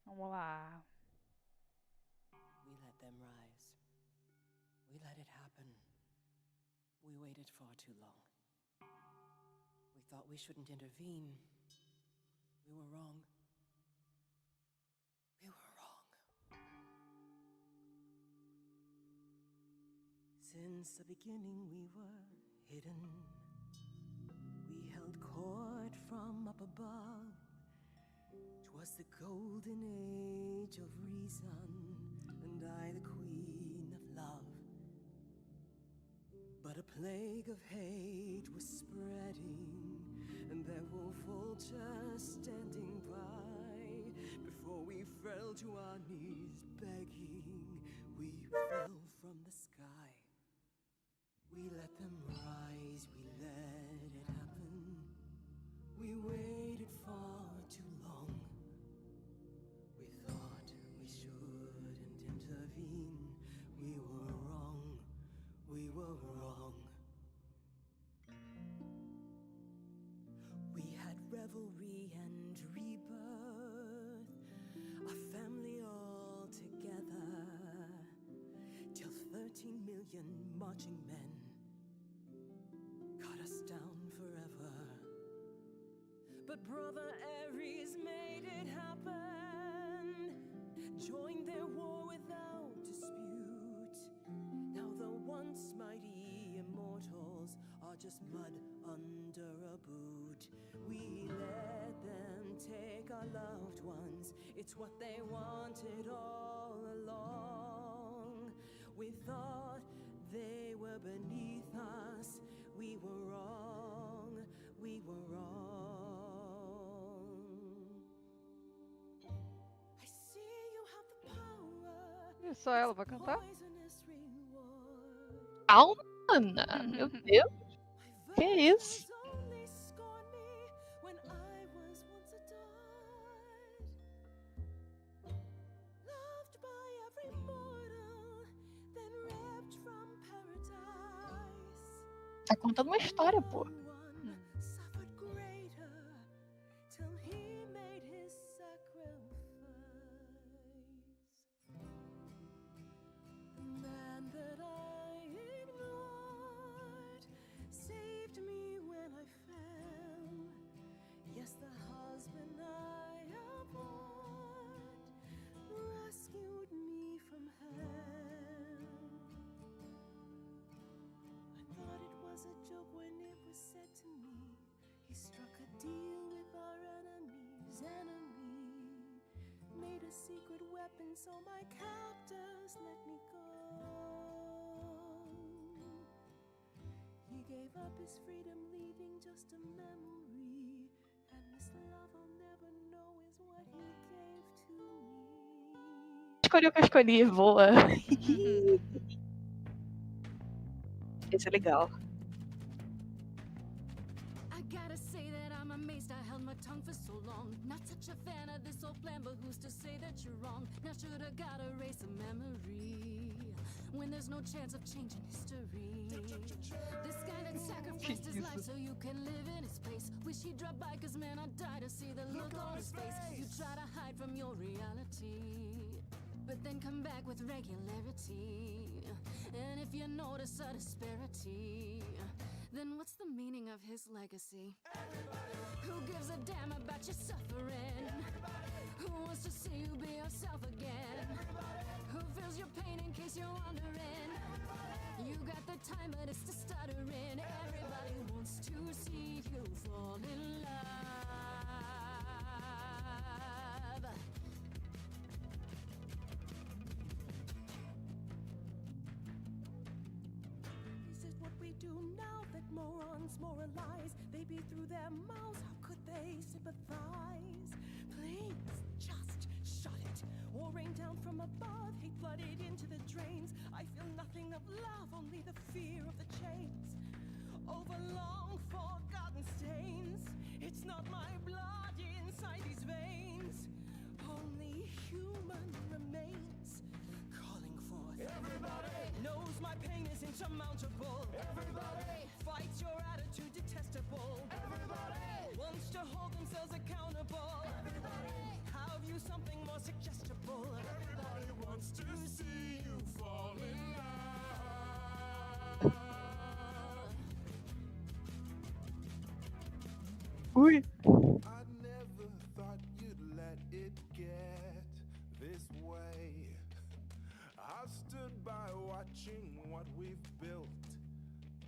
Speaker 1: Vamos lá.
Speaker 10: We let them rise. We let it happen. We waited far too long. We thought we shouldn't intervene. We were wrong. We were wrong. Since the beginning we were hidden. We held court from up above. 'Twas the golden age of reason, and I the queen of love. But a plague of hate was spreading, and there were vultures standing by. Before we fell to our knees begging, we fell from the sky. We let them rise, we let it happen. We waited far too long. We thought we shouldn't intervene. We were wrong. We were wrong. We had revelry and rebirth, a family all together, till 13 million marching men cut us down forever. But Brother Ares made it happen, joined their war without dispute. Now the once mighty immortals are just mud under a boot. We let them take our loved ones, it's what they wanted all along. We thought they were beneath us, we were wrong, we were wrong. I see you have the power.
Speaker 1: E só ela vai cantar?
Speaker 2: Calma, Ana. Meu Deus. Que isso? Tá contando uma história, pô.
Speaker 7: Secret weapon so my captors let me go. He gave up his freedom, leaving just a memory. And this love I'll never know is what he gave to me.
Speaker 2: Escolhi o que eu escolhi, boa. Esse é legal.
Speaker 7: I gotta say that I'm amazed I held my tongue for so long. Not such a fan of this old plan, but who's to say that you're wrong? Now shoulda gotta erase a memory when there's no chance of changing history. This guy that sacrificed his life so you can live in his place. Wish he'd drop by, cause man, I'd die to see the look on his face. You try to hide from your reality, but then come back with regularity. And if you notice a disparity, then what's the meaning of his legacy? Who gives a damn about your suffering? Who wants to see you be yourself again? Who feels your pain in case you're wondering? You got the time, but it's the stuttering. Everybody wants to see you fall in love.
Speaker 18: morons, moralize. They beat through their mouths, how could they sympathize? Please, just shut it, or rain down from above, hate flooded into the drains. I feel nothing of love, only the fear of the chains. Over long forgotten stains, it's not my blood inside these veins, only human remains. Calling forth. Everybody knows my pain is insurmountable. Everybody fights your attitude detestable. Everybody wants to hold themselves accountable. Everybody have you something more suggestible. Everybody wants to see you fall in love.
Speaker 2: Ui.
Speaker 11: I never thought you'd let it get this way. I've stood by watching what we've built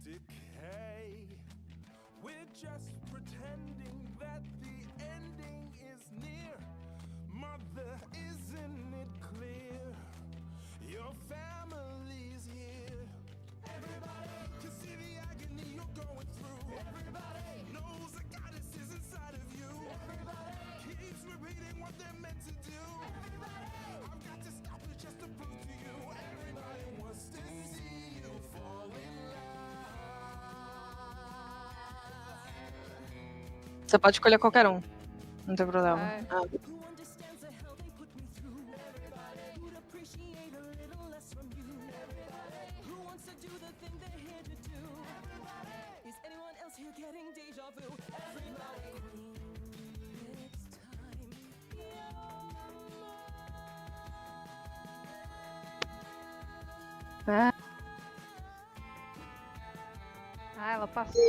Speaker 11: decay. We're just pretending that the ending is near. Mother, isn't it clear? Your family's here. Everybody can see the agony you're going through. Everybody knows the goddess is inside of you. Everybody keeps repeating what they're meant to do. Everybody, I've got to stop it just to prove to you. Everybody wants to see you fall in
Speaker 2: Você pode escolher qualquer um. Não tem problema.
Speaker 1: Ai.
Speaker 2: Ah.
Speaker 18: Who understands the hell they put me through? Everybody who'd appreciate a little less from you. Everybody who wants to do the thing they're here to do. Everybody, is anyone else here getting deja vu? Everybody, it's time.
Speaker 2: Ah.
Speaker 1: Ah, ela passou.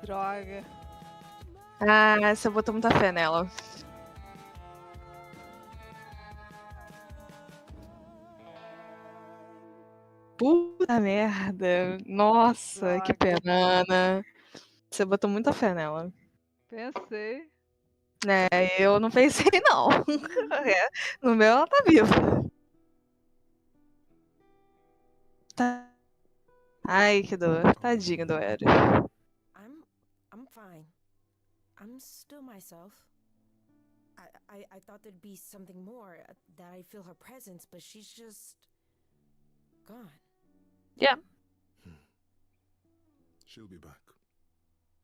Speaker 1: Droga.
Speaker 2: Ah, você botou muita fé nela. Puta merda. Nossa, que penana. Você botou muita fé nela.
Speaker 1: Pensei.
Speaker 2: Né, eu não pensei não. É, no meu ela tá viva. Tá. Ai, que dor. Tadinho do Hélio.
Speaker 12: I'm fine. I'm still myself. I thought there'd be something more, that I'd feel her presence, but she's just gone.
Speaker 2: Yeah.
Speaker 16: She'll be back.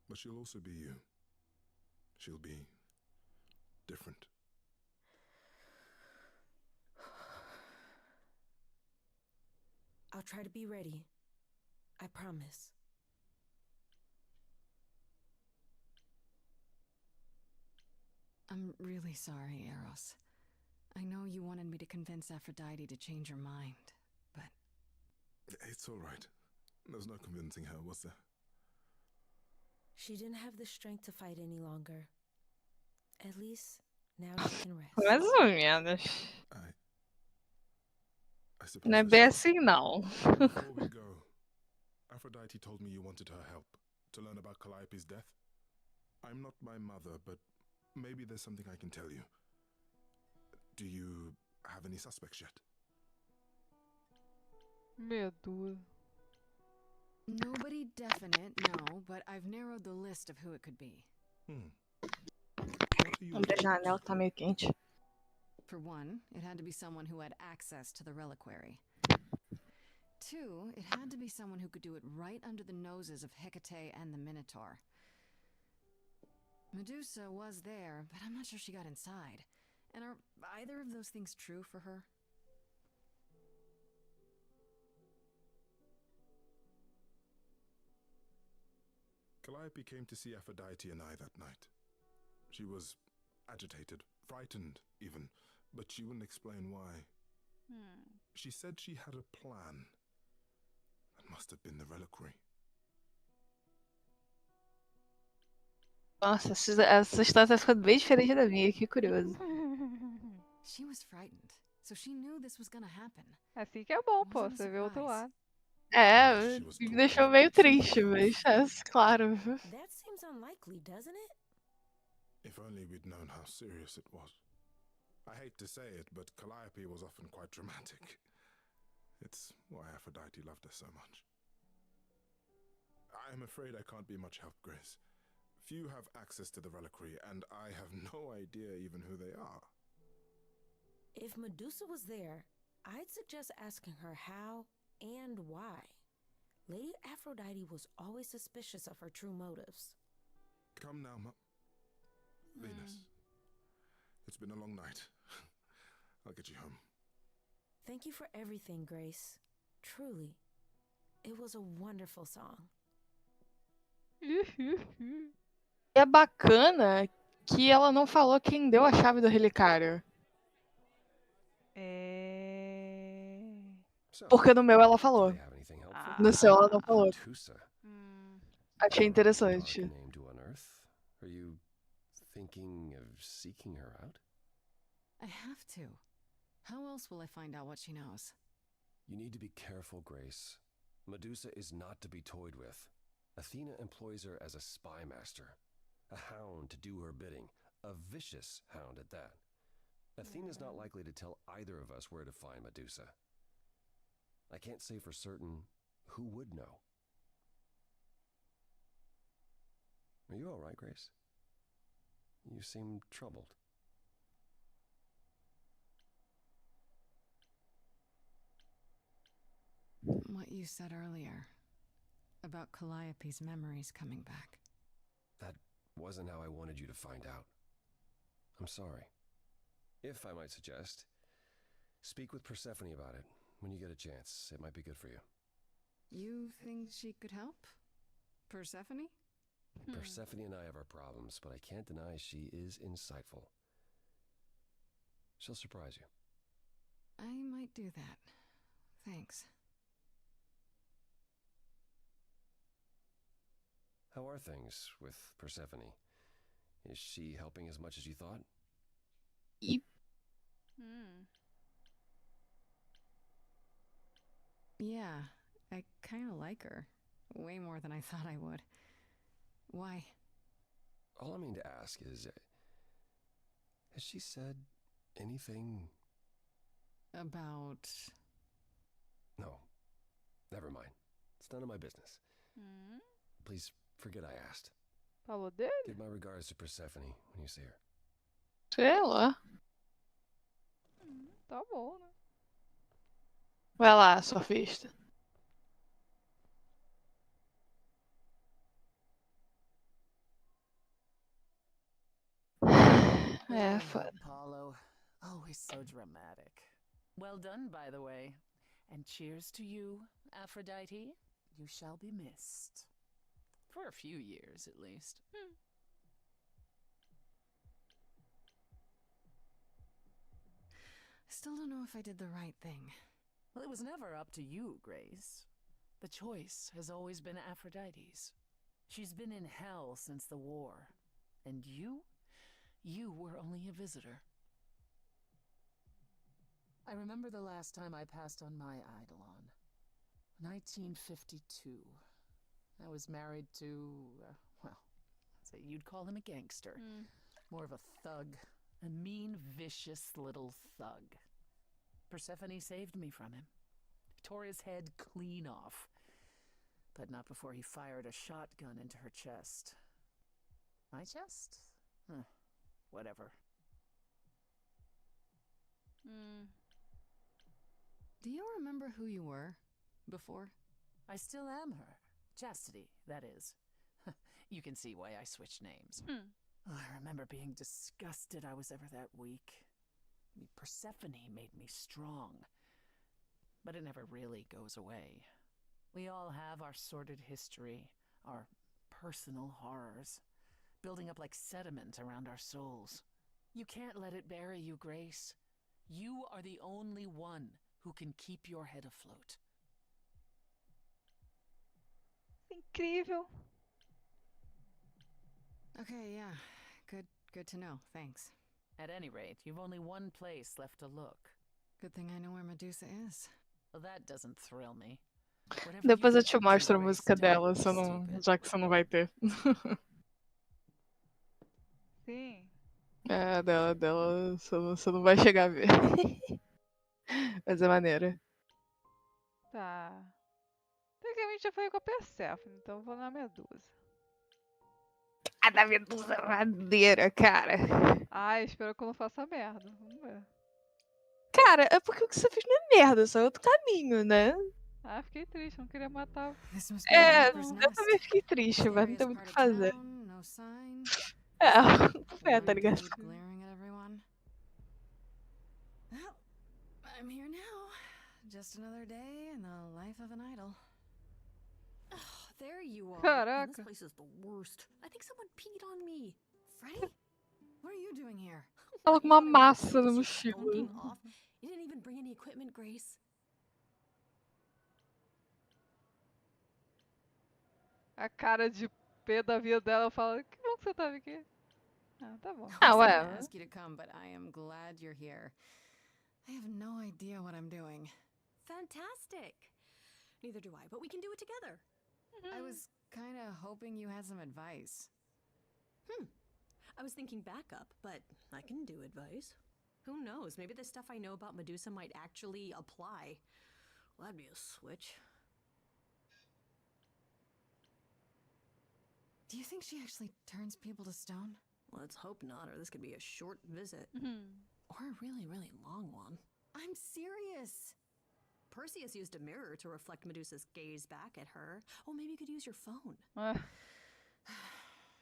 Speaker 16: But she'll also be you. She'll be different.
Speaker 12: I'll try to be ready. I promise.
Speaker 3: I'm really sorry, Eros. I know you wanted me to convince Aphrodite to change her mind, but...
Speaker 16: It's all right. There's no convincing her, was there?
Speaker 12: She didn't have the strength to fight any longer. At least, now she can rest.
Speaker 2: Mais ou menos.
Speaker 16: I suppose
Speaker 2: Não é bem assim, não.
Speaker 16: Before we go, Aphrodite told me you wanted her help to learn about Calliope's death. I'm not my mother, but maybe there's something I can tell you. Do you have any suspects yet?
Speaker 1: Medo.
Speaker 3: Nobody definite, no, but I've narrowed the list of who it could be.
Speaker 2: Vamos pra janela que tá meio quente.
Speaker 3: For one, it had to be someone who had access to the reliquary. Two, it had to be someone who could do it right under the noses of Hecate and the Minotaur. Medusa was there, but I'm not sure she got inside. And are either of those things true for her?
Speaker 16: Calliope came to see Aphrodite and I that night. She was agitated, frightened even, but she wouldn't explain why. She said she had a plan. That must have been the reliquary.
Speaker 2: Nossa, essa história tá ficando bem diferente da minha, que curioso.
Speaker 3: She was frightened, so she knew this was gonna happen.
Speaker 1: Assim que é bom, pô, você vê o outro lado.
Speaker 2: É, me deixou meio triste, mas claro.
Speaker 12: That seems unlikely, doesn't it?
Speaker 16: If only we'd known how serious it was. I hate to say it, but Calliope was often quite dramatic. It's why Aphrodite loved her so much. I'm afraid I can't be much help, Grace. Few have access to the reliquary, and I have no idea even who they are.
Speaker 12: If Medusa was there, I'd suggest asking her how and why. Lady Aphrodite was always suspicious of her true motives.
Speaker 16: Come now, Venus. It's been a long night. I'll get you home.
Speaker 12: Thank you for everything, Grace. Truly. It was a wonderful song.
Speaker 2: É bacana que ela não falou quem deu a chave do relicário. Porque no meu ela falou. No seu ela não falou. Achei interessante.
Speaker 14: Name to unearth? Are you thinking of seeking her out?
Speaker 3: I have to. How else will I find out what she knows?
Speaker 14: You need to be careful, Grace. Medusa is not to be toyed with. Athena employs her as a spy master, a hound to do her bidding, a vicious hound at that. Athena's not likely to tell either of us where to find Medusa. I can't say for certain who would know. Are you all right, Grace? You seem troubled.
Speaker 3: What you said earlier about Calliope's memories coming back.
Speaker 14: That wasn't how I wanted you to find out. I'm sorry. If I might suggest, speak with Persephone about it when you get a chance. It might be good for you.
Speaker 3: You think she could help? Persephone?
Speaker 14: Persephone and I have our problems, but I can't deny she is insightful. She'll surprise you.
Speaker 3: I might do that. Thanks.
Speaker 14: How are things with Persephone? Is she helping as much as you thought?
Speaker 3: Yeah, I kind of like her. Way more than I thought I would. Why?
Speaker 14: All I mean to ask is, has she said anything?
Speaker 3: About...
Speaker 14: No, never mind. It's none of my business. Please forget I asked.
Speaker 1: Falou dele?
Speaker 14: Give my regards to Persephone when you see her.
Speaker 2: Sei lá.
Speaker 1: Tá bom, né?
Speaker 2: Vai lá, sofista. É, foda.
Speaker 10: Apollo, always so dramatic. Well done, by the way. And cheers to you, Aphrodite. You shall be missed. For a few years, at least.
Speaker 3: Still don't know if I did the right thing.
Speaker 10: Well, it was never up to you, Grace. The choice has always been Aphrodite's. She's been in hell since the war. And you were only a visitor. I remember the last time I passed on my Eidolon. 1952. I was married to, well, I'd say you'd call him a gangster. More of a thug. A mean, vicious little thug. Persephone saved me from him. He tore his head clean off. But not before he fired a shotgun into her chest. My chest? Whatever.
Speaker 3: Do you remember who you were before?
Speaker 10: I still am her. Chastity, that is. You can see why I switched names. Oh, I remember being disgusted I was ever that weak. Persephone made me strong. But it never really goes away. We all have our sordid history, our personal horrors, building up like sediment around our souls. You can't let it bury you, Grace. You are the only one who can keep your head afloat.
Speaker 1: Incrível.
Speaker 3: Okay, yeah. Good to know. Thanks.
Speaker 10: At any rate, you've only one place left to look.
Speaker 3: Good thing I know where Medusa is.
Speaker 10: Well, that doesn't thrill me.
Speaker 2: Depois eu te mostro a música dela, já que você não vai ter.
Speaker 1: Sim.
Speaker 2: É, dela, você não vai chegar a ver. Mas é maneira.
Speaker 1: Tá. Até Basicamente já falei com a Persephone, então eu vou na Medusa.
Speaker 2: A da Medusa madeira, cara.
Speaker 1: Ai, espero que eu não faça merda. Vamos ver.
Speaker 2: Cara, é porque o que você fez não é merda, só é outro caminho, né?
Speaker 1: Ah, fiquei triste, não queria matar.
Speaker 2: Eu também fiquei triste, mas não tem muito o que fazer. É, tá ligado?
Speaker 3: Glaring at everyone. Well, I'm here now. Just another day in the life of an idol.
Speaker 12: There you are. Man, this
Speaker 1: Caraca.
Speaker 12: place is the worst. I think someone peed on me.
Speaker 3: Freddie? What are you doing here?
Speaker 2: Ela com uma massa no mochila.
Speaker 12: Stonking off. You didn't even bring any equipment, Grace.
Speaker 1: A cara de pé da vida dela fala, que bom que você tava aqui. Ah, tá bom.
Speaker 2: Ah,
Speaker 3: I was gonna
Speaker 2: ué.
Speaker 3: ask you to come, but I am glad you're here. I have no idea what I'm doing.
Speaker 12: Fantastic. Neither do I, but we can do it together.
Speaker 3: I was kind of hoping you had some advice.
Speaker 12: I was thinking backup, but I can do advice. Who knows? Maybe the stuff I know about Medusa might actually apply. Well, that'd be a switch.
Speaker 3: Do you think she actually turns people to stone?
Speaker 12: Let's hope not, or this could be a short visit.
Speaker 1: Mm-hmm.
Speaker 12: Or a really, really long one.
Speaker 3: I'm serious.
Speaker 12: Perseus used a mirror to reflect Medusa's gaze back at her. Oh, maybe you could use your phone.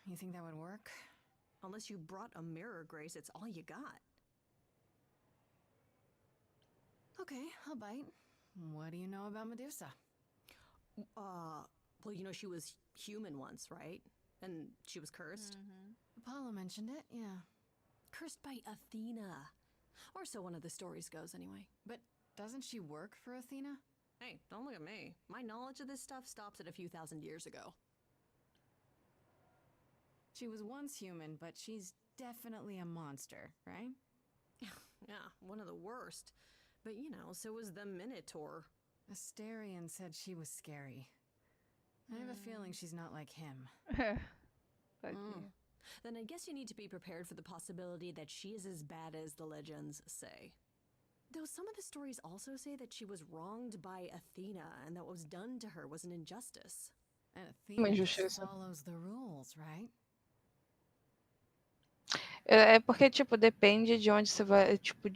Speaker 3: You think that would work?
Speaker 12: Unless you brought a mirror, Grace, it's all you got.
Speaker 3: Okay, I'll bite. What do you know about Medusa?
Speaker 12: Well, you know she was human once, right? And she was cursed?
Speaker 3: Apollo mentioned it, yeah.
Speaker 12: Cursed by Athena. Or so one of the stories goes, anyway.
Speaker 3: But doesn't she work for Athena?
Speaker 12: Hey, don't look at me. My knowledge of this stuff stops at a few thousand years ago.
Speaker 3: She was once human, but she's definitely a monster, right?
Speaker 12: Yeah, one of the worst. But you know, so was the Minotaur.
Speaker 3: Asterion said she was scary. I have a feeling she's not like him.
Speaker 12: Then I guess you need to be prepared for the possibility that she is as bad as the legends say. Though some of the stories also say that she was wronged by Athena and that what was done to her was an injustice.
Speaker 3: And Athena just follows the rules, right?
Speaker 2: É porque, tipo, depende de onde você vai, tipo,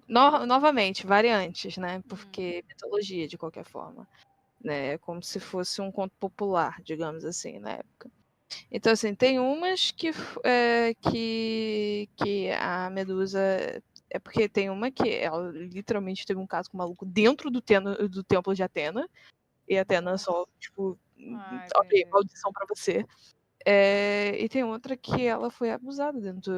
Speaker 2: novamente, variantes, né? Porque mitologia, de qualquer forma. Né? É como se fosse um conto popular, digamos assim, na época. Então, assim, tem umas que a Medusa... É porque tem uma que ela literalmente teve um caso com um maluco dentro do templo de Atena. E Atena só, tipo... ok, maldição pra você. E tem outra que ela foi abusada dentro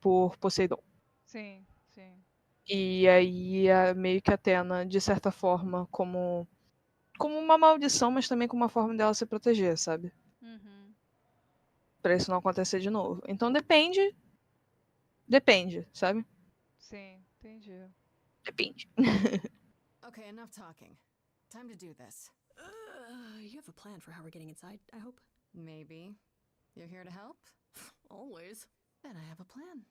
Speaker 2: por Poseidon.
Speaker 1: Sim, sim.
Speaker 2: E aí, meio que Atena, de certa forma, como uma maldição, mas também como uma forma dela se proteger, sabe? Pra isso não acontecer de novo. Então depende, sabe?
Speaker 1: Sim, entendi.
Speaker 2: Depende.
Speaker 3: Okay, enough talking. Time to do this.
Speaker 12: You have a plan for how we're getting inside, I hope?
Speaker 3: Maybe. You're here to help?
Speaker 12: Always.
Speaker 3: Then I have a plan.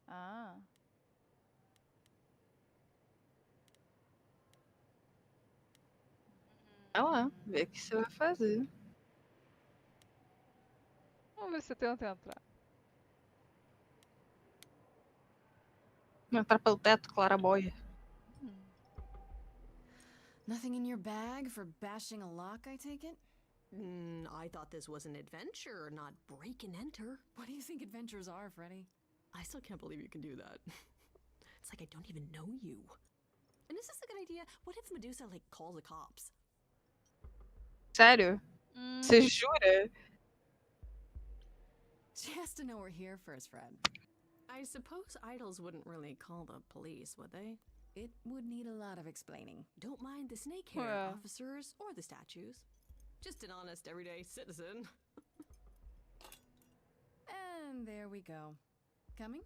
Speaker 1: Ah.
Speaker 2: Vai lá, vê o que você vai fazer.
Speaker 1: Vamos ver se eu tento entrar.
Speaker 2: Entrar pelo teto, clarabóia.
Speaker 3: Nothing in your bag for bashing a lock, I take it?
Speaker 12: I thought this was an adventure, not break and enter.
Speaker 3: What do you think adventures are, Freddie?
Speaker 12: I still can't believe you can do that. It's like I don't even know you. And is this a good idea? What if Medusa, like, calls the cops?
Speaker 2: Sério? Você jura?
Speaker 3: She has to know we're here first, Fred.
Speaker 12: I suppose idols wouldn't really call the police, would they?
Speaker 3: It would need a lot of explaining.
Speaker 12: Don't mind the snake hair officers or the statues. Just an honest, everyday citizen.
Speaker 3: And there we go. Coming?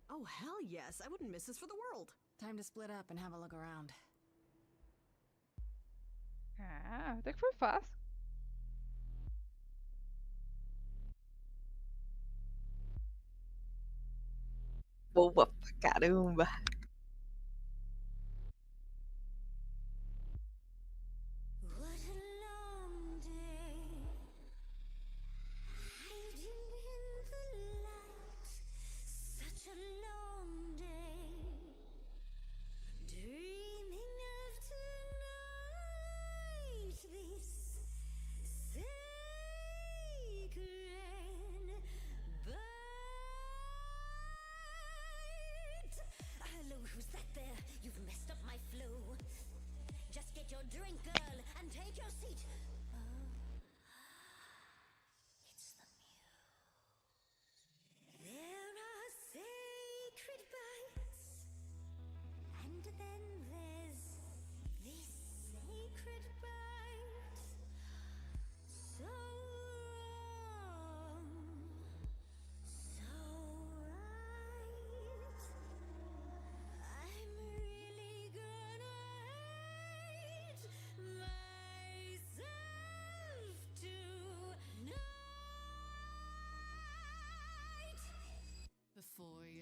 Speaker 12: Oh, hell yes. I wouldn't miss this for the world.
Speaker 3: Time to split up and have a look around.
Speaker 1: Ah, até que foi fácil.
Speaker 2: Boa pra caramba.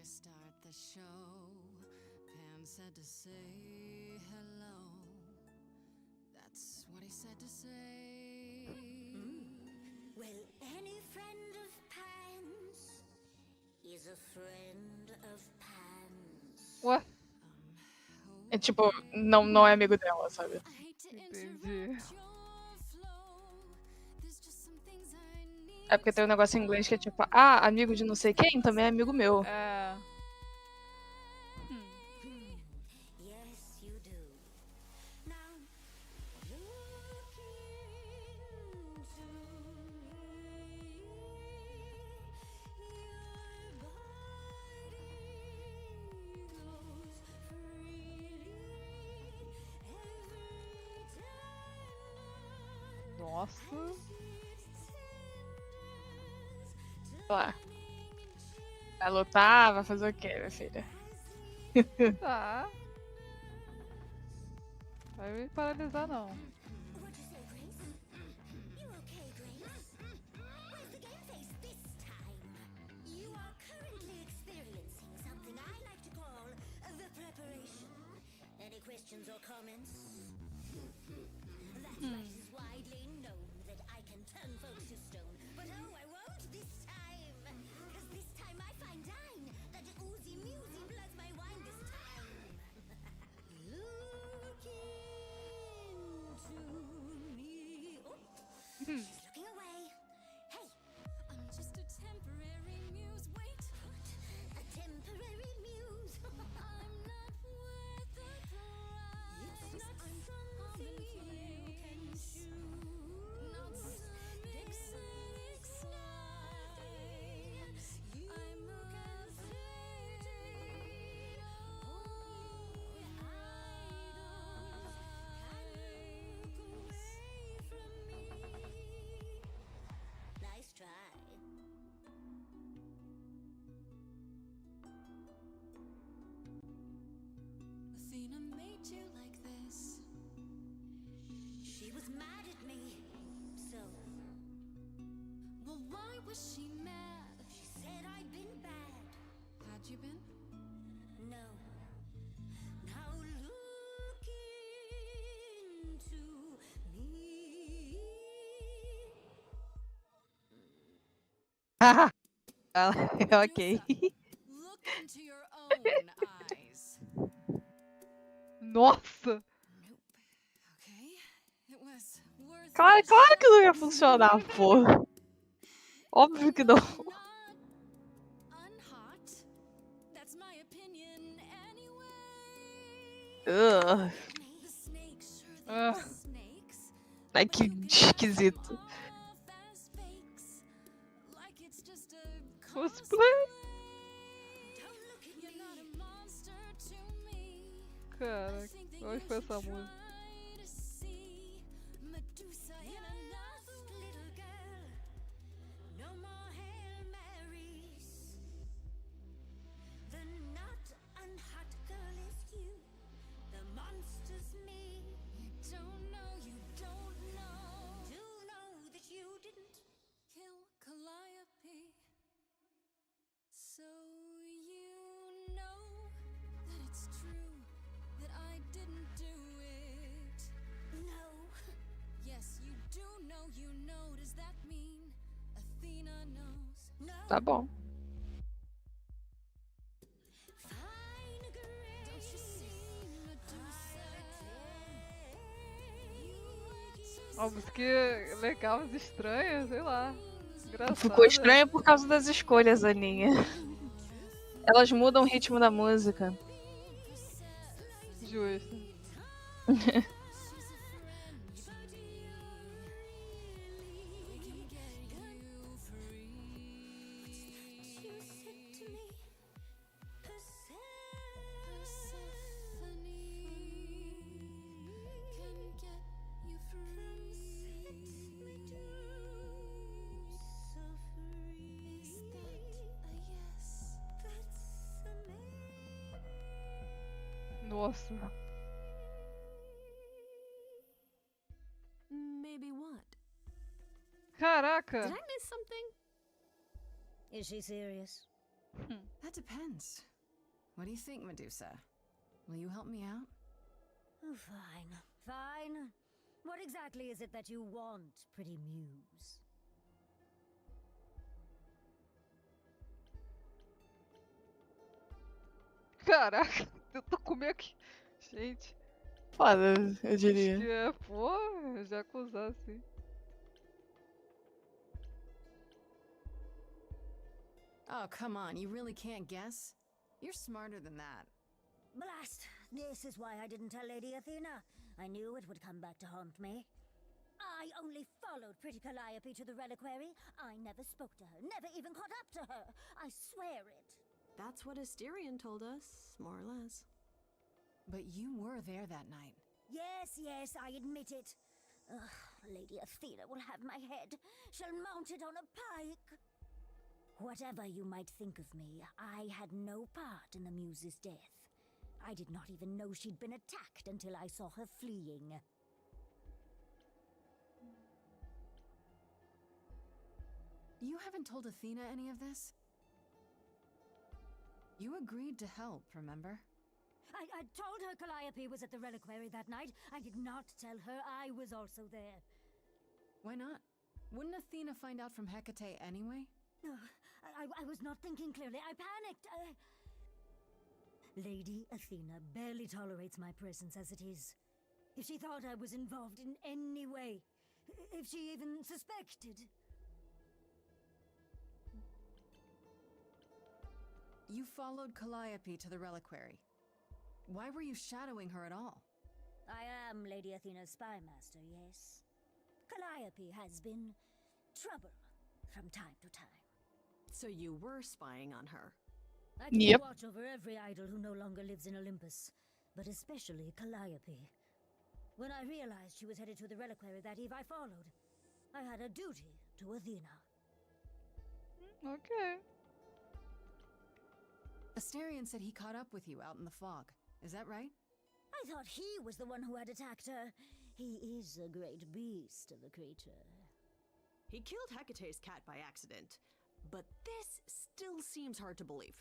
Speaker 3: start the show, Pan said to say hello. That's what he said to say.
Speaker 19: Well, any friend of Pan's is a friend of Pan's.
Speaker 1: Ué?
Speaker 2: É tipo, não é amigo dela, sabe?
Speaker 1: Entendi.
Speaker 2: É porque tem um negócio em inglês que é tipo, ah, amigo de não sei quem também é amigo meu.
Speaker 1: É.
Speaker 19: Yes, you do. Now, look into me. Your body goes freely every time.
Speaker 1: Nossa.
Speaker 2: Lá. Vai lutar, vai fazer o quê, minha filha?
Speaker 1: Tá. Vai me paralisar, não.
Speaker 19: What'd you say, Grace? You okay, Grace? How's the game face this time? You are currently experiencing something I like to call the preparation. Any questions or comments? That's right, it is widely known that I can turn folks to stone. But oh, I won't this time. 'Cause this time I find dine that oozy musy bloods my wine this time. Look into me. Oh, she's looking away. Hey,
Speaker 7: I'm just a temporary muse. Wait,
Speaker 19: a temporary muse.
Speaker 7: I'm not worth the price.
Speaker 19: It's not something you can choose.
Speaker 7: Not some exotic slide. I'm a state. Only idols take away from me.
Speaker 19: Nice try.
Speaker 7: Athena made you like this.
Speaker 19: She was mad at me. So,
Speaker 7: Well, why was she mad?
Speaker 19: she said I'd been bad.
Speaker 7: Had you been?
Speaker 19: No. Now look into me.
Speaker 2: Ok.
Speaker 3: Look into your own eyes.
Speaker 1: Nossa!
Speaker 3: Okay? It was worth
Speaker 2: Claro,
Speaker 3: it.
Speaker 2: claro que não ia funcionar, pô. Óbvio que não.
Speaker 3: Unhot. That's my opinion anyway.
Speaker 2: Ugh.
Speaker 3: The snakes sure they
Speaker 1: Ah.
Speaker 3: are snakes.
Speaker 2: Ai, que esquisito.
Speaker 3: Off as fakes. Like it's just a
Speaker 1: Cosplay?
Speaker 19: Don't look at
Speaker 3: You're
Speaker 19: me.
Speaker 3: not a monster to me.
Speaker 1: Cara,
Speaker 3: I think that
Speaker 1: onde
Speaker 3: you
Speaker 1: foi
Speaker 3: should
Speaker 1: essa música?
Speaker 3: try to see Medusa in another
Speaker 19: Little girl. No more Hail Marys. The not unhot girl is you. The monster's me.
Speaker 3: You don't know, you don't know.
Speaker 19: Do know that you didn't.
Speaker 3: Kill Calliope. So you know that it's true that I didn't do it.
Speaker 19: No.
Speaker 3: Yes, you do know, you know. Does that mean Athena knows?
Speaker 19: No.
Speaker 2: Tá bom.
Speaker 19: Fine Grace.
Speaker 3: Don't you see, Medusa?
Speaker 1: Uma música legal, mas estranha, sei lá. Engraçada.
Speaker 2: Ficou estranho por causa das escolhas, Aninha. Elas mudam o ritmo da música.
Speaker 1: Justo. Nossa.
Speaker 12: Maybe what?
Speaker 1: Caraca!
Speaker 12: Did I miss something?
Speaker 19: Is she serious?
Speaker 3: That depends. What do you think, Medusa? Will you help me out?
Speaker 19: Oh, fine. Fine. What exactly is it that you want, pretty muse?
Speaker 1: Caraca, tentou comer aqui. Gente.
Speaker 2: Foda, eu
Speaker 1: Acho
Speaker 2: diria.
Speaker 1: que é, pô, já acusar assim.
Speaker 3: Oh, come on, you really can't guess? You're smarter than that.
Speaker 19: Blast! This is why I didn't tell Lady Athena. I knew it would come back to haunt me. I only followed pretty Calliope to the reliquary. I never spoke to her, never even caught up to her. I swear it.
Speaker 12: That's what Asterion told us, more or less.
Speaker 3: But you were there that night.
Speaker 19: Yes, I admit it. Ugh, Lady Athena will have my head. She'll mount it on a pike. Whatever you might think of me, I had no part in the Muse's death. I did not even know she'd been attacked until I saw her fleeing.
Speaker 3: You haven't told Athena any of this? You agreed to help, remember?
Speaker 19: I told her Calliope was at the reliquary that night. I did not tell her I was also there.
Speaker 3: Why not? Wouldn't Athena find out from Hecate anyway?
Speaker 19: I was not thinking clearly. I panicked. Lady Athena barely tolerates my presence as it is. If she thought I was involved in any way, if she even suspected...
Speaker 3: You followed Calliope to the reliquary. Why were you shadowing her at all?
Speaker 19: I am Lady Athena's spy master, yes. Calliope has been trouble from time to time.
Speaker 12: So you were spying on her?
Speaker 19: I keep watch over every idol who no longer lives in Olympus, but especially Calliope. When I realized she was headed to the reliquary that eve, I followed. I had a duty to Athena.
Speaker 1: Okay.
Speaker 3: Asterion said he caught up with you out in the fog. Is that right?
Speaker 19: I thought he was the one who had attacked her. He is a great beast of a creature.
Speaker 12: He killed Hecate's cat by accident, but this still seems hard to believe.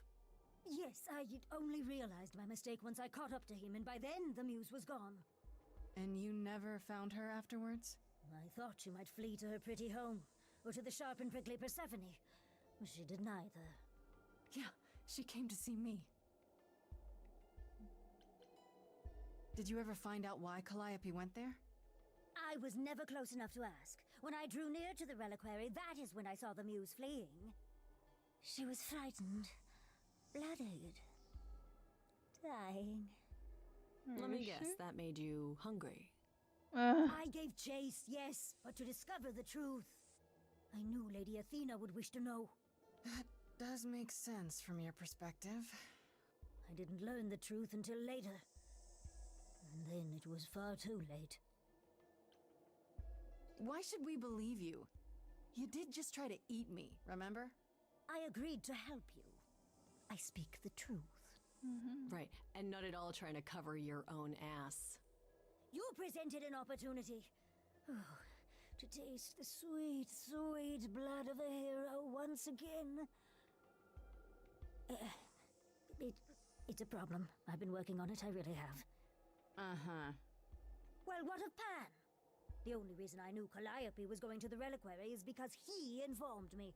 Speaker 19: Yes, I only realized my mistake once I caught up to him, and by then the muse was gone.
Speaker 3: And you never found her afterwards?
Speaker 19: I thought she might flee to her pretty home, or to the sharp and prickly Persephone. She did neither.
Speaker 3: Yeah, she came to see me. Did you ever find out why Calliope went there?
Speaker 19: I was never close enough to ask. When I drew near to the reliquary, that is when I saw the muse fleeing. She was frightened, bloodied, dying.
Speaker 12: Let me guess, that made you hungry.
Speaker 19: I gave chase, yes, but to discover the truth. I knew Lady Athena would wish to know.
Speaker 3: That does make sense from your perspective.
Speaker 19: I didn't learn the truth until later. And then it was far too late.
Speaker 3: Why should we believe you? You did just try to eat me, remember?
Speaker 19: I agreed to help you. I speak the truth.
Speaker 12: Right, and not at all trying to cover your own ass.
Speaker 19: You presented an opportunity. Oh, to taste the sweet, sweet blood of a hero once again. It's a problem. I've been working on it, I really have.
Speaker 3: Uh-huh.
Speaker 19: Well, what of Pan? The only reason I knew Calliope was going to the reliquary is because he informed me.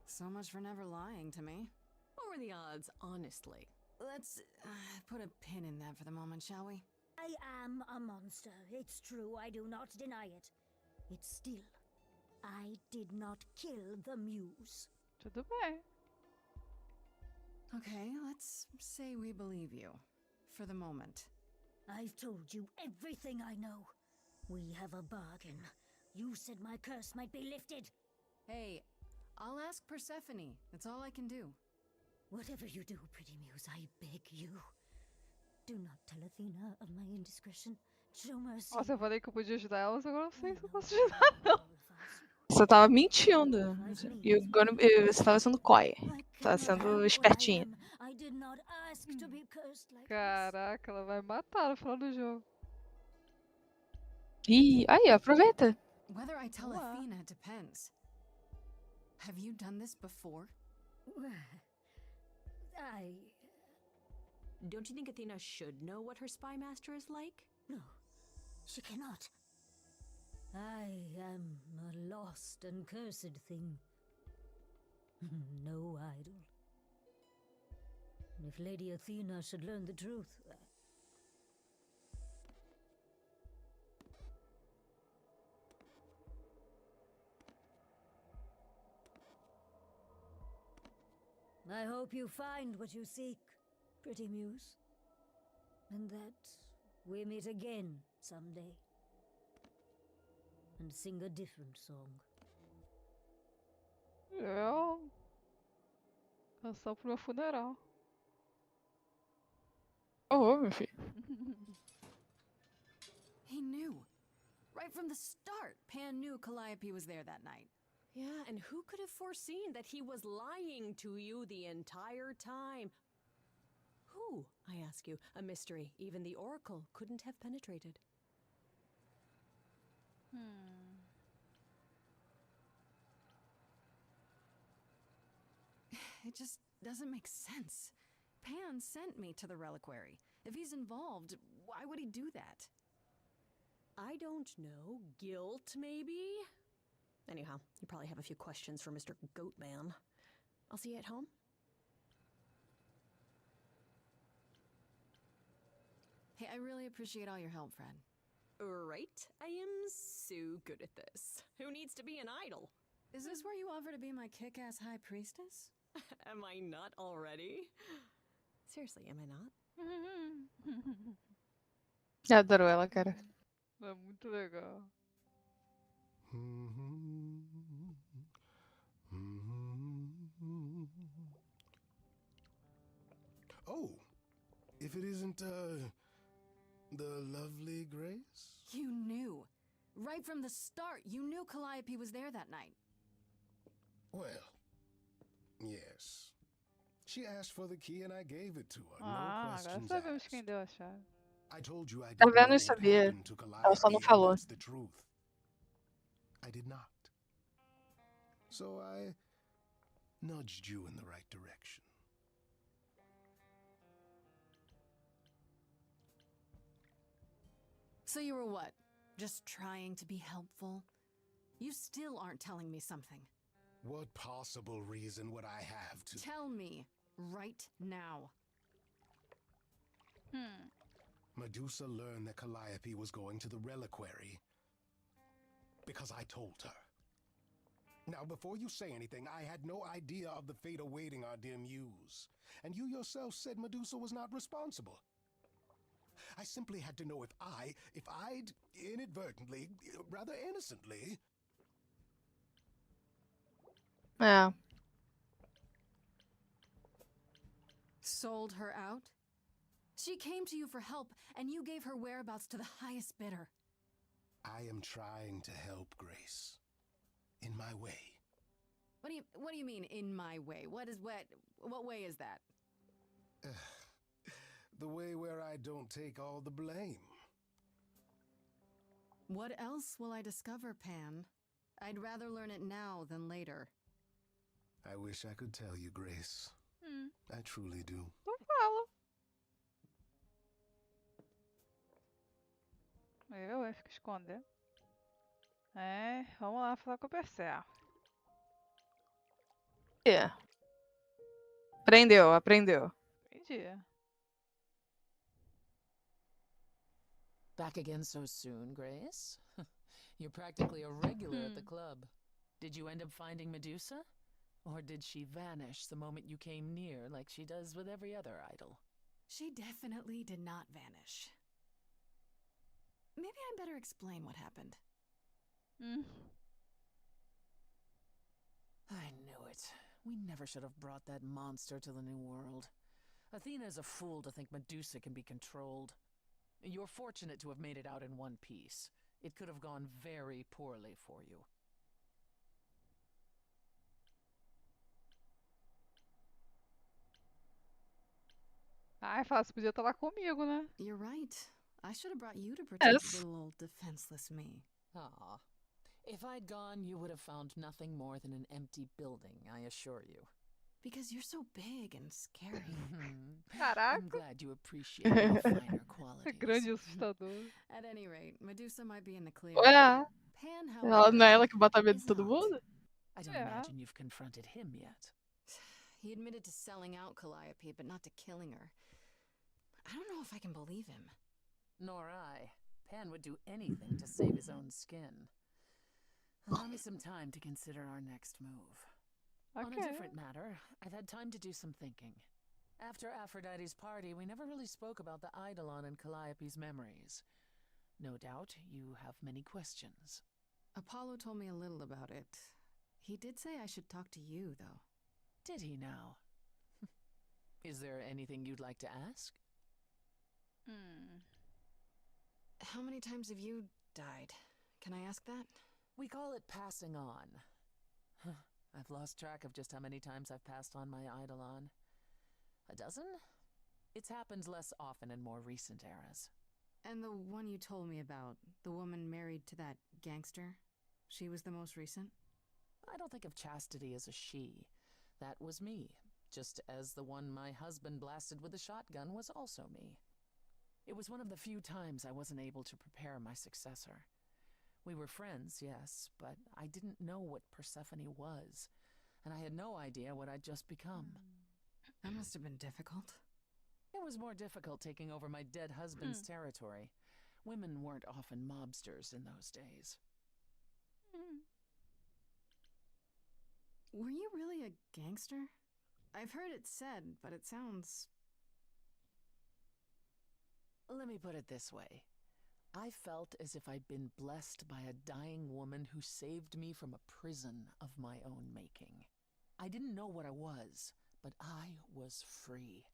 Speaker 3: So much for never lying to me.
Speaker 12: What were the odds, honestly?
Speaker 3: Let's put a pin in that for the moment, shall we?
Speaker 19: I am a monster. It's true, I do not deny it. It's still, I did not kill the muse.
Speaker 1: Tudo bem.
Speaker 3: Okay, let's say we believe you. For the moment.
Speaker 19: I've told you everything I know. We have a bargain. You said my curse might be lifted.
Speaker 3: Hey, I'll ask Persephone. That's all I can do.
Speaker 19: Whatever you do, pretty muse, I beg you. Do not tell Athena of my indiscretion. Show mercy.
Speaker 1: Nossa, eu falei que eu podia ajudar ela, mas agora não sei se eu posso ajudar, não.
Speaker 2: Você tava mentindo. Você tava sendo coy. Tava sendo espertinha.
Speaker 1: Caraca, ela vai matar no final do jogo.
Speaker 2: Ih, aí, aproveita.
Speaker 3: Whether I tell Athena depends. Have you done this before?
Speaker 12: Don't you think Athena should know what her spy master is like?
Speaker 20: No, she cannot. I am a lost and cursed thing. No idol. And if Lady Athena should learn the truth... I hope you find what you seek, pretty muse. And that we meet again someday. And sing a different song.
Speaker 1: Canção pro meu funeral.
Speaker 2: Oh, meu filho.
Speaker 3: He knew. Right from the start, Pan knew Calliope was there that night.
Speaker 12: Yeah, and who could have foreseen that he was lying to you the entire time? Who, I ask you, a mystery even the Oracle couldn't have penetrated.
Speaker 3: It just doesn't make sense. Pan sent me to the reliquary. If he's involved, why would he do that?
Speaker 12: I don't know. Guilt, maybe? Anyhow, you probably have a few questions for Mr. Goatman. I'll see you at home.
Speaker 3: Hey, I really appreciate all your help, Fred.
Speaker 12: Right? I am so good at this. Who needs to be an idol?
Speaker 3: Is this where you offer to be my kick-ass high priestess?
Speaker 12: Am I not already? Seriously, am I not?
Speaker 2: Eu adoro ela, cara.
Speaker 1: É muito legal.
Speaker 11: Oh, if it isn't, the lovely Grace?
Speaker 3: You knew. Right from the start, you knew Calliope was there that night.
Speaker 11: Well, yes. She asked for the key and I gave it to her. No
Speaker 1: Agora
Speaker 11: questions
Speaker 1: sabemos
Speaker 11: asked.
Speaker 1: quem deu a chave.
Speaker 11: I told you I
Speaker 2: Tá
Speaker 11: didn't
Speaker 2: vendo?
Speaker 11: know
Speaker 2: Eu
Speaker 11: what
Speaker 2: sabia.
Speaker 11: happened to
Speaker 2: Ela só não
Speaker 11: Calliope, and
Speaker 2: falou.
Speaker 11: that's the truth. I did not. So I nudged you in the right direction.
Speaker 3: So you were what? Just trying to be helpful? You still aren't telling me something.
Speaker 11: What possible reason would I have to?
Speaker 3: Tell me, right now.
Speaker 11: Medusa learned that Calliope was going to the reliquary because I told her. Now, before you say anything, I had no idea of the fate awaiting our dear muse. And you yourself said Medusa was not responsible. I simply had to know if I'd inadvertently, rather innocently...
Speaker 2: É.
Speaker 3: Sold her out? She came to you for help, and you gave her whereabouts to the highest bidder.
Speaker 11: I am trying to help Grace. In my way.
Speaker 3: What do you mean, in my way? What way is that?
Speaker 11: The way where I don't take all the blame.
Speaker 3: What else will I discover, Pan? I'd rather learn it now than later.
Speaker 11: I wish I could tell you, Grace. I truly do.
Speaker 1: Então fala. Eu acho que esconder. É, vamos lá falar com o Percel.
Speaker 2: É. Aprendeu.
Speaker 1: Entendi.
Speaker 10: Back again so soon, Grace? You're practically a regular at the club. Did you end up finding Medusa? Or did she vanish the moment you came near, like she does with every other idol?
Speaker 3: She definitely did not vanish. Maybe I better explain what happened.
Speaker 10: I knew it. We never should have brought that monster to the New World. Athena is a fool to think Medusa can be controlled. You're fortunate to have made it out in one piece. It could have gone very poorly for you.
Speaker 1: Ai, fala, você podia estar lá comigo, né?
Speaker 3: You're right. I should have brought you to protect
Speaker 2: Yes.
Speaker 3: little old defenseless me.
Speaker 10: Ah. If I'd gone, you would have found nothing more than an empty building, I assure you.
Speaker 3: Because you're so big and scary.
Speaker 10: I'm glad you appreciate my finer qualities.
Speaker 1: Grande assustador.
Speaker 3: At any rate, Medusa might be in the clear.
Speaker 2: Ué,
Speaker 3: Pan,
Speaker 2: ela não é
Speaker 3: however,
Speaker 2: ela que bota medo
Speaker 3: is
Speaker 2: de todo
Speaker 3: not.
Speaker 2: mundo?
Speaker 10: I don't
Speaker 1: Yeah.
Speaker 10: imagine you've confronted him yet.
Speaker 3: He admitted to selling out Calliope, but not to killing her. I don't know if I can believe him.
Speaker 10: Nor I. Pan would do anything to save his own skin. Allow me some time to consider our next move. On a
Speaker 1: Okay.
Speaker 10: different matter, I've had time to do some thinking. After Aphrodite's party, we never really spoke about the Eidolon and Calliope's memories. No doubt you have many questions.
Speaker 3: Apollo told me a little about it. He did say I should talk to you, though.
Speaker 10: Did he now? Is there anything you'd like to ask?
Speaker 3: How many times have you died? Can I ask that?
Speaker 10: We call it passing on. I've lost track of just how many times I've passed on my Eidolon. A dozen? It's happened less often in more recent eras.
Speaker 3: And the one you told me about, the woman married to that gangster, she was the most recent?
Speaker 10: I don't think of Chastity as a she. That was me, just as the one my husband blasted with a shotgun was also me. It was one of the few times I wasn't able to prepare my successor. We were friends, yes, but I didn't know what Persephone was, and I had no idea what I'd just become.
Speaker 3: That must have been difficult.
Speaker 10: It was more difficult taking over my dead husband's territory. Women weren't often mobsters in those days.
Speaker 3: Were you really a gangster? I've heard it said, but it sounds...
Speaker 10: Let me put it this way. I felt as if I'd been blessed by a dying woman who saved me from a prison of my own making. I didn't know what I was, but I was free.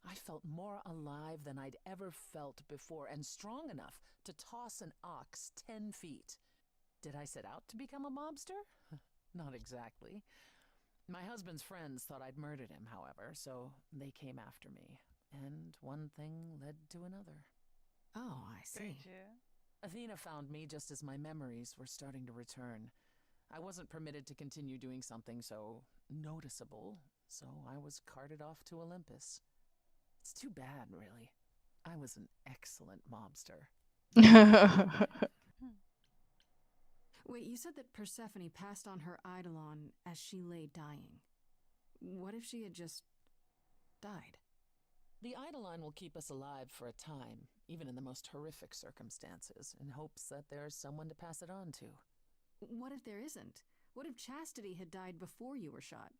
Speaker 10: I felt more alive than I'd ever felt before, and strong enough to toss an ox 10 feet. Did I set out to become a mobster? Not exactly. My husband's friends thought I'd murdered him, however, so they came after me. And one thing led to another.
Speaker 3: Oh, I see.
Speaker 10: Athena found me just as my memories were starting to return. I wasn't permitted to continue doing something so noticeable, so I was carted off to Olympus. It's too bad, really. I was an excellent mobster.
Speaker 3: Wait, you said that Persephone passed on her Eidolon as she lay dying. What if she had just died?
Speaker 10: The Eidolon will keep us alive for a time, even in the most horrific circumstances, in hopes that there's someone to pass it on to.
Speaker 3: What if there isn't? What if Chastity had died before you were shot?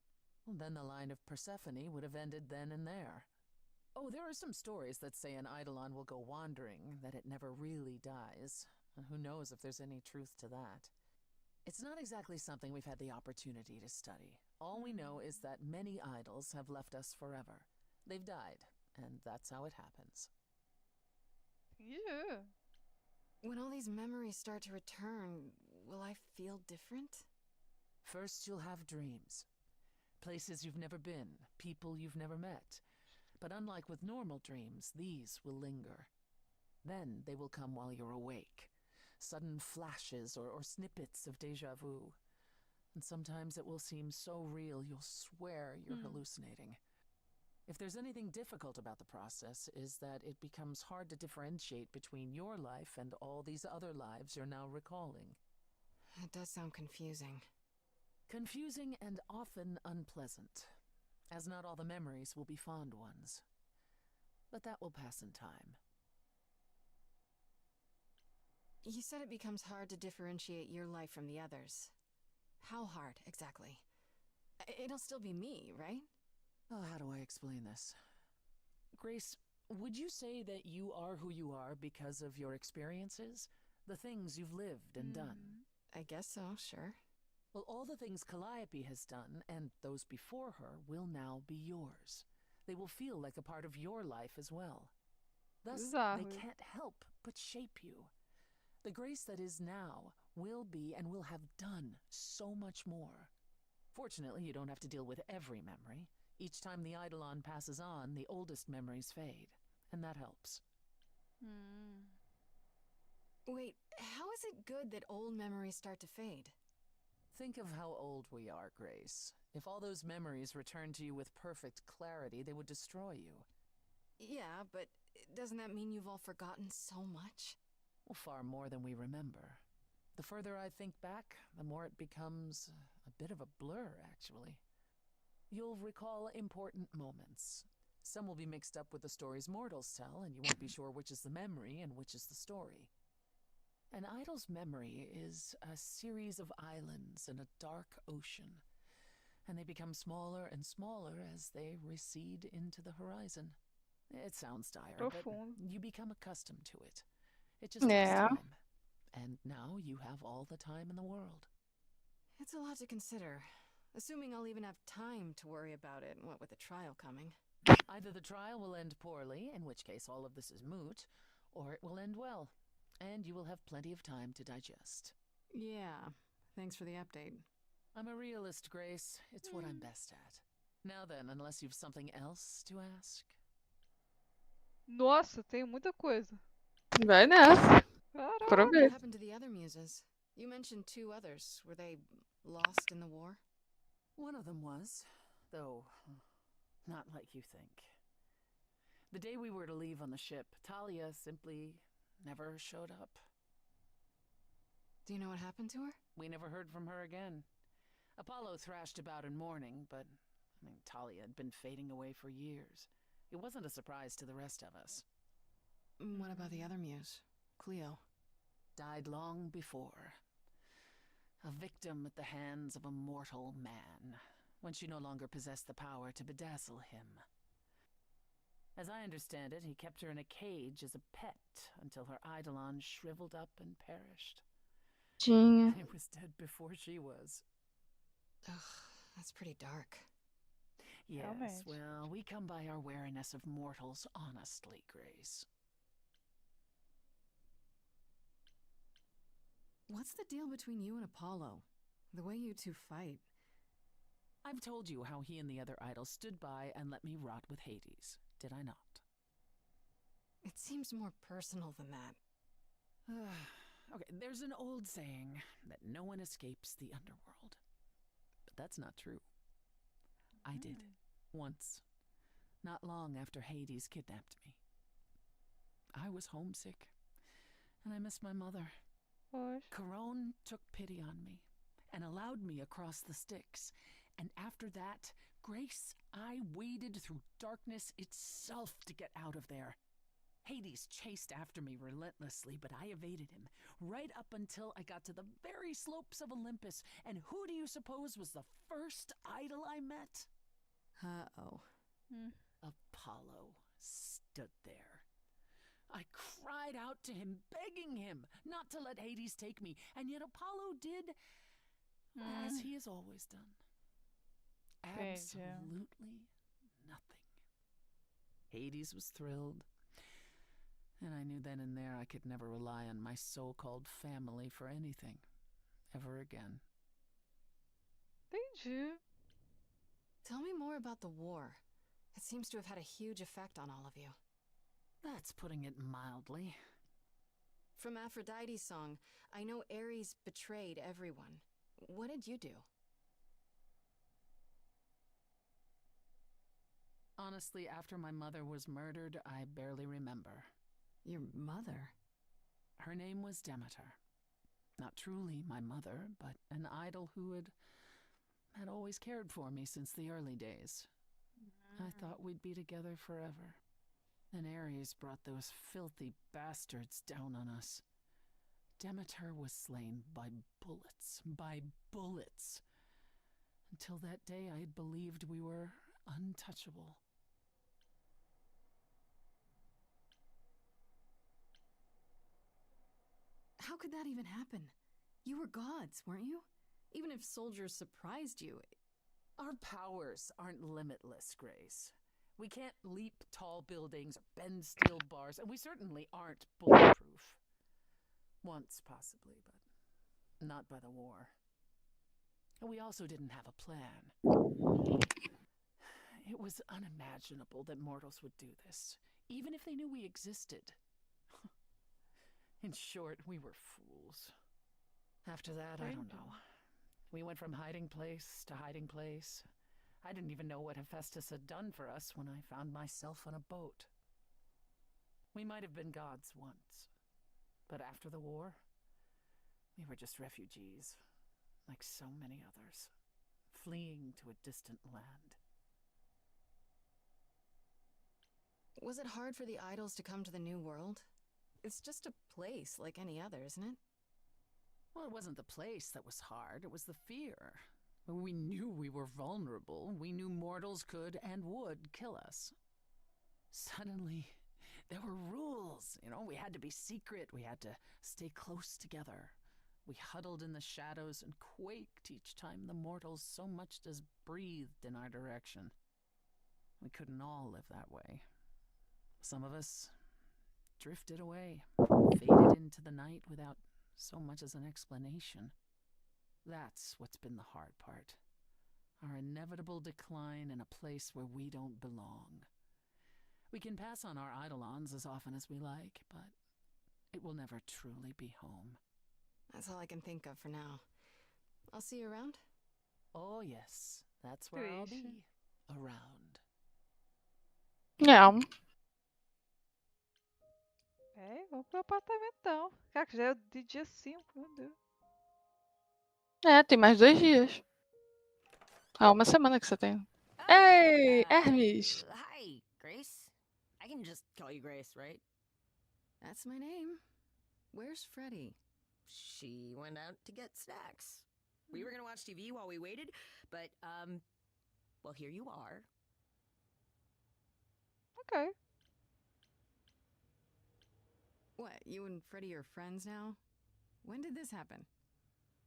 Speaker 10: Well, then the line of Persephone would have ended then and there. Oh, there are some stories that say an Eidolon will go wandering, that it never really dies. Who knows if there's any truth to that? It's not exactly something we've had the opportunity to study. All we know is that many idols have left us forever. They've died, and that's how it happens.
Speaker 1: Yeah.
Speaker 3: When all these memories start to return, will I feel different?
Speaker 10: First, you'll have dreams. Places you've never been, people you've never met. But unlike with normal dreams, these will linger. Then they will come while you're awake. Sudden flashes or snippets of déjà vu. And sometimes it will seem so real you'll swear you're hallucinating. If there's anything difficult about the process, is that it becomes hard to differentiate between your life and all these other lives you're now recalling.
Speaker 3: It does sound confusing.
Speaker 10: Confusing and often unpleasant, as not all the memories will be fond ones. But that will pass in time.
Speaker 3: You said it becomes hard to differentiate your life from the others. How hard, exactly? It'll still be me, right?
Speaker 10: Oh, how do I explain this? Grace, would you say that you are who you are because of your experiences? The things you've lived and done?
Speaker 3: I guess so, sure.
Speaker 10: Well, all the things Calliope has done, and those before her, will now be yours. They will feel like a part of your life as well. Thus, they can't help but shape you. The Grace that is now will be and will have done so much more. Fortunately, you don't have to deal with every memory. Each time the Eidolon passes on, the oldest memories fade, and that helps.
Speaker 3: Wait, how is it good that old memories start to fade?
Speaker 10: Think of how old we are, Grace. If all those memories returned to you with perfect clarity, they would destroy you.
Speaker 3: Yeah, but doesn't that mean you've all forgotten so much?
Speaker 10: Well, far more than we remember. The further I think back, the more it becomes a bit of a blur, actually. You'll recall important moments. Some will be mixed up with the stories mortals tell, and you won't be sure which is the memory and which is the story. An idol's memory is a series of islands in a dark ocean, and they become smaller and smaller as they recede into the horizon. It sounds dire, but you become accustomed to it. It just takes time. And now you have all the time in the world.
Speaker 3: It's a lot to consider. Assuming I'll even have time to worry about it, what with the trial coming.
Speaker 10: Either the trial will end poorly, in which case all of this is moot, or it will end well, and you will have plenty of time to digest.
Speaker 3: Yeah, thanks for the update.
Speaker 10: I'm a realist, Grace. It's what I'm best at. Now then, unless you've something else to ask.
Speaker 1: Nossa, tem muita coisa.
Speaker 2: Vai nessa.
Speaker 3: What happened to the other muses? You mentioned 2 others. Were they lost in the war?
Speaker 10: One of them was, though not like you think. The day we were to leave on the ship, Talia simply never showed up.
Speaker 3: Do you know what happened to her?
Speaker 10: We never heard from her again. Apollo thrashed about in mourning, but, Talia had been fading away for years. It wasn't a surprise to the rest of us.
Speaker 3: What about the other muse, Cleo?
Speaker 10: Died long before. A victim at the hands of a mortal man, when she no longer possessed the power to bedazzle him. As I understand it, he kept her in a cage as a pet until her eidolon shriveled up and perished.
Speaker 2: Tinha.
Speaker 10: He was dead before she was.
Speaker 3: Ugh, that's pretty dark.
Speaker 10: Yes, well, we come by our wariness of mortals honestly, Grace.
Speaker 3: What's the deal between you and Apollo? The way you 2 fight.
Speaker 10: I've told you how he and the other idols stood by and let me rot with Hades, did I not?
Speaker 3: It seems more personal than that.
Speaker 10: Okay, there's an old saying that no one escapes the underworld. But that's not true. I did. Once. Not long after Hades kidnapped me. I was homesick, and I missed my mother. Charon took pity on me and allowed me across the Styx. And after that, Grace, I waded through darkness itself to get out of there. Hades chased after me relentlessly, but I evaded him, right up until I got to the very slopes of Olympus. And who do you suppose was the first idol I met?
Speaker 3: Uh-oh.
Speaker 10: Apollo stood there. I cried out to him, begging him not to let Hades take me, and yet Apollo did as he has always done. Absolutely nothing. Hades was thrilled, and I knew then and there I could never rely on my so-called family for anything, ever again.
Speaker 1: Entendi.
Speaker 3: Tell me more about the war. It seems to have had a huge effect on all of you.
Speaker 10: That's putting it mildly.
Speaker 3: From Aphrodite's song, I know Ares betrayed everyone. What did you do?
Speaker 10: Honestly, after my mother was murdered, I barely remember.
Speaker 3: Your mother?
Speaker 10: Her name was Demeter. Not truly my mother, but an idol who had always cared for me since the early days. I thought we'd be together forever. And Ares brought those filthy bastards down on us. Demeter was slain by bullets. Until that day, I had believed we were untouchable.
Speaker 3: How could that even happen? You were gods, weren't you? Even if soldiers surprised you.
Speaker 10: Our powers aren't limitless, Grace. We can't leap tall buildings or bend steel bars, and we certainly aren't bulletproof. Once, possibly, but not by the war. And we also didn't have a plan. It was unimaginable that mortals would do this, even if they knew we existed. In short, we were fools. After that, I don't know. We went from hiding place to hiding place. I didn't even know what Hephaestus had done for us when I found myself on a boat. We might have been gods once, but after the war, we were just refugees, like so many others, fleeing to a distant land.
Speaker 3: Was it hard for the idols to come to the new world? It's just a place like any other, isn't it?
Speaker 10: Well, it wasn't the place that was hard, it was the fear. We knew we were vulnerable. We knew mortals could and would kill us. Suddenly, there were rules. We had to be secret. We had to stay close together. We huddled in the shadows and quaked each time the mortals so much as breathed in our direction. We couldn't all live that way. Some of us drifted away, faded into the night without so much as an explanation. That's what's been the hard part. Our inevitable decline in a place where we don't belong. We can pass on our eidolons as often as we like, but it will never truly be home.
Speaker 3: That's all I can think of for now. I'll see you around?
Speaker 10: Oh yes, that's where I'll be. Around.
Speaker 2: Yeah.
Speaker 1: Vamos pro apartamento então. Cara, que já é de dia 5, meu Deus.
Speaker 2: Tem mais 2 dias. Uma semana que você tem. Ei, Hermes!
Speaker 8: Hi, Grace. I can just call you Grace, right?
Speaker 3: That's my name. Where's Freddy?
Speaker 8: She went out to get snacks. We were gonna watch TV while we waited, but, well, here you are.
Speaker 1: Okay.
Speaker 3: What, you and Freddy are friends now? When did this happen?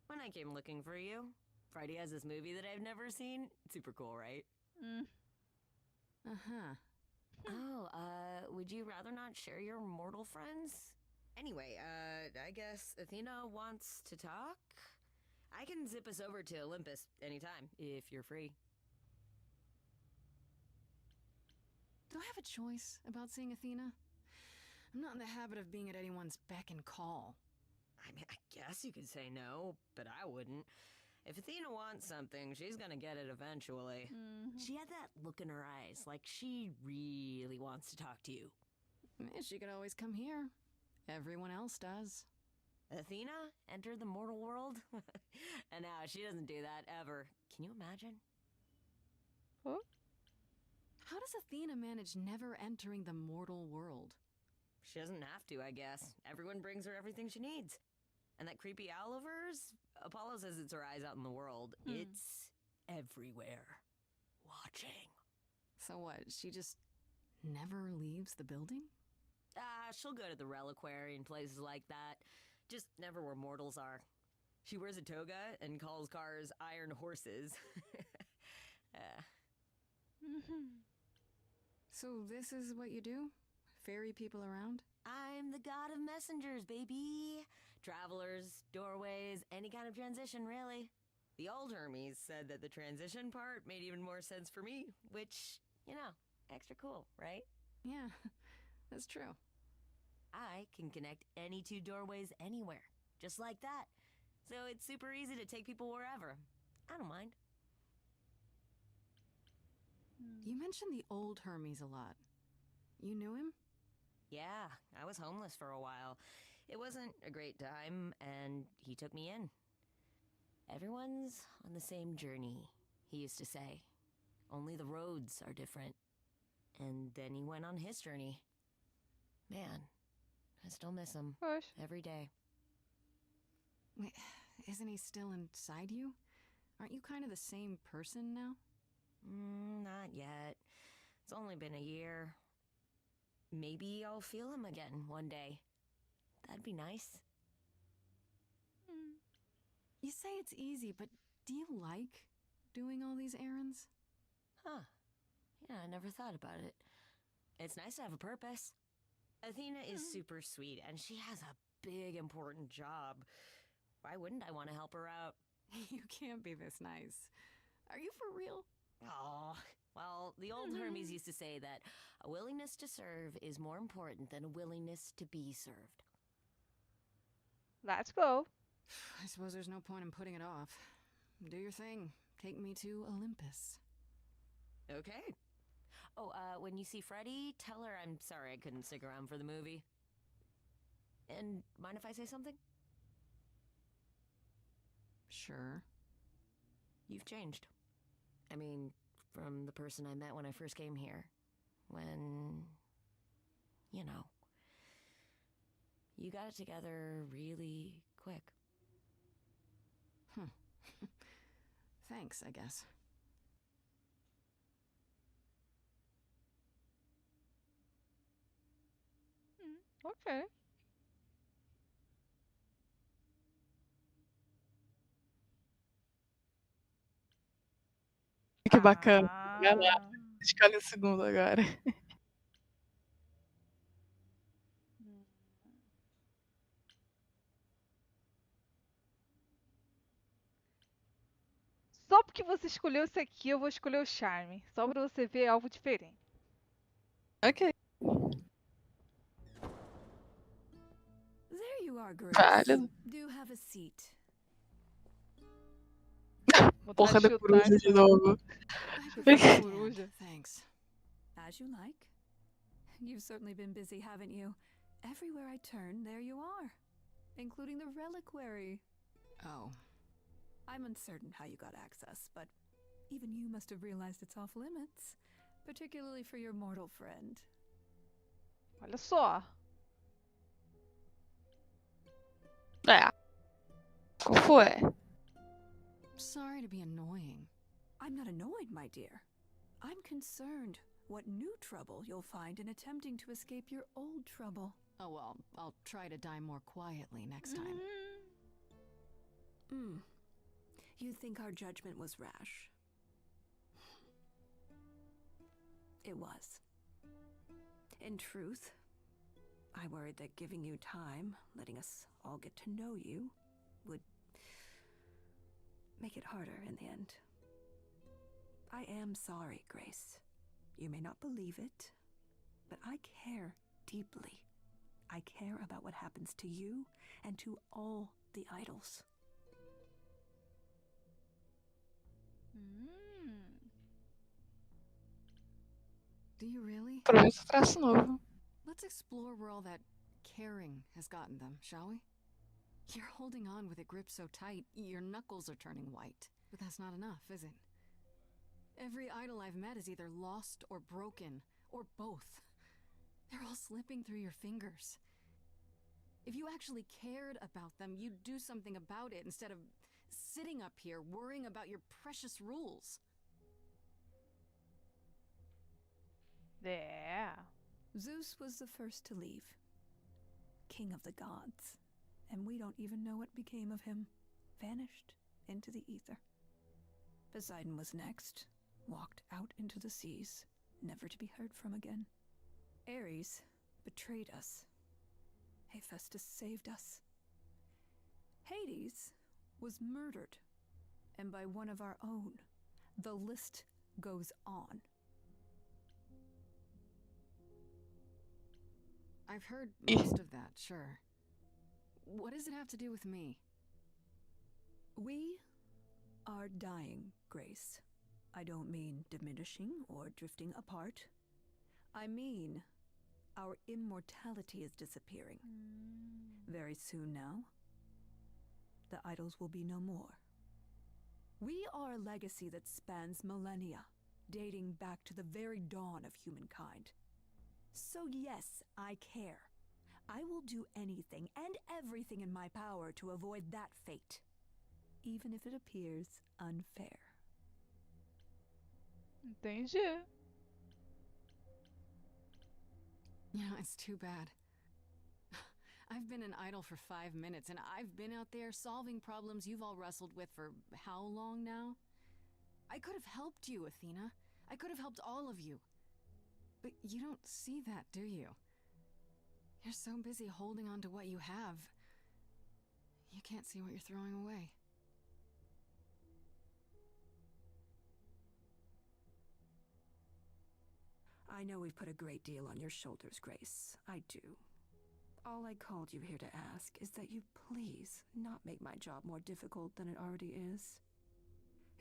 Speaker 8: When I came looking for you. Freddy has this movie that I've never seen. Super cool, right?
Speaker 3: Uh-huh.
Speaker 8: Would you rather not share your mortal friends? Anyway, I guess Athena wants to talk? I can zip us over to Olympus anytime, if you're free.
Speaker 3: Do I have a choice about seeing Athena? I'm not in the habit of being at anyone's beck and call.
Speaker 8: I mean, I guess you could say no, but I wouldn't. If Athena wants something, she's gonna get it eventually. She had that look in her eyes, like she really wants to talk to you.
Speaker 3: She could always come here. Everyone else does.
Speaker 8: Athena entered the mortal world? And now she doesn't do that ever. Can you imagine?
Speaker 1: What?
Speaker 3: How does Athena manage never entering the mortal world?
Speaker 8: She doesn't have to, I guess. Everyone brings her everything she needs. And that creepy owl of hers? Apollo says it's her eyes out in the world. It's everywhere. Watching.
Speaker 3: So what, she just never leaves the building?
Speaker 8: She'll go to the reliquary and places like that. Just never where mortals are. She wears a toga and calls cars iron horses.
Speaker 3: So this is what you do? Ferry people around?
Speaker 8: I'm the god of messengers, baby. Travelers, doorways, any kind of transition, really. The old Hermes said that the transition part made even more sense for me, which, extra cool, right?
Speaker 3: Yeah, that's true.
Speaker 8: I can connect any 2 doorways anywhere, just like that. So it's super easy to take people wherever. I don't mind.
Speaker 3: You mentioned the old Hermes a lot. You knew him?
Speaker 8: Yeah, I was homeless for a while. It wasn't a great time, and he took me in. Everyone's on the same journey, he used to say. Only the roads are different. And then he went on his journey. Man, I still miss him. Every day.
Speaker 3: Wait, isn't he still inside you? Aren't you kind of the same person now?
Speaker 8: Not yet. It's only been a year. Maybe I'll feel him again one day. That'd be nice.
Speaker 3: You say it's easy, but do you like doing all these errands?
Speaker 8: Huh. Yeah, I never thought about it. It's nice to have a purpose. Athena is super sweet, and she has a big, important job. Why wouldn't I want to help her out?
Speaker 3: You can't be this nice. Are you for real?
Speaker 8: Oh, well, the old Hermes used to say that a willingness to serve is more important than a willingness to be served.
Speaker 1: Let's go.
Speaker 3: I suppose there's no point in putting it off. do your thing. Take me to Olympus.
Speaker 8: Okay. Oh, when you see Freddy, tell her I'm sorry I couldn't stick around for the movie. And mind if I say something?
Speaker 3: Sure.
Speaker 8: You've changed. I mean, from the person I met when I first came here. When, you know, you got it together really quick.
Speaker 3: Thanks, I guess.
Speaker 1: Ok.
Speaker 2: Que bacana. Vai lá.
Speaker 1: Ah.
Speaker 2: Escolhe o segundo agora.
Speaker 1: Só porque você escolheu esse aqui, eu vou escolher o charme. Só pra você ver algo diferente.
Speaker 2: Ok.
Speaker 9: There you are, Grace.
Speaker 2: Válido.
Speaker 9: Do have a seat.
Speaker 2: Porra da coruja de novo.
Speaker 1: Coruja.
Speaker 3: Thanks.
Speaker 9: As you like. You've certainly been busy, haven't you? Everywhere I turn, there you are. Including the reliquary.
Speaker 3: Oh.
Speaker 9: I'm uncertain how you got access, but even you must have realized it's off limits. Particularly for your mortal friend.
Speaker 1: Olha só.
Speaker 2: Qual foi?
Speaker 3: Sorry to be annoying.
Speaker 9: I'm not annoyed, my dear. I'm concerned what new trouble you'll find in attempting to escape your old trouble.
Speaker 3: Oh, well, I'll try to die more quietly next time.
Speaker 9: You think our judgment was rash? It was. In truth, I worried that giving you time, letting us all get to know you, would make it harder in the end. I am sorry, Grace. You may not believe it, but I care deeply. I care about what happens to you and to all the idols.
Speaker 3: Do you really?
Speaker 2: Projeto traço novo.
Speaker 3: Let's explore where all that caring has gotten them, shall we? You're holding on with a grip so tight, your knuckles are turning white. But that's not enough, is it? Every idol I've met is either lost or broken, or both. They're all slipping through your fingers. If you actually cared about them, you'd do something about it instead of sitting up here worrying about your precious rules.
Speaker 1: Yeah.
Speaker 9: Zeus was the first to leave. King of the gods. And we don't even know what became of him. Vanished into the ether. Poseidon was next. Walked out into the seas, never to be heard from again. Ares betrayed us. Hephaestus saved us. Hades was murdered. And by one of our own. The list goes on.
Speaker 3: I've heard most of that, sure. What does it have to do with me?
Speaker 9: We are dying, Grace. I don't mean diminishing or drifting apart. I mean, our immortality is disappearing. Very soon now, the idols will be no more. We are a legacy that spans millennia, dating back to the very dawn of humankind. So yes, I care. I will do anything and everything in my power to avoid that fate, even if it appears unfair.
Speaker 1: Entendi.
Speaker 3: You know, it's too bad. I've been an idol for 5 minutes, and I've been out there solving problems you've all wrestled with for how long now? I could have helped you, Athena. I could have helped all of you. But you don't see that, do you? You're so busy holding on to what you have. You can't see what you're throwing away.
Speaker 9: I know we've put a great deal on your shoulders, Grace. I do. All I called you here to ask is that you please not make my job more difficult than it already is.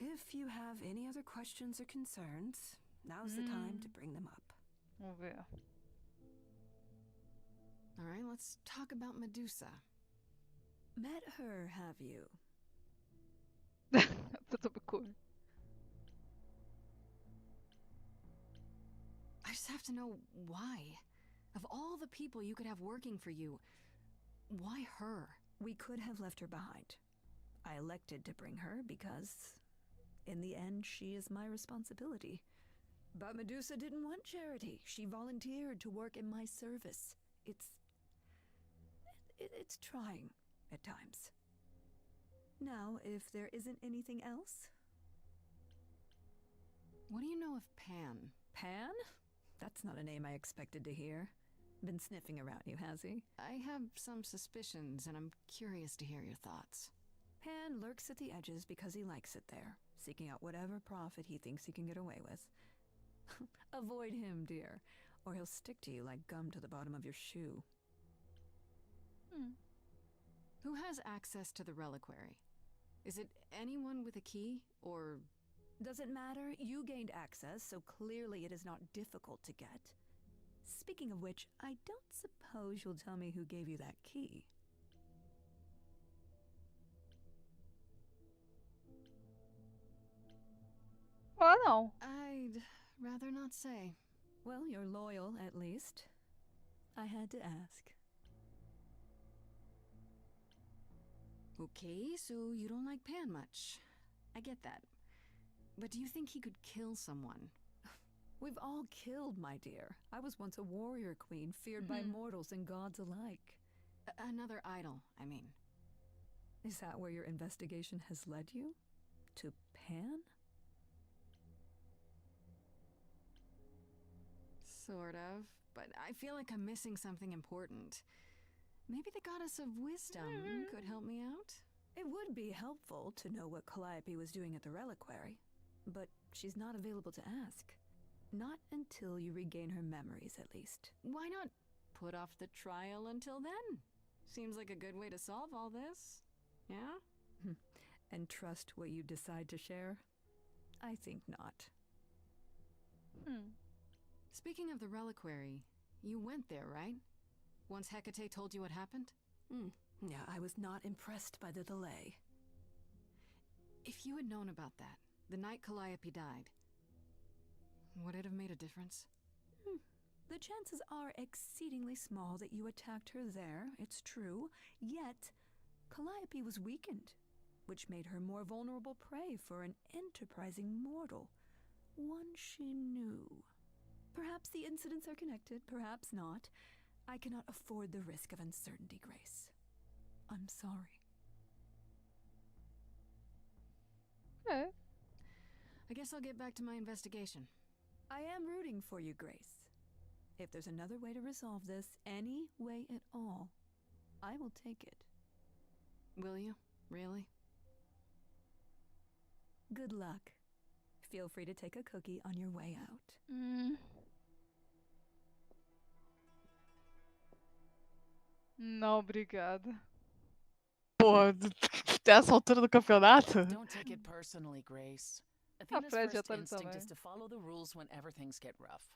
Speaker 9: If you have any other questions or concerns, now's the time to bring them up.
Speaker 1: Vamos ver.
Speaker 3: All right, let's talk about Medusa.
Speaker 9: Met her, have you?
Speaker 1: That's a bit cool.
Speaker 3: I just have to know why. Of all the people you could have working for you, why her?
Speaker 9: We could have left her behind. I elected to bring her because, in the end, she is my responsibility. But Medusa didn't want charity. She volunteered to work in my service. It's trying at times. Now, if there isn't anything else...
Speaker 3: What do you know of Pan?
Speaker 9: Pan? That's not a name I expected to hear. Been sniffing around you, has he?
Speaker 3: I have some suspicions, and I'm curious to hear your thoughts.
Speaker 9: Pan lurks at the edges because he likes it there, seeking out whatever profit he thinks he can get away with. Avoid him, dear, or he'll stick to you like gum to the bottom of your shoe.
Speaker 3: Who has access to the reliquary? Is it anyone with a key, or...
Speaker 9: Doesn't matter. You gained access, so clearly it is not difficult to get. Speaking of which, I don't suppose you'll tell me who gave you that key.
Speaker 1: Well, no.
Speaker 3: I'd rather not say.
Speaker 9: Well, you're loyal, at least. I had to ask.
Speaker 3: Okay, so you don't like Pan much. I get that. But do you think he could kill someone?
Speaker 9: We've all killed, my dear. I was once a warrior queen, feared by mortals and gods alike.
Speaker 3: Another idol, I mean.
Speaker 9: Is that where your investigation has led you? To Pan?
Speaker 3: Sort of, but I feel like I'm missing something important. Maybe the goddess of wisdom could help me out?
Speaker 9: It would be helpful to know what Calliope was doing at the reliquary, but she's not available to ask. Not until you regain her memories, at least.
Speaker 3: Why not put off the trial until then? Seems like a good way to solve all this. Yeah?
Speaker 9: And trust what you decide to share? I think not.
Speaker 3: Speaking of the reliquary, you went there, right? Once Hecate told you what happened?
Speaker 9: Yeah, I was not impressed by the delay.
Speaker 3: If you had known about that, the night Calliope died, would it have made a difference?
Speaker 9: The chances are exceedingly small that you attacked her there, it's true. Yet, Calliope was weakened, which made her more vulnerable prey for an enterprising mortal. One she knew. Perhaps the incidents are connected, perhaps not. I cannot afford the risk of uncertainty, Grace. I'm sorry.
Speaker 3: Okay. I guess I'll get back to my investigation.
Speaker 9: I am rooting for you, Grace. If there's another way to resolve this, any way at all, I will take it.
Speaker 3: Will you? Really?
Speaker 9: Good luck. Feel free to take a cookie on your way out.
Speaker 1: Não, obrigada.
Speaker 2: Pô, dessa altura do campeonato?
Speaker 10: Don't take it personally, Grace. Athena's
Speaker 1: Fred já
Speaker 10: first
Speaker 1: tá ali
Speaker 10: instinct
Speaker 1: também.
Speaker 10: is to follow the rules whenever things get rough.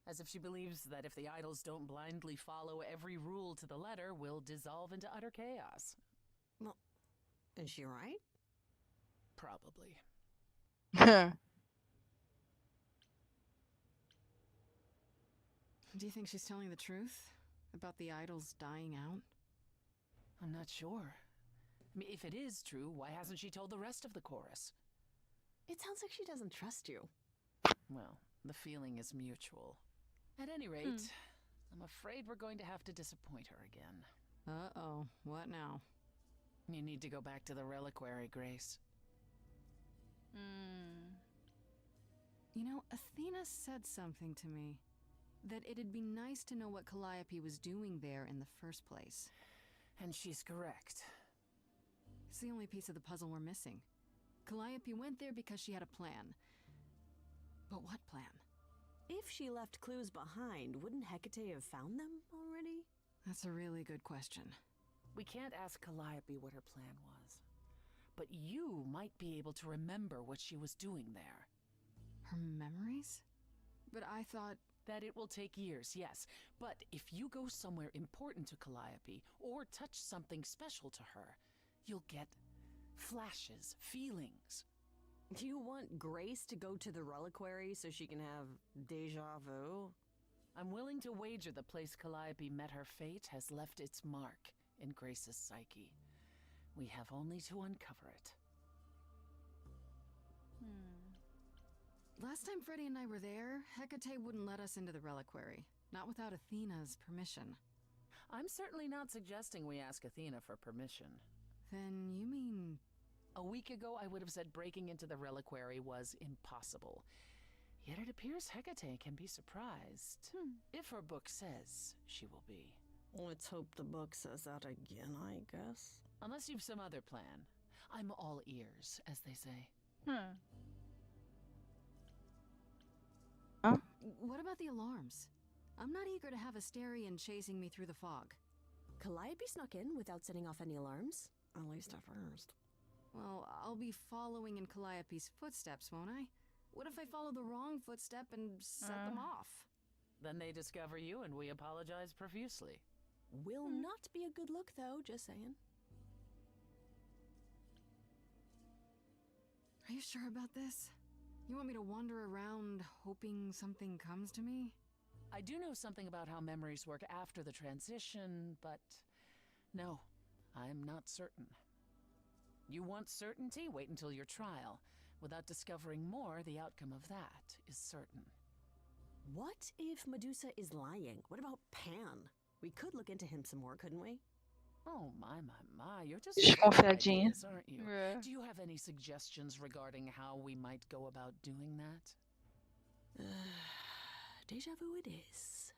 Speaker 10: As if she believes that if the idols don't blindly follow every rule to the letter, we'll dissolve into utter chaos.
Speaker 4: Well, is she right?
Speaker 10: Probably.
Speaker 3: Do you think she's telling the truth? About the idols dying out?
Speaker 10: I'm not sure. I mean, if it is true, why hasn't she told the rest of the chorus?
Speaker 4: It sounds like she doesn't trust you.
Speaker 10: Well, the feeling is mutual. At any rate, I'm afraid we're going to have to disappoint her again.
Speaker 3: Uh-oh, what now?
Speaker 10: You need to go back to the reliquary, Grace.
Speaker 3: You know, Athena said something to me. That it'd be nice to know what Calliope was doing there in the first place.
Speaker 10: And she's correct.
Speaker 3: It's the only piece of the puzzle we're missing. Calliope went there because she had a plan. But what plan?
Speaker 4: If she left clues behind, wouldn't Hecate have found them already?
Speaker 3: That's a really good question.
Speaker 10: We can't ask Calliope what her plan was. but you might be able to remember what she was doing there.
Speaker 3: Her memories? But I thought...
Speaker 10: That it will take years, yes. But if you go somewhere important to Calliope, or touch something special to her, you'll get flashes, feelings.
Speaker 12: Do you want Grace to go to the reliquary so she can have deja vu?
Speaker 10: I'm willing to wager the place Calliope met her fate has left its mark in Grace's psyche. We have only to uncover it.
Speaker 3: Last time Freddie and I were there, Hecate wouldn't let us into the reliquary. Not without Athena's permission.
Speaker 10: I'm certainly not suggesting we ask Athena for permission.
Speaker 3: Then you mean...
Speaker 10: A week ago, I would have said breaking into the reliquary was impossible. Yet it appears Hecate can be surprised. If her book says she will be.
Speaker 12: Let's hope the book says that again, I guess.
Speaker 10: Unless you've some other plan. I'm all ears, as they say.
Speaker 3: What about the alarms? I'm not eager to have Asterion chasing me through the fog.
Speaker 12: Calliope snuck in without setting off any alarms. At least at first.
Speaker 3: Well, I'll be following in Calliope's footsteps, won't I? What if I follow the wrong footstep and set them off?
Speaker 10: Then they discover you and we apologize profusely.
Speaker 12: Will not be a good look, though, just saying.
Speaker 3: Are you sure about this? You want me to wander around hoping something comes to me?
Speaker 10: I do know something about how memories work after the transition, but no, I'm not certain. You want certainty? Wait until your trial. Without discovering more, the outcome of that is certain.
Speaker 12: What if Medusa is lying? What about Pan? We could look into him some more, couldn't we?
Speaker 10: Oh, my, you're just
Speaker 2: Desconfiadinha.
Speaker 10: ideas, aren't you?
Speaker 1: Yeah.
Speaker 10: Do you have any suggestions regarding how we might go about doing that?
Speaker 12: Deja vu it is.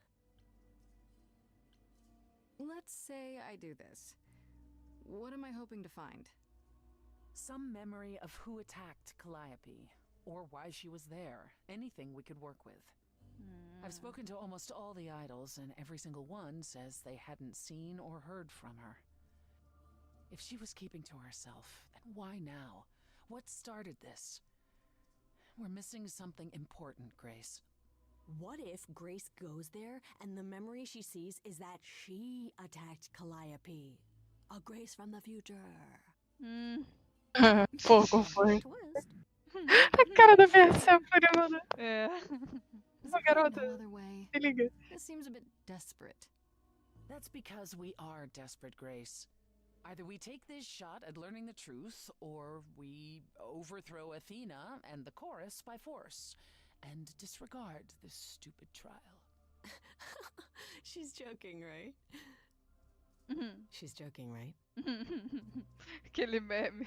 Speaker 3: Let's say I do this. What am I hoping to find?
Speaker 10: Some memory of who attacked Calliope, or why she was there. Anything we could work with. I've spoken to almost all the idols, and every single one says they hadn't seen or heard from her. If she was keeping to herself, then why now? What started this? We're missing something important, Grace.
Speaker 12: What if Grace goes there and the memory she sees is that she attacked Calliope? A Grace from the future.
Speaker 2: Pouco foi. A cara da versão foi agora. Uma garota.
Speaker 3: No other way.
Speaker 2: Se liga.
Speaker 3: This seems a bit desperate.
Speaker 10: That's because we are desperate, Grace. Either we take this shot at learning the truth, or we overthrow Athena and the chorus by force, and disregard this stupid trial.
Speaker 12: She's joking, right? She's joking, right?
Speaker 1: Aquele meme.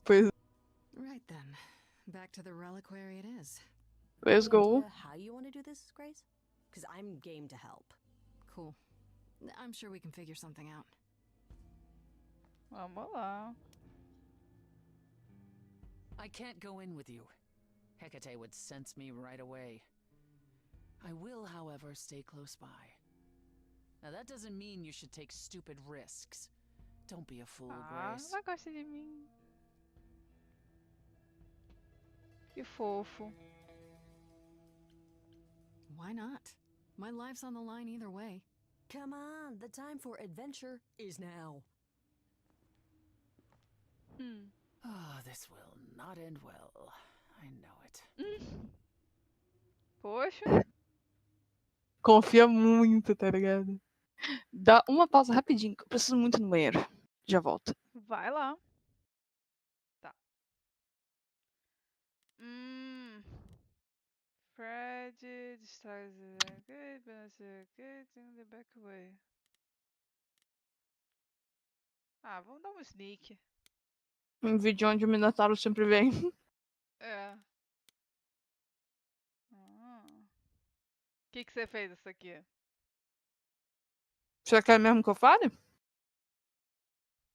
Speaker 2: Pois.
Speaker 3: Right then. Back to the reliquary it is.
Speaker 2: Let's go.
Speaker 12: How you want to do this, Grace? Because I'm game to help.
Speaker 3: Cool. I'm sure we can figure something out.
Speaker 1: Vamos lá.
Speaker 10: I can't go in with you. Hecate would sense me right away. I will, however, stay close by. Now that doesn't mean you should take stupid risks. Don't be a fool, Grace.
Speaker 1: Ela gosta de mim. Que fofo.
Speaker 3: Why not? My life's on the line either way.
Speaker 12: Come on, the time for adventure is now.
Speaker 10: Oh, this will not end well. I know it.
Speaker 1: Poxa.
Speaker 2: Confia muito, tá ligado? Dá uma pausa rapidinho, que eu preciso muito ir no banheiro. Já volto.
Speaker 1: Vai lá. Tá. Fred destroys the gate, but the gate in the back way. Ah, vamos dar um sneak.
Speaker 2: Um vídeo onde o Minotauro sempre vem.
Speaker 1: É. O que você fez isso aqui?
Speaker 2: Você quer mesmo que eu fale?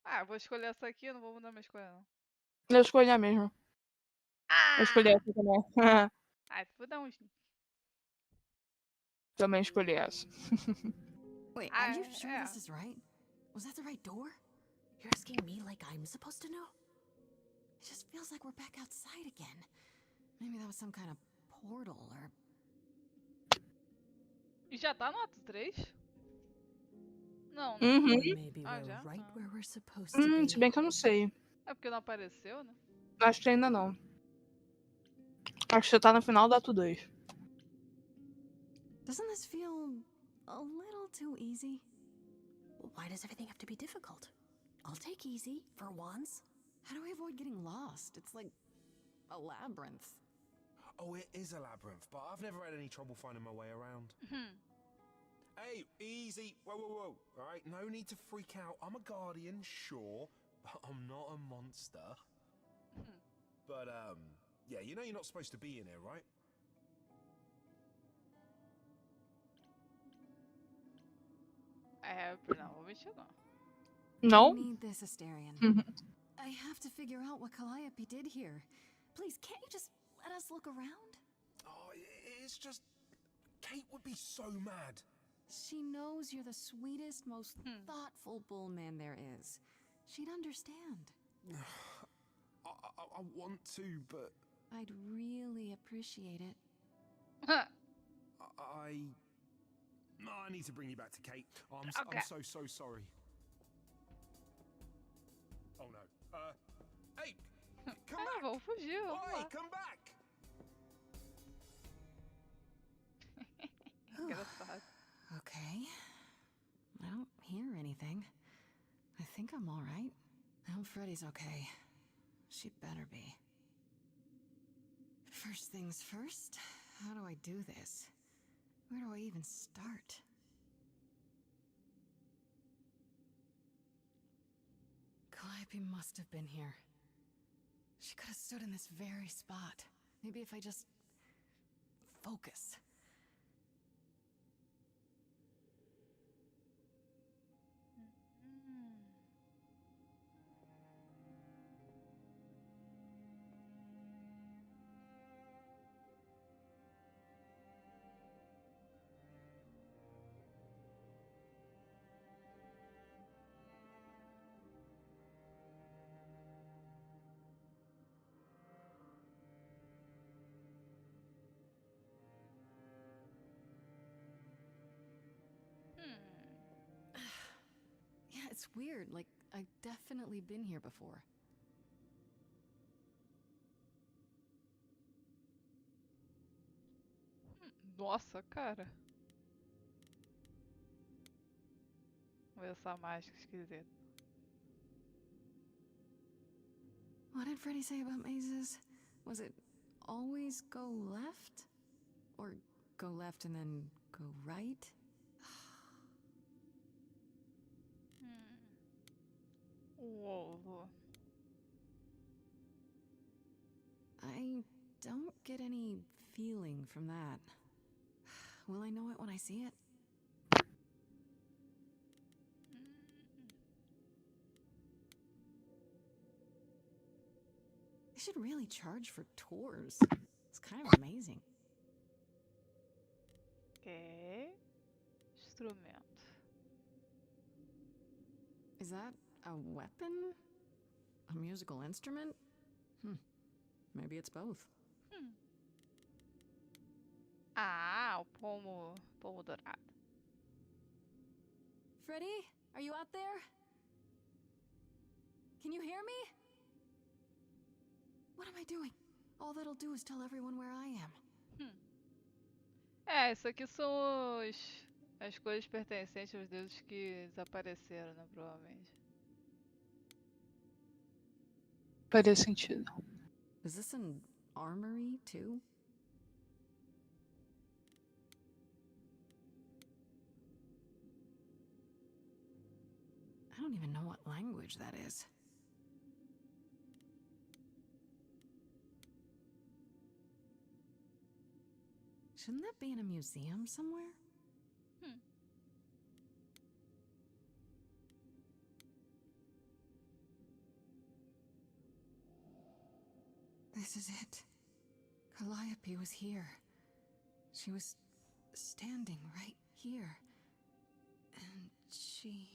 Speaker 1: Ah, eu vou escolher essa aqui, eu não vou mudar minha escolha, não.
Speaker 2: Eu escolhi a mesma. Eu escolhi essa também.
Speaker 1: Ah, vou dar um sneak.
Speaker 2: Também escolhi essa.
Speaker 3: Wait, are you sure this is right? Was that the right door?
Speaker 12: You're asking me like I'm supposed to know?
Speaker 3: It just feels like we're back outside again. Maybe that was some kind of portal or...
Speaker 1: E já tá no ato 3? Não, né?
Speaker 2: Uhum.
Speaker 12: Maybe
Speaker 1: Ah,
Speaker 12: we're
Speaker 1: já?
Speaker 12: right
Speaker 1: Ah.
Speaker 12: where we're supposed to be.
Speaker 2: Se bem que eu não sei.
Speaker 1: É porque não apareceu, né?
Speaker 2: Acho que ainda não. Acho que você tá no final do ato 2.
Speaker 3: Doesn't this feel a little too easy?
Speaker 12: Why does everything have to be difficult? I'll take easy, for once.
Speaker 3: How do we avoid getting lost? It's like a labyrinth.
Speaker 6: Oh, it is a labyrinth, but I've never had any trouble finding my way around. Hey, easy. Whoa, whoa, whoa. All right, no need to freak out. I'm a guardian, sure, but I'm not a monster. But, yeah, you know you're not supposed to be in here, right?
Speaker 1: Não, vou mexer não.
Speaker 2: No?
Speaker 3: I need this, Asterion. I have to figure out what Calliope did here. Please, can't you just let us look around?
Speaker 6: Oh, it's just... Kate would be so mad.
Speaker 3: She knows you're the sweetest, most thoughtful bullman there is. She'd understand.
Speaker 6: I want to, but...
Speaker 3: I'd really appreciate it.
Speaker 6: I need to bring you back to Kate. I'm so sorry. Oh no. Hey! Come back!
Speaker 1: Vamos fugir, vamos
Speaker 6: Oi,
Speaker 1: lá.
Speaker 6: come back!
Speaker 1: Engraçado.
Speaker 3: Okay. I don't hear anything. I think I'm all right. I hope Freddy's okay. She better be. First things first, how do I do this? Where do I even start? Calliope must have been here. She could have stood in this very spot. Maybe if I just... focus. Yeah, it's weird. Like, I've definitely been here before.
Speaker 1: Nossa, cara. Olha essa mágica esquisita.
Speaker 3: What did Freddy say about mazes? Was it always go left? Or go left and then go right?
Speaker 1: Ovo.
Speaker 3: I don't get any feeling from that. Will I know it when I see it? They should really charge for tours. It's kind of amazing.
Speaker 1: Ok. Instrumento.
Speaker 3: Is that a weapon? A musical instrument? Maybe it's both.
Speaker 1: Ah, o pomo dourado.
Speaker 3: Freddy, are you out there? Can you hear me? What am I doing? All that'll do is tell everyone where I am.
Speaker 1: Isso aqui são as coisas pertencentes aos deuses que desapareceram, né, provavelmente.
Speaker 2: Faria sentido.
Speaker 3: Is this an armory, too? I don't even know what language that is. Shouldn't that be in a museum somewhere? This is it. Calliope was here. She was standing right here. And she...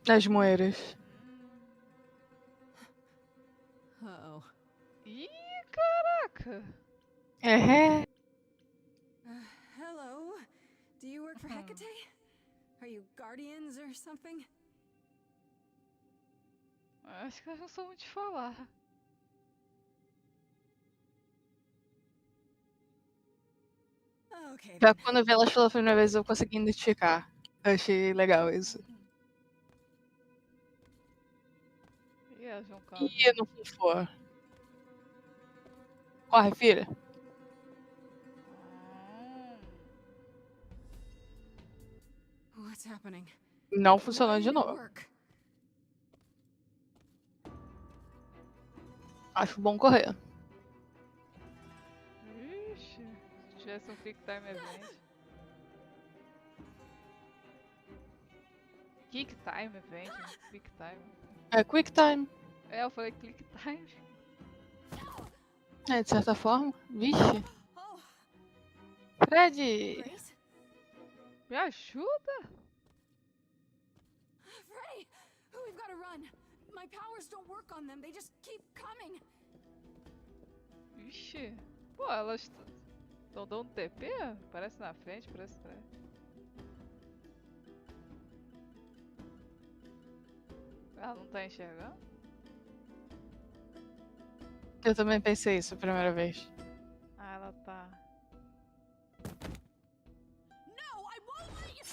Speaker 2: Nas moeiras.
Speaker 3: Uh-oh.
Speaker 1: Ih, caraca!
Speaker 2: É.
Speaker 3: Hello? Do you work for Hecate? Are you guardians or something?
Speaker 1: Acho que eu não sou muito de falar.
Speaker 3: Okay.
Speaker 2: Já quando eu vi elas pela primeira vez eu consegui identificar. Eu achei legal isso.
Speaker 1: E elas vão cantar.
Speaker 2: Ih, não for. Corre, filha.
Speaker 3: What's happening?
Speaker 2: Não funcionou
Speaker 3: Why
Speaker 2: de
Speaker 3: didn't it
Speaker 2: novo.
Speaker 3: work?
Speaker 2: Acho bom correr.
Speaker 1: Ixi, se tivesse um Quick Time Event. Kick Time Event? Quick Time.
Speaker 2: É quick time.
Speaker 1: É, eu falei Click Time.
Speaker 2: É, de certa forma. Vixe. Fred!
Speaker 3: Grace?
Speaker 1: Me ajuda!
Speaker 3: Freddy! We've got to run. My powers don't work on them. They just keep coming.
Speaker 1: Ixi. Pô, elas estão dando TP? Parece na frente, parece atrás. Ela não tá enxergando?
Speaker 2: Eu também pensei isso a primeira vez.
Speaker 1: Ah, ela tá.
Speaker 3: No, I won't let you.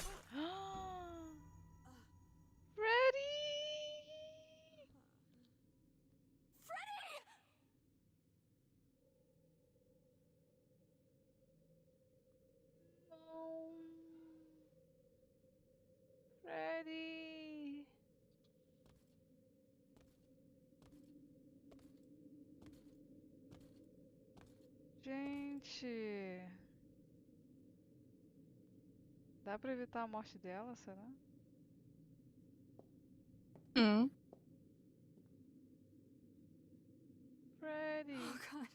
Speaker 1: Freddy!
Speaker 3: Freddy!
Speaker 1: Não. Freddy! Gente! Dá pra evitar a morte dela, será? Freddy!
Speaker 3: Oh God.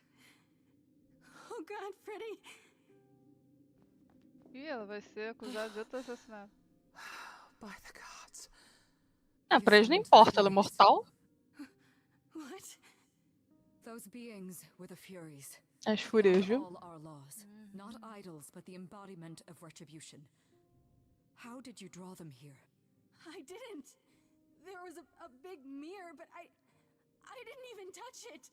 Speaker 3: Oh God, Freddy.
Speaker 1: Ih, ela vai ser acusada de outro assassinato.
Speaker 3: By the gods.
Speaker 2: Ah, pra eles não importa, ela é mortal.
Speaker 3: What? Those beings were the Furies.
Speaker 2: As fúrias,
Speaker 3: Beyond
Speaker 2: viu?
Speaker 3: all our laws. Not idols, but the embodiment of retribution. How did you draw them here? I didn't. There was a big mirror, but I didn't even touch it.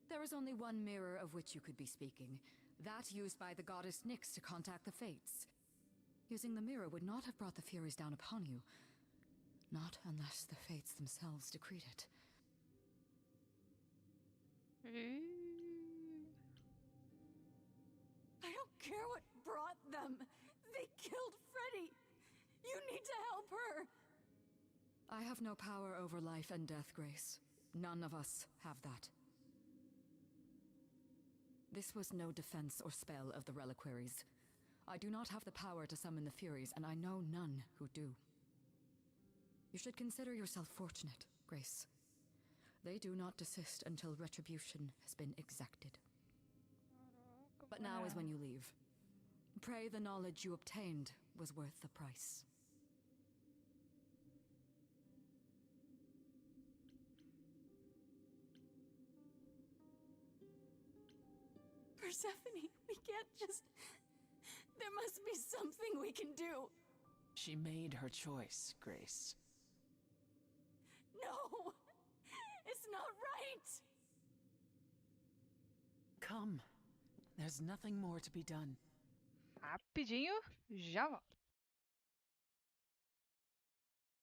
Speaker 3: There is only one mirror of which you could be speaking. That used by the goddess Nyx to contact the Fates. Using the mirror would not have brought the Furies down upon you. Not unless the Fates themselves decreed it. I don't care what brought them. They killed Freddy. You need to help her. I have no power over life and death, Grace. None of us have that. This was no defense or spell of the reliquaries. I do not have the power to summon the Furies, and I know none who do. You should consider yourself fortunate, Grace. They do not desist until retribution has been exacted. But now is when you leave. Pray the knowledge you obtained was worth the price. Persephone, we can't just... There must be something we can do.
Speaker 10: She made her choice, Grace.
Speaker 3: No! It's not right!
Speaker 10: Come. There's nothing more to be done.
Speaker 1: Rapidinho, já volto.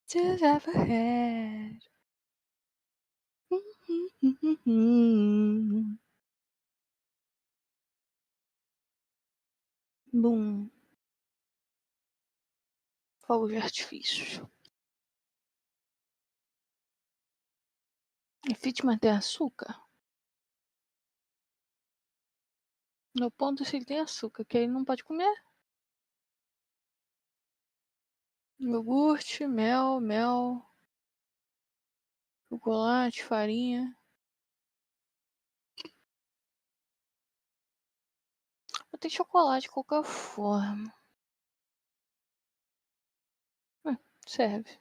Speaker 2: Just have ahead. Bum. Fogos de artifício. Efeito tem açúcar? No ponto se ele tem açúcar, que ele não pode comer. Iogurte, mel, chocolate, farinha. Eu tenho chocolate de qualquer forma. Serve.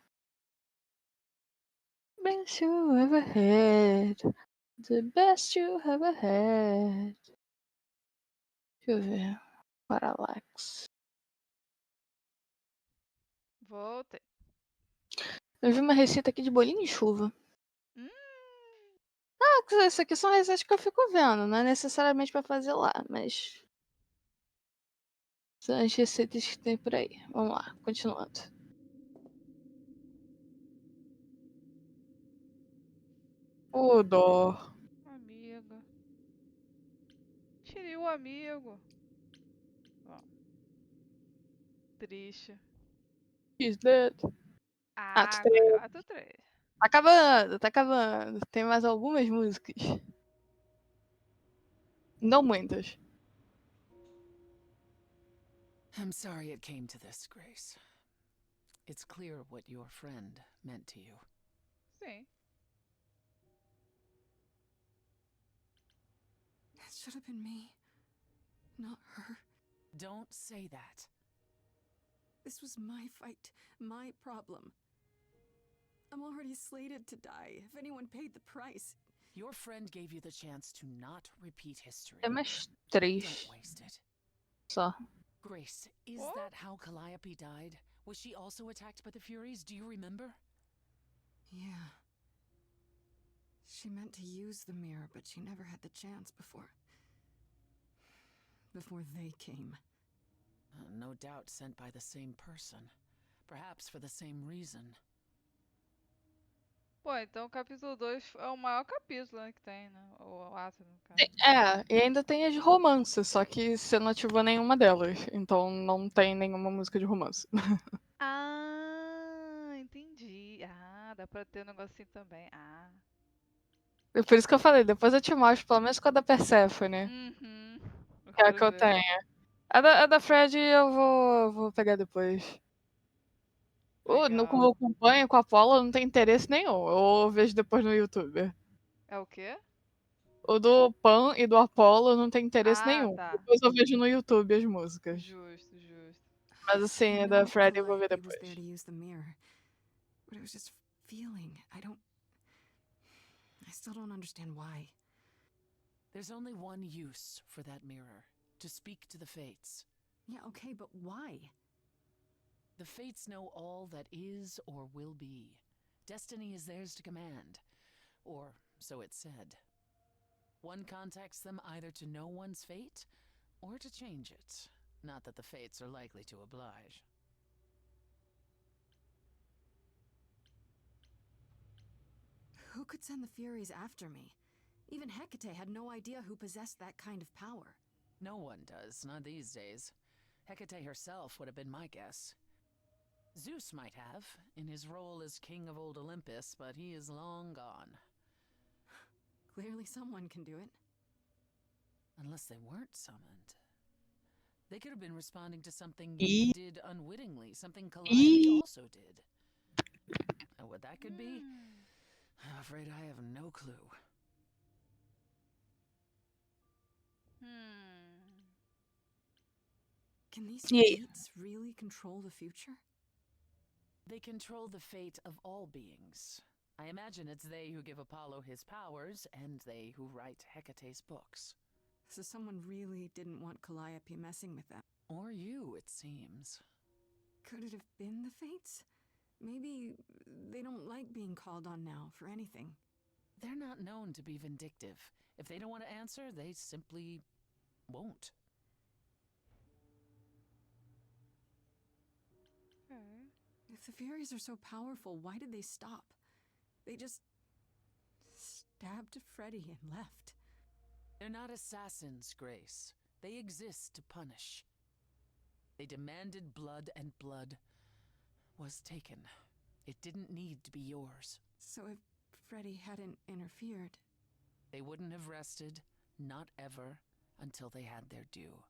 Speaker 2: best you ever had. The best you ever had. Deixa eu ver. Parallax.
Speaker 1: Voltei.
Speaker 2: Eu vi uma receita aqui de bolinho de chuva. Ah, isso aqui são receitas que eu fico vendo. Não é necessariamente pra fazer lá, mas... são as receitas que tem por aí. Vamos lá, continuando. Ô, dó.
Speaker 1: Amiga. Tirei o amigo. Bom. Triste.
Speaker 2: He's dead.
Speaker 1: Ah,
Speaker 2: Ato
Speaker 1: agora é
Speaker 2: 3.
Speaker 1: o ato 3.
Speaker 2: Tá acabando, tá acabando. Tem mais algumas músicas. Não muitas.
Speaker 10: I'm sorry it came to this, Grace. It's clear what your friend meant to you.
Speaker 1: Sim.
Speaker 3: It should have been me, not her.
Speaker 10: Don't say that.
Speaker 3: This was my fight, my problem. I'm already slated to die. If anyone paid the price.
Speaker 10: Your friend gave you the chance to not repeat history.
Speaker 2: Tem mais 3.
Speaker 10: Don't waste it.
Speaker 2: Só.
Speaker 10: Grace, is that how Calliope died? Was she also attacked by the Furies? Do you remember?
Speaker 3: Yeah. She meant to use the mirror, but she never had the chance before they came.
Speaker 10: No doubt sent by the same person. Perhaps for the same reason.
Speaker 1: Pô, então o capítulo 2 é o maior capítulo, né, que tem, né? O ato, no caso.
Speaker 2: É, e ainda tem as de romance, só que você não ativou nenhuma delas. Então não tem nenhuma música de romance.
Speaker 1: Ah, entendi. Ah, dá pra ter um negocinho também. Ah.
Speaker 2: É por isso que eu falei, depois eu te mostro, pelo menos com a da Persephone.
Speaker 1: Uhum. Eu
Speaker 2: Que é a
Speaker 1: quero
Speaker 2: que eu
Speaker 1: ver.
Speaker 2: tenho. A da Fred eu vou pegar depois. No que
Speaker 1: Legal.
Speaker 2: eu acompanho com a Apollo não tem interesse nenhum. Eu vejo depois no YouTube.
Speaker 1: É o quê?
Speaker 2: O do Pan e do Apollo não tem interesse
Speaker 1: Ah,
Speaker 2: nenhum.
Speaker 1: tá.
Speaker 2: Depois eu vejo no YouTube as músicas.
Speaker 1: Justo, justo.
Speaker 2: Mas assim,
Speaker 3: I
Speaker 2: a
Speaker 3: know
Speaker 2: da Fred eu vou ver
Speaker 3: Calliope was
Speaker 2: depois.
Speaker 3: there to use the mirror, but it was just feeling. I still don't understand why.
Speaker 10: There's only one use for that mirror. To speak to the Fates.
Speaker 3: Yeah, okay, but why?
Speaker 10: The Fates know all that is or will be. Destiny is theirs to command. Or so it's said. One contacts them either to know one's fate, or to change it. Not that the Fates are likely to oblige.
Speaker 3: Who could send the Furies after me? Even Hecate had no idea who possessed that kind of power.
Speaker 10: No one does, not these days. Hecate herself would have been my guess. Zeus might have, in his role as king of old Olympus, but he is long gone.
Speaker 3: Clearly someone can do it.
Speaker 10: Unless they weren't summoned. They could have been responding to something you did unwittingly, something Calliope also did. And what that could be? I'm afraid I have no clue.
Speaker 3: Can these Fates really control the future?
Speaker 10: They control the fate of all beings. I imagine it's they who give Apollo his powers, and they who write Hecate's books.
Speaker 3: So someone really didn't want Calliope messing with them.
Speaker 10: Or you, it seems.
Speaker 3: Could it have been the Fates? Maybe they don't like being called on now for anything.
Speaker 10: They're not known to be vindictive. If they don't want to answer, they simply won't.
Speaker 3: If the Furies are so powerful, why did they stop? They just stabbed Freddy and left.
Speaker 10: They're not assassins, Grace. They exist to punish. They demanded blood, and blood was taken. It didn't need to be yours.
Speaker 3: So if Freddy hadn't interfered...
Speaker 10: They wouldn't have rested, not ever, until they had their due.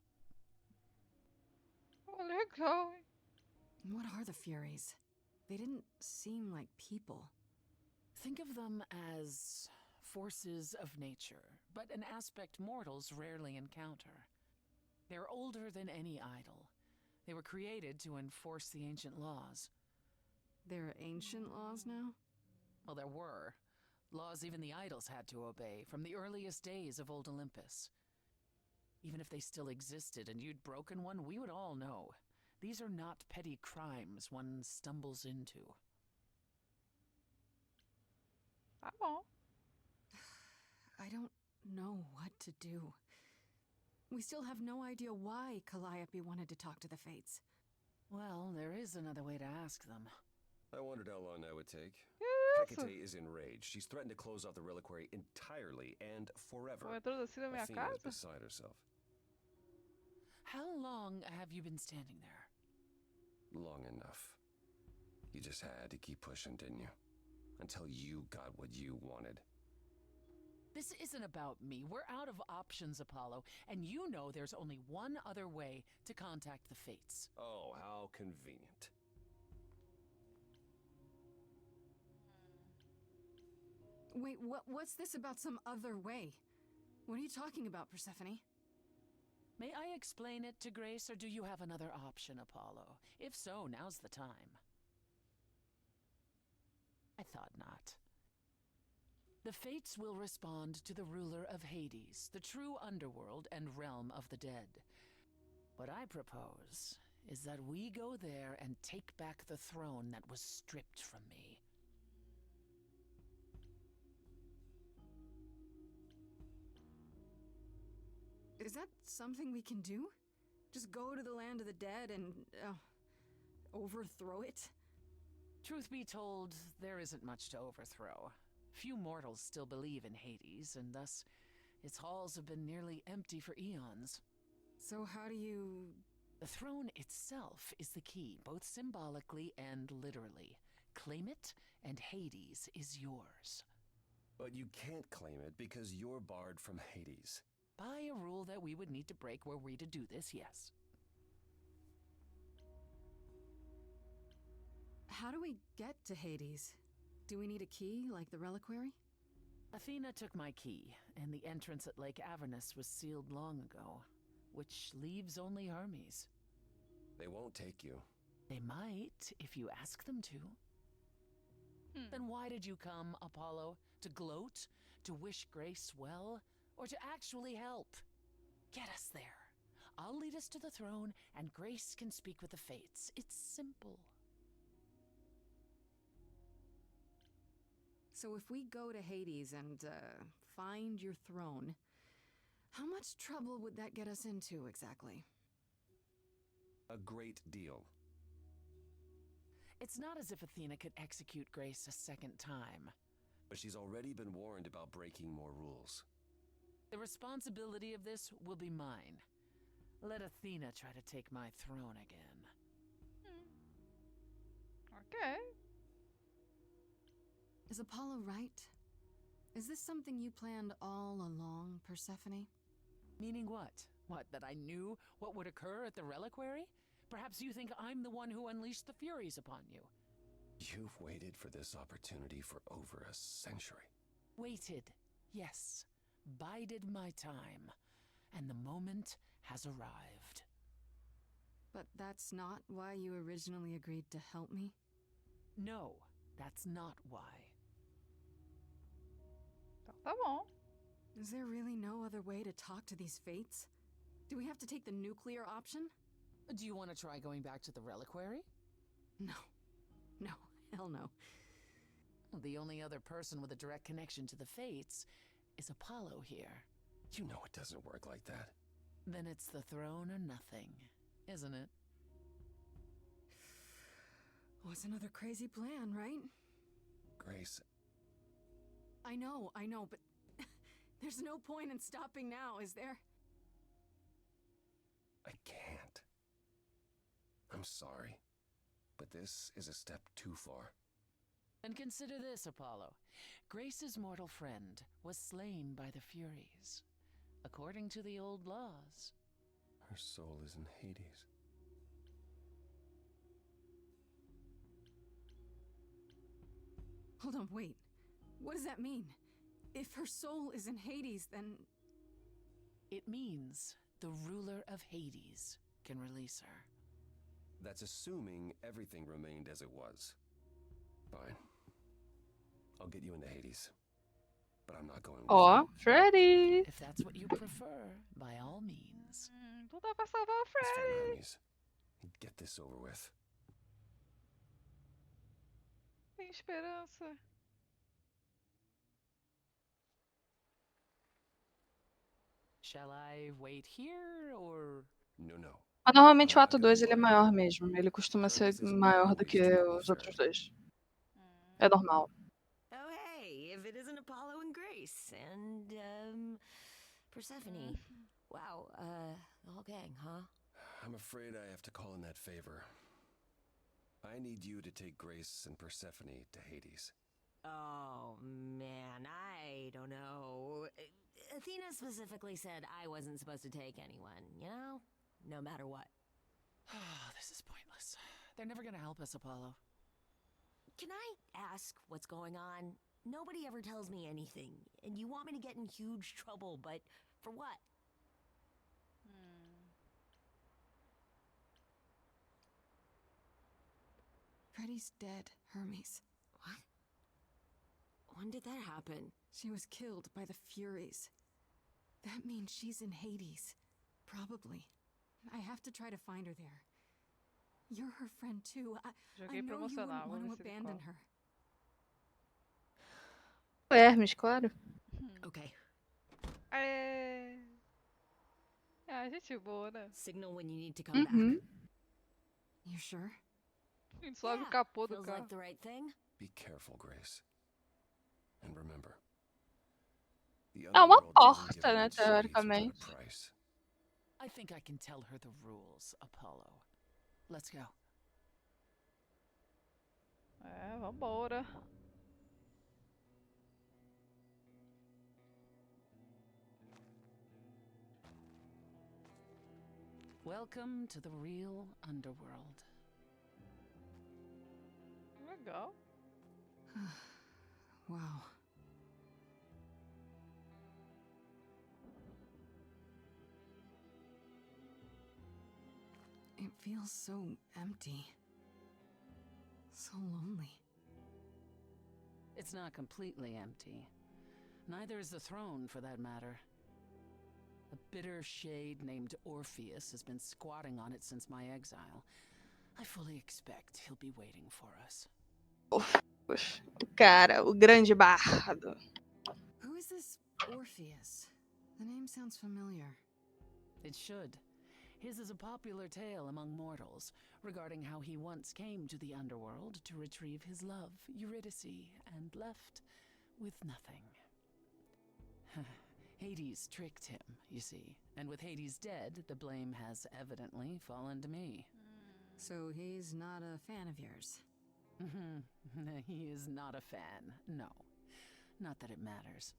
Speaker 1: Oh, legal.
Speaker 3: What are the Furies? They didn't seem like people.
Speaker 10: Think of them as forces of nature, but an aspect mortals rarely encounter. They're older than any idol. They were created to enforce the ancient laws.
Speaker 3: There are ancient laws now?
Speaker 10: Well, there were. Laws even the idols had to obey, from the earliest days of old Olympus. Even if they still existed and you'd broken one, we would all know. These are not petty crimes one stumbles into.
Speaker 1: Tá bom.
Speaker 3: I don't know what to do. We still have no idea why Calliope wanted to talk to the Fates.
Speaker 10: Well, there is another way to ask them.
Speaker 14: I wondered how long that would take.
Speaker 1: Yes.
Speaker 14: Hecate is enraged. She's threatened to close off the reliquary entirely and forever.
Speaker 1: Foi introduzido na minha
Speaker 14: Athena is
Speaker 1: casa?
Speaker 14: beside herself.
Speaker 10: How long have you been standing there?
Speaker 14: Long enough. You just had to keep pushing, didn't you? Until you got what you wanted.
Speaker 10: This isn't about me. We're out of options, Apollo, and you know there's only one other way to contact the Fates.
Speaker 14: Oh, how convenient.
Speaker 3: Wait, what's this about some other way? What are you talking about, Persephone?
Speaker 10: May I explain it to Grace, or do you have another option, Apollo? If so, now's the time. I thought not. The Fates will respond to the ruler of Hades, the true underworld and realm of the dead. What I propose is that we go there and take back the throne that was stripped from me.
Speaker 3: Is that something we can do? Just go to the land of the dead and overthrow it?
Speaker 10: Truth be told, there isn't much to overthrow. Few mortals still believe in Hades, and thus its halls have been nearly empty for eons.
Speaker 3: So how do you...
Speaker 10: The throne itself is the key, both symbolically and literally. Claim it, and Hades is yours.
Speaker 14: But you can't claim it because you're barred from Hades.
Speaker 10: By a rule that we would need to break were we to do this, yes.
Speaker 3: How do we get to Hades? Do we need a key, like the reliquary?
Speaker 10: Athena took my key, and the entrance at Lake Avernus was sealed long ago, which leaves only Hermes.
Speaker 14: They won't take you.
Speaker 10: They might, if you ask them to. Then why did you come, Apollo? To gloat? To wish Grace well? Or to actually help? Get us there. I'll lead us to the throne, and Grace can speak with the Fates. It's simple.
Speaker 3: So if we go to Hades and, find your throne, how much trouble would that get us into, exactly?
Speaker 14: A great deal.
Speaker 10: It's not as if Athena could execute Grace a second time.
Speaker 14: But she's already been warned about breaking more rules.
Speaker 10: The responsibility of this will be mine. Let Athena try to take my throne again.
Speaker 1: Okay.
Speaker 3: Is Apollo right? Is this something you planned all along, Persephone?
Speaker 10: Meaning what? What, that I knew what would occur at the reliquary? Perhaps you think I'm the one who unleashed the Furies upon you.
Speaker 14: You've waited for this opportunity for over a century.
Speaker 10: Waited, yes. Bided my time. And the moment has arrived.
Speaker 3: But that's not why you originally agreed to help me?
Speaker 10: No, that's not why.
Speaker 1: Tá bom.
Speaker 3: Is there really no other way to talk to these Fates? Do we have to take the nuclear option?
Speaker 10: Do you want to try going back to the reliquary?
Speaker 3: No. No, hell no.
Speaker 10: The only other person with a direct connection to the Fates is Apollo here.
Speaker 14: You know it doesn't work like that.
Speaker 10: Then it's the throne or nothing, isn't it?
Speaker 3: What's another crazy plan, right?
Speaker 14: Grace.
Speaker 3: I know, but there's no point in stopping now, is there?
Speaker 14: I can't. I'm sorry, but this is a step too far.
Speaker 10: And consider this, Apollo. Grace's mortal friend was slain by the Furies, according to the old laws.
Speaker 14: Her soul is in Hades.
Speaker 3: Hold on, wait. What does that mean? If her soul is in Hades, then...
Speaker 10: It means the ruler of Hades can release her.
Speaker 14: That's assuming everything remained as it was. Fine. I'll get you into Hades. But I'm not going with
Speaker 2: Ó,
Speaker 14: you.
Speaker 2: Freddy!
Speaker 10: If that's what you prefer, by all means.
Speaker 1: Então dá pra salvar o
Speaker 14: Let's find
Speaker 1: Freddy.
Speaker 14: Hermes and get this over with.
Speaker 1: Tem esperança.
Speaker 10: Shall I wait here, or...
Speaker 14: No, no.
Speaker 2: Mas normalmente o ato 2 ele é maior mesmo. Ele costuma ser maior do que os outros dois. É normal.
Speaker 8: Oh, hey, if it isn't Apollo and Grace and, Persephone. Wow, the whole gang, huh?
Speaker 14: I'm afraid I have to call in that favor. I need you to take Grace and Persephone to Hades.
Speaker 8: Oh, man, I don't know. Athena specifically said I wasn't supposed to take anyone, you know? No matter what.
Speaker 10: This is pointless. They're never gonna help us, Apollo.
Speaker 8: Can I ask what's going on? Nobody ever tells me anything, and you want me to get in huge trouble, but for what?
Speaker 3: Freddy's dead, Hermes.
Speaker 8: What? When did that happen?
Speaker 3: She was killed by the Furies. That means she's in Hades. Probably. I have to try to find her there. You're her friend too. I
Speaker 1: Joguei
Speaker 3: know you wouldn't
Speaker 1: promocional,
Speaker 3: want to
Speaker 1: vou ver se ele
Speaker 3: abandon
Speaker 1: cola.
Speaker 3: her.
Speaker 2: Hermes, claro.
Speaker 8: Okay.
Speaker 1: Ah, gente boa, né?
Speaker 8: Signal when you need to come back.
Speaker 3: You sure?
Speaker 1: A gente sobe o capô do
Speaker 8: Feels
Speaker 1: carro.
Speaker 8: like the right thing.
Speaker 14: Be careful, Grace. And remember, the
Speaker 2: É uma
Speaker 14: underworld doesn't give
Speaker 2: porta, né,
Speaker 14: good slaves without a
Speaker 2: teoricamente.
Speaker 14: price.
Speaker 10: I think I can tell her the rules, Apollo. Let's go.
Speaker 1: Vambora.
Speaker 10: Welcome to the real underworld.
Speaker 1: Legal.
Speaker 3: Wow. It feels so empty. So lonely.
Speaker 10: It's not completely empty. Neither is the throne, for that matter. A bitter shade named Orpheus has been squatting on it since my exile. I fully expect he'll be waiting for us.
Speaker 2: O cara, o grande bardo.
Speaker 3: Who is this Orpheus? The name sounds familiar.
Speaker 10: It should. His is a popular tale among mortals regarding how he once came to the underworld to retrieve his love, Eurydice, and left with nothing. Hades tricked him, you see, and with Hades dead, the blame has evidently fallen to me.
Speaker 3: So he's not a fan of yours?
Speaker 10: He is not a fan, no. Not that it matters.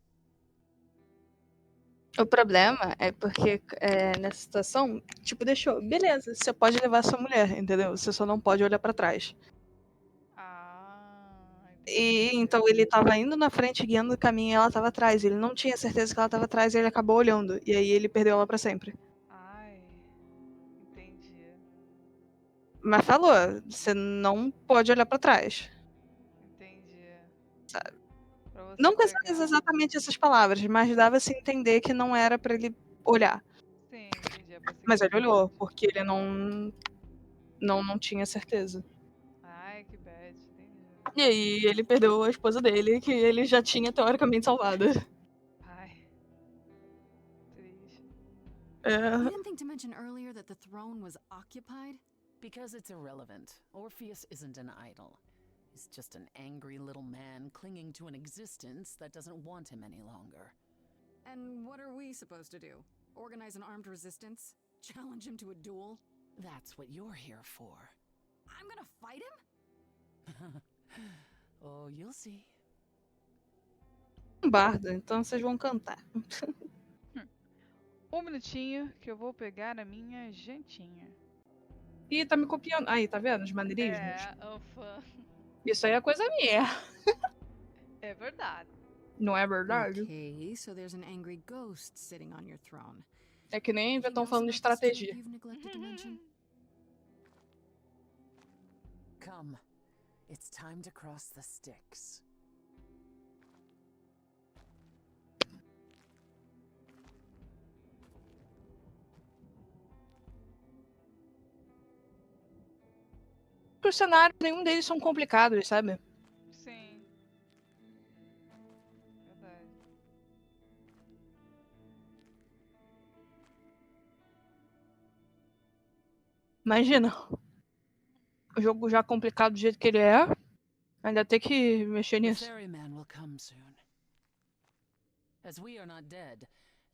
Speaker 2: O problema é porque nessa situação, tipo, deixou, beleza, você pode levar sua mulher, entendeu? Você só não pode olhar pra trás. E então ele tava indo na frente, guiando o caminho, e ela tava atrás. Ele não tinha certeza que ela tava atrás e ele acabou olhando. E aí ele perdeu ela pra sempre.
Speaker 1: Ai, entendi.
Speaker 2: Mas falou, você não pode olhar pra trás.
Speaker 1: Entendi.
Speaker 2: Sabe?
Speaker 1: Pra você
Speaker 2: Não com
Speaker 1: pegar.
Speaker 2: exatamente essas palavras, mas dava-se a entender que não era pra ele olhar.
Speaker 1: Sim, entendi. É pra seguir
Speaker 2: Mas ele
Speaker 1: em
Speaker 2: olhou,
Speaker 1: frente.
Speaker 2: porque ele não tinha certeza.
Speaker 1: Ai, que bad. Entendi.
Speaker 2: E aí ele perdeu a esposa dele, que ele já tinha teoricamente salvado.
Speaker 1: Ai. Triste.
Speaker 3: You didn't think to mention earlier that the throne was occupied?
Speaker 10: Because it's irrelevant. Orpheus isn't an idol. He's just an angry little man clinging to an existence that doesn't want him any longer.
Speaker 3: And what are we supposed to do? Organize an armed resistance? Challenge him to a duel?
Speaker 10: That's what you're here for.
Speaker 3: I'm gonna fight him?
Speaker 10: Oh, you'll see.
Speaker 2: Bardo, então vocês vão cantar.
Speaker 1: Um minutinho que eu vou pegar a minha jantinha.
Speaker 2: Ih, tá me copiando. Aí, tá vendo os maneirismos?
Speaker 1: Ufa.
Speaker 2: Isso aí é coisa minha.
Speaker 1: É verdade.
Speaker 2: Não é verdade?
Speaker 3: Okay, so there's an angry ghost sitting on your throne.
Speaker 2: É que nem
Speaker 3: Anything
Speaker 2: estão
Speaker 3: else
Speaker 2: falando de
Speaker 3: about the story
Speaker 2: estratégia.
Speaker 3: you've neglected to mention?
Speaker 10: Come. It's time to cross the Styx.
Speaker 2: que os cenários, nenhum deles são complicados, sabe?
Speaker 1: Sim. Verdade.
Speaker 2: Imagina. O jogo já complicado do jeito que ele é, ainda ter que mexer
Speaker 10: The
Speaker 2: nisso.
Speaker 10: ferryman will come soon. As we are not dead,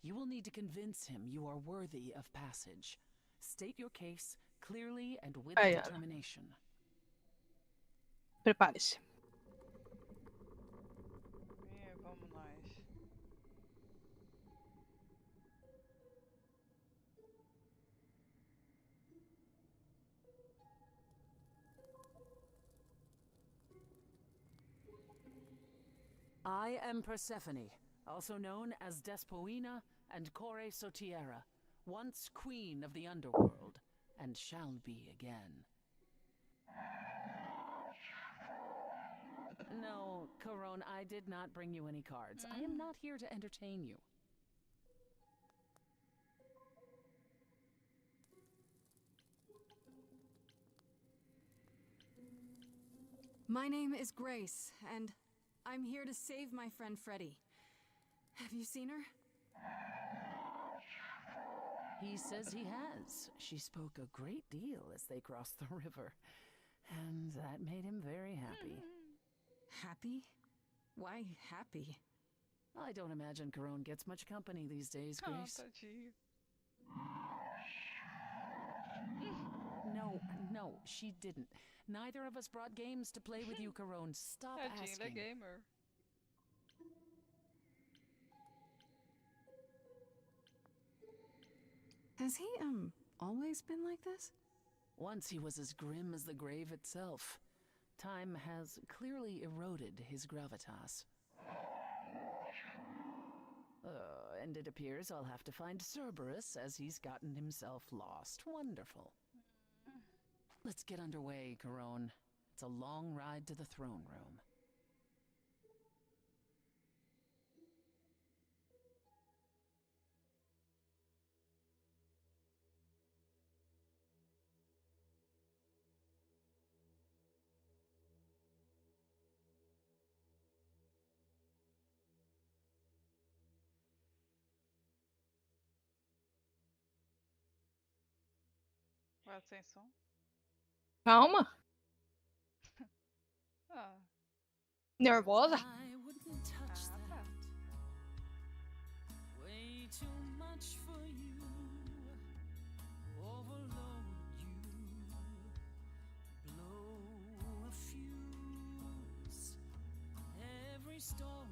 Speaker 10: you will need to convince him you are worthy of passage. State your case clearly and with
Speaker 2: Aí, ó.
Speaker 10: determination.
Speaker 2: Prepare-se.
Speaker 1: Vamos nós.
Speaker 10: I am Persephone, also known as Despoina and Kore Sotiera, once queen of the underworld, and shall be again. No, Corone, I did not bring you any cards. I am not here to entertain you.
Speaker 3: My name is Grace, and I'm here to save my friend Freddie. Have you seen her?
Speaker 10: He says he has. She spoke a great deal as they crossed the river, and that made him very happy.
Speaker 3: Happy? Why happy?
Speaker 10: I don't imagine Corone gets much company these days, Grace.
Speaker 1: Tadinho.
Speaker 10: No, she didn't. Neither of us brought games to play with you, Corone. Stop
Speaker 1: Tadinho da
Speaker 10: asking.
Speaker 1: gamer.
Speaker 3: Has he, always been like this?
Speaker 10: Once he was as grim as the grave itself. Time has clearly eroded his gravitas. And it appears I'll have to find Cerberus as he's gotten himself lost. Wonderful. Let's get underway, Corone. It's a long ride to the throne room.
Speaker 1: Vai sem som?
Speaker 2: Calma.
Speaker 1: Ah.
Speaker 2: Nervosa?
Speaker 18: I wouldn't touch that. Way too much for you. Overload you. Blow a fuse. Every story.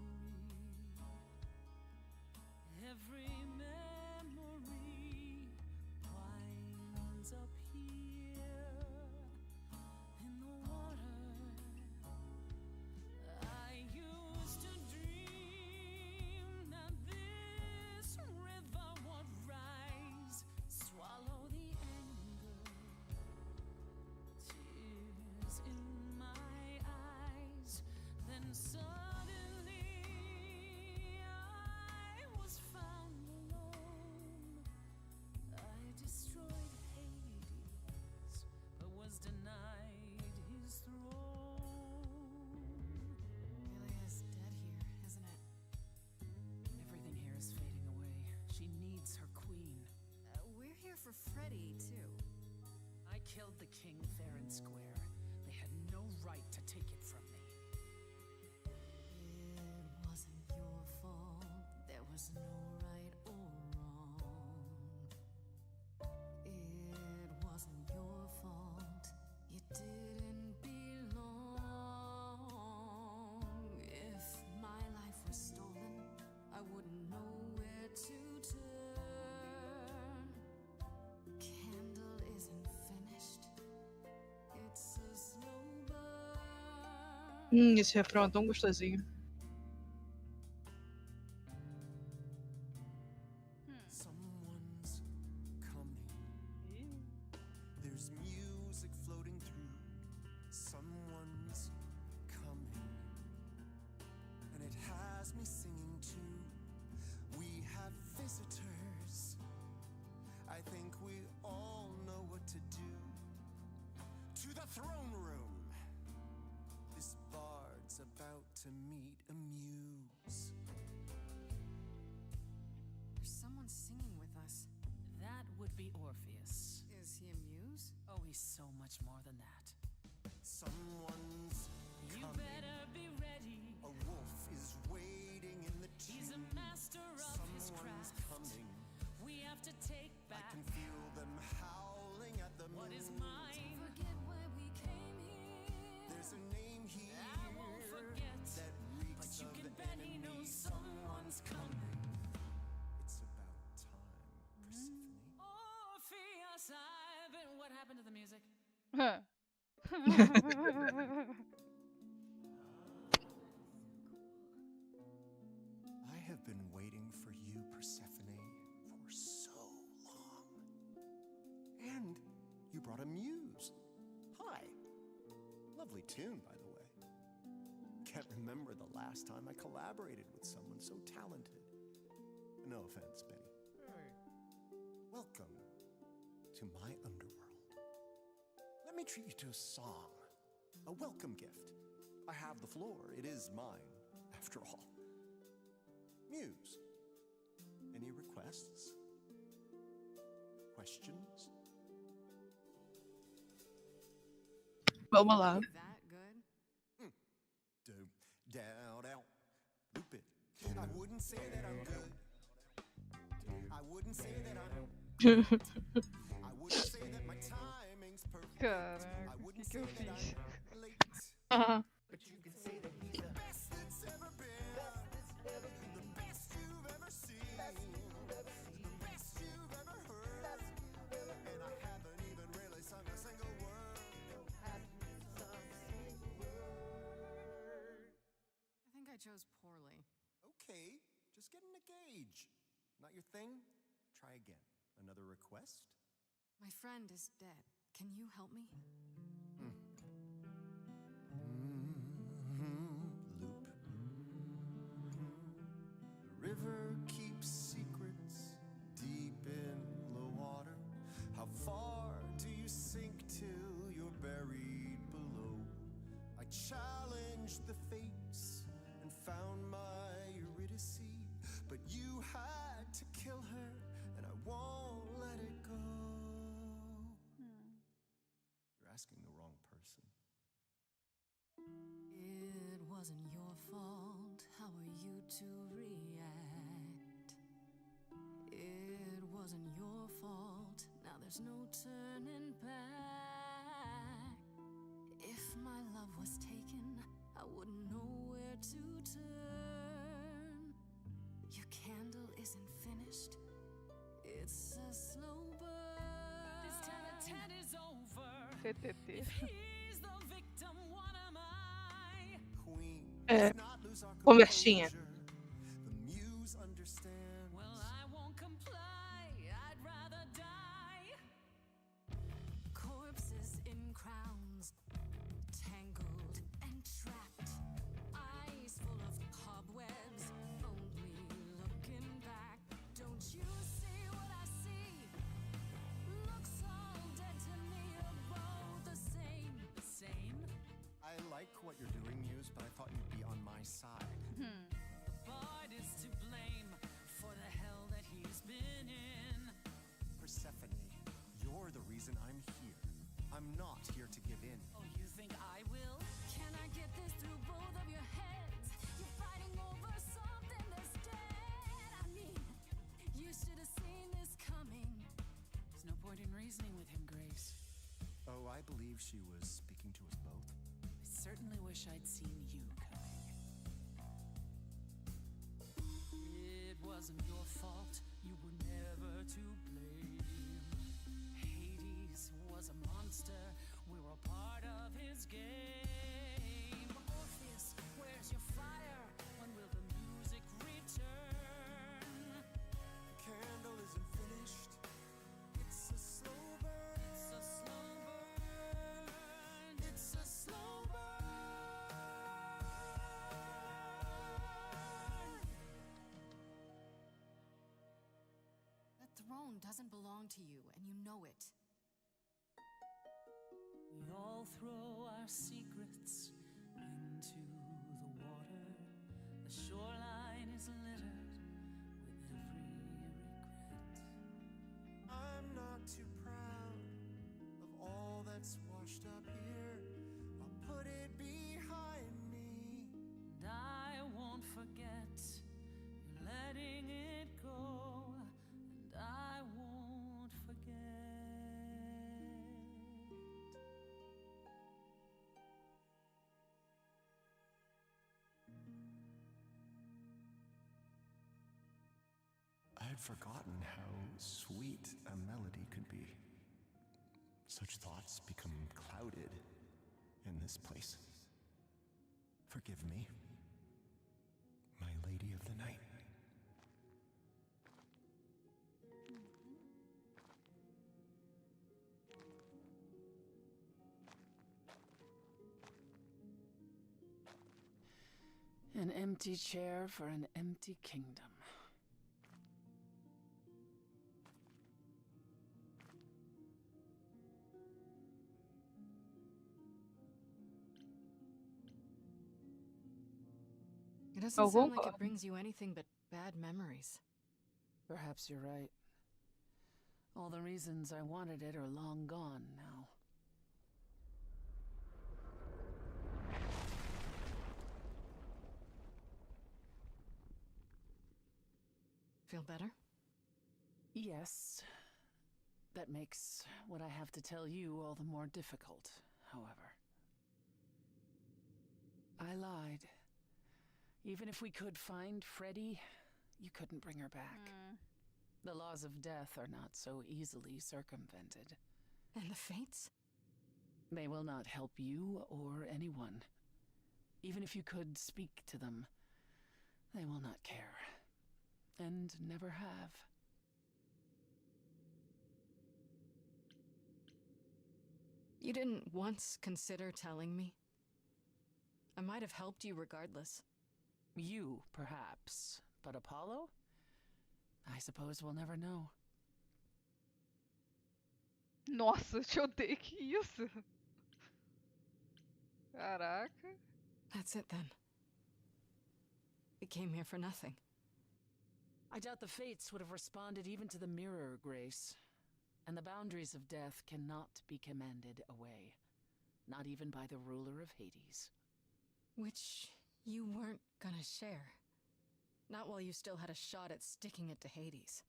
Speaker 18: Every memory winds up here in the water. I used to dream that this river would rise, swallow the anger, tears in my eyes. Then suddenly I was found alone. I destroyed Hades, but was denied his throne.
Speaker 3: Really is dead here, isn't it?
Speaker 10: Everything here is fading away. She needs her queen.
Speaker 3: We're here for Freddie, too.
Speaker 10: I killed the king fair and square. They had no right to take it from me.
Speaker 3: It wasn't your fault. There was no right or wrong. It wasn't your fault. You didn't belong. If my life was stolen, I wouldn't know where to turn. Candle isn't finished. It's a slow burn.
Speaker 2: Esse refrão é tão gostosinho.
Speaker 14: Someone's coming. There's music floating through. Someone's coming. And it has me singing too. We have visitors. I think we all know what to do. To the throne room.
Speaker 10: be so much more than that.
Speaker 21: Someone's
Speaker 10: You
Speaker 21: coming.
Speaker 10: better be ready.
Speaker 21: A wolf is waiting in the tomb.
Speaker 10: He's a master of his
Speaker 21: Someone's
Speaker 10: craft.
Speaker 21: coming.
Speaker 10: We have to take
Speaker 21: I
Speaker 10: back
Speaker 21: can feel them howling at the
Speaker 10: what is
Speaker 21: moon.
Speaker 10: mine.
Speaker 7: Forget why we came here.
Speaker 21: There's a name here
Speaker 10: I won't forget,
Speaker 21: that reeks
Speaker 10: but you
Speaker 21: of
Speaker 10: can bet he
Speaker 21: enemy.
Speaker 10: knows someone's coming.
Speaker 21: It's about time, Persephone.
Speaker 10: Orpheus, I've been. What happened to the music?
Speaker 21: I have been waiting for you, Persephone, for so long. And you brought a muse. Hi. Lovely tune, by the way. Can't remember the last time I collaborated with someone so talented. No offense, Benny. Welcome to my underworld. Let me treat you to a song, a welcome gift. I have the floor. It is mine, after all. Muse, any requests? Questions?
Speaker 2: Vamos lá.
Speaker 3: That good?
Speaker 21: Down. Loop it. I wouldn't say that I'm good. I wouldn't say that I'm I wouldn't say that my timing's perfect.
Speaker 1: Caraca,
Speaker 21: I wouldn't
Speaker 1: que
Speaker 21: say
Speaker 1: eu
Speaker 21: that
Speaker 1: fiz?
Speaker 21: I'm late. But you can say that he's the best that's ever been. The best you've ever seen. The best you've ever heard. And I haven't even really sung a single word.
Speaker 3: I think I chose poorly.
Speaker 21: Okay, just getting a gauge. Not your thing? Try again. Another request?
Speaker 3: My friend is dead. Can you help me?
Speaker 21: Loop. The river keeps secrets deep in the water. How far do you sink till you're buried below? I challenged the fates and found my Eurydice, but you had to kill her, and I won't let it go. You're asking the wrong person.
Speaker 3: It wasn't your fault. How are you to react? It wasn't your fault. Now there's no turning back. If my love was taken, I wouldn't know where to turn. Your candle isn't finished. It's a slow burn.
Speaker 10: This tete-a-tete is over.
Speaker 1: TTT.
Speaker 10: If he's the victim, what am I?
Speaker 21: Queen,
Speaker 2: É,
Speaker 21: let's not lose our
Speaker 2: conversinha.
Speaker 21: composure. The muse understands.
Speaker 10: Well, I won't comply. I'd rather die.
Speaker 3: Corpses in crowns, tangled and trapped. Eyes full of cobwebs, only looking back. Don't you see what I see? Looks all dead to me, are both the same.
Speaker 10: The same?
Speaker 21: I like what you're doing, Muse, but I thought you'd be on my side.
Speaker 10: The bard is to blame for the hell that he's been in.
Speaker 21: Persephone, you're the reason I'm here. I'm not here to give in.
Speaker 10: Oh, you think I will?
Speaker 3: Can I get this through both of your heads? You're fighting over something that's dead. I mean, you should have seen this coming.
Speaker 10: There's no point in reasoning with him, Grace.
Speaker 21: Oh, I believe she was speaking to us both.
Speaker 10: I certainly wish I'd seen you coming. It wasn't your fault. You were never to blame. Hades was a monster. We were part of his game. Orpheus, where's your fire? When will the music return?
Speaker 21: The candle isn't finished. It's a slow burn.
Speaker 10: It's a slow burn. It's a slow burn.
Speaker 3: The throne doesn't belong to you, and you know it.
Speaker 10: We all throw our secrets into the water. The shoreline is littered with every regret.
Speaker 21: I'm not too proud of all I'd forgotten how sweet a melody could be. Such thoughts become clouded in this place. Forgive me, my lady of the night.
Speaker 10: An empty chair for an empty kingdom.
Speaker 3: It doesn't sound like it brings you anything but bad memories.
Speaker 10: Perhaps you're right. All the reasons I wanted it are long gone now.
Speaker 3: Feel better?
Speaker 10: Yes. That makes what I have to tell you all the more difficult, however. I lied. Even if we could find Freddie, you couldn't bring her back. The laws of death are not so easily circumvented.
Speaker 3: And the fates?
Speaker 10: They will not help you or anyone. Even if you could speak to them, they will not care. And never have.
Speaker 3: You didn't once consider telling me? I might have helped you regardless.
Speaker 10: You, perhaps. But Apollo? I suppose we'll never know.
Speaker 1: Nossa, eu te odeio, que isso? Caraca.
Speaker 3: That's it then. We came here for nothing.
Speaker 10: I doubt the fates would have responded even to the mirror, Grace. And the boundaries of death cannot be commanded away. Not even by the ruler of Hades.
Speaker 3: Which you weren't gonna share. Not while you still had a shot at sticking it to Hades.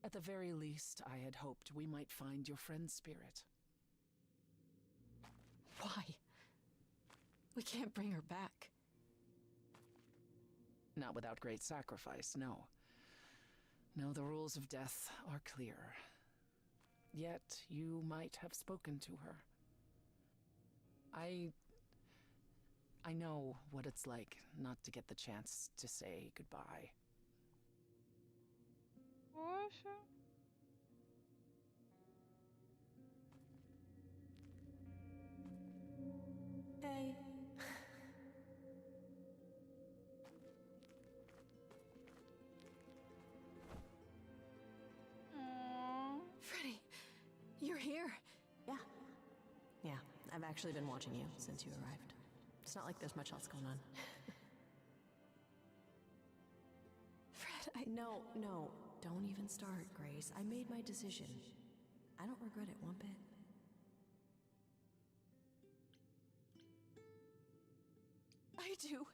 Speaker 10: At the very least, I had hoped we might find your friend's spirit.
Speaker 3: Why? We can't bring her back.
Speaker 10: Not without great sacrifice, no. No, the rules of death are clear. Yet, you might have spoken to her. I know what it's like not to get the chance to say goodbye.
Speaker 1: Poxa.
Speaker 12: Hey.
Speaker 3: Freddie, you're here.
Speaker 12: Yeah, I've actually been watching you since you arrived. It's not like there's much else going on.
Speaker 3: Fred,
Speaker 12: No, don't even start, Grace. I made my decision. I don't regret it one bit.
Speaker 3: I do.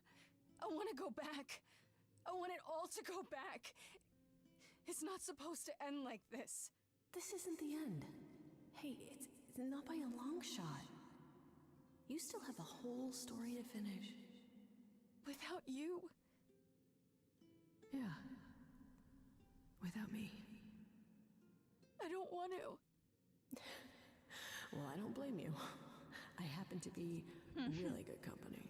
Speaker 3: I want to go back. I want it all to go back. It's not supposed to end like this.
Speaker 12: This isn't the end. Hey, it's not by a long shot. You still have a whole story to finish.
Speaker 3: Without you?
Speaker 12: Yeah. Without me.
Speaker 3: I don't want to.
Speaker 12: Well, I don't blame you. I happen to be really good company.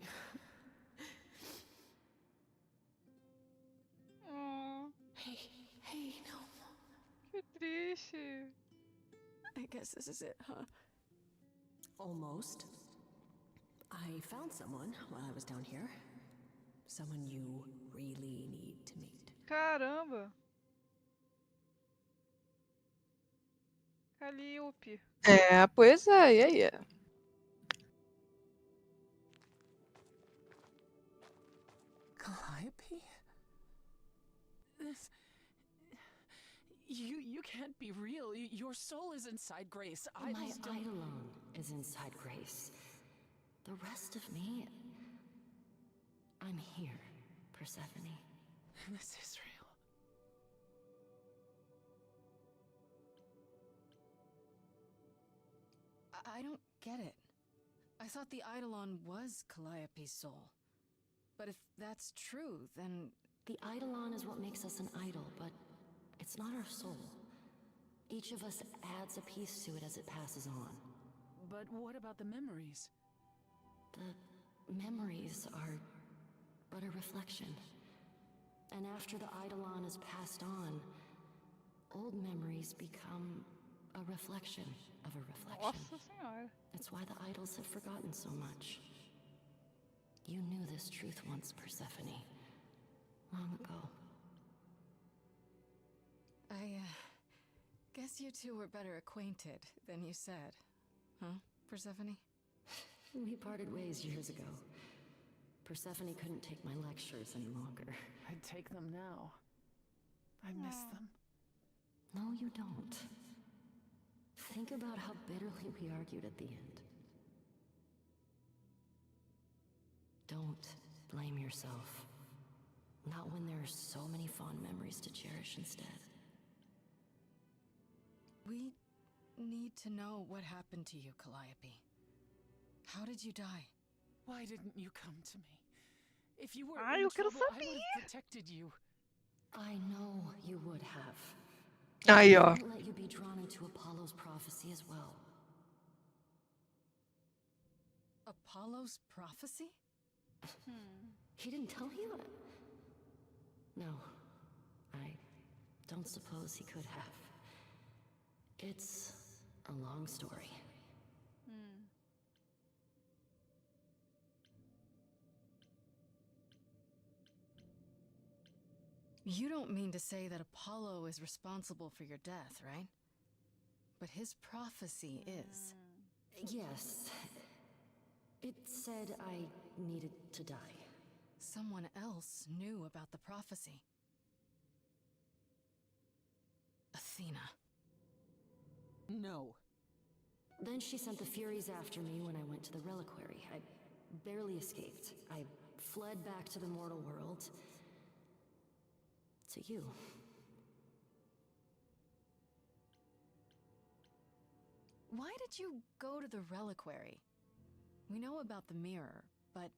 Speaker 12: Hey, no.
Speaker 1: Que triste.
Speaker 3: I guess this is it, huh?
Speaker 12: Almost. I found someone while I was down here. Someone you really need to meet.
Speaker 1: Caramba. Calliope.
Speaker 2: É, pois é, e aí?
Speaker 10: Calliope? This... You can't be real. Your soul is inside Grace.
Speaker 4: My Eidolon is inside Grace. The rest of me... I'm here, Persephone.
Speaker 10: This is real.
Speaker 3: I don't get it. I thought the Eidolon was Calliope's soul. But if that's true, then
Speaker 4: The eidolon is what makes us an idol, but it's not our soul. Each of us adds a piece to it as it passes on.
Speaker 10: But what about the memories?
Speaker 4: The memories are but a reflection. And after the eidolon is passed on, old memories become a reflection of a reflection.
Speaker 1: Nossa senhora.
Speaker 4: That's why the idols have forgotten so much. You knew this truth once, Persephone. Long ago.
Speaker 3: I guess you two were better acquainted than you said. Huh, Persephone?
Speaker 4: We parted ways years ago. Persephone couldn't take my lectures any longer.
Speaker 10: I'd take them now. I miss them.
Speaker 4: No, you don't. Think about how bitterly we argued at the end. Don't blame yourself. Not when there are so many fond memories to cherish instead.
Speaker 3: We need to know what happened to you, Calliope. How did you die?
Speaker 10: Why didn't you come to me? If you were
Speaker 1: eu
Speaker 10: in
Speaker 1: quero
Speaker 10: trouble, I
Speaker 1: saber.
Speaker 10: would have protected you.
Speaker 4: I know you would have.
Speaker 2: Aí,
Speaker 4: I
Speaker 2: ó.
Speaker 4: won't let you be drawn into Apollo's prophecy as well.
Speaker 3: Apollo's prophecy?
Speaker 4: He didn't tell you? No, I don't suppose he could have. It's a long story.
Speaker 3: You don't mean to say that Apollo is responsible for your death, right? But his prophecy is.
Speaker 4: Yes. It said I needed to die.
Speaker 3: Someone else knew about the prophecy. Athena.
Speaker 10: No.
Speaker 4: Then she sent the Furies after me when I went to the reliquary. I barely escaped. I fled back to the mortal world. To you.
Speaker 3: Why did you go to the reliquary? We know about the mirror, but...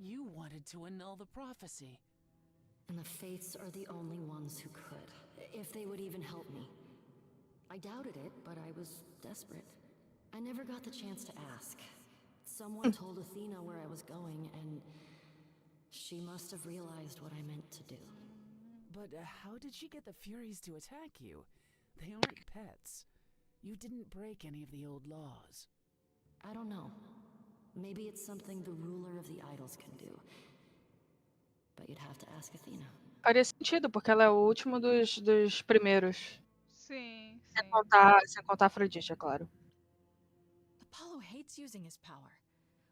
Speaker 10: You wanted to annul the prophecy.
Speaker 4: And the Fates are the only ones who could, if they would even help me. I doubted it, but I was desperate. I never got the chance to ask. Someone told Athena where I was going, and she must have realized what I meant to do.
Speaker 10: But how did she get the Furies to attack you? They aren't pets. You didn't break any of the old laws.
Speaker 4: I don't know. Maybe it's something the ruler of the idols can do. But you'd have to ask Athena.
Speaker 2: Faria sentido, porque ela é o último dos primeiros.
Speaker 1: Sim,
Speaker 2: Sem contar Afrodite, é claro.
Speaker 3: Apollo hates using his power.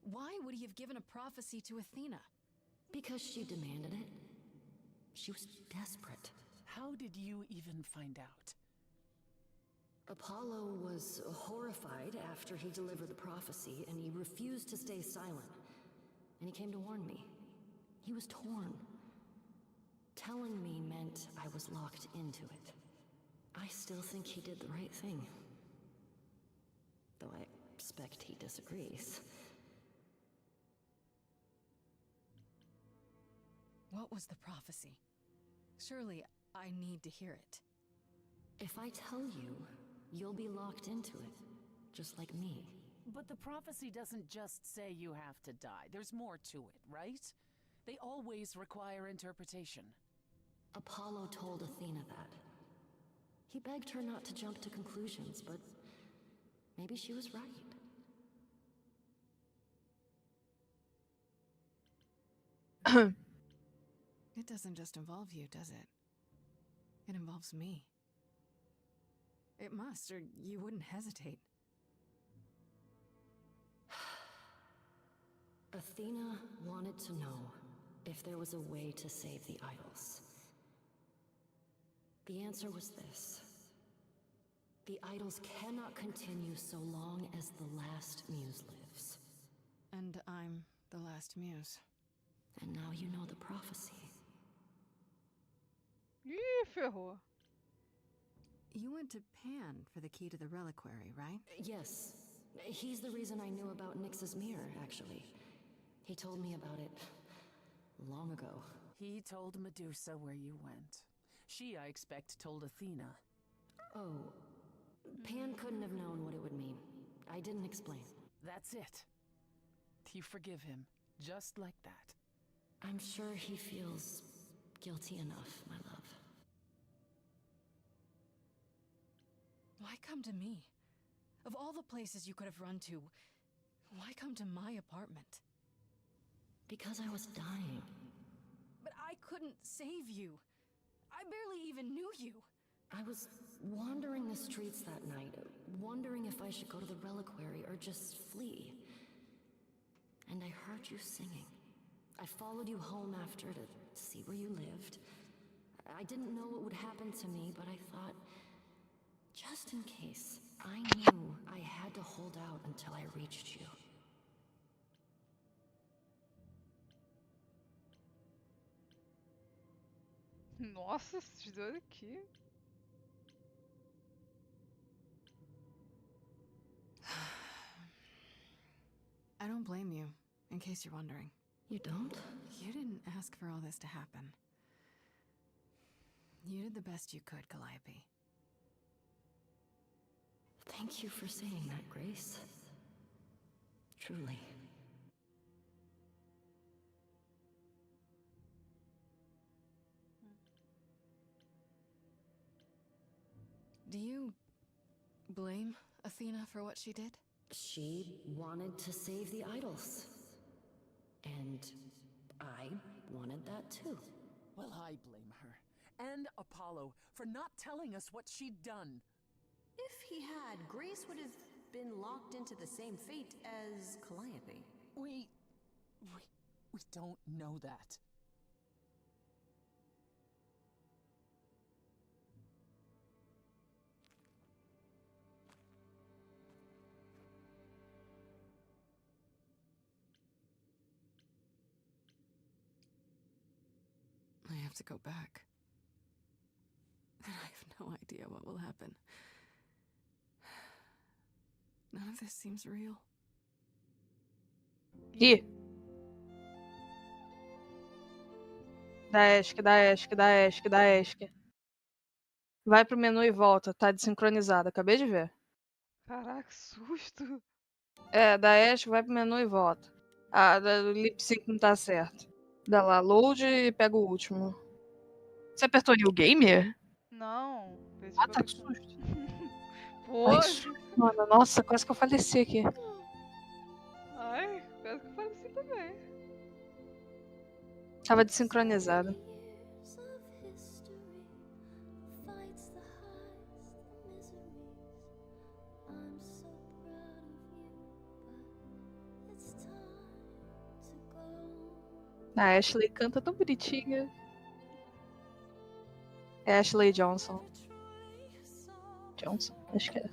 Speaker 3: Why would he have given a prophecy to Athena?
Speaker 4: Because she demanded it. She was desperate.
Speaker 10: How did you even find out?
Speaker 4: Apollo was horrified after he delivered the prophecy, and he refused to stay silent. And he came to warn me. He was torn. Telling me meant I was locked into it. I still think he did the right thing. Though I expect he disagrees.
Speaker 3: What was the prophecy? Surely I need to hear it.
Speaker 4: If I tell you, you'll be locked into it, just like me.
Speaker 10: But the prophecy doesn't just say you have to die. There's more to it, right? They always require interpretation.
Speaker 4: Apollo told Athena that. He begged her not to jump to conclusions, but maybe she was right.
Speaker 3: It doesn't just involve you, does it? It involves me. It must, or you wouldn't hesitate.
Speaker 4: Athena wanted to know if there was a way to save the idols. The answer was this. The idols cannot continue so long as the last muse lives.
Speaker 3: And I'm the last muse.
Speaker 4: And now you know the prophecy.
Speaker 1: Ih, ferrou.
Speaker 3: You went to Pan for the key to the reliquary, right?
Speaker 4: Yes. He's the reason I knew about Nyx's mirror, actually. He told me about it long ago.
Speaker 10: He told Medusa where you went. She, I expect, told Athena.
Speaker 4: Oh, Pan couldn't have known what it would mean. I didn't explain.
Speaker 10: That's it. You forgive him, just like that.
Speaker 4: I'm sure he feels guilty enough, my love.
Speaker 3: Why come to me? Of all the places you could have run to, why come to my apartment?
Speaker 4: Because I was dying.
Speaker 3: But I couldn't save you. I barely even knew you.
Speaker 4: I was wandering the streets that night, wondering if I should go to the reliquary or just flee. And I heard you singing. I followed you home after to see where you lived. I didn't know what would happen to me, but I thought, just in case, I knew I had to hold out until I reached you.
Speaker 1: Nossa, esses dois aqui.
Speaker 3: I don't blame you, in case you're wondering.
Speaker 4: You don't?
Speaker 3: You didn't ask for all this to happen. You did the best you could, Calliope.
Speaker 4: Thank you for saying that, Grace. Truly.
Speaker 3: Do you blame Athena for what she did?
Speaker 4: She wanted to save the idols. And I wanted that too.
Speaker 10: Well, I blame her. And Apollo for not telling us what she'd done.
Speaker 12: If he had, Grace would have been locked into the same fate as Calliope.
Speaker 10: We don't know that.
Speaker 3: I have to go back. And I have no idea what will happen. None of this seems real.
Speaker 2: Ih! Dá ESC. Vai pro menu e volta, tá desincronizado, acabei de ver.
Speaker 1: Caraca, que susto.
Speaker 2: Dá ESC, vai pro menu e volta. O lip sync não tá certo. Dá lá, load e pega o último. Você apertou New Game?
Speaker 1: Não.
Speaker 2: Tá que susto.
Speaker 1: Pô.
Speaker 2: Ai, que susto, mano. Nossa, quase que eu faleci aqui.
Speaker 1: Ai, quase que eu faleci também.
Speaker 2: Tava desincronizado. A Ashley canta tão bonitinha. É Ashley Johnson. Johnson? Acho que é.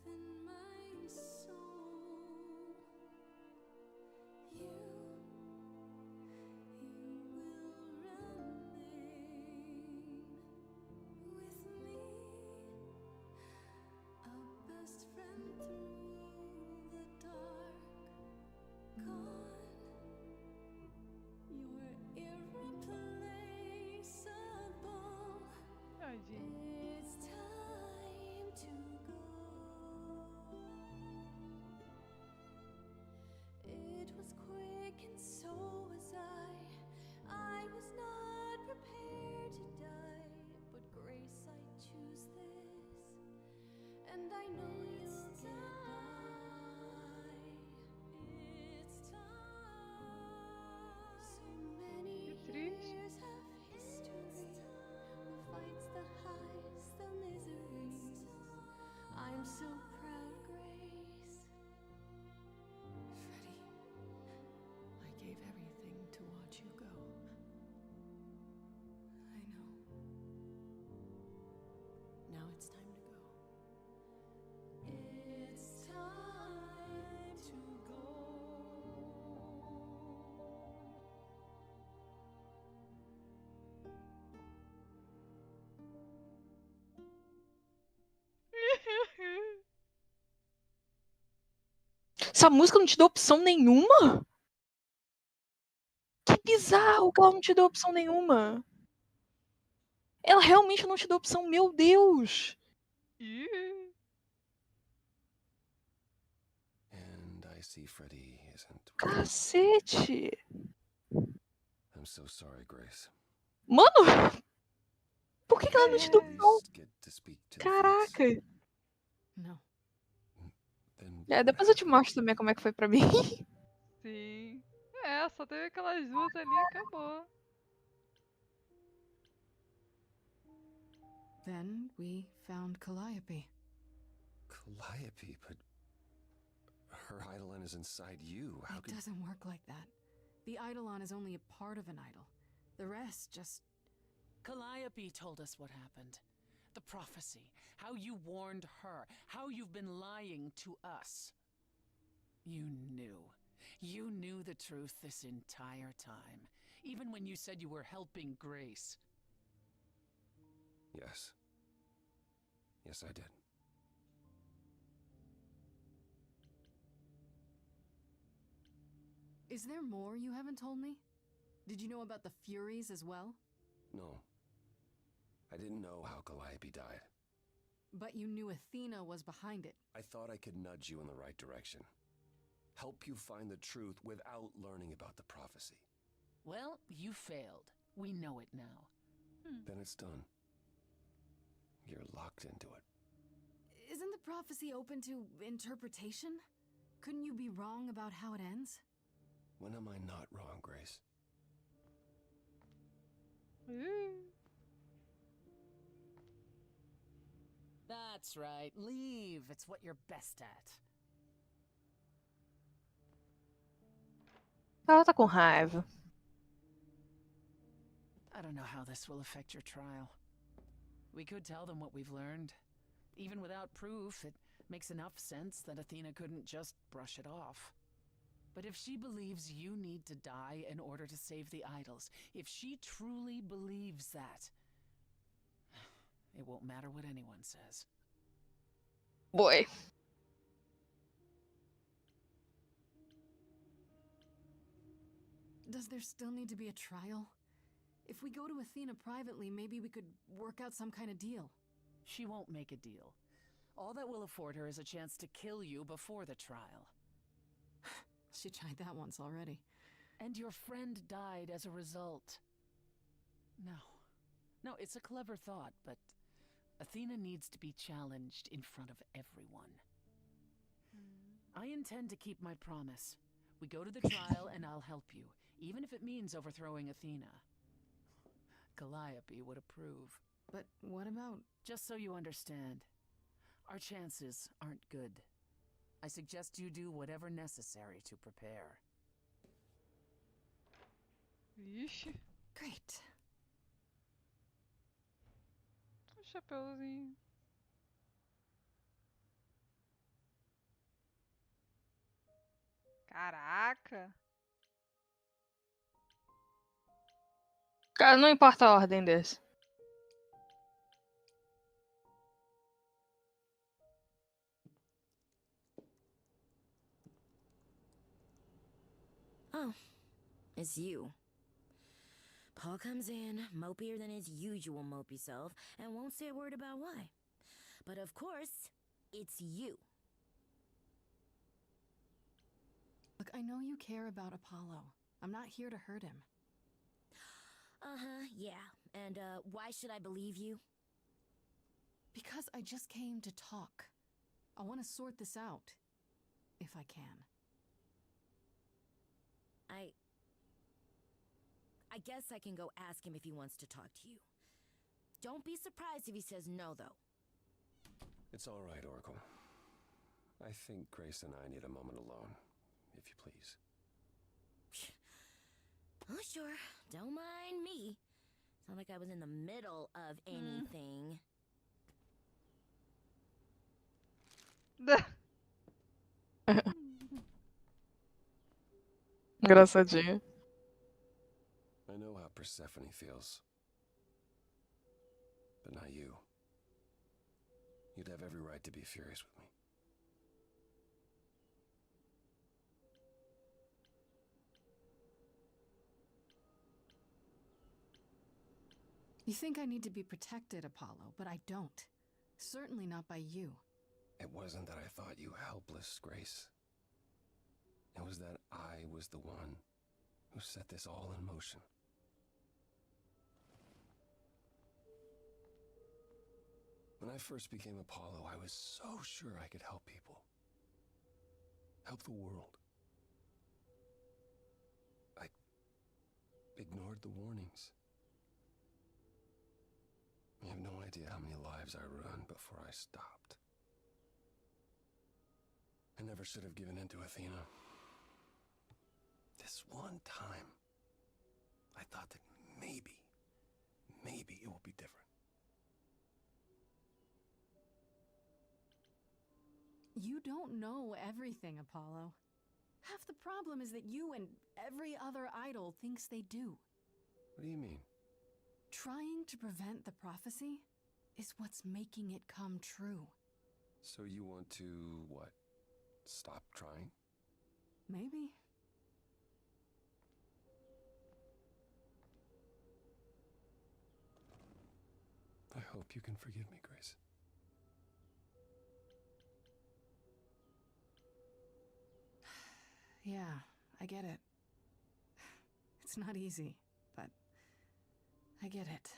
Speaker 7: Within my soul, you will remain with me, a best friend through the dark.
Speaker 2: Essa música não te deu opção nenhuma? Que bizarro que ela não te deu opção nenhuma. Ela realmente não te deu opção, meu Deus.
Speaker 14: And I see Freddy isn't.
Speaker 2: Cacete.
Speaker 14: I'm so sorry, Grace.
Speaker 2: Mano, por que ela não te deu
Speaker 14: At
Speaker 2: opção?
Speaker 14: least get to speak to the
Speaker 2: Caraca.
Speaker 3: No.
Speaker 14: Then
Speaker 2: É,
Speaker 14: what
Speaker 2: depois eu te
Speaker 14: happened?
Speaker 2: mostro também como é que foi pra mim.
Speaker 1: Sim. É, só teve aquelas duas ali e acabou.
Speaker 3: Then we found Calliope.
Speaker 14: Calliope, but her eidolon is inside you. How
Speaker 3: It
Speaker 14: could...
Speaker 3: doesn't work like that. The eidolon is only a part of an idol. The rest just...
Speaker 10: Calliope told us what happened. The prophecy. How you warned her. How you've been lying to us. You knew. You knew the truth this entire time. Even when you said you were helping Grace.
Speaker 14: Yes. Yes, I did.
Speaker 3: Is there more you haven't told me? Did you know about the Furies as well?
Speaker 14: No. I didn't know how Calliope died.
Speaker 3: But you knew Athena was behind it.
Speaker 14: I thought I could nudge you in the right direction. Help you find the truth without learning about the prophecy.
Speaker 10: Well, you failed. We know it now.
Speaker 14: Then it's done. You're locked into it.
Speaker 3: Isn't the prophecy open to interpretation? Couldn't you be wrong about how it ends?
Speaker 14: When am I not wrong, Grace?
Speaker 10: That's right. Leave. It's what you're best at.
Speaker 2: Ela tá com raiva.
Speaker 10: I don't know how this will affect your trial. We could tell them what we've learned. Even without proof, it makes enough sense that Athena couldn't just brush it off. But if she believes you need to die in order to save the idols, if she truly believes that, it won't matter what anyone says.
Speaker 2: Boy.
Speaker 3: Does there still need to be a trial? If we go to Athena privately, maybe we could work out some kind of deal.
Speaker 10: She won't make a deal. All that will afford her is a chance to kill you before the trial.
Speaker 3: She tried that once already.
Speaker 10: And your friend died as a result. No, it's a clever thought, but Athena needs to be challenged in front of everyone. I intend to keep my promise. We go to the trial and I'll help you, even if it means overthrowing Athena. Calliope would approve.
Speaker 3: But what about...
Speaker 10: Just so you understand, our chances aren't good. I suggest you do whatever necessary to prepare.
Speaker 1: Ixi,
Speaker 3: Great.
Speaker 1: um chapeuzinho. Caraca.
Speaker 2: Cara, não importa a ordem desse.
Speaker 8: Oh, it's you. Paul comes in, mopier than his usual mopey self, and won't say a word about why. But of course, it's you.
Speaker 3: Look, I know you care about Apollo. I'm not here to hurt him.
Speaker 8: Uh-huh, yeah. And, why should I believe you?
Speaker 3: Because I just came to talk. I want to sort this out. If I can.
Speaker 8: I guess I can go ask him if he wants to talk to you. Don't be surprised if he says no, though.
Speaker 14: It's all right, Oracle. I think Grace and I need a moment alone, if you please.
Speaker 8: Oh, sure. Don't mind me. It's not like I was in the middle of anything.
Speaker 2: Engraçadinho.
Speaker 14: I know how Persephone feels. But not you. You'd have every right to be furious with me.
Speaker 3: You think I need to be protected, Apollo, but I don't. Certainly not by you.
Speaker 14: It wasn't that I thought you helpless, Grace. It was that I was the one who set this all in motion. When I first became Apollo, I was so sure I could help people. Help the world. I ignored the warnings. You have no idea how many lives I ruined before I stopped. I never should have given in to Athena. This one time, I thought that maybe it will be different.
Speaker 3: You don't know everything, Apollo. Half the problem is that you and every other idol thinks they do.
Speaker 14: What do you mean?
Speaker 3: Trying to prevent the prophecy is what's making it come true.
Speaker 14: So you want to, what, stop trying?
Speaker 3: Maybe.
Speaker 14: I hope you can forgive me, Grace.
Speaker 3: Yeah, I get it. It's not easy, but I get it.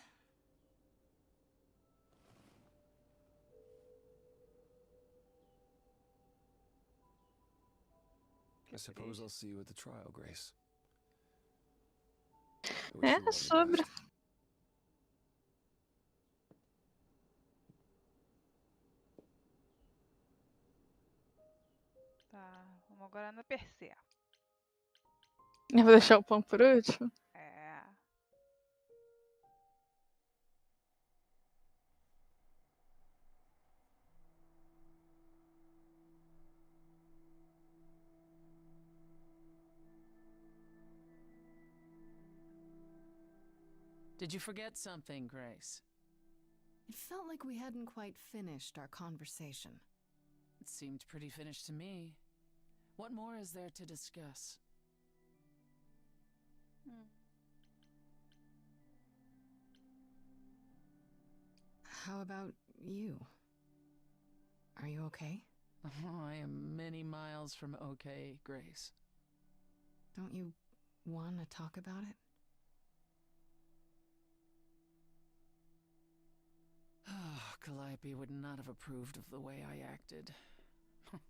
Speaker 14: I suppose I'll see you at the trial, Grace.
Speaker 2: É sobre.
Speaker 1: Tá, vamos agora na Persea.
Speaker 2: Eu vou deixar o pão por último.
Speaker 1: É.
Speaker 10: Did you forget something, Grace?
Speaker 3: It felt like we hadn't quite finished our conversation.
Speaker 10: It seemed pretty finished to me. What more is there to discuss?
Speaker 3: How about you? Are you okay?
Speaker 10: Oh, I am many miles from okay, Grace.
Speaker 3: Don't you want to talk about it?
Speaker 10: Calliope would not have approved of the way I acted.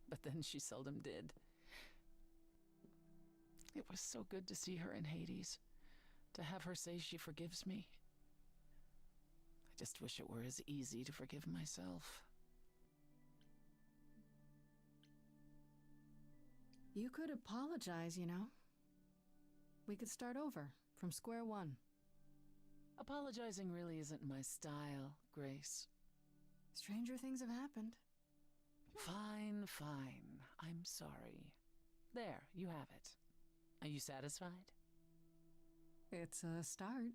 Speaker 10: But then she seldom did. It was so good to see her in Hades. To have her say she forgives me. I just wish it were as easy to forgive myself.
Speaker 3: You could apologize, you know. We could start over, from square one.
Speaker 10: Apologizing really isn't my style, Grace.
Speaker 3: Stranger things have happened.
Speaker 10: Fine, fine. I'm sorry. There, you have it. Are you satisfied?
Speaker 3: It's a start.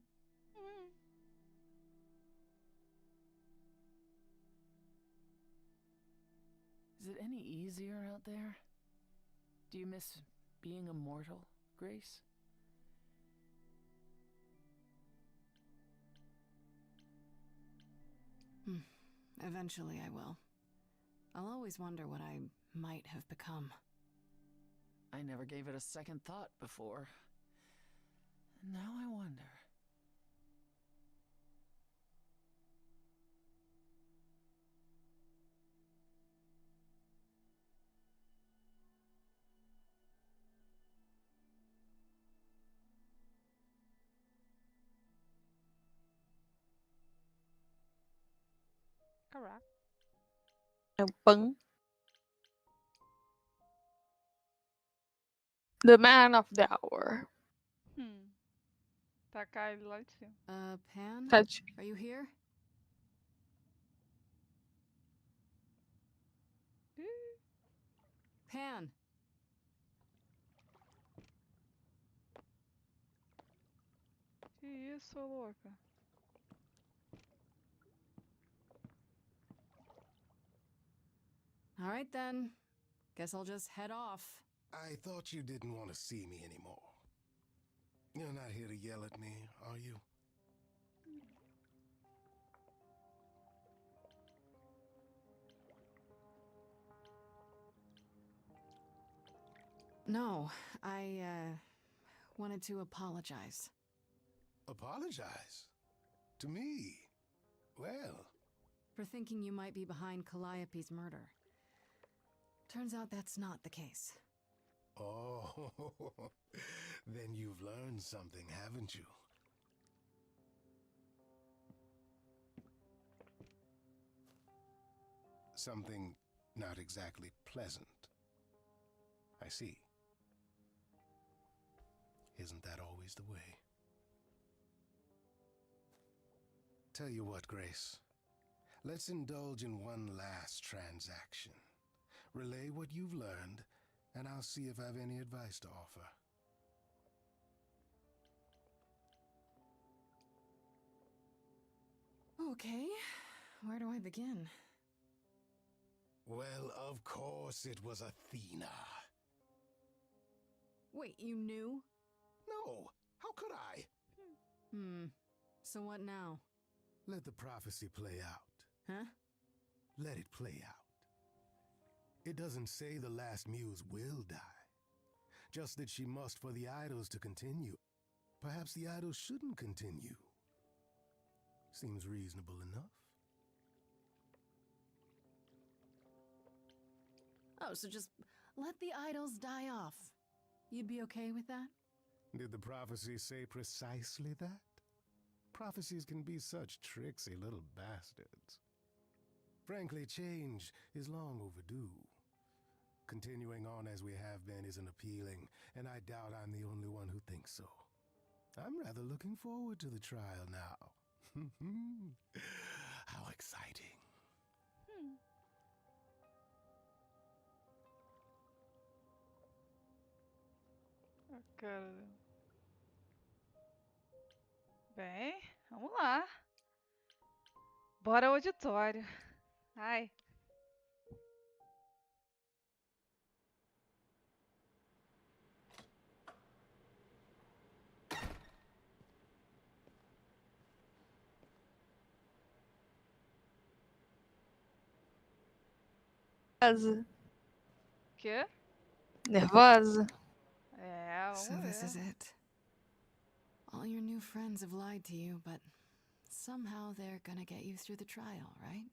Speaker 10: Is it any easier out there? Do you miss being immortal, Grace?
Speaker 3: Eventually I will. I'll always wonder what I might have become.
Speaker 10: I never gave it a second thought before. Now I wonder.
Speaker 1: Correct.
Speaker 2: É o pão. The man of the hour.
Speaker 1: Tacar ele lá de cima.
Speaker 3: Pan?
Speaker 2: Tadinho.
Speaker 3: Are you here? Pan!
Speaker 1: Que isso, louca?
Speaker 3: All right then. Guess I'll just head off.
Speaker 11: I thought you didn't want to see me anymore. You're not here to yell at me, are you?
Speaker 3: No, I, wanted to apologize.
Speaker 11: Apologize? To me? Well...
Speaker 3: For thinking you might be behind Calliope's murder. Turns out that's not the case.
Speaker 11: Oh, then you've learned something, haven't you? Something not exactly pleasant. I see. Isn't that always the way? Tell you what, Grace. Let's indulge in one last transaction. Relay what you've learned, and I'll see if I have any advice to offer.
Speaker 3: Okay, where do I begin?
Speaker 11: Well, of course it was Athena.
Speaker 3: Wait, you knew?
Speaker 11: No, how could I?
Speaker 3: So what now?
Speaker 11: Let the prophecy play out.
Speaker 3: Huh?
Speaker 11: Let it play out. It doesn't say the last muse will die. Just that she must for the idols to continue. Perhaps the idols shouldn't continue. Seems reasonable enough.
Speaker 3: Oh, so just let the idols die off. You'd be okay with that?
Speaker 11: Did the prophecy say precisely that? Prophecies can be such tricksy little bastards. Frankly, change is long overdue. Continuing on as we have been isn't appealing, and I doubt I'm the only one who thinks so. I'm rather looking forward to the trial now. How exciting.
Speaker 1: Cara. Bem, vamos lá. Bora ao auditório. Ai.
Speaker 2: Nervosa.
Speaker 1: Quê?
Speaker 2: Nervosa?
Speaker 1: É,
Speaker 3: So
Speaker 1: vamos
Speaker 3: this
Speaker 1: ver.
Speaker 3: is it. All your new friends have lied to you, but somehow they're gonna get you through the trial, right?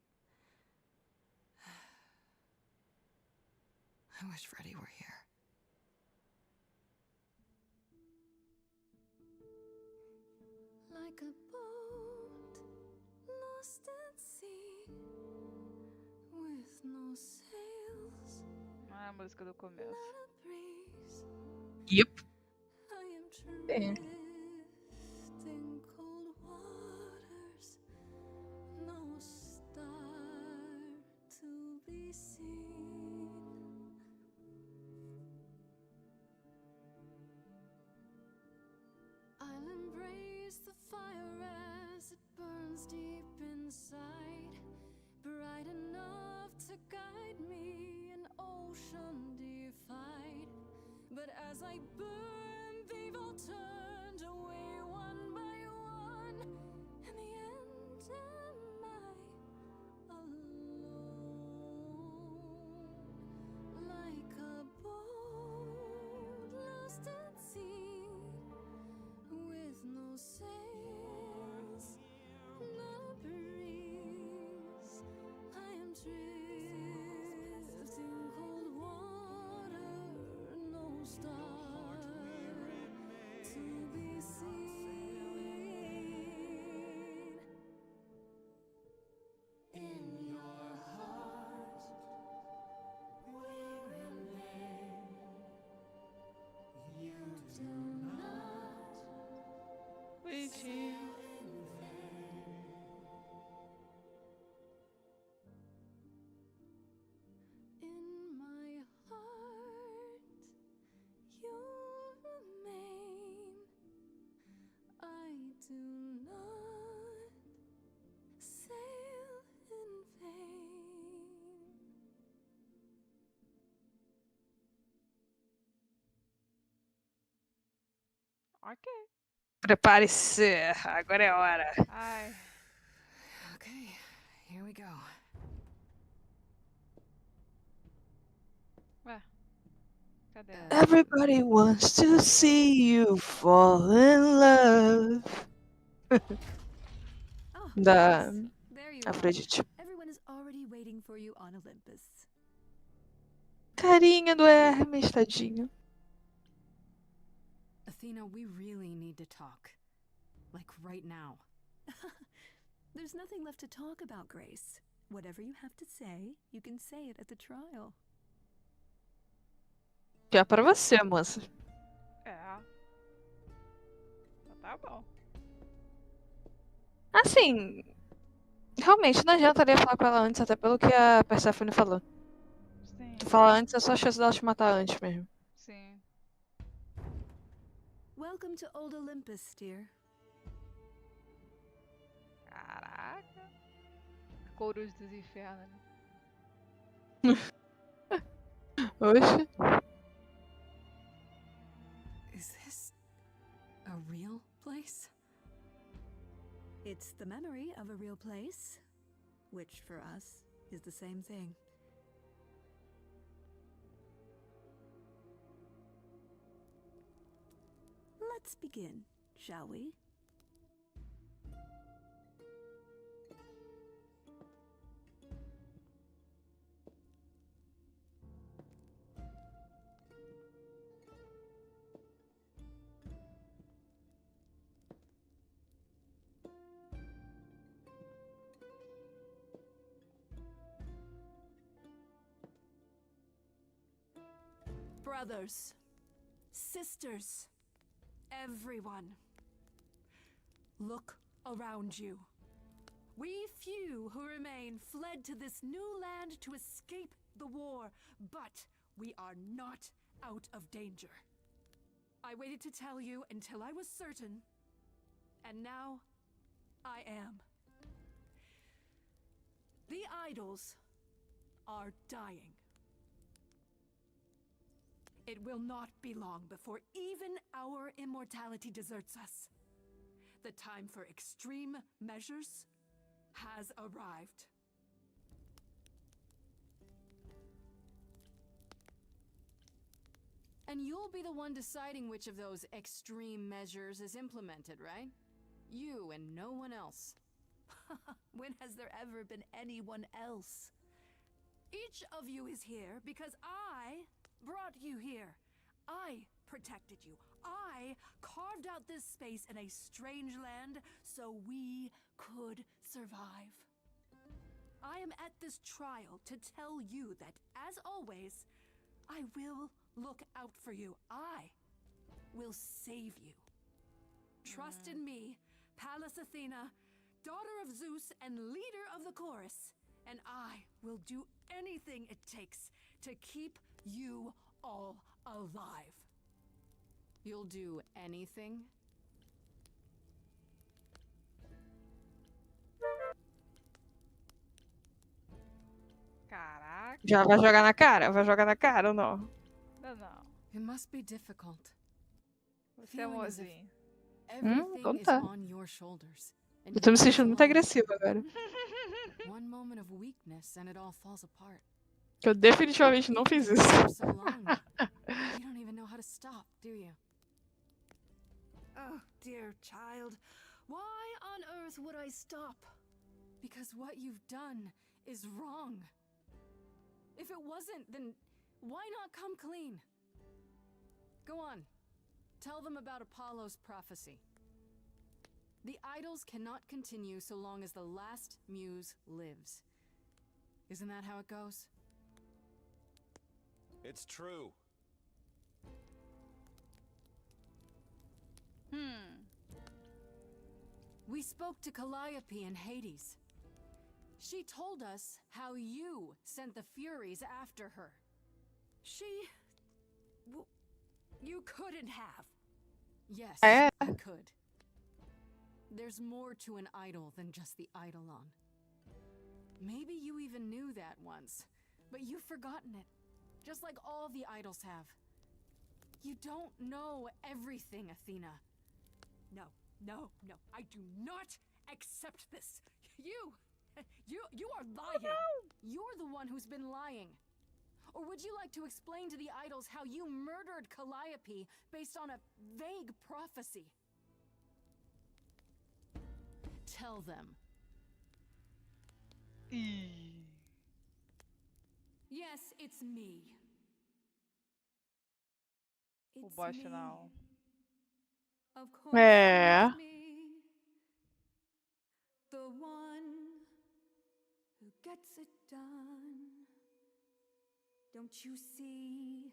Speaker 3: I wish Freddy were here.
Speaker 7: Like a boat lost at sea with no sails,
Speaker 1: Ah, a música do começo.
Speaker 7: not a breeze.
Speaker 2: Yep.
Speaker 7: I am
Speaker 2: É.
Speaker 7: drifting cold waters, no star to be seen. I'll embrace the fire as it burns deep inside, bright enough to guide me, an ocean defied. But as I burn, they've all turned away one by one. In the end, am I alone? Like a boat lost at sea, with no sails, not a breeze. I am drifting cold water, no star to be seen. In your heart, we remain. You do not
Speaker 1: Bonitinho.
Speaker 7: in my heart, you remain. I do not sail in vain.
Speaker 1: Ok.
Speaker 2: Prepare-se, agora é a hora.
Speaker 1: Ai.
Speaker 3: Okay, here we go.
Speaker 1: Ué. Cadê?
Speaker 2: Everybody wants to see you fall in love. Da
Speaker 9: There you
Speaker 2: Afrodite.
Speaker 9: are. Everyone is already waiting for you on Olympus.
Speaker 2: Carinha do Hermes, tadinho.
Speaker 3: Athena, we really need to talk. Like right now.
Speaker 9: There's nothing left to talk about, Grace. Whatever you have to say, you can say it at the trial.
Speaker 2: Que é pra você, moça.
Speaker 1: É. Tá bom.
Speaker 2: Assim, realmente não adiantaria falar com ela antes, até pelo que a Persephone falou.
Speaker 1: Sim.
Speaker 2: Tu falar antes é só a chance dela te matar antes mesmo.
Speaker 1: Sim.
Speaker 9: Welcome to Old Olympus, dear.
Speaker 1: Caraca. Couros dos infernos.
Speaker 2: Oxe.
Speaker 3: Is this a real place?
Speaker 9: It's the memory of a real place, which for us is the same thing. Let's begin, shall we? Brothers, sisters, everyone, look around you. We few who remain fled to this new land to escape the war, but we are not out of danger. I waited to tell you until I was certain, and now I am. The idols are dying. It will not be long before even our immortality deserts us. The time for extreme measures has arrived.
Speaker 3: And you'll be the one deciding which of those extreme measures is implemented, right? You and no one else.
Speaker 9: When has there ever been anyone else? Each of you is here because I brought you here. I protected you. I carved out this space in a strange land so we could survive. I am at this trial to tell you that, as always, I will look out for you. I will save you. Trust in me, Pallas Athena, daughter of Zeus and leader of the chorus, and I will do anything it takes to keep you all alive.
Speaker 3: You'll do anything?
Speaker 1: Caraca.
Speaker 2: Já vai jogar na cara? Vai jogar na cara ou não?
Speaker 1: Não.
Speaker 3: It must be difficult.
Speaker 1: Você é mozinho.
Speaker 3: Everything is
Speaker 2: tá.
Speaker 3: on your shoulders.
Speaker 2: Eu tô me sentindo muito agressiva agora.
Speaker 3: One moment of weakness and it all falls apart.
Speaker 2: Que eu definitivamente não fiz isso.
Speaker 3: For so long. You don't even know how to stop, do you?
Speaker 9: Oh, dear child, why on earth would I stop?
Speaker 3: Because what you've done is wrong. If it wasn't, then why not come clean? Go on. Tell them about Apollo's prophecy. The idols cannot continue so long as the last muse lives. Isn't that how it goes?
Speaker 14: It's true.
Speaker 3: We spoke to Calliope in Hades. She told us how you sent the Furies after her.
Speaker 9: You couldn't have.
Speaker 3: Yes,
Speaker 2: É.
Speaker 3: I could. There's more to an idol than just the eidolon. Maybe you even knew that once, but you've forgotten it, just like all the idols have. You don't know everything, Athena.
Speaker 9: No, I do not accept this. You are lying.
Speaker 3: You're the one who's been lying. Or would you like to explain to the idols how you murdered Calliope based on a vague prophecy? Tell them. Yes, it's me.
Speaker 1: O boss final.
Speaker 3: Of course,
Speaker 2: É.
Speaker 3: it's me. The one who gets it done. Don't you see?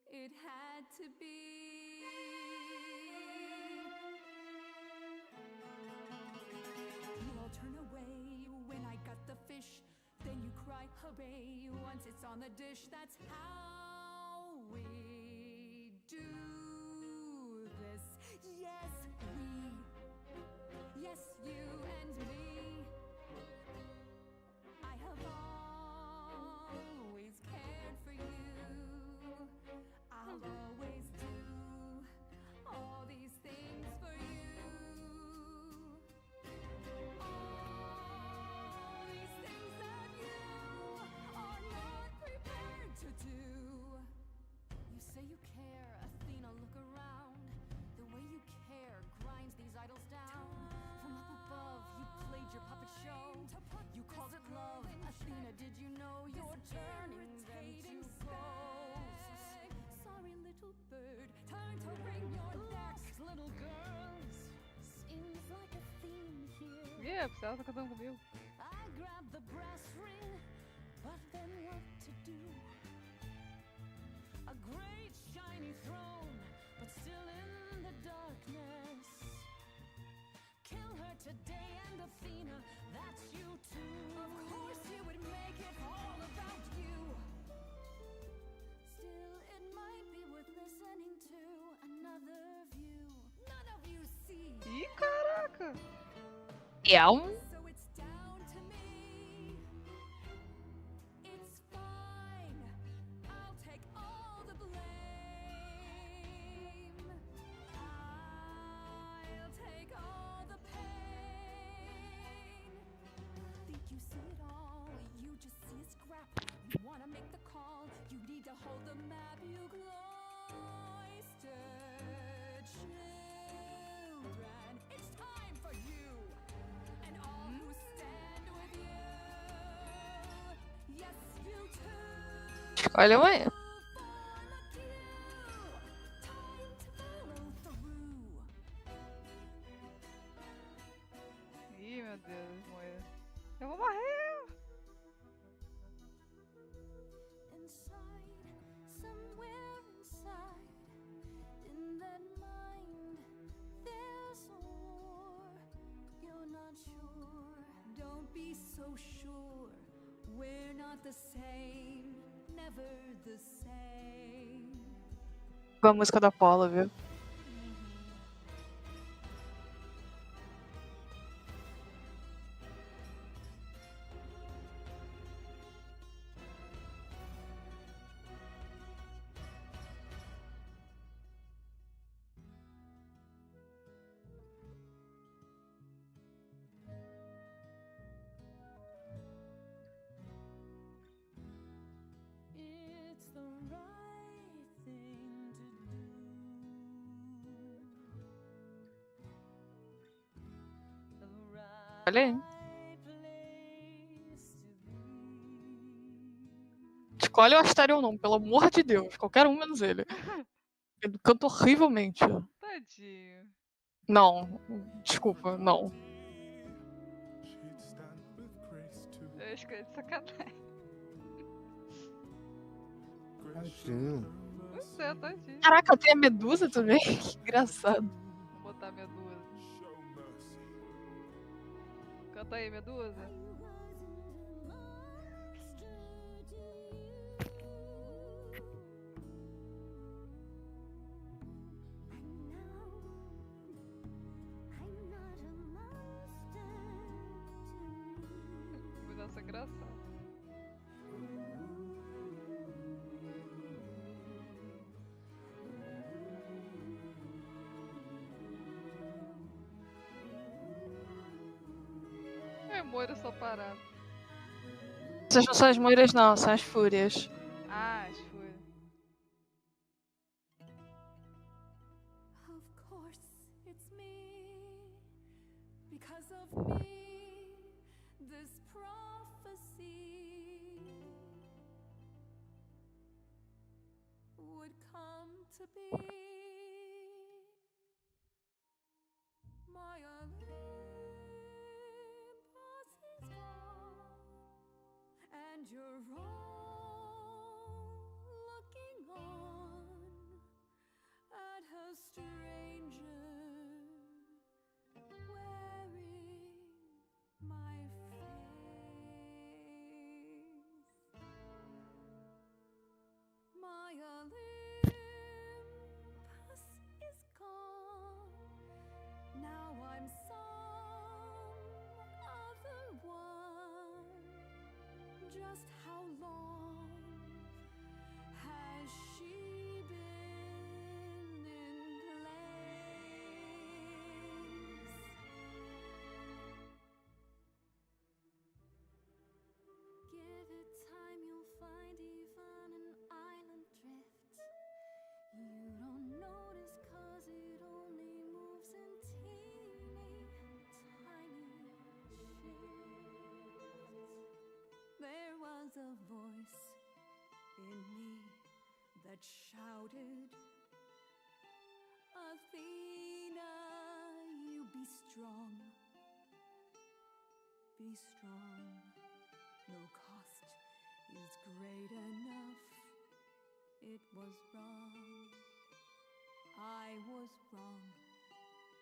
Speaker 3: It had to be. You all turn away when I got the fish. Then you cry, obey, once it's on the dish. That's how we do this. Yes, we. Yes, you and me. I have always cared for you. I'll always do all these things for you. All these things that you are not prepared to do. You say you care, Athena, look around. The way you care grinds these idols down. From up above, you played your puppet show. You called it love. Athena, did you know you're turning them to ghosts? Sorry, little bird, time to wring your neck. Little girls, seems like a theme here.
Speaker 1: Ela tá cantando comigo.
Speaker 3: I grabbed the brass ring, but then what to do? A great shiny throne, but still in the darkness. Kill her today, and Athena, that's you too. Of course you would make it all about you. Still, it might be worth listening to another view. None of you see.
Speaker 1: Ih, caraca!
Speaker 3: So it's down to me. It's fine. I'll take all the blame. I'll take all the pain. Think you see it all? You just see a scrap. You wanna make the call. You need to hold the map. You cloistered children. It's time for you. And all who stand with you. Yes, you too.
Speaker 2: Olha, mãe.
Speaker 1: Ih, meu Deus, Moira. Eu vou morrer!
Speaker 3: Inside, somewhere inside, in that mind, there's a war. You're not sure. Don't be so sure. We're not the same. Never the same.
Speaker 2: A música da Paula, viu?
Speaker 3: It's the right thing to do. The
Speaker 2: Olha aí.
Speaker 3: right place to be.
Speaker 2: Escolhe o Astarion não, pelo amor de Deus. Qualquer um menos ele. Ele canta horrivelmente.
Speaker 1: Tadinho.
Speaker 2: Não, desculpa, não.
Speaker 1: Eu escolhi de sacanagem.
Speaker 13: Tadinho.
Speaker 1: Pois é, tadinho.
Speaker 2: Caraca, tem a Medusa também? Que engraçado.
Speaker 1: Vou botar a Medusa. Canta aí, Medusa. Mudança engraçada. É, Moira só parado.
Speaker 2: Essas não são as moiras, não, são as fúrias.
Speaker 1: Ah, escuro.
Speaker 7: Of course, it's me. Because of me, this prophecy would come to be. My Olympus is gone, and you're all looking on at a stranger wearing my face. My Olympus is gone. Now I'm some other one. Just how long has she been in place? Give it time, you'll find even an island drift. You don't notice 'cause it only moves in teeny tiny shifts. There was a voice in me that shouted, Athena, you be strong. Be strong. No cost is great enough. It was wrong. I was wrong.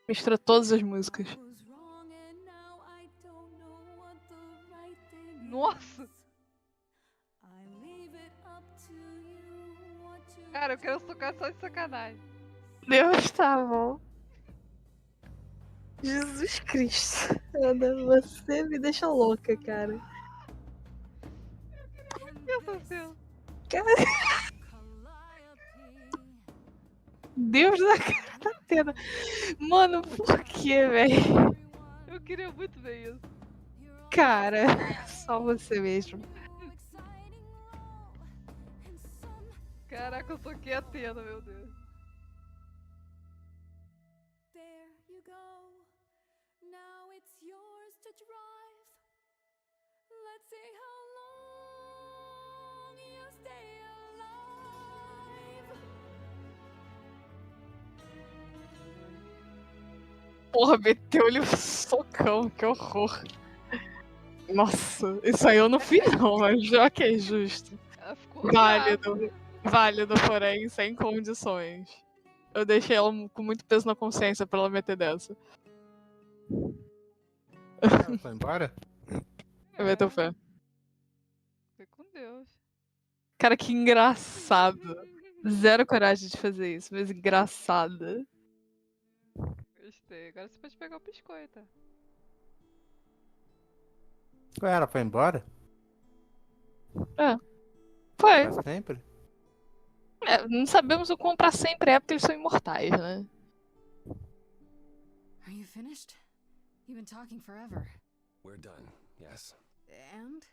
Speaker 2: Mistura todas as músicas.
Speaker 7: I was wrong and now I don't know what the right thing
Speaker 1: Nossa!
Speaker 7: is. I leave it up to you what to
Speaker 1: Cara, eu quero tocar só de sacanagem.
Speaker 2: Deus, tá bom. Jesus Cristo. Ana, você me deixa louca, cara.
Speaker 1: Eu tô sendo.
Speaker 2: Cara. Deus da cara da Atena. Mano, por que, velho?
Speaker 1: Eu queria muito ver isso.
Speaker 2: Cara, só você mesmo.
Speaker 1: Caraca, eu toquei a Atena, meu Deus.
Speaker 7: There you go. Now it's yours to drive. Let's see how long you stay alive.
Speaker 2: Porra, meteu-lhe um socão, que horror. Nossa, isso aí eu não fiz não, mas já que é justo. Válido, válido, porém sem condições. Eu deixei ela com muito peso na consciência pra ela meter dessa.
Speaker 15: Ela foi embora?
Speaker 2: Eu meto fé.
Speaker 1: Foi com Deus.
Speaker 2: Cara, que engraçado. Zero coragem de fazer isso, mas engraçada.
Speaker 1: Gostei. Agora você pode pegar o biscoito.
Speaker 15: Ué, ela foi embora?
Speaker 2: É. Foi.
Speaker 15: Pra sempre?
Speaker 2: É, não sabemos o quão pra sempre é porque eles são imortais, né?
Speaker 3: Are you finished? You've been talking forever.
Speaker 14: We're done, yes.
Speaker 3: And?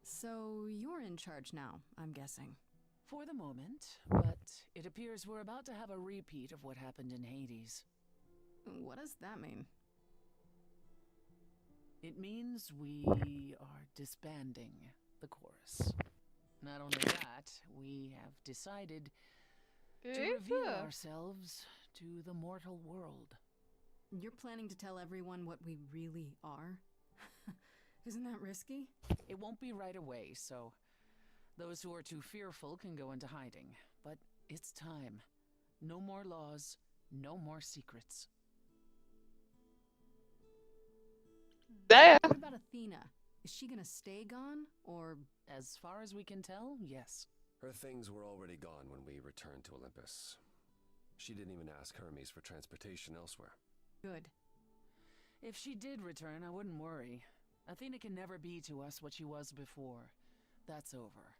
Speaker 3: So you're in charge now, I'm guessing.
Speaker 10: For the moment, but it appears we're about to have a repeat of what happened in Hades.
Speaker 3: What does that mean?
Speaker 10: It means we are disbanding the chorus. Not only that, we have decided to reveal ourselves to the mortal world.
Speaker 3: You're planning to tell everyone what we really are? Isn't that risky?
Speaker 10: It won't be right away, so those who are too fearful can go into hiding. But it's time. No more laws, no more secrets.
Speaker 3: What about Athena? Is she gonna stay gone, or...?
Speaker 10: As far as we can tell, yes.
Speaker 14: Her things were already gone when we returned to Olympus. She didn't even ask Hermes for transportation elsewhere.
Speaker 3: Good.
Speaker 10: If she did return, I wouldn't worry. Athena can never be to us what she was before. That's over.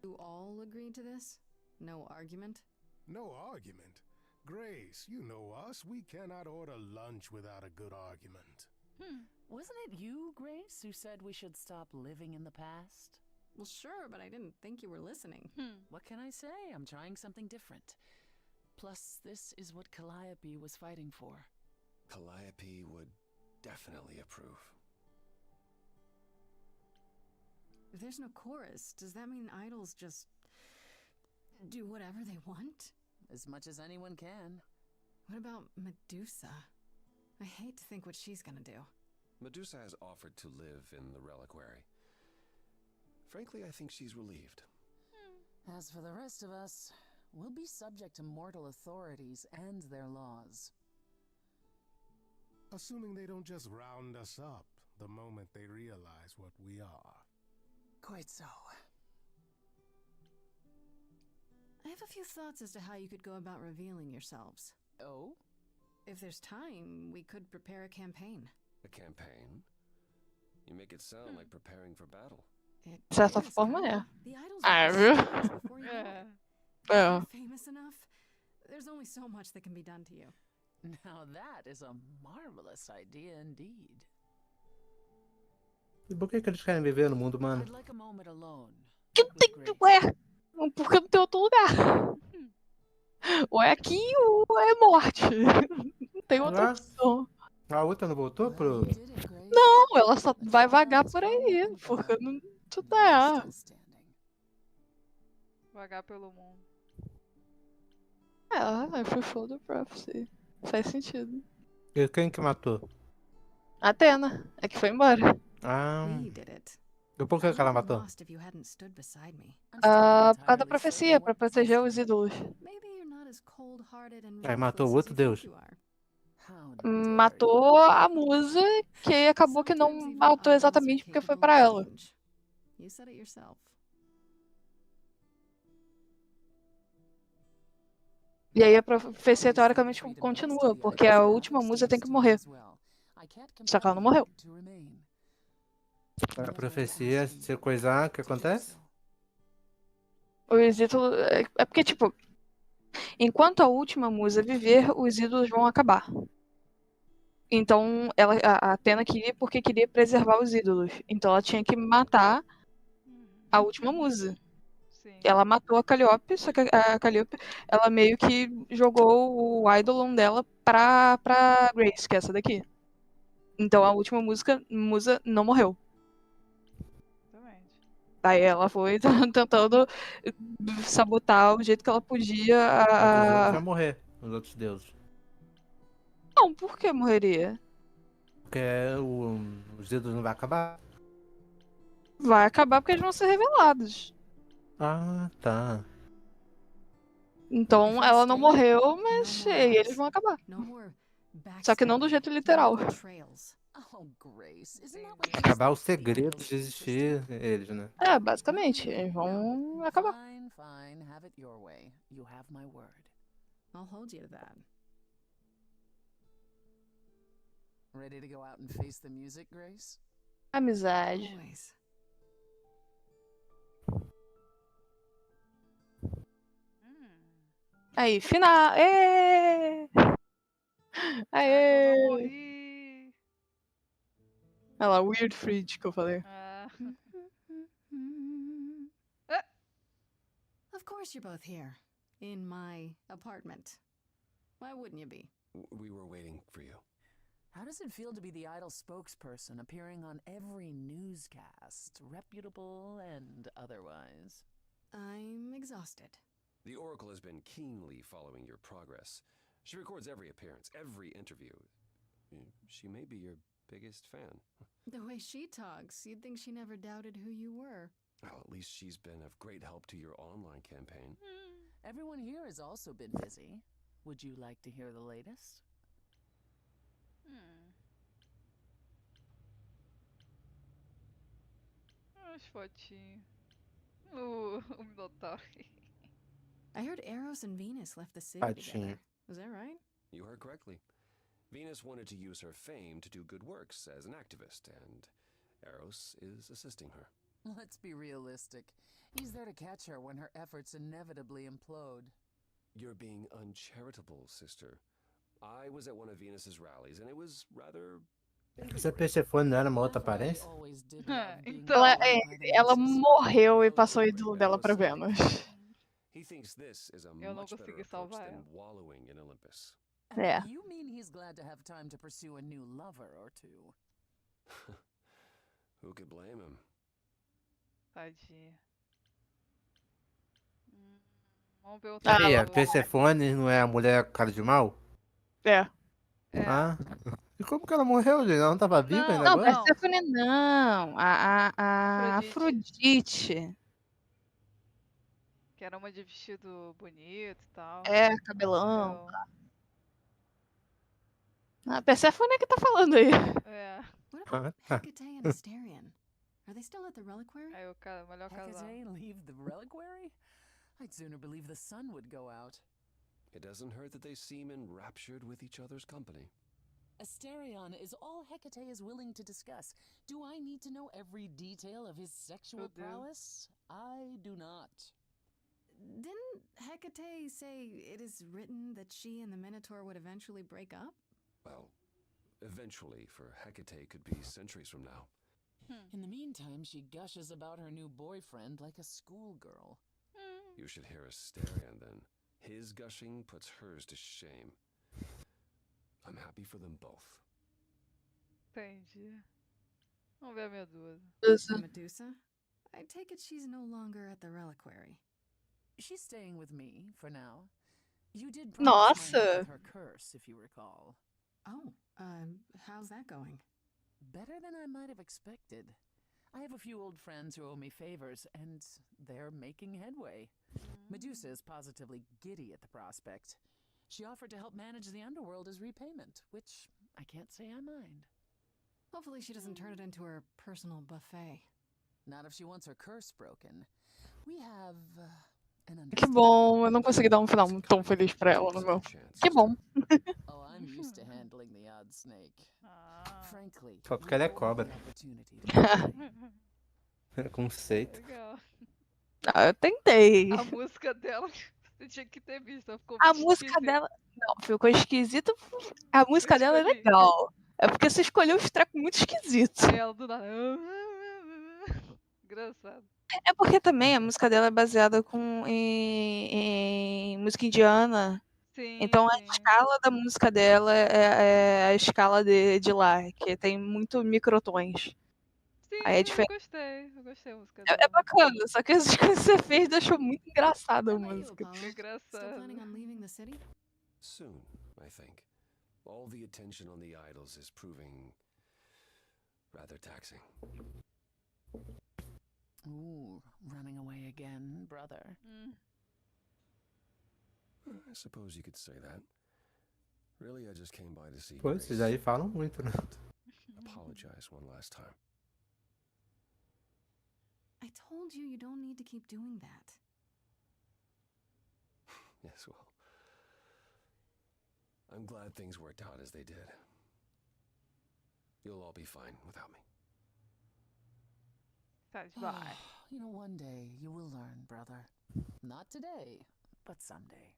Speaker 3: You all agreed to this? No argument?
Speaker 11: No argument? Grace, you know us. We cannot order lunch without a good argument.
Speaker 10: Wasn't it you, Grace, who said we should stop living in the past?
Speaker 3: Well, sure, but I didn't think you were listening.
Speaker 10: What can I say? I'm trying something different. Plus, this is what Calliope was fighting for.
Speaker 14: Calliope would definitely approve.
Speaker 3: If there's no chorus, does that mean idols just do whatever they want?
Speaker 10: As much as anyone can.
Speaker 3: What about Medusa? I hate to think what she's gonna do.
Speaker 14: Medusa has offered to live in the reliquary. Frankly, I think she's relieved.
Speaker 10: As for the rest of us, we'll be subject to mortal authorities and their laws.
Speaker 11: Assuming they don't just round us up the moment they realize what we are.
Speaker 10: Quite so.
Speaker 3: I have a few thoughts as to how you could go about revealing yourselves.
Speaker 10: Oh?
Speaker 3: If there's time, we could prepare a campaign.
Speaker 14: A campaign? You make it sound like preparing for battle.
Speaker 2: De certa forma, é.
Speaker 3: The idols
Speaker 2: Ah,
Speaker 3: will be
Speaker 2: viu?
Speaker 3: famous before you know it. If
Speaker 2: É.
Speaker 3: you're famous enough, there's only so much that can be done to you.
Speaker 10: Now that is a marvelous idea indeed.
Speaker 15: E por que eles querem viver no mundo humano?
Speaker 10: I'd like a moment alone.
Speaker 2: Ué, porque não tem outro lugar. Ou é aqui ou é morte. Não tem outra opção.
Speaker 15: A outra não voltou pro...
Speaker 2: Não, ela só vai vagar por aí, porque não dá.
Speaker 1: Vagar pelo mundo.
Speaker 2: É, fulfill the prophecy. Faz sentido.
Speaker 15: E quem que matou?
Speaker 2: Atena, é que foi embora.
Speaker 15: Ah.
Speaker 3: We did it.
Speaker 15: E por que ela matou?
Speaker 3: Lost if you hadn't stood beside me.
Speaker 2: Por causa da profecia, pra proteger os ídolos.
Speaker 3: Maybe you're not as cold-hearted and
Speaker 15: Aí matou
Speaker 3: ruthless
Speaker 15: outro
Speaker 3: as you
Speaker 15: deus.
Speaker 3: think you are.
Speaker 2: Matou a musa, que acabou que não matou exatamente porque foi pra ela.
Speaker 3: You said it yourself.
Speaker 2: E aí a profecia teoricamente continua, porque a última musa tem que morrer. Só que ela não morreu.
Speaker 15: A profecia, se coisar, o que acontece?
Speaker 2: Os ídolos... É porque, tipo, enquanto a última musa viver, os ídolos vão acabar. Então, a Atena queria porque queria preservar os ídolos. Então ela tinha que matar a última musa. Ela matou a Calliope, só que a Calliope, ela meio que jogou o Eidolon dela pra Grace, que é essa daqui. Então a última musa não morreu. Daí ela foi tentando sabotar o jeito que ela podia
Speaker 15: Mas os outros vão morrer, os outros deuses.
Speaker 2: Não, por que morreria?
Speaker 15: Porque os dedos não vão acabar?
Speaker 2: Vai acabar porque eles vão ser revelados.
Speaker 15: Ah, tá.
Speaker 2: Então ela não morreu, mas eles vão acabar. Só que não do jeito literal.
Speaker 15: Acabar o segredo de existir eles, né?
Speaker 2: É, basicamente, eles vão acabar.
Speaker 10: Fine, have it your way. You have my word.
Speaker 3: I'll hold you to that.
Speaker 10: Ready to go out and face the music, Grace?
Speaker 2: Amizade.
Speaker 3: Always.
Speaker 2: Aí, final! Êêêê! Aê!
Speaker 1: Morri!
Speaker 2: Olha lá, Weird Fridge que eu falei.
Speaker 3: Of course you're both here. In my apartment. Why wouldn't you be?
Speaker 14: We were waiting for you.
Speaker 10: How does it feel to be the idol spokesperson appearing on every newscast, reputable and otherwise?
Speaker 3: I'm exhausted.
Speaker 14: The Oracle has been keenly following your progress. She records every appearance, every interview. She may be your biggest fan.
Speaker 3: The way she talks, you'd think she never doubted who you were.
Speaker 14: Well, at least she's been of great help to your online campaign.
Speaker 10: Everyone here has also been busy. Would you like to hear the latest?
Speaker 1: As fotinhas. O Minotauro.
Speaker 3: I heard Eros and Venus left the city together. Was that right?
Speaker 14: You heard correctly. Venus wanted to use her fame to do good works as an activist, and Eros is assisting her.
Speaker 10: Let's be realistic. He's there to catch her when her efforts inevitably implode.
Speaker 14: You're being uncharitable, sister. I was at one of Venus's rallies, and it was rather...
Speaker 15: Essa Persephone não era uma outra aparência?
Speaker 1: Então.
Speaker 2: Ela morreu e passou o ídolo dela pra Vênus.
Speaker 14: He thinks this is a
Speaker 1: Eu não
Speaker 14: much better
Speaker 1: consegui
Speaker 14: approach
Speaker 1: salvar
Speaker 14: than
Speaker 1: ela.
Speaker 14: wallowing in Olympus.
Speaker 2: Yeah.
Speaker 10: You mean he's glad to have time to pursue a new lover or two?
Speaker 14: Who could blame him?
Speaker 1: Tadinha. Vamos ver o
Speaker 15: Aí, a
Speaker 1: outro.
Speaker 15: Persephone não é a mulher cara de mal?
Speaker 2: É.
Speaker 15: Ah. E como que ela morreu, gente? Ela não tava viva ainda
Speaker 2: Não,
Speaker 15: agora?
Speaker 2: Persephone não. A Afrodite.
Speaker 1: Que era uma de vestido bonito e tal.
Speaker 2: É, cabelão.
Speaker 1: Morreu.
Speaker 2: A Persephone é que tá falando aí.
Speaker 1: É.
Speaker 3: What about Hecate and Asterion? Are they still at the reliquary?
Speaker 1: Aí o cara, melhor casal.
Speaker 10: Hecate leave the reliquary? I'd sooner believe the sun would go out.
Speaker 14: It doesn't hurt that they seem enraptured with each other's company.
Speaker 10: Asterion is all Hecate is willing to discuss. Do I need to know every detail of his sexual prowess? I do not.
Speaker 3: Didn't Hecate say it is written that she and the Minotaur would eventually break up?
Speaker 14: Well, eventually, for Hecate could be centuries from now.
Speaker 10: In the meantime, she gushes about her new boyfriend like a schoolgirl.
Speaker 14: You should hear Asterion then. His gushing puts hers to shame. I'm happy for them both.
Speaker 1: Entendi. Vamos ver a Medusa.
Speaker 3: Medusa? I take it she's no longer at the reliquary.
Speaker 10: She's staying with me for now. You did promise my help
Speaker 2: Nossa!
Speaker 10: with her curse, if you recall.
Speaker 3: Oh, how's that going?
Speaker 10: Better than I might have expected. I have a few old friends who owe me favors, and they're making headway. Medusa is positively giddy at the prospect. She offered to help manage the underworld as repayment, which I can't say I mind.
Speaker 3: Hopefully she doesn't turn it into her personal buffet.
Speaker 10: Not if she wants her curse broken. We have an
Speaker 2: Que bom, eu não consegui dar um final tão feliz pra ela no meu. Que bom.
Speaker 10: Oh, I'm used to handling the odd snake. Frankly,
Speaker 15: Só porque ela é cobra. Conceito.
Speaker 1: Legal.
Speaker 2: Ah, eu tentei.
Speaker 1: A música dela, você tinha que ter visto. Ela ficou
Speaker 2: A
Speaker 1: muito
Speaker 2: música
Speaker 1: esquisita.
Speaker 2: dela. Não, ficou esquisito. A música dela é legal. É porque você escolheu os trecos muito esquisitos.
Speaker 1: Aí ela do nada. Engraçado.
Speaker 2: É porque também a música dela é baseada em música indiana.
Speaker 1: Sim,
Speaker 2: Então a
Speaker 1: sim.
Speaker 2: escala da música dela é a escala de lá, que tem muito microtons.
Speaker 1: Sim,
Speaker 2: Aí é
Speaker 1: eu
Speaker 2: diferente.
Speaker 1: gostei da música
Speaker 2: É
Speaker 1: dela.
Speaker 2: bacana, só que as coisas que você fez deixou muito engraçada a música.
Speaker 1: Que
Speaker 3: Still
Speaker 1: engraçado.
Speaker 3: planning on leaving the city?
Speaker 14: Soon, I think. All the attention on the idols is proving rather taxing.
Speaker 10: Ooh, running away again, brother.
Speaker 14: I suppose you could say that. Really, I just came by to see
Speaker 15: Pô,
Speaker 14: Grace.
Speaker 15: esses aí falam muito, né?
Speaker 14: Apologize one last time.
Speaker 3: I told you don't need to keep doing that.
Speaker 14: Yes, well, I'm glad things worked out as they did. You'll all be fine without me.
Speaker 1: Bye.
Speaker 10: You know, one day you will learn, brother. Not today, but someday.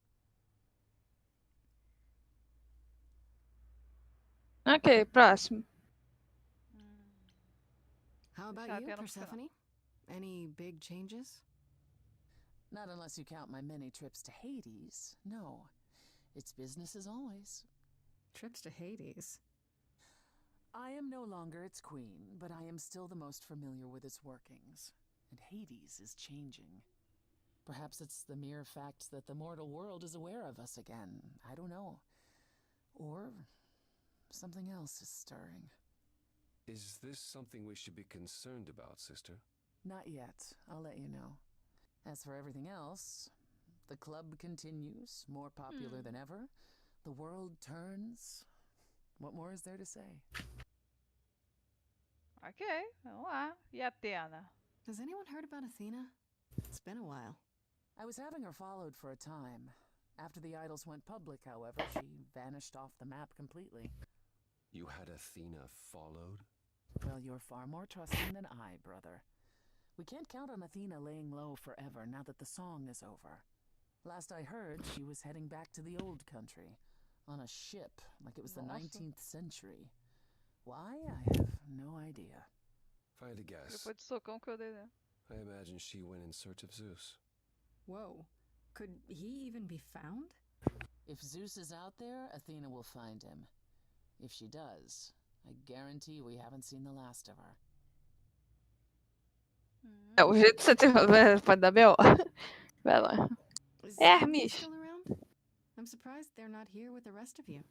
Speaker 2: Ok, próximo.
Speaker 3: How about
Speaker 1: Deixa
Speaker 3: you,
Speaker 1: até no final.
Speaker 3: Persephone? Any big changes?
Speaker 10: Not unless you count my many trips to Hades. No. It's business as always.
Speaker 3: Trips to Hades?
Speaker 10: I am no longer its queen, but I am still the most familiar with its workings. And Hades is changing. Perhaps it's the mere fact that the mortal world is aware of us again. I don't know. Or something else is stirring.
Speaker 14: Is this something we should be concerned about, sister?
Speaker 10: Not yet. I'll let you know. As for everything else, the club continues, more popular than ever. The world turns. What more is there to say?
Speaker 1: Ok, vamos lá. E Athena?
Speaker 3: Has anyone heard about Athena? It's been a while.
Speaker 10: I was having her followed for a time. After the idols went public, however, she vanished off the map completely.
Speaker 14: You had Athena followed?
Speaker 10: Well, you're far more trusting than I, brother. We can't count on Athena laying low forever now that the song is over. Last I heard, she was heading back to the old country. On a ship, like it was the 19th century. Why? I have no idea.
Speaker 14: If I had to guess,
Speaker 1: Depois de socão que eu dei, né?
Speaker 14: I imagine she went in search of Zeus.
Speaker 3: Whoa. Could he even be found?
Speaker 10: If Zeus is out there, Athena will find him. If she does, I guarantee we haven't seen the last of her.
Speaker 2: É, o jeito que você tem pode dar B.O. Vai lá.
Speaker 3: Is
Speaker 2: Hermes.
Speaker 3: still around? I'm surprised they're not here with the rest of you.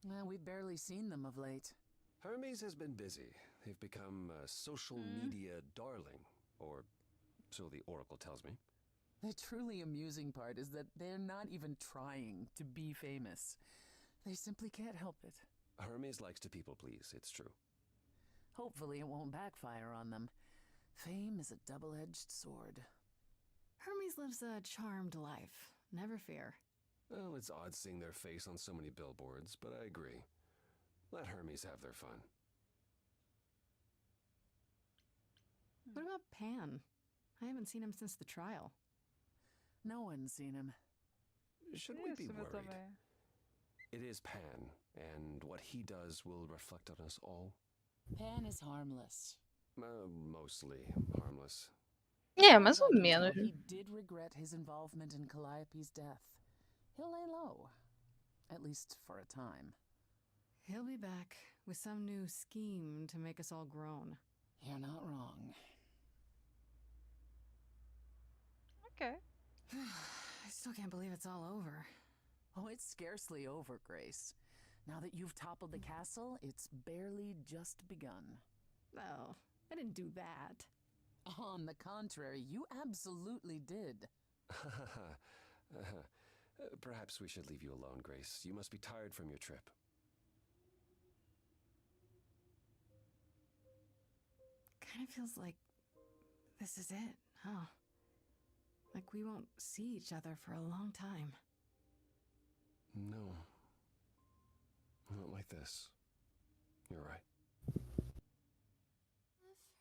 Speaker 10: Well, we've barely seen them of late.
Speaker 14: Hermes has been busy. They've become a social media darling, or so the Oracle tells me.
Speaker 10: The truly amusing part is that they're not even trying to be famous. They simply can't help it.
Speaker 14: Hermes likes to people please, it's true.
Speaker 10: Hopefully it won't backfire on them. Fame is a double-edged sword.
Speaker 3: Hermes lives a charmed life. Never fear.
Speaker 14: Well, it's odd seeing their face on so many billboards, but I agree. Let Hermes have their fun.
Speaker 3: What about Pan? I haven't seen him since the trial.
Speaker 10: No one's seen him.
Speaker 14: Should we be worried? It is Pan, and what he does will reflect on us all.
Speaker 10: Pan is harmless.
Speaker 14: Mostly harmless.
Speaker 2: É, mais ou menos.
Speaker 10: He did regret his involvement in Calliope's death. He'll lay low. At least for a time.
Speaker 3: He'll be back with some new scheme to make us all groan.
Speaker 10: You're not wrong.
Speaker 1: Okay.
Speaker 3: I still can't believe it's all over.
Speaker 10: Oh, it's scarcely over, Grace. Now that you've toppled the castle, it's barely just begun.
Speaker 3: Oh, I didn't do that.
Speaker 10: On the contrary, you absolutely did.
Speaker 14: Perhaps we should leave you alone, Grace. You must be tired from your trip.
Speaker 3: Kind of feels like this is it, huh? Like we won't see each other for a long time.
Speaker 14: No. Not like this. You're right.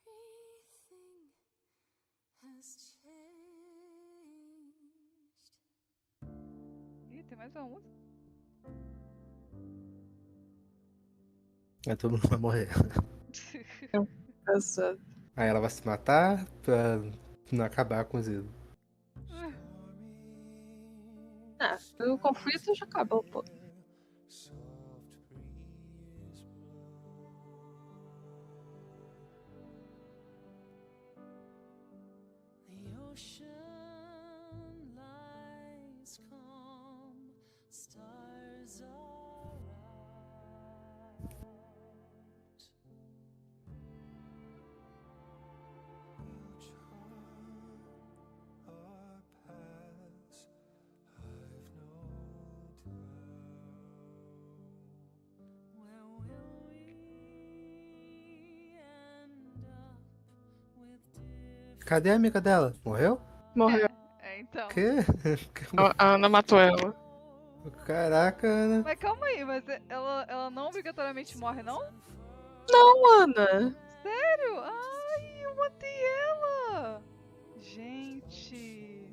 Speaker 7: Everything has changed.
Speaker 1: Ih, tem mais uma música.
Speaker 15: Aí todo mundo vai morrer. Aí ela vai se matar pra não acabar com o Zido.
Speaker 2: Ah, o conflito já acabou, pô.
Speaker 7: The ocean lies calm, stars are out.
Speaker 21: We'll chart our paths, I've no doubt.
Speaker 7: Where will we end up with different
Speaker 15: Cadê a amiga dela? Morreu?
Speaker 2: Morreu.
Speaker 1: É, então.
Speaker 15: Quê?
Speaker 2: A Ana matou ela.
Speaker 15: Caraca, Ana.
Speaker 1: Mas calma aí, mas ela não obrigatoriamente morre, não?
Speaker 2: Não, Ana.
Speaker 1: Sério? Ai, eu matei ela! Gente.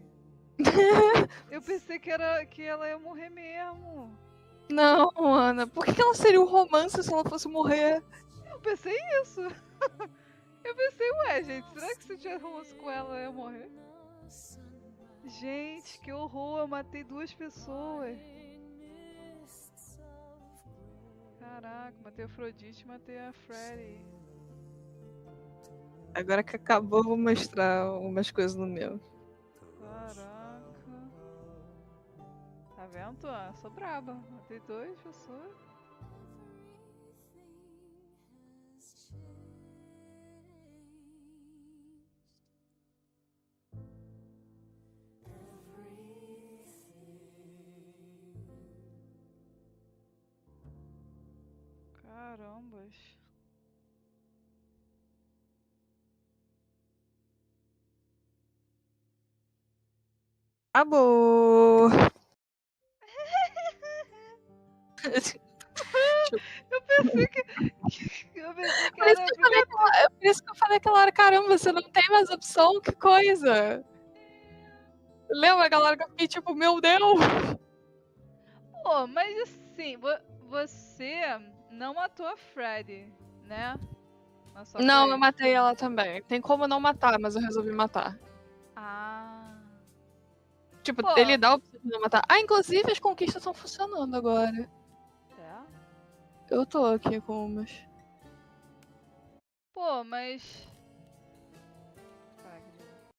Speaker 1: Eu pensei que ela ia morrer mesmo.
Speaker 2: Não, Ana. Por que ela seria um romance se ela fosse morrer?
Speaker 1: Eu pensei isso. Eu pensei, ué, gente, será que se eu tiver romance com ela, eu ia morrer? Gente, que horror, eu matei 2 pessoas. Caraca, matei a Afrodite e matei a Freddy.
Speaker 2: Agora que acabou, eu vou mostrar umas coisas no meu.
Speaker 1: Caraca. Tá vendo? Ah, sou braba. Matei 2 pessoas. Carambas.
Speaker 2: Acabou!
Speaker 1: Eu pensei que. Eu pensei que
Speaker 2: Por isso
Speaker 1: era
Speaker 2: que eu falei por isso que eu falei aquela hora, caramba, você não tem mais opção, que coisa! Lembra, galera, que eu fiquei tipo, meu Deus!
Speaker 1: Pô, mas assim, você não matou a Freddy, né? Na sua
Speaker 2: Não,
Speaker 1: play?
Speaker 2: eu matei ela também. Tem como não matar, mas eu resolvi matar.
Speaker 1: Ah.
Speaker 2: Tipo,
Speaker 1: Pô.
Speaker 2: ele dá a opção de não matar. Ah, inclusive as conquistas estão funcionando agora.
Speaker 1: É?
Speaker 2: Eu tô aqui com umas.
Speaker 1: Pô, mas...